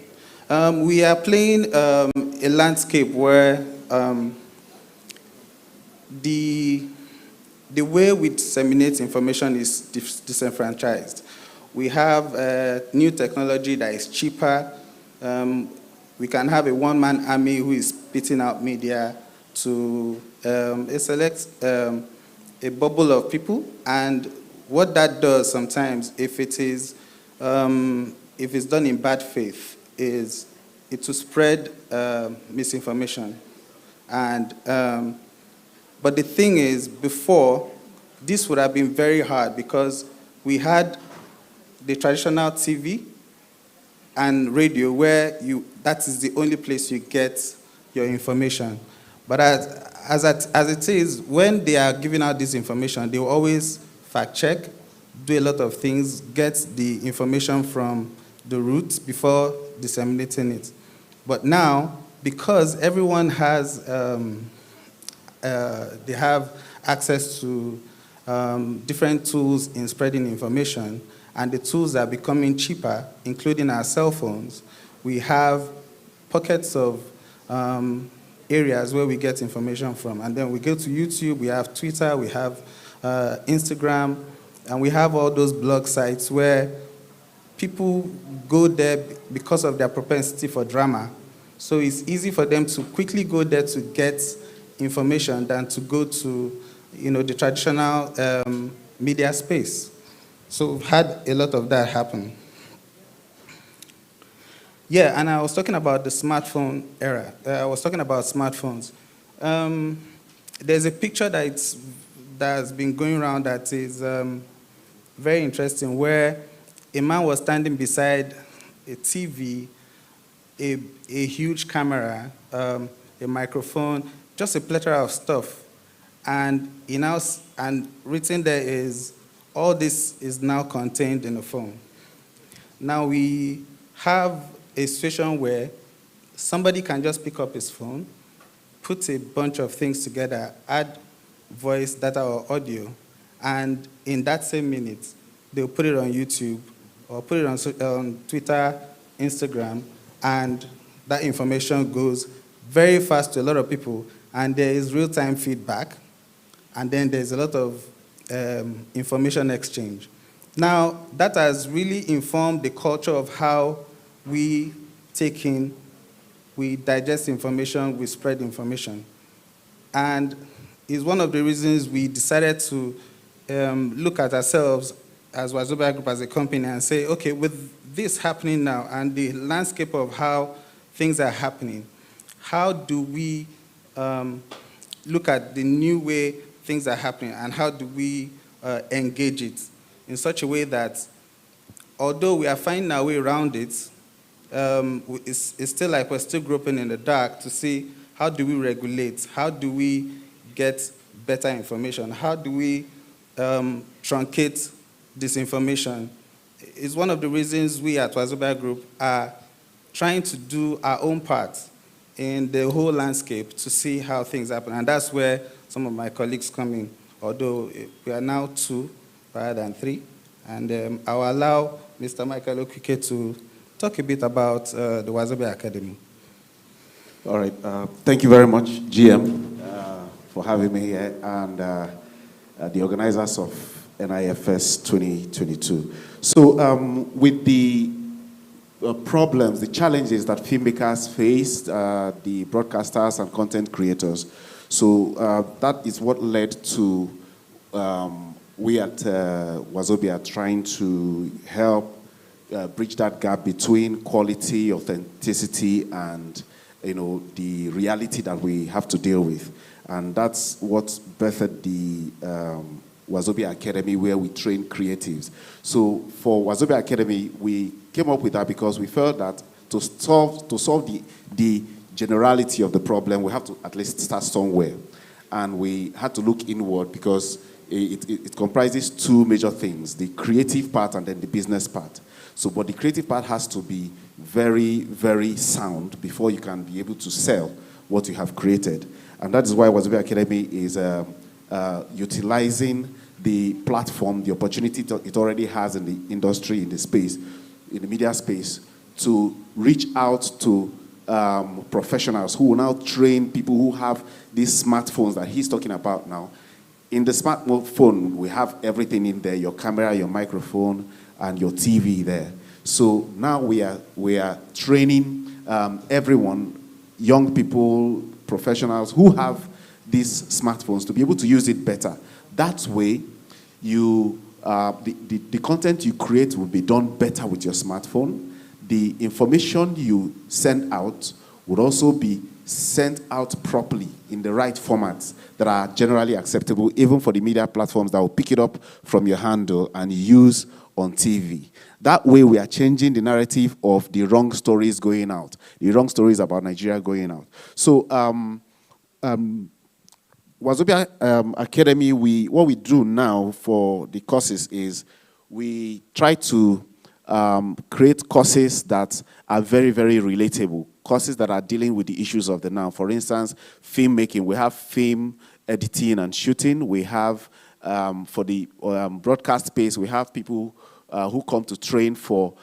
We are playing a landscape where the way we disseminate information is disenfranchised. We have new technology that is cheaper. We can have a one-man army who is spitting out media to select a bubble of people, and what that does sometimes, if it's done in bad faith, is it to spread misinformation. And but the thing is, before, this would have been very hard because we had the traditional TV and radio where that is the only place you get your information. But as it is, when they are giving out this information, they will always fact check, do a lot of things, get the information from the roots before disseminating it. But now, because everyone has, they have access to different tools in spreading information, and the tools are becoming cheaper, including our cell phones, we have pockets of areas where we get information from. And then we go to YouTube, we have Twitter, we have Instagram, and we have all those blog sites where people go there because of their propensity for drama. So it's easy for them to quickly go there to get information than to go to, the traditional media space. So we've had a lot of that happen. Yeah, and I was talking about the smartphone era. I was talking about smartphones. There's a picture that's been going around that is very interesting, where a man was standing beside a TV, a huge camera, a microphone, just a plethora of stuff. And written there is, all this is now contained in a phone. Now we have a situation where somebody can just pick up his phone, put a bunch of things together, add voice, data, or audio, and in that same minute, they'll put it on YouTube or put it on Twitter, Instagram, and that information goes very fast to a lot of people, and there is real-time feedback, and then there's a lot of information exchange. Now, that has really informed the culture of how we digest information, we spread information. And is one of the reasons we decided to look at ourselves as Wazobia Group as a company and say, okay, with this happening now and the landscape of how things are happening, how do we look at the new way things are happening, and how do we engage it in such a way that, although we are finding our way around it, it's still like we're still groping in the dark to see how do we regulate, how do we get better information, how do we truncate disinformation. It's one of the reasons we at Wazobia Group are trying to do our own part in the whole landscape to see how things happen. And that's where some of my colleagues come in, although we are now 2 rather than 3. And I'll allow Mr. Michael Okike to talk a bit about the Wazobia Academy. All right. Thank you very much, GM, for having me here, and the organizers of NIFS 2022. So with the problems, the challenges that filmmakers face, the broadcasters and content creators, so that is what led to we at Wazobia are trying to help bridge that gap between quality, authenticity, and the reality that we have to deal with. And that's what birthed the Wazobia Academy, where we train creatives. So for Wazobia Academy, we came up with that because we felt that to solve the generality of the problem, we have to at least start somewhere. And we had to look inward because it comprises two major things, the creative part and then the business part. So, but the creative part has to be very, very sound before you can be able to sell what you have created. And that is why Wazobia Academy is utilizing the platform, the opportunity it already has in the industry, in the space, in the media space, to reach out to professionals who will now train people who have these smartphones that he's talking about now. In the smartphone, we have everything in there, your camera, your microphone, and your TV there. So now we are training everyone, young people, professionals who have these smartphones to be able to use it better. That way, the content you create will be done better with your smartphone. The information you send out would also be sent out properly in the right formats that are generally acceptable, even for the media platforms that will pick it up from your handle and use on TV. That way, we are changing the narrative of the wrong stories going out, the wrong stories about Nigeria going out. So, Wazobia Academy, what we do now for the courses is we try to create courses that are very, very relatable, courses that are dealing with the issues of the now. For instance, filmmaking. We have film editing and shooting. We have, for the broadcast space, we have people who come to train for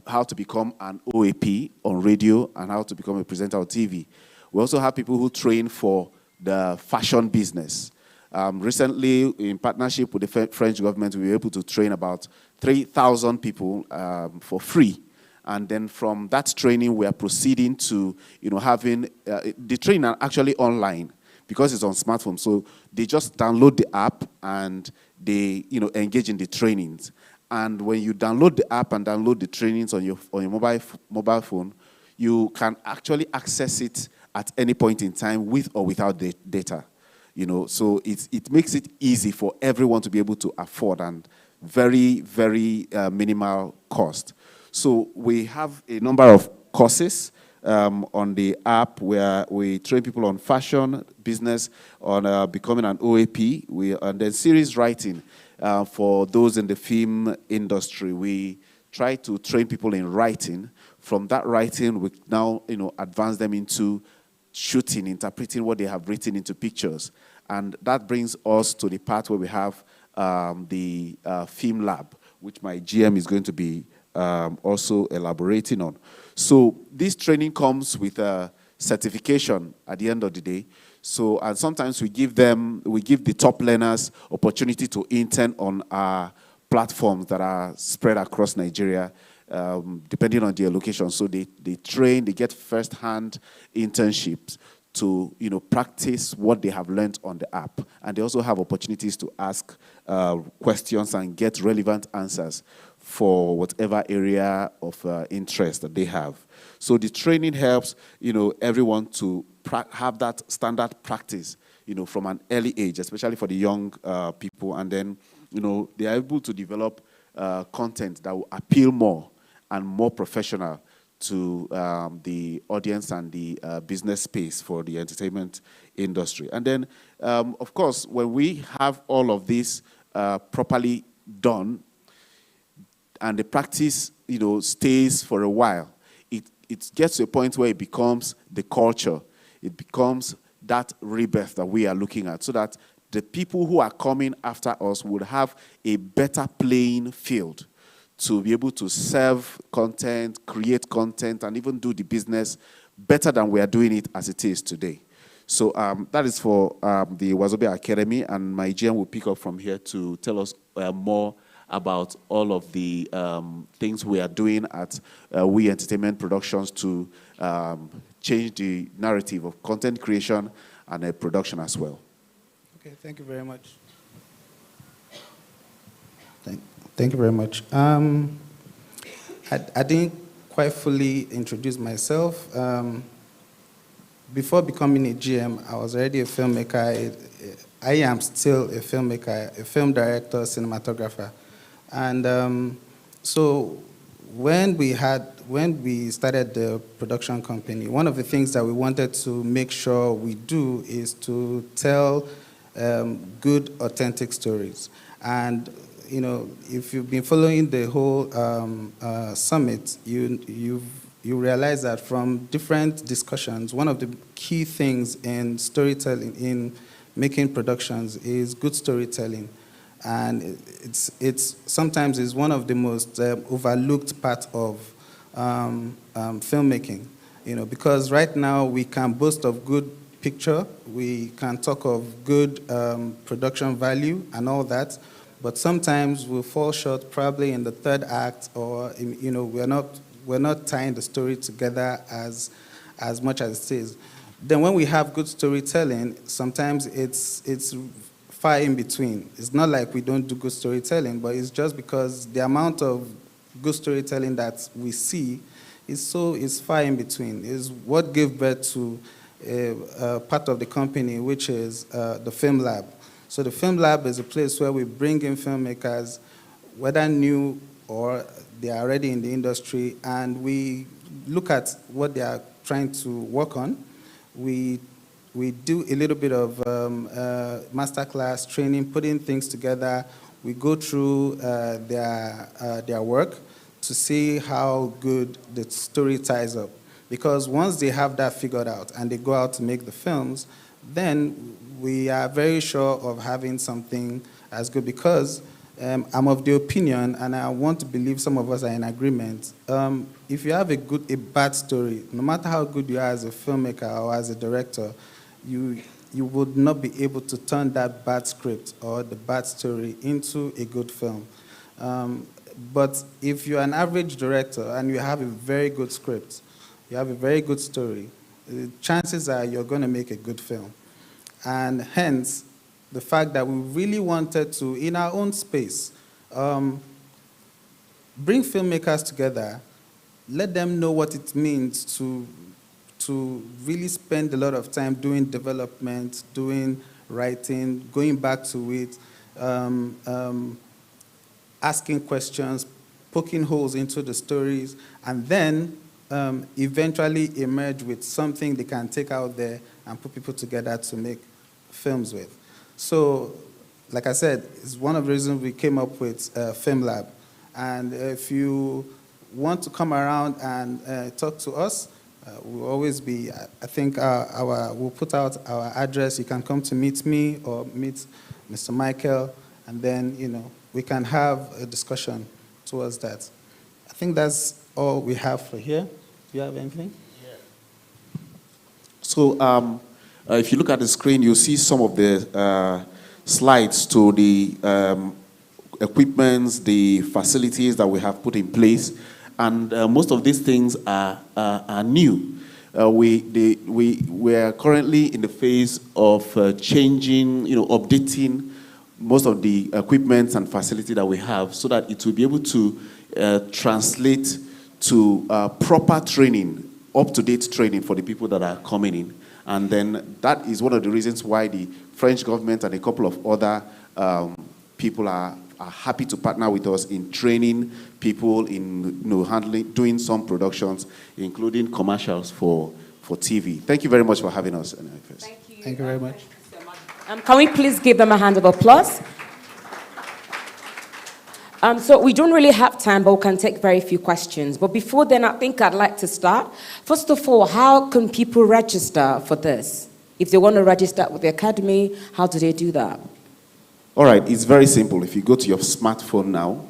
how to become an OAP on radio and how to become a presenter on TV. We also have people who train for the fashion business. Recently, in partnership with the French government, we were able to train about 3,000 people for free. And then from that training, we are proceeding to, having the training are actually online because it's on smartphone. So they just download the app and they, engage in the trainings. And when you download the app and download the trainings on your mobile phone, you can actually access it at any point in time with or without the data. So it makes it easy for everyone to be able to afford and very, very minimal cost. So we have a number of courses on the app where we train people on fashion, business, on becoming an OAP, and then series writing for those in the film industry. We try to train people in writing. From that writing, we now advance them into shooting, interpreting what they have written into pictures. And that brings us to the part where we have the film lab, which my GM is going to be also elaborating on. So this training comes with a certification at the end of the day. So, and sometimes we give the top learners opportunity to intern on our platforms that are spread across Nigeria, depending on their location. So they train, they get first-hand internships to practice what they have learned on the app. And they also have opportunities to ask questions and get relevant answers for whatever area of interest that they have. So the training helps everyone to have that standard practice from an early age, especially for the young people. And then they are able to develop content that will appeal more and more professional to the audience and the business space for the entertainment industry. And then, of course, when we have all of this properly done and the practice, stays for a while, it gets to a point where it becomes the culture. It becomes that rebirth that we are looking at, so that the people who are coming after us would have a better playing field to be able to serve content, create content, and even do the business better than we are doing it as it is today. So that is for the Wazobia Academy, and my GM will pick up from here to tell us more about all of the things we are doing at We Entertainment Productions to change the narrative of content creation and production as well. Okay, thank you very much. Thank you very much. I didn't quite fully introduce myself. Before becoming a GM, I was already a filmmaker. I am still a filmmaker, a film director, cinematographer. And so when we started the production company, one of the things that we wanted to make sure we do is to tell good, authentic stories. And you know, if you've been following the whole summit, you realize that from different discussions, one of the key things in storytelling, in making productions, is good storytelling. And it's sometimes is one of the most overlooked part of filmmaking, you know, because right now we can boast of good picture, we can talk of good production value and all that, but sometimes we fall short probably in the third act, or you know, we're not tying the story together as much as it is. Then when we have good storytelling, sometimes it's far in between. It's not like we don't do good storytelling, but it's just because the amount of good storytelling that we see is far in between. Is what gave birth to a part of the company, which is the Film Lab. So the Film Lab is a place where we bring in filmmakers, whether new or they are already in the industry, and we look at what they are trying to work on. We do a little bit of masterclass training, putting things together. We go through their work to see how good the story ties up. Because once they have that figured out and they go out to make the films, then we are very sure of having something as good. Because I'm of the opinion, and I want to believe some of us are in agreement, if you have a bad story, no matter how good you are as a filmmaker or as a director, you would not be able to turn that bad script or the bad story into a good film. But if you're an average director and you have a very good script, you have a very good story, the chances are you're going to make a good film. And hence, the fact that we really wanted to, in our own space, bring filmmakers together, let them know what it means to really spend a lot of time doing development, doing writing, going back to it, asking questions, poking holes into the stories, and then eventually emerge with something they can take out there and put people together to make films with. So, like I said, it's one of the reasons we came up with Film Lab. And if you want to come around and talk to us, we'll always be, I think we'll put out our address. You can come to meet me or meet Mr. Michael, and then, you know, we can have a discussion towards that. I think that's all we have for here. Do you have anything? Yeah. So if you look at the screen, you'll see some of the slides to the equipments, the facilities that we have put in place. And most of these things are new. We are currently in the phase of changing, you know, updating most of the equipment and facility that we have so that it will be able to translate to proper training, up-to-date training for the people that are coming in. And then that is one of the reasons why the French government and a couple of other people are happy to partner with us in training people in, you know, handling, doing some productions, including commercials for TV. Thank you very much for having us. Thank you very much. Can we please give them a hand of applause? So we don't really have time, but we can take very few questions. But before then, I think I'd like to start. First of all, how can people register for this? If they want to register with the Academy, how do they do that? All right, it's very simple. If you go to your smartphone now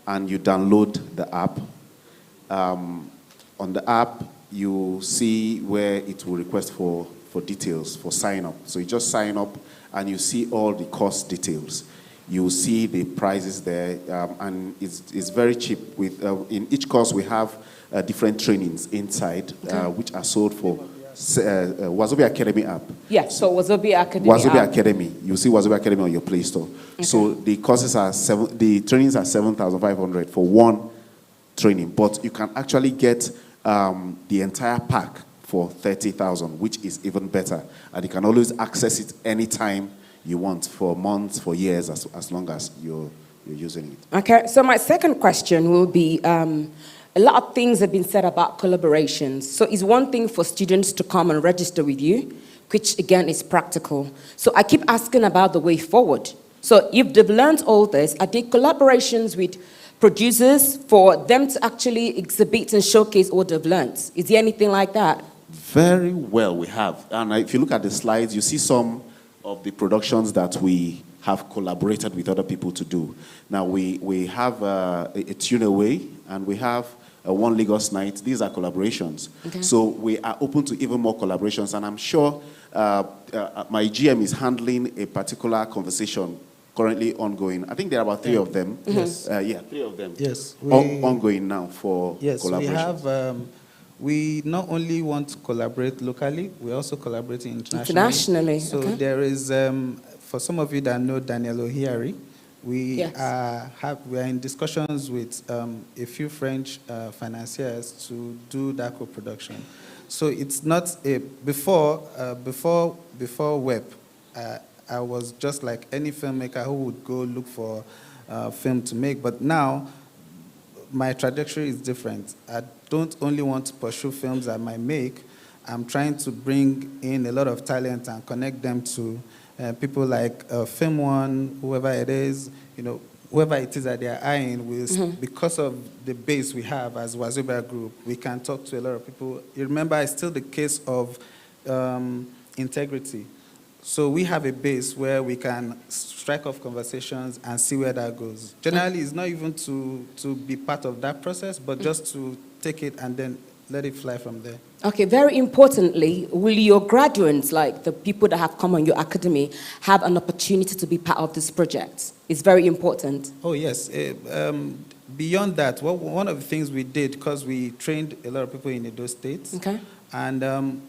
and you download the app, on the app, you see where it will request for details, for sign up. So you just sign up and you see all the cost details. You see the prices there, and it's very cheap. With in each course, we have different trainings inside, which are sold for Wazobia Academy app. Yes, so Wazobia Academy Wazobia app. Academy. You see Wazobia Academy on your Play Store. Okay. So the courses are the trainings are 7,500 for one training, but you can actually get the entire pack for 30,000, which is even better, and you can always access it anytime you want, for months, for years, as long as you're using it. Okay, so my second question will be, a lot of things have been said about collaborations. So it's one thing for students to come and register with you, which again is practical. So I keep asking about the way forward. So if they've learned all this, are there collaborations with producers for them to actually exhibit and showcase what they've learned? Is there anything like that? Very well, we have. And if you look at the slides, you see some of the productions that we have collaborated with other people to do. Now, we have a Tune Away, and we have a One Lagos Night. These are collaborations. Okay. So we are open to even more collaborations, and I'm sure my GM is handling a particular conversation currently ongoing. I think there are about 3 of them. Yes. 3 of them. Yes. Ongoing now for yes, collaborations. we have. We not only want to collaborate locally, we're also collaborating internationally. Internationally, So okay. there is, for some of you that know Daniel Ohiari, we Yes. are in discussions with a few French financiers to do that co-production. So it's not before web. I was just like any filmmaker who would go look for film to make, but now my trajectory is different. I don't only want to pursue films I might make. I'm trying to bring in a lot of talent and connect them to people like Film One, whoever it is, whoever it is that they are eyeing. Because of the base we have as Wazobia Group, we can talk to a lot of people. You remember, it's still the case of integrity. So we have a base where we can strike off conversations and see where that goes. Generally, it's not even to be part of that process, but just to take it and then let it fly from there. Okay, very importantly, will your graduates, like the people that have come on your academy, have an opportunity to be part of this project? It's very important. Oh, yes. Beyond that, one of the things we did, because we trained a lot of people in those states, okay. And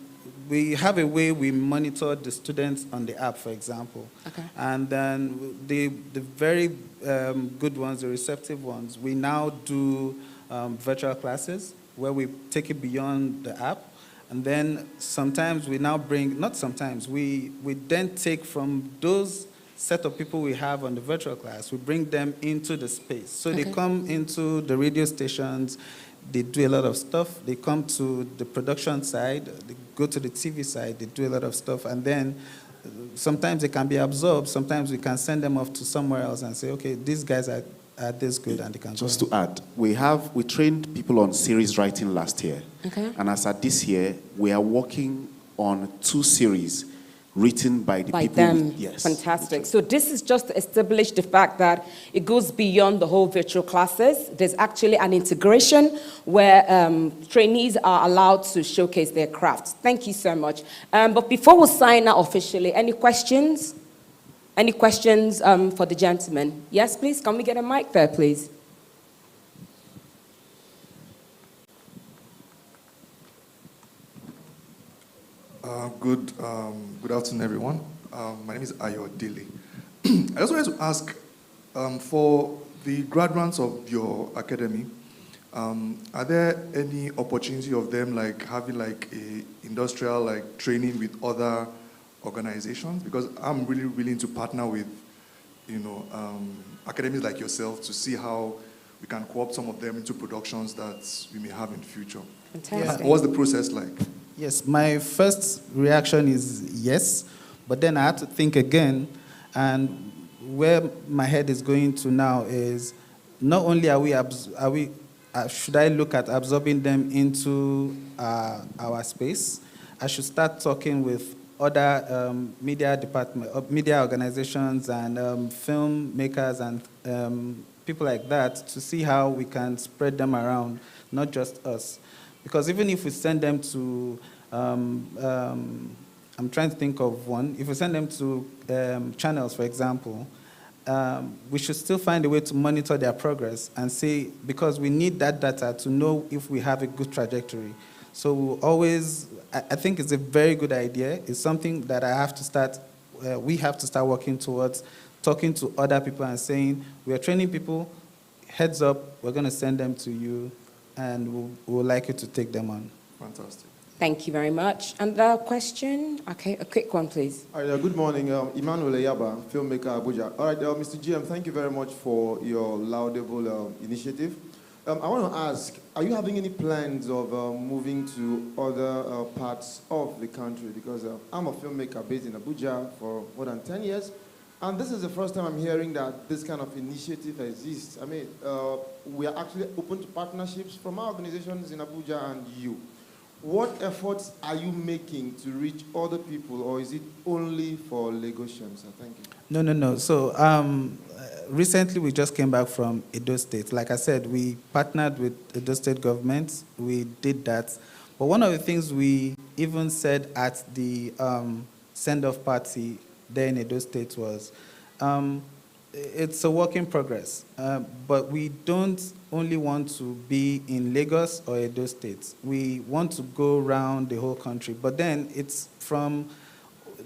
we have a way we monitor the students on the app, for example. Okay. And then the very good ones, the receptive ones, we now do virtual classes where we take it beyond the app. And then sometimes we now bring, not sometimes, we then take from those set of people we have on the virtual class, we bring them into the space. So Okay. they come into the radio stations, they do a lot of stuff. They come to the production side, they go to the TV side, they do a lot of stuff, and then sometimes they can be absorbed. Sometimes we can send them off to somewhere else and say, okay, these guys are this good, and they can Just go. to add, we trained people on series writing last year. Okay. And as at this year, we are working on 2 series written by the By people. them. Yes. Fantastic. So this is just to establish the fact that it goes beyond the whole virtual classes. There's actually an integration where trainees are allowed to showcase their crafts. Thank you so much. But before we sign out officially, any questions? Any questions for the gentleman? Yes, please. Can we get a mic there, please? Good afternoon, everyone. My name is Ayo Dili. I just wanted to ask, for the graduates of your academy, are there any opportunity of them like having like a industrial like training with other organizations? Because I'm really willing to partner with, academies like yourself to see how we can co-opt some of them into productions that we may have in the future. Fantastic. What's the process like? Yes, my first reaction is yes, but then I had to think again, and where my head is going to now is not only should I look at absorbing them into our space, I should start talking with other media organizations and filmmakers and people like that to see how we can spread them around, not just us. Because even if we send them to, I'm trying to think of one, if we send them to channels, for example, we should still find a way to monitor their progress and see, because we need that data to know if we have a good trajectory. So we'll always I think it's a very good idea. It's something that we have to start working towards, talking to other people and saying, we are training people, heads up, we're going to send them to you, and we'll like you to take them on. Fantastic. Thank you very much. Another question? Okay, a quick one, please. All right, good morning. Emmanuel Eyaba, filmmaker, Abuja. All right, Mr. GM, thank you very much for your laudable initiative. I want to ask, are you having any plans of moving to other parts of the country? Because I'm a filmmaker based in Abuja for more than 10 years, and this is the first time I'm hearing that this kind of initiative exists. I mean, we are actually open to partnerships from our organizations in Abuja and you. What efforts are you making to reach other people, or is it only for Lagosians? Thank you. No. So recently we just came back from Edo State. Like I said, we partnered with Edo State government. We did that. But one of the things we even said at the send-off party there in Edo State was, it's a work in progress, but we don't only want to be in Lagos or Edo State. We want to go around the whole country, but then it's from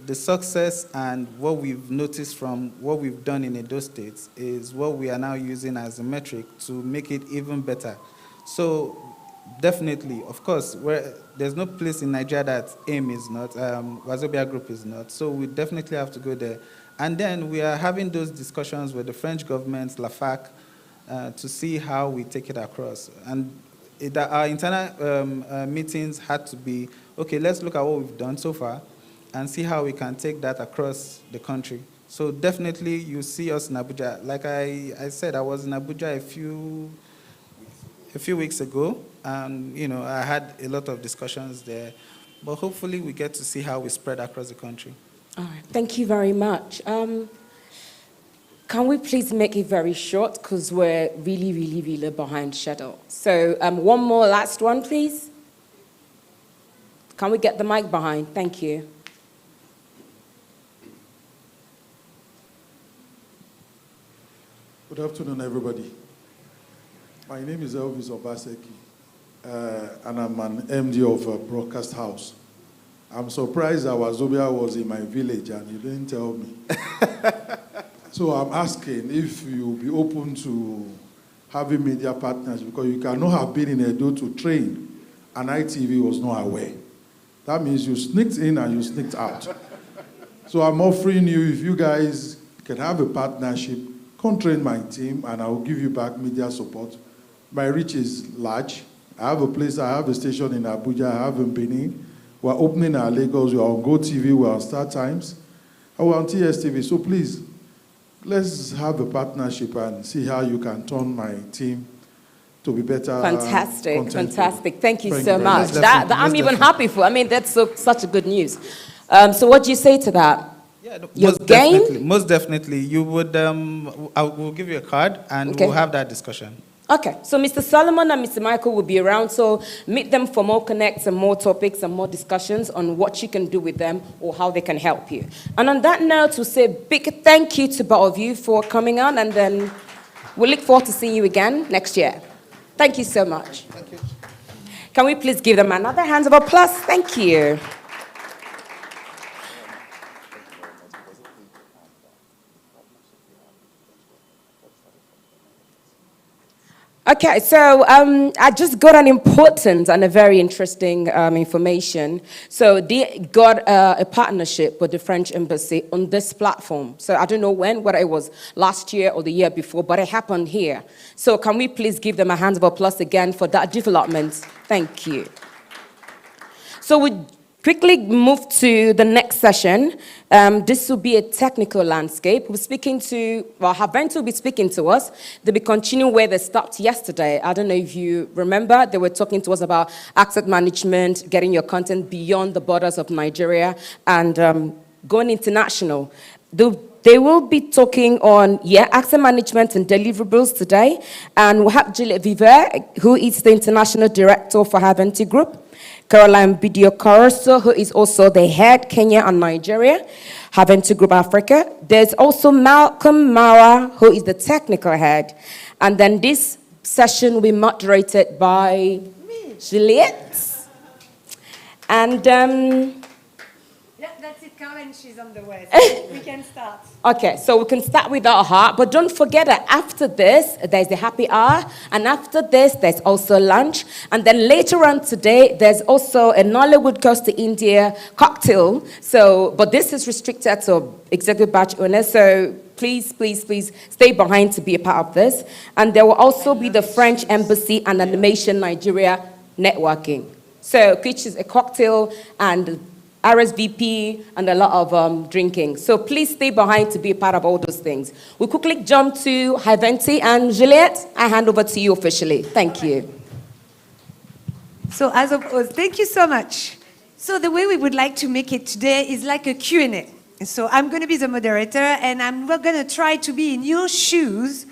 the success and what we've noticed from what we've done in Edo State is what we are now using as a metric to make it even better. So definitely, of course, there's no place in Nigeria that AIM is not, Wazobia Group is not, so we definitely have to go there. And then we are having those discussions with the French government, LAFAC, to see how we take it across. And our internal meetings had to be, okay, let's look at what we've done so far and see how we can take that across the country. So definitely you see us in Abuja. Like I said, I was in Abuja a few weeks ago, and I had a lot of discussions there. But hopefully we get to see how we spread across the country. All right, thank you very much. Can we please make it very short, because we're really behind schedule. So one more last one, please. Can we get the mic behind? Thank you. Good afternoon, everybody. My name is Elvis Obaseki, and I'm an MD of a broadcast house. I'm surprised that Wazobia was in my village and you didn't tell me. So I'm asking if you'll be open to having media partners, because you cannot have been in Edo to train and ITV was not aware. That means you sneaked in and you sneaked out. So I'm offering you, if you guys can have a partnership, come train my team and I'll give you back media support. My reach is large. I have a station in Abuja, I have in Benin. We're opening our Lagos, we're on GoTV, we're on Star Times, and we're on TSTV. So please, let's have a partnership and see how you can turn my team to be better. Fantastic. Thank you so much. I'm even happy for. I mean, that's such a good news. So what do you say to that? Yeah, most definitely. You would. I will give you a card, and we'll have that discussion. Okay, so Mr. Solomon and Mr. Michael will be around, so meet them for more connects and more topics and more discussions on what you can do with them or how they can help you. And on that note, we'll say a big thank you to both of you for coming on, and then we'll look forward to seeing you again next year. Thank you so much. Thank you. Can we please give them another round of applause? Thank you. Okay, so I just got an important and a very interesting information. So they got a partnership with the French embassy on this platform. So I don't know when, whether it was last year or the year before, but it happened here. So can we please give them a hand of applause again for that development? Thank you. So we quickly move to the next session. This will be a technical landscape. We're speaking to, well, Havent will be speaking to us. They'll be continuing where they stopped yesterday. I don't know if you remember, they were talking to us about asset management, getting your content beyond the borders of Nigeria, and going international. They will be talking on, asset management and deliverables today. And we'll have Juliet Viver, who is the international director for Haventi Group. Caroline Bidio Caruso, who is also the head Kenya and Nigeria, Haventi Group Africa. There's also Malcolm Mara, who is the technical head. And then this session will be moderated by Juliet. And Yeah, that's it, Karen, she's on the way. So we can start. okay, so we can start with our heart, but don't forget that after this, there's the happy hour, and after this, there's also lunch, and then later on today, there's also a Nollywood Coast to India cocktail. So, but this is restricted to executive batch owners, so please, please, please stay behind to be a part of this. And there will also be the French Embassy and Animation Nigeria networking. So, which is a cocktail and RSVP and a lot of drinking. So please stay behind to be a part of all those things. We'll quickly jump to Haventi and Juliette. I hand over to you officially. Thank you. So as opposed, thank you so much. So the way we would like to make it today is like a Q&A. So I'm going to be the moderator, and I'm going to try to be in your shoes,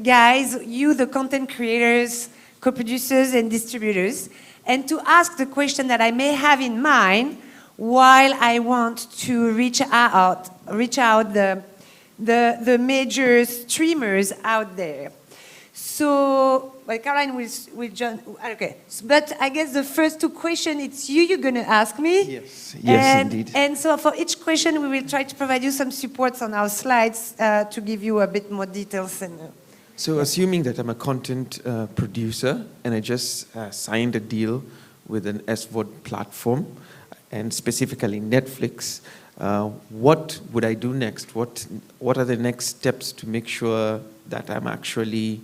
guys, you, the content creators, co-producers, and distributors, and to ask the question that I may have in mind while I want to reach out the major streamers out there. So, well, Caroline will join. Okay, but I guess the first two questions, it's you're going to ask me. Yes, yes, indeed. And so for each question, we will try to provide you some supports on our slides to give you a bit more details. So assuming that I'm a content producer and I just signed a deal with an SVOD platform, and specifically Netflix, what would I do next? What are the next steps to make sure that I'm actually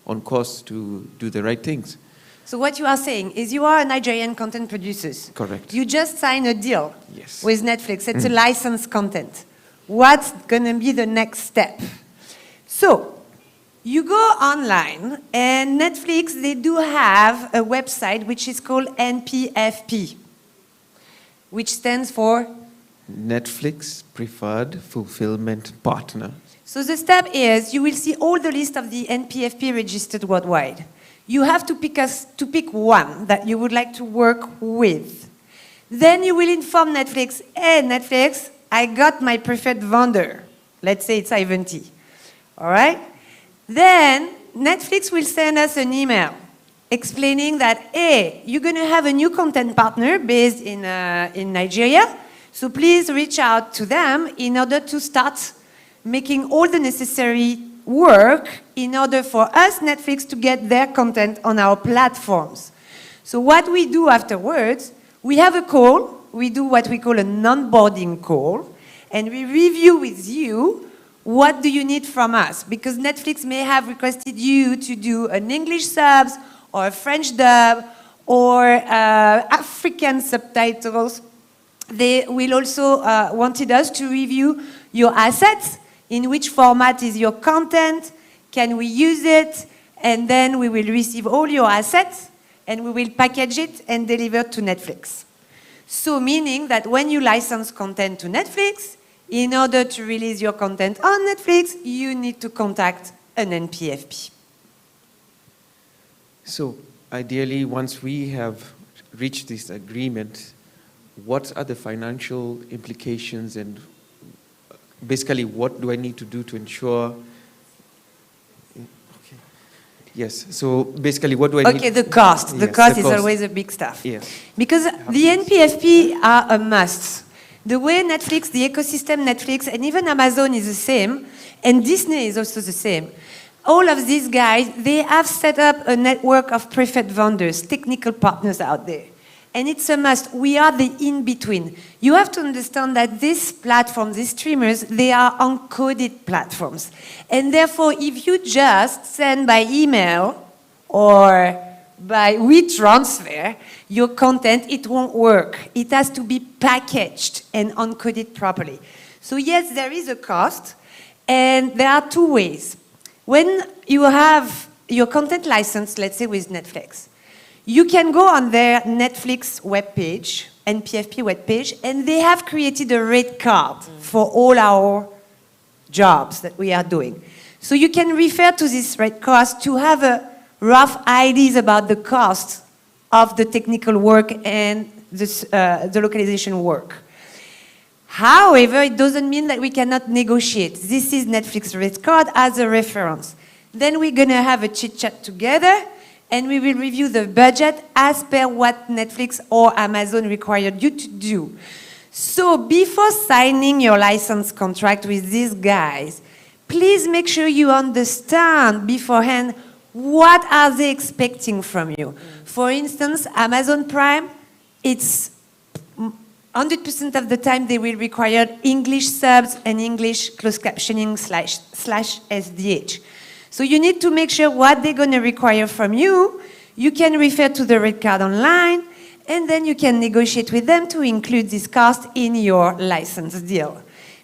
on course to do the right things? So what you are saying is you are a Nigerian content producer. Correct. You just signed a deal Yes. with Netflix. It's a licensed content. What's going to be the next step? So you go online, and Netflix, they do have a website which is called NPFP, which stands for Netflix Preferred Fulfillment Partner. So the step is you will see all the list of the NPFP registered worldwide. You have to pick one that you would like to work with. Then you will inform Netflix, hey, Netflix, I got my preferred vendor. Let's say it's Ivanti. All right? Then Netflix will send us an email explaining that, hey, you're going to have a new content partner based in Nigeria, so please reach out to them in order to start making all the necessary work in order for us, Netflix, to get their content on our platforms. So what we do afterwards, we have a call, we do what we call a non-boarding call, and we review with you what do you need from us, because Netflix may have requested you to do an English subs, or a French dub, or African subtitles. They will also wanted us to review your assets, in which format is your content, can we use it, and then we will receive all your assets, and we will package it and deliver to Netflix. So meaning that when you license content to Netflix, in order to release your content on Netflix, you need to contact an NPFP. So ideally, once we have reached this agreement, what are the financial implications, and basically what do I need to do to ensure? Okay. Yes, so basically what do I need? Okay, the cost. The cost is always a big stuff. Yes. Because the NPFP are a must. The way Netflix, the ecosystem Netflix, and even Amazon is the same, and Disney is also the same. All of these guys, they have set up a network of preferred vendors, technical partners out there. And it's a must. We are the in-between. You have to understand that these platforms, these streamers, they are uncoded platforms. And therefore, if you just send by email or by WeTransfer your content, it won't work. It has to be packaged and encoded properly. So yes, there is a cost, and there are two ways. When you have your content license, let's say with Netflix, you can go on their Netflix webpage, NPFP webpage, and they have created a rate card for all our jobs that we are doing. So you can refer to this rate card to have a rough ideas about the cost of the technical work and the localization work. However, it doesn't mean that we cannot negotiate. This is Netflix rate card as a reference. Then we're going to have a chit-chat together, and we will review the budget as per what Netflix or Amazon required you to do. So before signing your license contract with these guys, please make sure you understand beforehand what are they expecting from you. For instance, Amazon Prime, it's 100% of the time they will require English subs and English closed captioning slash SDH. So you need to make sure what they're going to require from you. You can refer to the red card online, and then you can negotiate with them to include this cost in your license deal.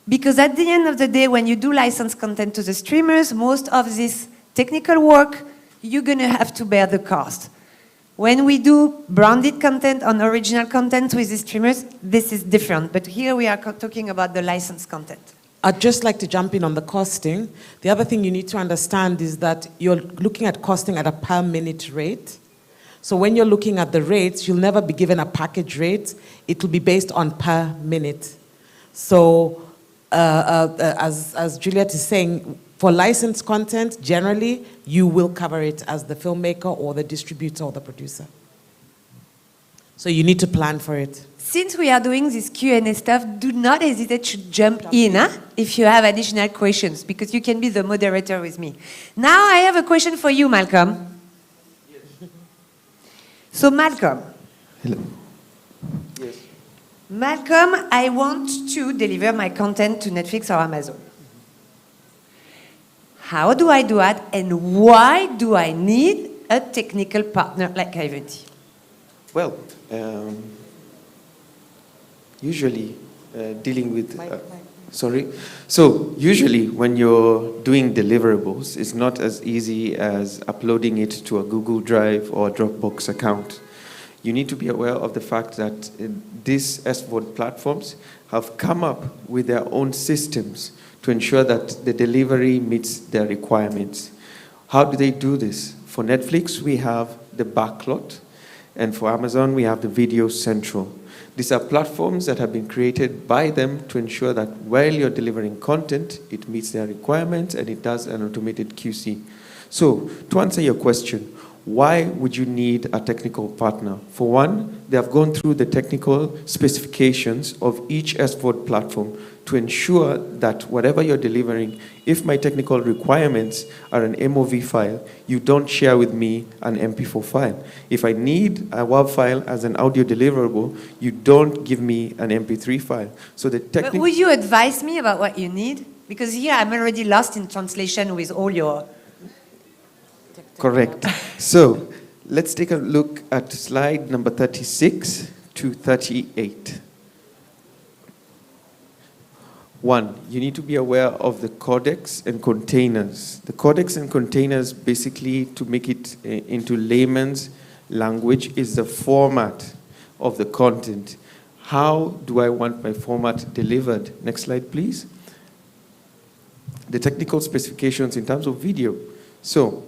Because at the end of the day, when you do license content to the streamers, most of this technical work, you're going to have to bear the cost. When we do branded content on original content with the streamers, this is different. But here we are talking about the licensed content. I'd just like to jump in on the costing. The other thing you need to understand is that you're looking at costing at a per minute rate. So when you're looking at the rates, you'll never be given a package rate. It will be based on per minute. So as Juliet is saying, for licensed content, generally, you will cover it as the filmmaker or the distributor or the producer. So you need to plan for it. Since we are doing this Q&A stuff, do not hesitate to jump in if you have additional questions, because you can be the moderator with me. Now I have a question for you, Malcolm. So Malcolm. Hello. Yes. Malcolm, I want to deliver my content to Netflix or Amazon. How do I do that, and why do I need a technical partner like Ivanti? Well, usually dealing with... sorry. So usually when you're doing deliverables, it's not as easy as uploading it to a Google Drive or a Dropbox account. You need to be aware of the fact that these SVOD platforms have come up with their own systems to ensure that the delivery meets their requirements. How do they do this? For Netflix, we have the backlot, and for Amazon, we have the Video Central. These are platforms that have been created by them to ensure that while you're delivering content, it meets their requirements and it does an automated QC. So, to answer your question, why would you need a technical partner? For one, they have gone through the technical specifications of each SVOD platform to ensure that whatever you're delivering, if my technical requirements are an MOV file, you don't share with me an MP4 file. If I need a WAV file as an audio deliverable, you don't give me an MP3 file. So the But would you advise me about what you need? Because here I'm already lost in translation with all your... Correct. So let's take a look at slide number 36 to 38. One, you need to be aware of the codecs and containers. The codecs and containers, basically, to make it into layman's language, is the format of the content. How do I want my format delivered? Next slide, please. The technical specifications in terms of video. So,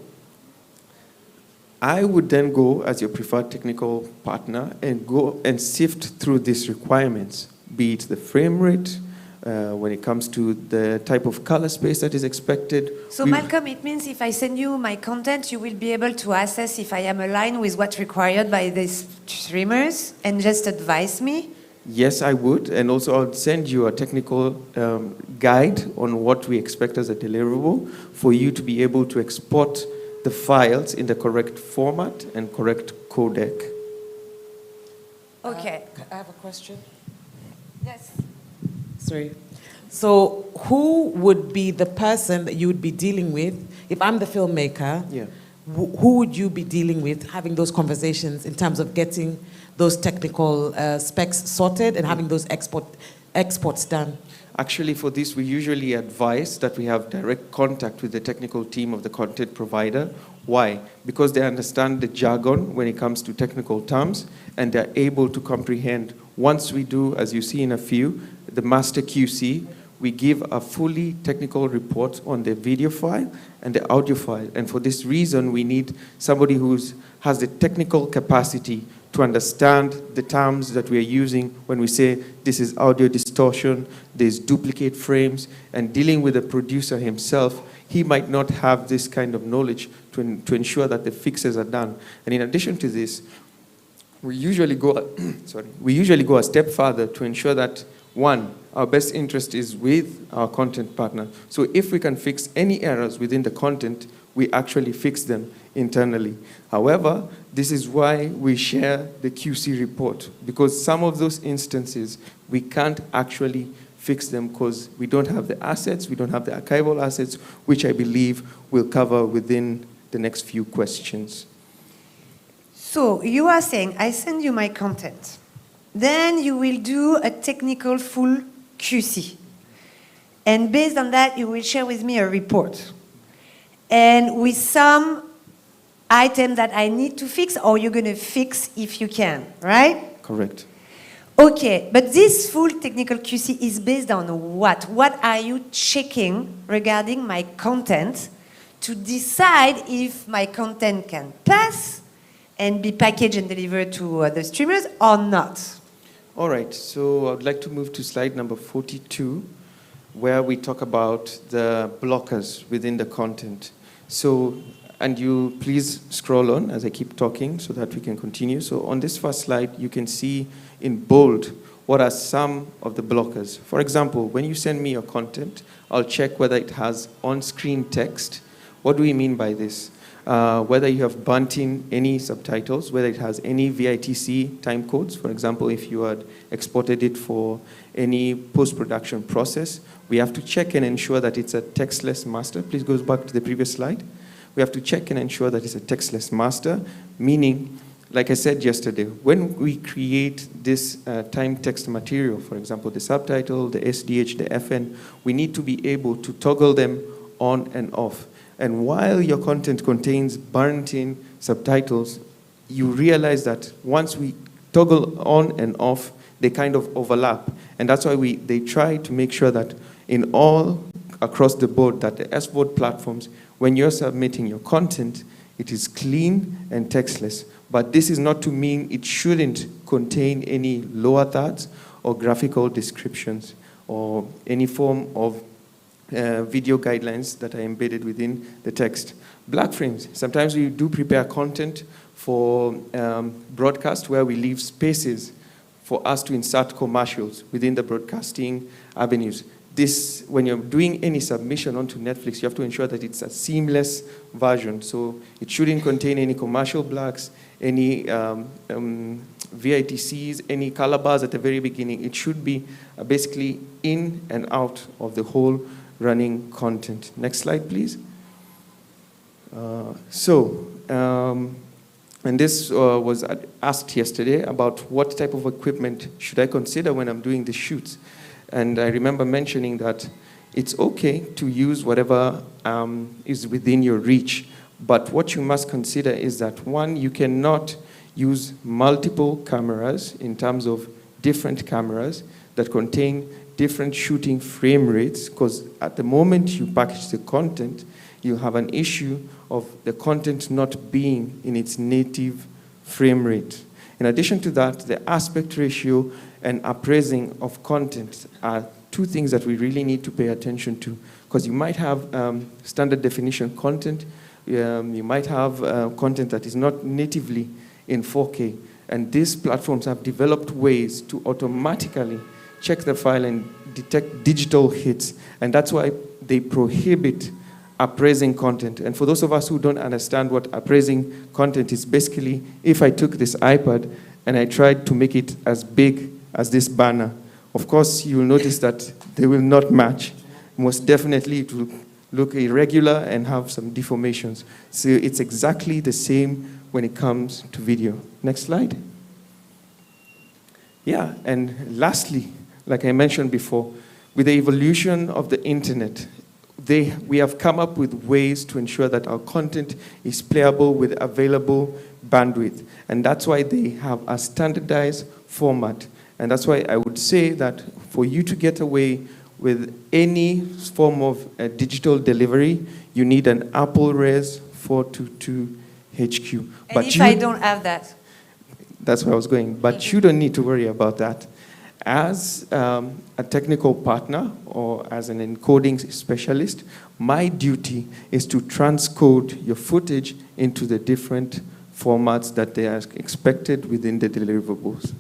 I would then go as your preferred technical partner and go and sift through these requirements, be it the frame rate, when it comes to the type of color space that is expected. So Malcolm, it means if I send you my content, you will be able to assess if I am aligned with what's required by these streamers and just advise me? Yes, I would. And also I'll send you a technical guide on what we expect as a deliverable for you to be able to export the files in the correct format and correct codec. Okay. I have a question. Yes. Sorry. So who would be the person that you would be dealing with? If I'm the filmmaker, yeah. Who would you be dealing with, having those conversations in terms of getting those technical specs sorted and having those exports done? Actually, for this, we usually advise that we have direct contact with the technical team of the content provider. Why? Because they understand the jargon when it comes to technical terms, and they're able to comprehend. Once we do, as you see in a few, the master QC, we give a fully technical report on the video file and the audio file. And for this reason, we need somebody who has the technical capacity to understand the terms that we are using when we say this is audio distortion, there's duplicate frames, and dealing with the producer himself, he might not have this kind of knowledge to ensure that the fixes are done. And in addition to this, we usually go a step further to ensure that, one, our best interest is with our content partner. So if we can fix any errors within the content, we actually fix them internally. However, this is why we share the QC report, because some of those instances, we can't actually fix them because we don't have the assets, we don't have the archival assets, which I believe we'll cover within the next few questions. So you are saying, I send you my content. Then you will do a technical full QC. And based on that, you will share with me a report. And with some item that I need to fix, or you're going to fix if you can, right? Correct. Okay, but this full technical QC is based on what? What are you checking regarding my content to decide if my content can pass and be packaged and delivered to the streamers or not? All right, so I'd like to move to slide number 42, where we talk about the blockers within the content. So, and you please scroll on as I keep talking so that we can continue. So on this first slide, you can see in bold what are some of the blockers. For example, when you send me your content, I'll check whether it has on-screen text. What do we mean by this? Whether you have burnt in any subtitles, whether it has any VITC time codes. For example, if you had exported it for any post-production process, we have to check and ensure that it's a textless master. Please go back to the previous slide. We have to check and ensure that it's a textless master, meaning, like I said yesterday, when we create this time text material, for example, the subtitle, the SDH, the FN, we need to be able to toggle them on and off. And while your content contains burnt-in subtitles, you realize that once we toggle on and off, they kind of overlap. And that's why they try to make sure that in all across the board, that the SVOD platforms, when you're submitting your content, it is clean and textless. But this is not to mean it shouldn't contain any lower thirds or graphical descriptions or any form of video guidelines that are embedded within the text. Black frames. Sometimes we do prepare content for broadcast where we leave spaces for us to insert commercials within the broadcasting avenues. This, when you're doing any submission onto Netflix, you have to ensure that it's a seamless version. So it shouldn't contain any commercial blacks, any VITCs, any color bars at the very beginning. It should be basically in and out of the whole running content. Next slide, please. And this was asked yesterday about what type of equipment should I consider when I'm doing the shoots. And I remember mentioning that it's okay to use whatever is within your reach. But what you must consider is that, one, you cannot use multiple cameras in terms of different cameras that contain different shooting frame rates, because at the moment you package the content, you have an issue of the content not being in its native frame rate. In addition to that, the aspect ratio and appraising of content are two things that we really need to pay attention to, because you might have standard definition content, you might have content that is not natively in 4K, and these platforms have developed ways to automatically check the file and detect digital hits, and that's why they prohibit appraising content. And for those of us who don't understand what appraising content is, basically, if I took this iPad and I tried to make it as big as this banner, of course, you will notice that they will not match. Most definitely, it will look irregular and have some deformations. So it's exactly the same when it comes to video. Next slide. Yeah, and lastly, like I mentioned before, with the evolution of the internet, we have come up with ways to ensure that our content is playable with available bandwidth. And that's why they have a standardized format. And that's why I would say that for you to get away with any form of digital delivery, you need an Apple Res 422 HQ. And if I don't have that? That's where I was going. But you don't need to worry about that. As a technical partner or as an encoding specialist, my duty is to transcode your footage into the different formats that they are expected within the deliverables.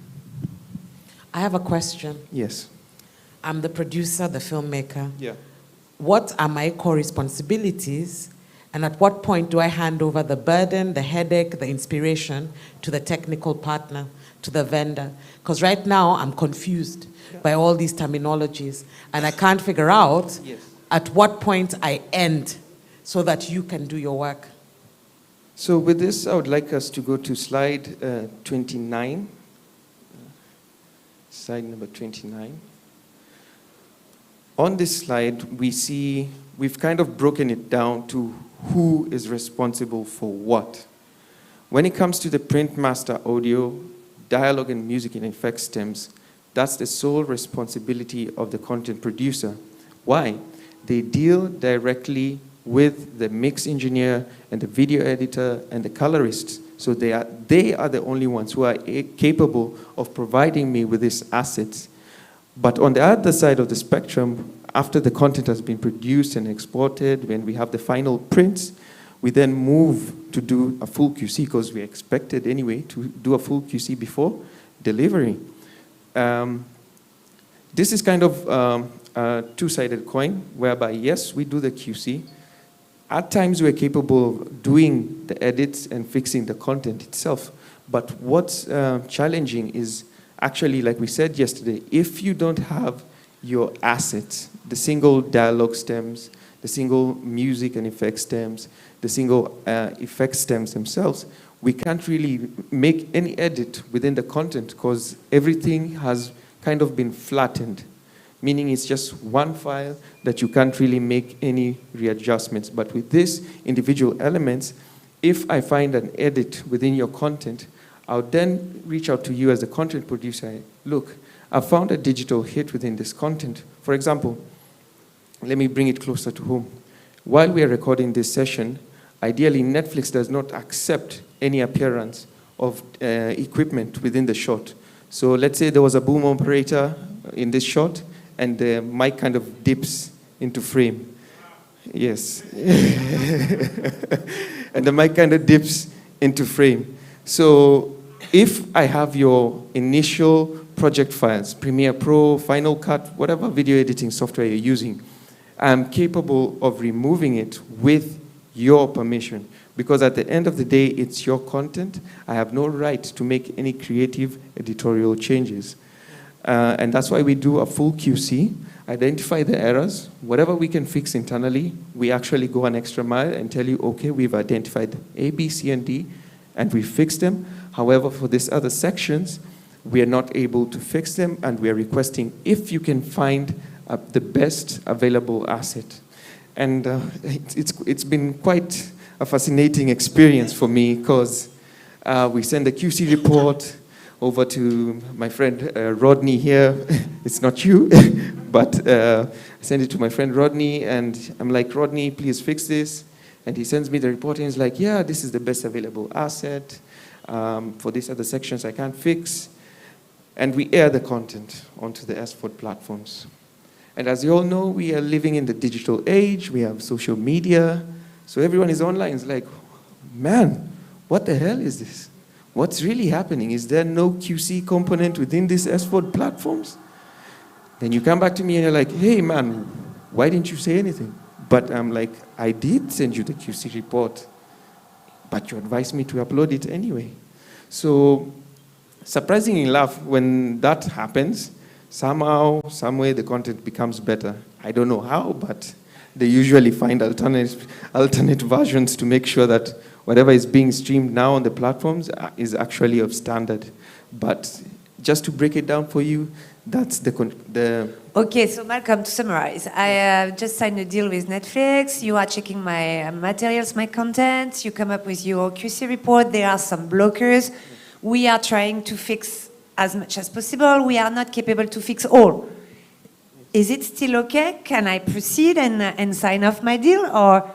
I have a question. Yes. I'm the producer, the filmmaker. Yeah. What are my core responsibilities, and at what point do I hand over the burden, the headache, the inspiration to the technical partner, to the vendor? Because right now I'm confused by all these terminologies, and I can't figure out at what point I end so that you can do your work. So with this, I would like us to go to slide 29. Slide number 29. On this slide, we see we've kind of broken it down to who is responsible for what. When it comes to the print master audio, dialogue and music and effects stems, that's the sole responsibility of the content producer. Why? They deal directly with the mix engineer and the video editor and the colorists. So they are the only ones who are capable of providing me with these assets. But on the other side of the spectrum, after the content has been produced and exported, when we have the final prints, we then move to do a full QC, because we expected anyway to do a full QC before delivery. This is kind of a two-sided coin, whereby yes, we do the QC. At times we're capable of doing the edits and fixing the content itself. But what's challenging is actually, like we said yesterday, if you don't have your assets, the single dialogue stems, the single music and effects stems, the single effect stems themselves, we can't really make any edit within the content because everything has kind of been flattened, meaning it's just one file that you can't really make any readjustments. But with these individual elements, if I find an edit within your content, I'll then reach out to you as the content producer. Look, I found a digital hit within this content. For example, let me bring it closer to home. While we are recording this session, ideally Netflix does not accept any appearance of equipment within the shot. So let's say there was a boom operator in this shot and the mic kind of dips into frame. Yes. And the mic kind of dips into frame. So if I have your initial project files, Premiere Pro, Final Cut, whatever video editing software you're using, I'm capable of removing it with your permission. Because at the end of the day, it's your content. I have no right to make any creative editorial changes. And that's why we do a full QC, identify the errors. Whatever we can fix internally, we actually go an extra mile and tell you, okay, we've identified A, B, C, and D, and we fixed them. However, for these other sections, we are not able to fix them, and we are requesting if you can find the best available asset. And it's been quite a fascinating experience for me, because we send a QC report over to my friend Rodney here. It's not you, but I send it to my friend Rodney, and I'm like, Rodney, please fix this. And he sends me the report, and he's like, yeah, this is the best available asset. For these other sections I can't fix. And we air the content onto the SVOD platforms. And as you all know, we are living in the digital age. We have social media. So everyone is online. It's like, man, what the hell is this? What's really happening? Is there no QC component within these SVOD platforms? Then you come back to me and you're like, hey, man, why didn't you say anything? But I'm like, I did send you the QC report, but you advised me to upload it anyway. So surprisingly enough, when that happens, somehow, some way the content becomes better. I don't know how, but they usually find alternate versions to make sure that whatever is being streamed now on the platforms is actually of standard. But just to break it down for you, that's the Okay, so Malcolm, to summarize, I just signed a deal with Netflix. You are checking my materials, my content. You come up with your QC report. There are some blockers. We are trying to fix as much as possible. We are not capable to fix all. Is it still okay? Can I proceed and sign off my deal? Or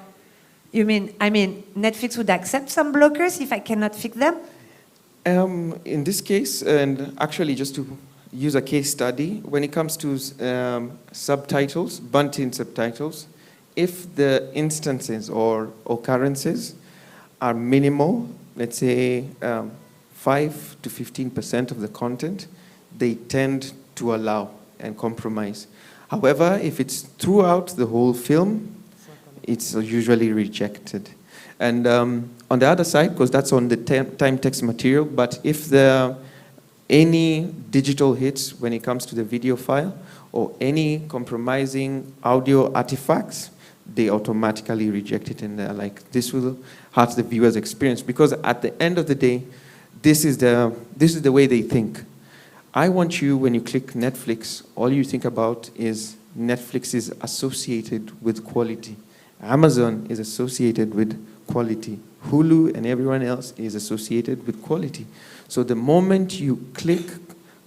Netflix would accept some blockers if I cannot fix them? In this case, and actually just to use a case study, when it comes to subtitles, built-in subtitles, if the instances or occurrences are minimal, let's say 5 to 15% of the content, they tend to allow and compromise. However, if it's throughout the whole film, it's usually rejected. And on the other side, because that's on the time text material, but if there are any digital hits when it comes to the video file or any compromising audio artifacts, they automatically reject it, and they're like, this will hurt the viewer's experience, because at the end of the day, this is the way they think. I want you, when you click Netflix, all you think about is Netflix is associated with quality. Amazon is associated with quality. Hulu and everyone else is associated with quality. So the moment you click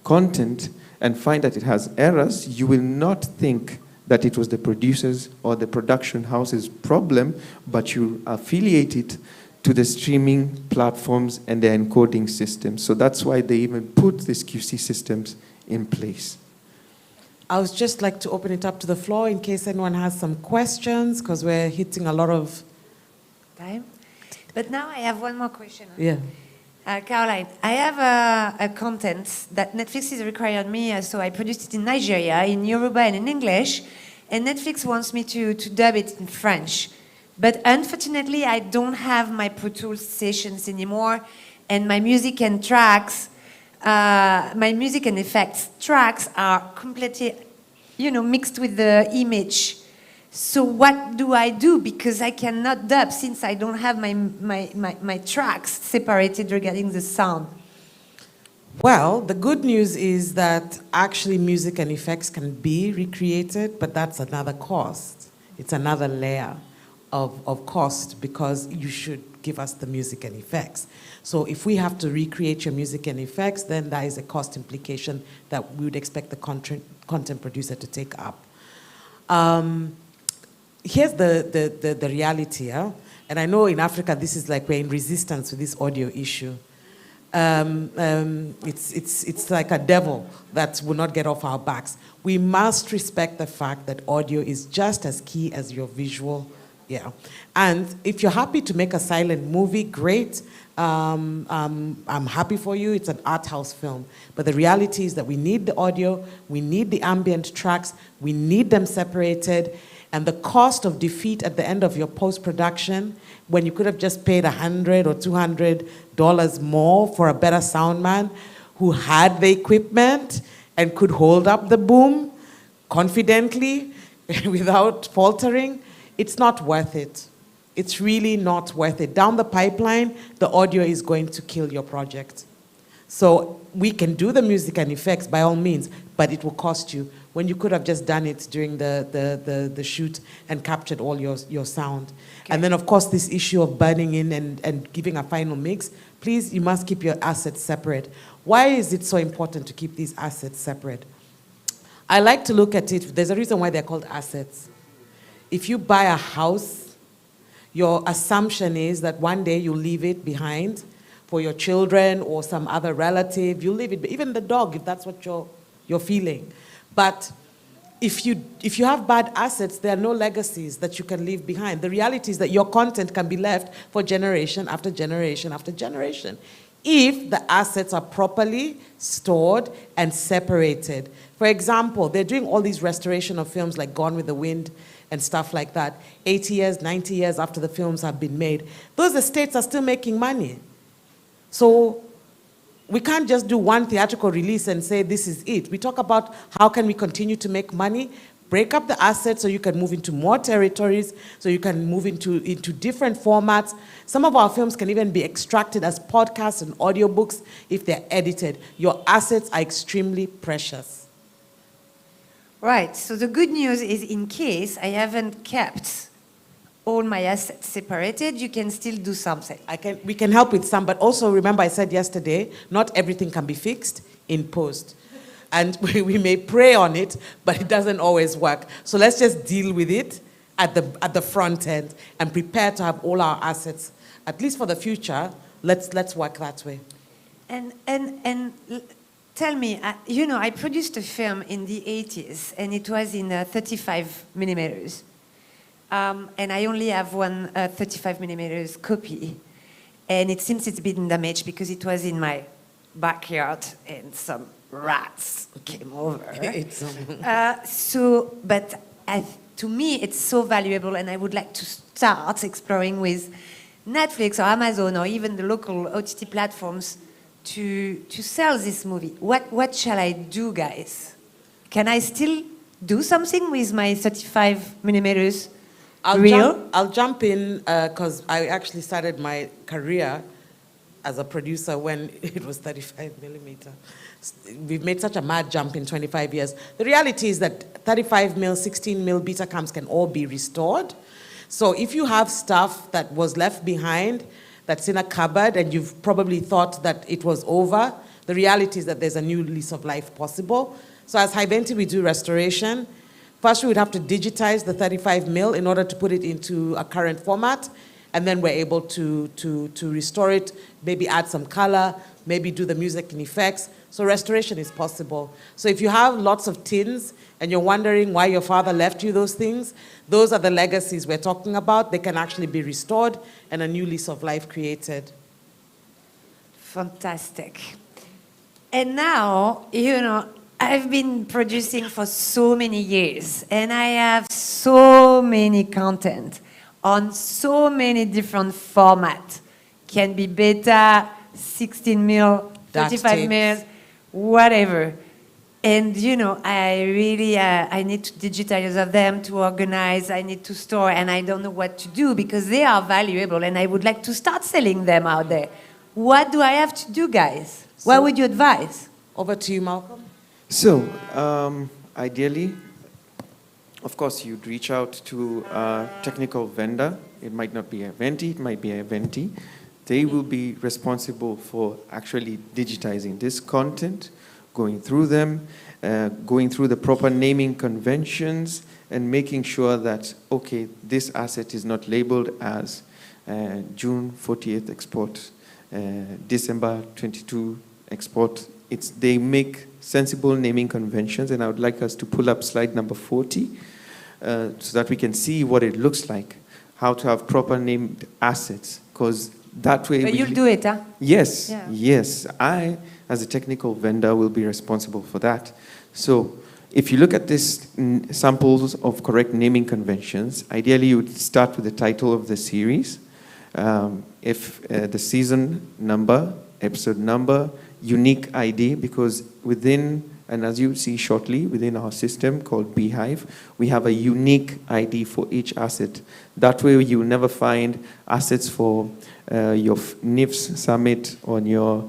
content and find that it has errors, you will not think that it was the producers or the production house's problem, but you affiliate it to the streaming platforms and the encoding systems. So that's why they even put these QC systems in place. I would just like to open it up to the floor in case anyone has some questions, because we're hitting a lot of time. But now I have one more question. Yeah. Caroline, I have a content that Netflix is requiring me, so I produced it in Nigeria, in Yoruba and in English, and Netflix wants me to dub it in French. But unfortunately, I don't have my Pro Tools sessions anymore, and my music and tracks, my music and effects tracks are completely, mixed with the image. So what do I do? Because I cannot dub since I don't have my tracks separated regarding the sound. Well, the good news is that actually music and effects can be recreated, but that's another cost. It's another layer of cost, because you should give us the music and effects. So if we have to recreate your music and effects, then there is a cost implication that we would expect the content producer to take up. Here's the reality, and I know in Africa this is like we're in resistance to this audio issue. It's like a devil that will not get off our backs. We must respect the fact that audio is just as key as your visual. Yeah, and if you're happy to make a silent movie, great. I'm happy for you. It's an art house film. But the reality is that we need the audio, we need the ambient tracks, we need them separated. And the cost of defeat at the end of your post-production, when you could have just paid $100 or $200 more for a better sound man who had the equipment and could hold up the boom confidently without faltering, it's not worth it. It's really not worth it. Down the pipeline, the audio is going to kill your project. So we can do the music and effects by all means, but it will cost you when you could have just done it during the shoot and captured all your sound. Okay. And then, of course, this issue of burning in and giving a final mix, please, you must keep your assets separate. Why is it so important to keep these assets separate? I like to look at it, there's a reason why they're called assets. If you buy a house, your assumption is that one day you'll leave it behind for your children or some other relative. You'll leave it, even the dog, if that's what you're feeling. But if you have bad assets, there are no legacies that you can leave behind. The reality is that your content can be left for generation after generation after generation if the assets are properly stored and separated. For example, they're doing all these restoration of films like Gone with the Wind and stuff like that, 80 years, 90 years after the films have been made. Those estates are still making money. So we can't just do one theatrical release and say this is it. We talk about how can we continue to make money, break up the assets so you can move into more territories, so you can move into different formats. Some of our films can even be extracted as podcasts and audiobooks if they're edited. Your assets are extremely precious. Right, so the good news is in case I haven't kept all my assets separated, you can still do something. We can help with some, but also remember I said yesterday, not everything can be fixed in post. And we may pray on it, but it doesn't always work. So let's just deal with it at the front end and prepare to have all our assets, at least for the future. Let's work that way. Tell me, I produced a film in the 80s, and it was in 35 millimeters. And I only have one 35 millimeters copy. And it seems it's been damaged because it was in my backyard and some rats came over. To me, it's so valuable, and I would like to start exploring with Netflix or Amazon or even the local OTT platforms to sell this movie. What shall I do, guys? Can I still do something with my 35 millimeters? I'll jump in because I actually started my career as a producer when it was 35 millimeter. We've made such a mad jump in 25 years. The reality is that 35 mil, 16 mil Betacams can all be restored. So if you have stuff that was left behind, that's in a cupboard, and you've probably thought that it was over, the reality is that there's a new lease of life possible. So as Hiventi, we do restoration. First, we would have to digitize the 35 mil in order to put it into a current format, and then we're able to restore it, maybe add some color, maybe do the music and effects. So restoration is possible. So if you have lots of tins and you're wondering why your father left you those things, those are the legacies we're talking about. They can actually be restored and a new lease of life created. Fantastic. And now, I've been producing for so many years, and I have so many content on so many different formats. Can be beta, 16 mil, 35 mil, whatever. And I really, I need to digitize them, to organize, I need to store, and I don't know what to do because they are valuable and I would like to start selling them out there. What do I have to do, guys? What would you advise? Over to you, Malcolm. So, ideally, of course, you'd reach out to a technical vendor. It might not be a Venti, it might be a Venti. They will be responsible for actually digitizing this content, going through them, going through the proper naming conventions, and making sure that, okay, this asset is not labeled as June 40th export, December 22 export. They make sensible naming conventions, and I would like us to pull up slide number 40 so that we can see what it looks like, how to have proper named assets, because that way... But you'll do it, huh? Yes, yeah. Yes. I, as a technical vendor, will be responsible for that. So if you look at these samples of correct naming conventions, ideally you would start with the title of the series, if the season number, episode number, unique ID, because within, and as you see shortly, within our system called Beehive, we have a unique ID for each asset. That way you will never find assets for your NIFS summit on your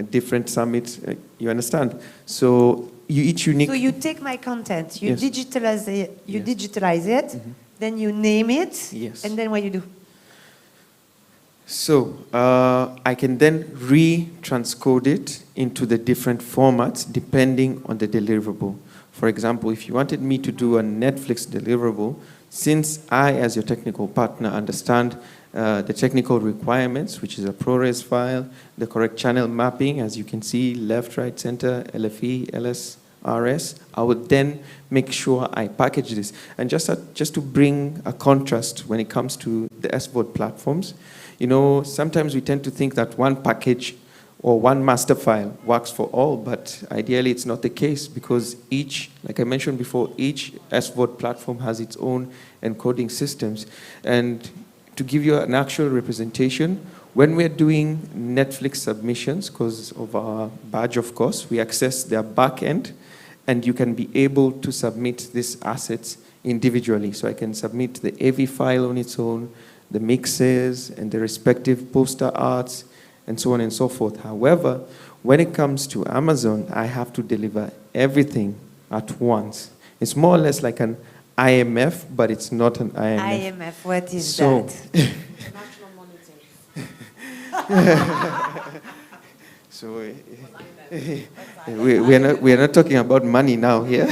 different summits. You understand? So you each unique... So you take my content, you Yes. digitalize it, then you name it, and then what you do? So I can then re-transcode it into the different formats depending on the deliverable. For example, if you wanted me to do a Netflix deliverable, since I, as your technical partner, understand the technical requirements, which is a ProRes file, the correct channel mapping, as you can see, left, right, center, LFE, LS, RS, I would then make sure I package this. And just to bring a contrast when it comes to the SVOD platforms, sometimes we tend to think that one package or one master file works for all, but ideally it's not the case because each, like I mentioned before, each SVOD platform has its own encoding systems. And to give you an actual representation, when we're doing Netflix submissions, because of our badge, of course, we access their back end, and you can be able to submit these assets individually. So I can submit the AV file on its own, the mixes and the respective poster arts, and so on and so forth. However, when it comes to Amazon, I have to deliver everything at once. It's more or less like an IMF, but it's not an IMF. IMF, what is that? So we are not talking about money now here.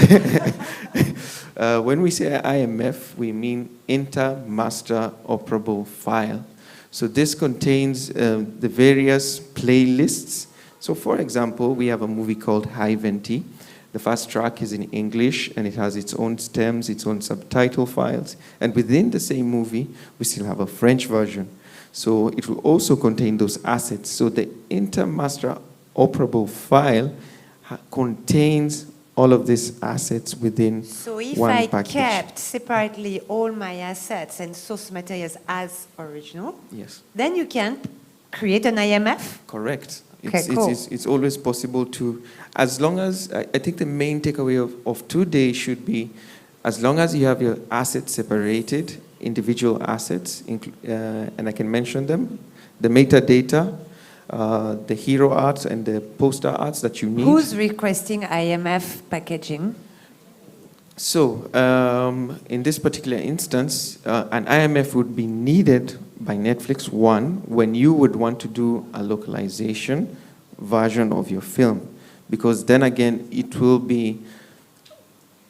When we say IMF, we mean Inter-Master Operable File. So this contains the various playlists. So for example, we have a movie called High Venti. The first track is in English, and it has its own stems, its own subtitle files. And within the same movie, we still have a French version. So it will also contain those assets. So the intermaster operable file contains all of these assets within So if one I package. kept separately all my assets and source materials as original, Yes. then you can create an IMF? Correct. Okay, cool. It's always possible to, as long as, I think the main takeaway of today should be, as long as you have your assets separated, individual assets, and I can mention them, the metadata, the hero arts and the poster arts that you need. Who's requesting IMF packaging? So, in this particular instance, an IMF would be needed by Netflix, one, when you would want to do a localization version of your film. Because then again, it will be,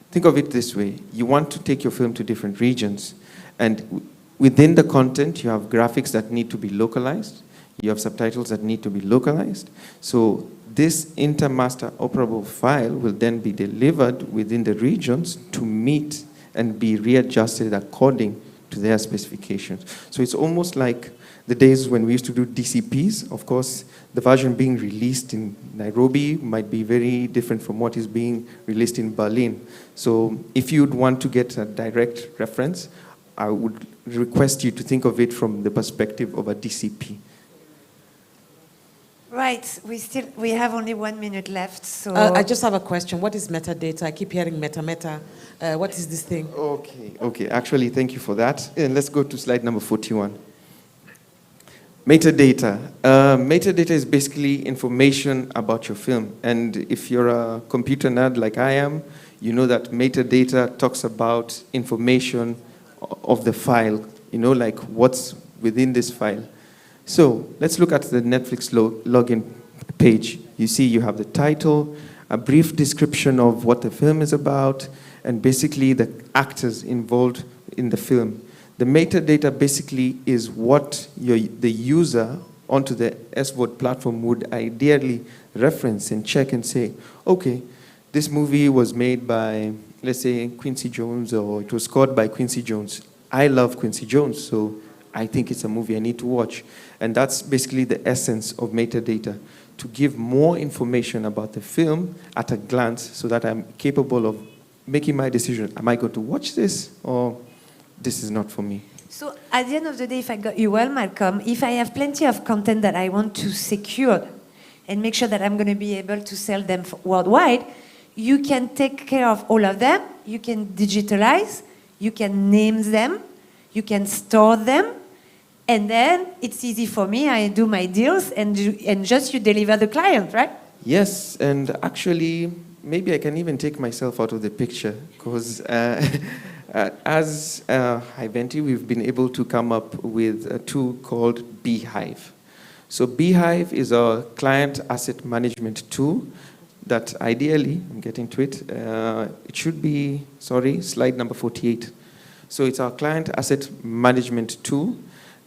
think of it this way, you want to take your film to different regions, and within the content, you have graphics that need to be localized, you have subtitles that need to be localized. So this intermaster operable file will then be delivered within the regions to meet and be readjusted according to their specifications. So it's almost like the days when we used to do DCPs. Of course, the version being released in Nairobi might be very different from what is being released in Berlin. So if you'd want to get a direct reference, I would request you to think of it from the perspective of a DCP. Right, we have only 1 minute left, so... I just have a question. What is metadata? I keep hearing meta. What is this thing? Okay, actually, thank you for that. And let's go to slide number 41. Metadata. Metadata is basically information about your film. And if you're a computer nerd like I am, you know that metadata talks about information of the file, like what's within this file. So let's look at the Netflix login page. You see you have the title, a brief description of what the film is about, and basically the actors involved in the film. The metadata basically is what the user onto the SVOD platform would ideally reference and check and say, okay, this movie was made by, let's say, Quincy Jones, or it was scored by Quincy Jones. I love Quincy Jones, so I think it's a movie I need to watch. And that's basically the essence of metadata, to give more information about the film at a glance so that I'm capable of making my decision. Am I going to watch this, or this is not for me? So at the end of the day, if I got you well, Malcolm, if I have plenty of content that I want to secure and make sure that I'm going to be able to sell them worldwide, you can take care of all of them, you can digitalize, you can name them, you can store them, and then it's easy for me. I do my deals, and just you deliver the client, right? Yes, and actually, maybe I can even take myself out of the picture, because as High Venti, we've been able to come up with a tool called Beehive. So Beehive is a client asset management tool that ideally, I'm getting to it, it should be, slide number 48. So it's our client asset management tool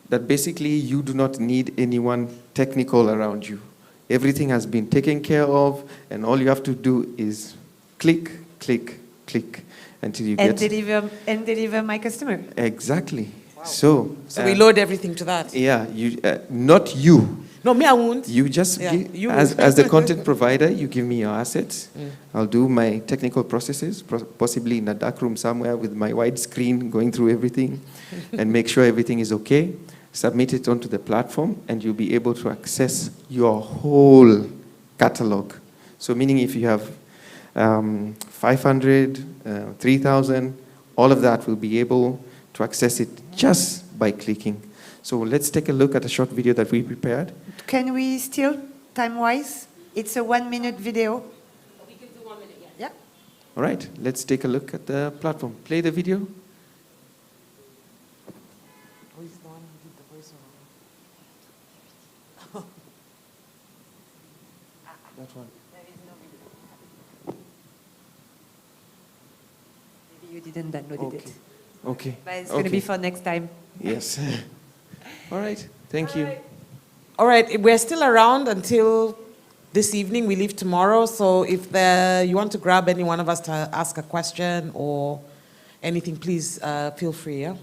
that basically you do not need anyone technical around you. Everything has been taken care of, and all you have to do is click, click, click until you get... deliver my customer. Exactly. Wow. So we load everything to that? Yeah, not you. No, me, I won't. You just, as the content provider, you give me your assets. I'll do my technical processes, possibly in a dark room somewhere with my wide screen going through everything and make sure everything is okay. Submit it onto the platform, and you'll be able to access your whole catalog. So meaning if you have 500, 3,000, all of that will be able to access it just by clicking. So let's take a look at a short video that we prepared. Can we still, time-wise? It's a 1 minute video. We can do 1 minute, yeah. All right, let's take a look at the platform. Play the video. That one. Maybe you didn't download it. Okay. But it's going to be for next time. Yes. All right. Thank you. All right. We're still around until this evening. We leave tomorrow. So if you want to grab any one of us to ask a question or anything, please feel free. Yeah.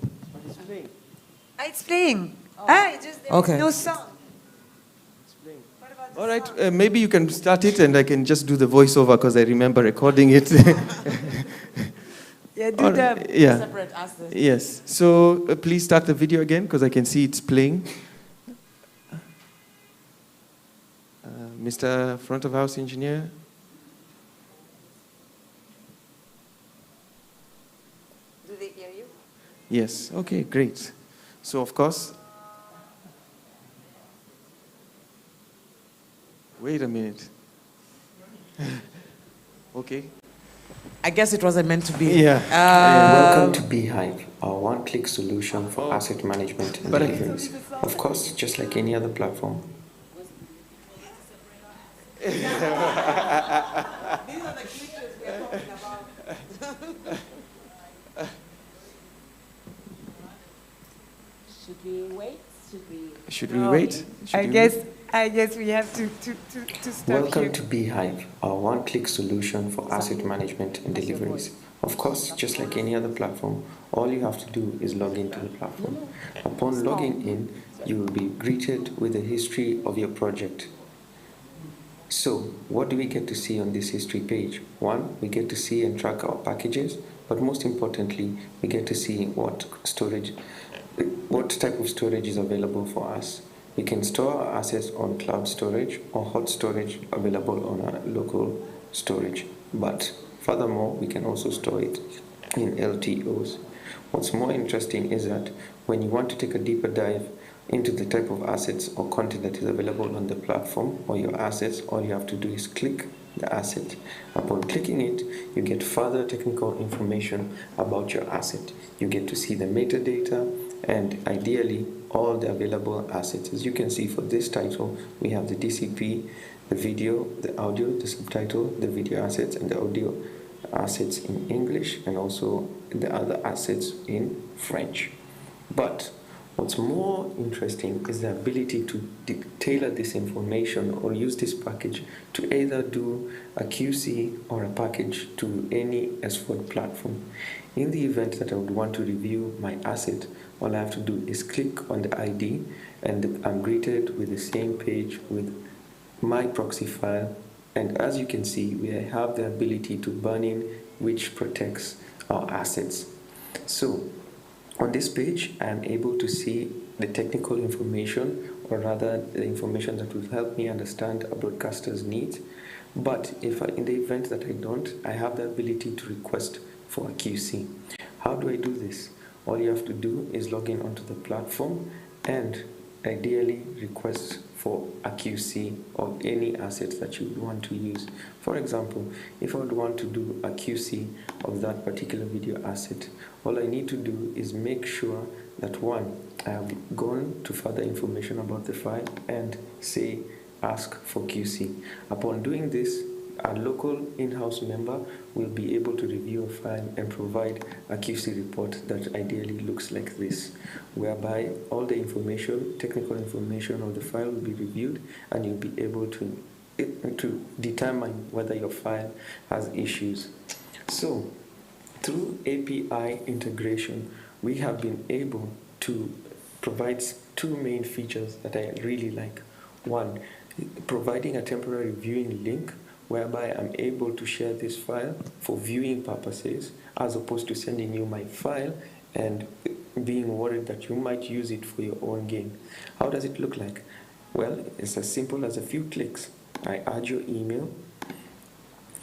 It's playing. It's just there Okay. is no sound. All right, maybe you can start it and I can just do the voiceover because I remember recording it. Yeah, do them. Yeah. Separate answers. Yes. So please start the video again because I can see it's playing. Mr. Front of House Engineer. Do they hear you? Yes. Okay, great. So of course. Wait a minute. Okay. I guess it wasn't meant to be. Yeah. Welcome to Beehive, our one-click solution for asset management and deliveries. Of course, just like any other platform. These are the cliches we are talking about. Should we wait? Should we wait? I guess we have to stop Welcome here. to Beehive, our one-click solution for asset management and deliveries. Of course, just like any other platform, all you have to do is log into the platform. Upon logging in, you will be greeted with a history of your project. So, what do we get to see on this history page? One, we get to see and track our packages, but most importantly, we get to see what type of storage is available for us. We can store our assets on cloud storage or hot storage available on our local storage. But furthermore, we can also store it in LTOs. What's more interesting is that when you want to take a deeper dive into the type of assets or content that is available on the platform or your assets, all you have to do is click the asset. Upon clicking it, you get further technical information about your asset. You get to see the metadata and ideally all the available assets. As you can see for this title, we have the DCP, the video, the audio, the subtitle, the video assets, and the audio assets in English, and also the other assets in French. But what's more interesting is the ability to tailor this information or use this package to either do a QC or a package to any S4 platform. In the event that I would want to review my asset, all I have to do is click on the ID and I'm greeted with the same page with my proxy file. And as you can see, we have the ability to burn in, which protects our assets. So on this page, I am able to see the technical information, or rather the information that will help me understand a broadcaster's needs. But in the event that I don't, I have the ability to request for a QC. How do I do this? All you have to do is log in onto the platform and ideally request for a QC of any assets that you would want to use. For example, if I would want to do a QC of that particular video asset, all I need to do is make sure that one, I have gone to further information about the file and say ask for QC. Upon doing this, a local in-house member will be able to review a file and provide a QC report that ideally looks like this, whereby all the information, technical information of the file will be reviewed and you'll be able to determine whether your file has issues. So, through API integration, we have been able to provide two main features that I really like. One, providing a temporary viewing link whereby I'm able to share this file for viewing purposes as opposed to sending you my file and being worried that you might use it for your own gain. How does it look like? Well, it's as simple as a few clicks. I add your email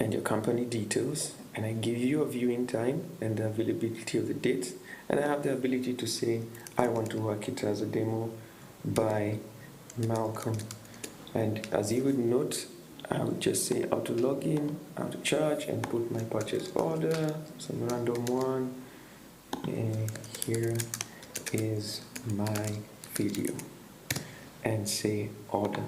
and your company details, and I give you a viewing time and the availability of the dates, and I have the ability to say I want to work it as a demo by Malcolm. And as you would note, I would just say how to log in, how to charge, and put my purchase order, some random one, and here is my video, and say order.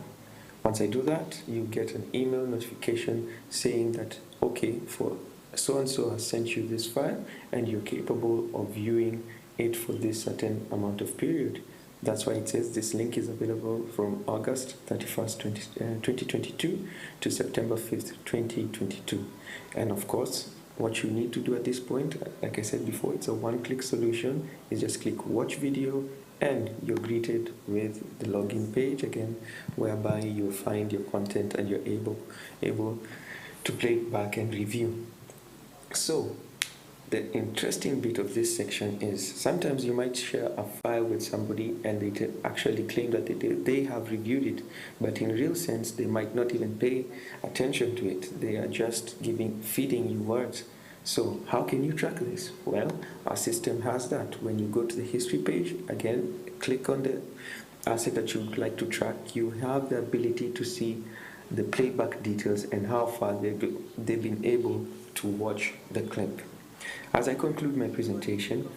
Once I do that, you get an email notification saying that, okay, for so-and-so has sent you this file, and you're capable of viewing it for this certain amount of period. That's why it says this link is available from August 31st, 2022 to September 5th, 2022. And of course, what you need to do at this point, like I said before, it's a one-click solution. You just click watch video and you're greeted with the login page again, whereby you'll find your content and you're able to play it back and review. So, the interesting bit of this section is sometimes you might share a file with somebody and they actually claim that they have reviewed it, but in real sense they might not even pay attention to it. They are just feeding you words. So how can you track this? Well, our system has that. When you go to the history page, again, click on the asset that you would like to track. You have the ability to see the playback details and how far they've been able to watch the clip. As I conclude my presentation,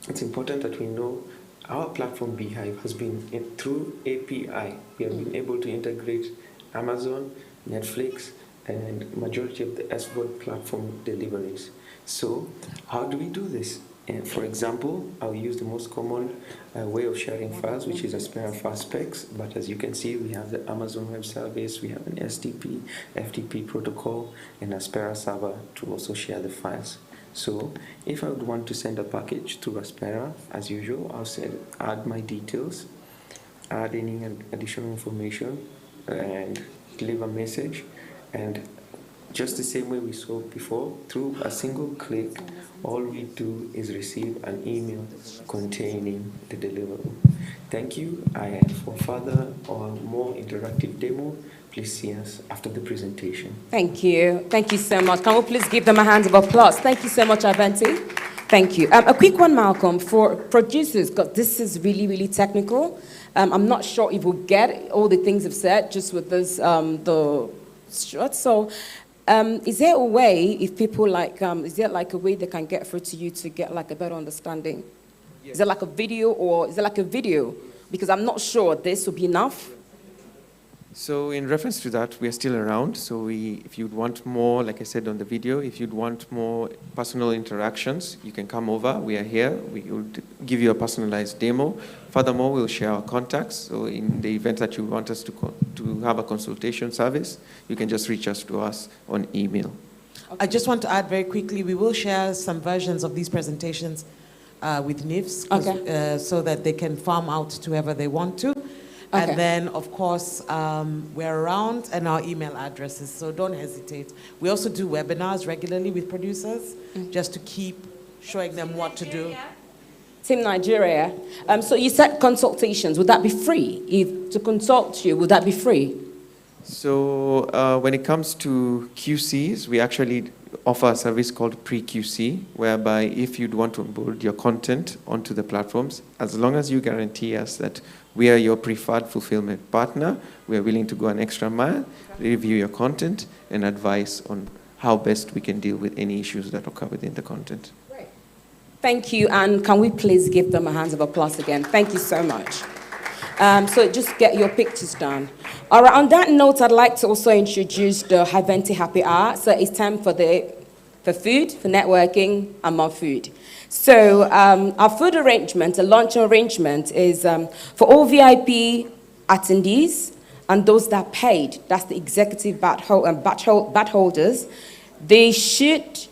it's important that we know our platform Beehive has been through API. We have been able to integrate Amazon, Netflix, and majority of the SVOD platform deliveries. So how do we do this? For example, I'll use the most common way of sharing files, which is Aspera FastSpecs. But as you can see, we have the Amazon Web Service, we have an SDP, FTP protocol, and Aspera server to also share the files. So if I would want to send a package through Aspera, as usual, I'll add my details, add any additional information, and leave a message. And just the same way we saw before, through a single click, all we do is receive an email containing the deliverable. Thank you. For further or more interactive demo, please see us after the presentation. Thank you. Thank you so much. Can we please give them a hand of applause? Thank you so much, Avanti. Thank you. A quick one, Malcolm, for producers, because this is really, really technical. I'm not sure if we'll get all the things I've said just with this, the short. So is there a way, if people is there like a way they can get through to you to get like a better understanding? Yes. Is there like a video or is there like a video? Because I'm not sure this will be enough. So in reference to that, we are still around. So if you'd want more, like I said on the video, if you'd want more personal interactions, you can come over. We are here. We will give you a personalized demo. Furthermore, we'll share our contacts. So in the event that you want us to have a consultation service, you can just reach us on email. I just want to add very quickly, we will share some versions of these presentations with NIFs, so that they can farm out to whoever they want to. Okay. And then, of course, we're around and our email addresses, so don't hesitate. We also do webinars regularly with producers, just to keep showing them what to do. Team Nigeria. So you said consultations, would that be free? If to consult you, would that be free? So when it comes to QCs, we actually offer a service called pre-QC, whereby if you'd want to onboard your content onto the platforms, as long as you guarantee us that we are your preferred fulfillment partner, we are willing to go an extra mile, review your content, and advise on how best we can deal with any issues that occur within the content. Great. Thank you, and can we please give them a hand of applause again? Thank you so much. So just get your pictures done. All right, on that note, I'd like to also introduce the Haventi Happy Hour. So it's time for food, for networking, and more food. So our food arrangement, a lunch arrangement, is for all VIP attendees and those that paid, that's the executive badge holders, they should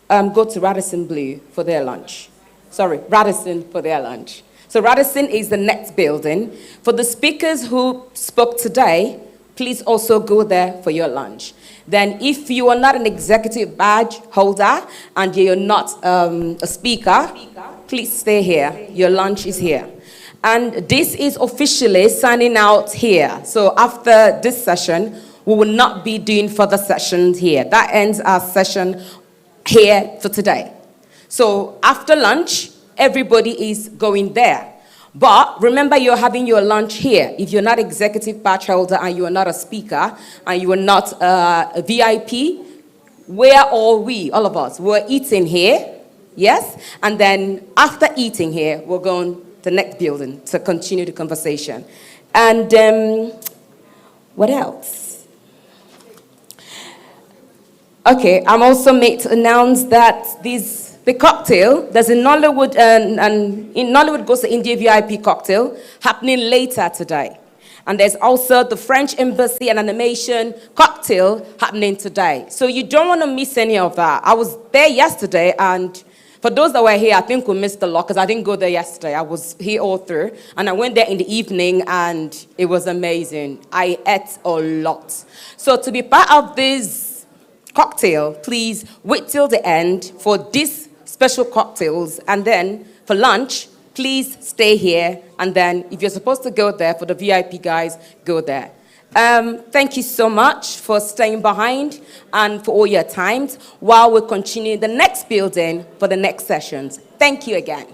go to Radisson Blue for their lunch. Sorry, Radisson for their lunch. So Radisson is the next building. For the speakers who spoke today, please also go there for your lunch. Then if you are not an executive badge holder and you're not a speaker, please stay here. Your lunch is here. And this is officially signing out here. So after this session, we will not be doing further sessions here. That ends our session here for today. So after lunch, everybody is going there. But remember, you're having your lunch here. If you're not executive badge holder and you are not a speaker and you are not a VIP, where are we, all of us? We're eating here, yes? And then after eating here, we're going to the next building to continue the conversation. And what else? Okay, I'm also made to announce that this The cocktail, there's a Nollywood, and in Nollywood Goes to India VIP cocktail happening later today. And there's also the French Embassy and Animation cocktail happening today. So you don't want to miss any of that. I was there yesterday, and for those that were here, I think we missed a lot because I didn't go there yesterday. I was here all through, and I went there in the evening, and it was amazing. I ate a lot. So to be part of this cocktail, please wait till the end for these special cocktails, and then for lunch, please stay here, and then if you're supposed to go there for the VIP guys, go there. Thank you so much for staying behind and for all your time while we continue the next building for the next sessions. Thank you again.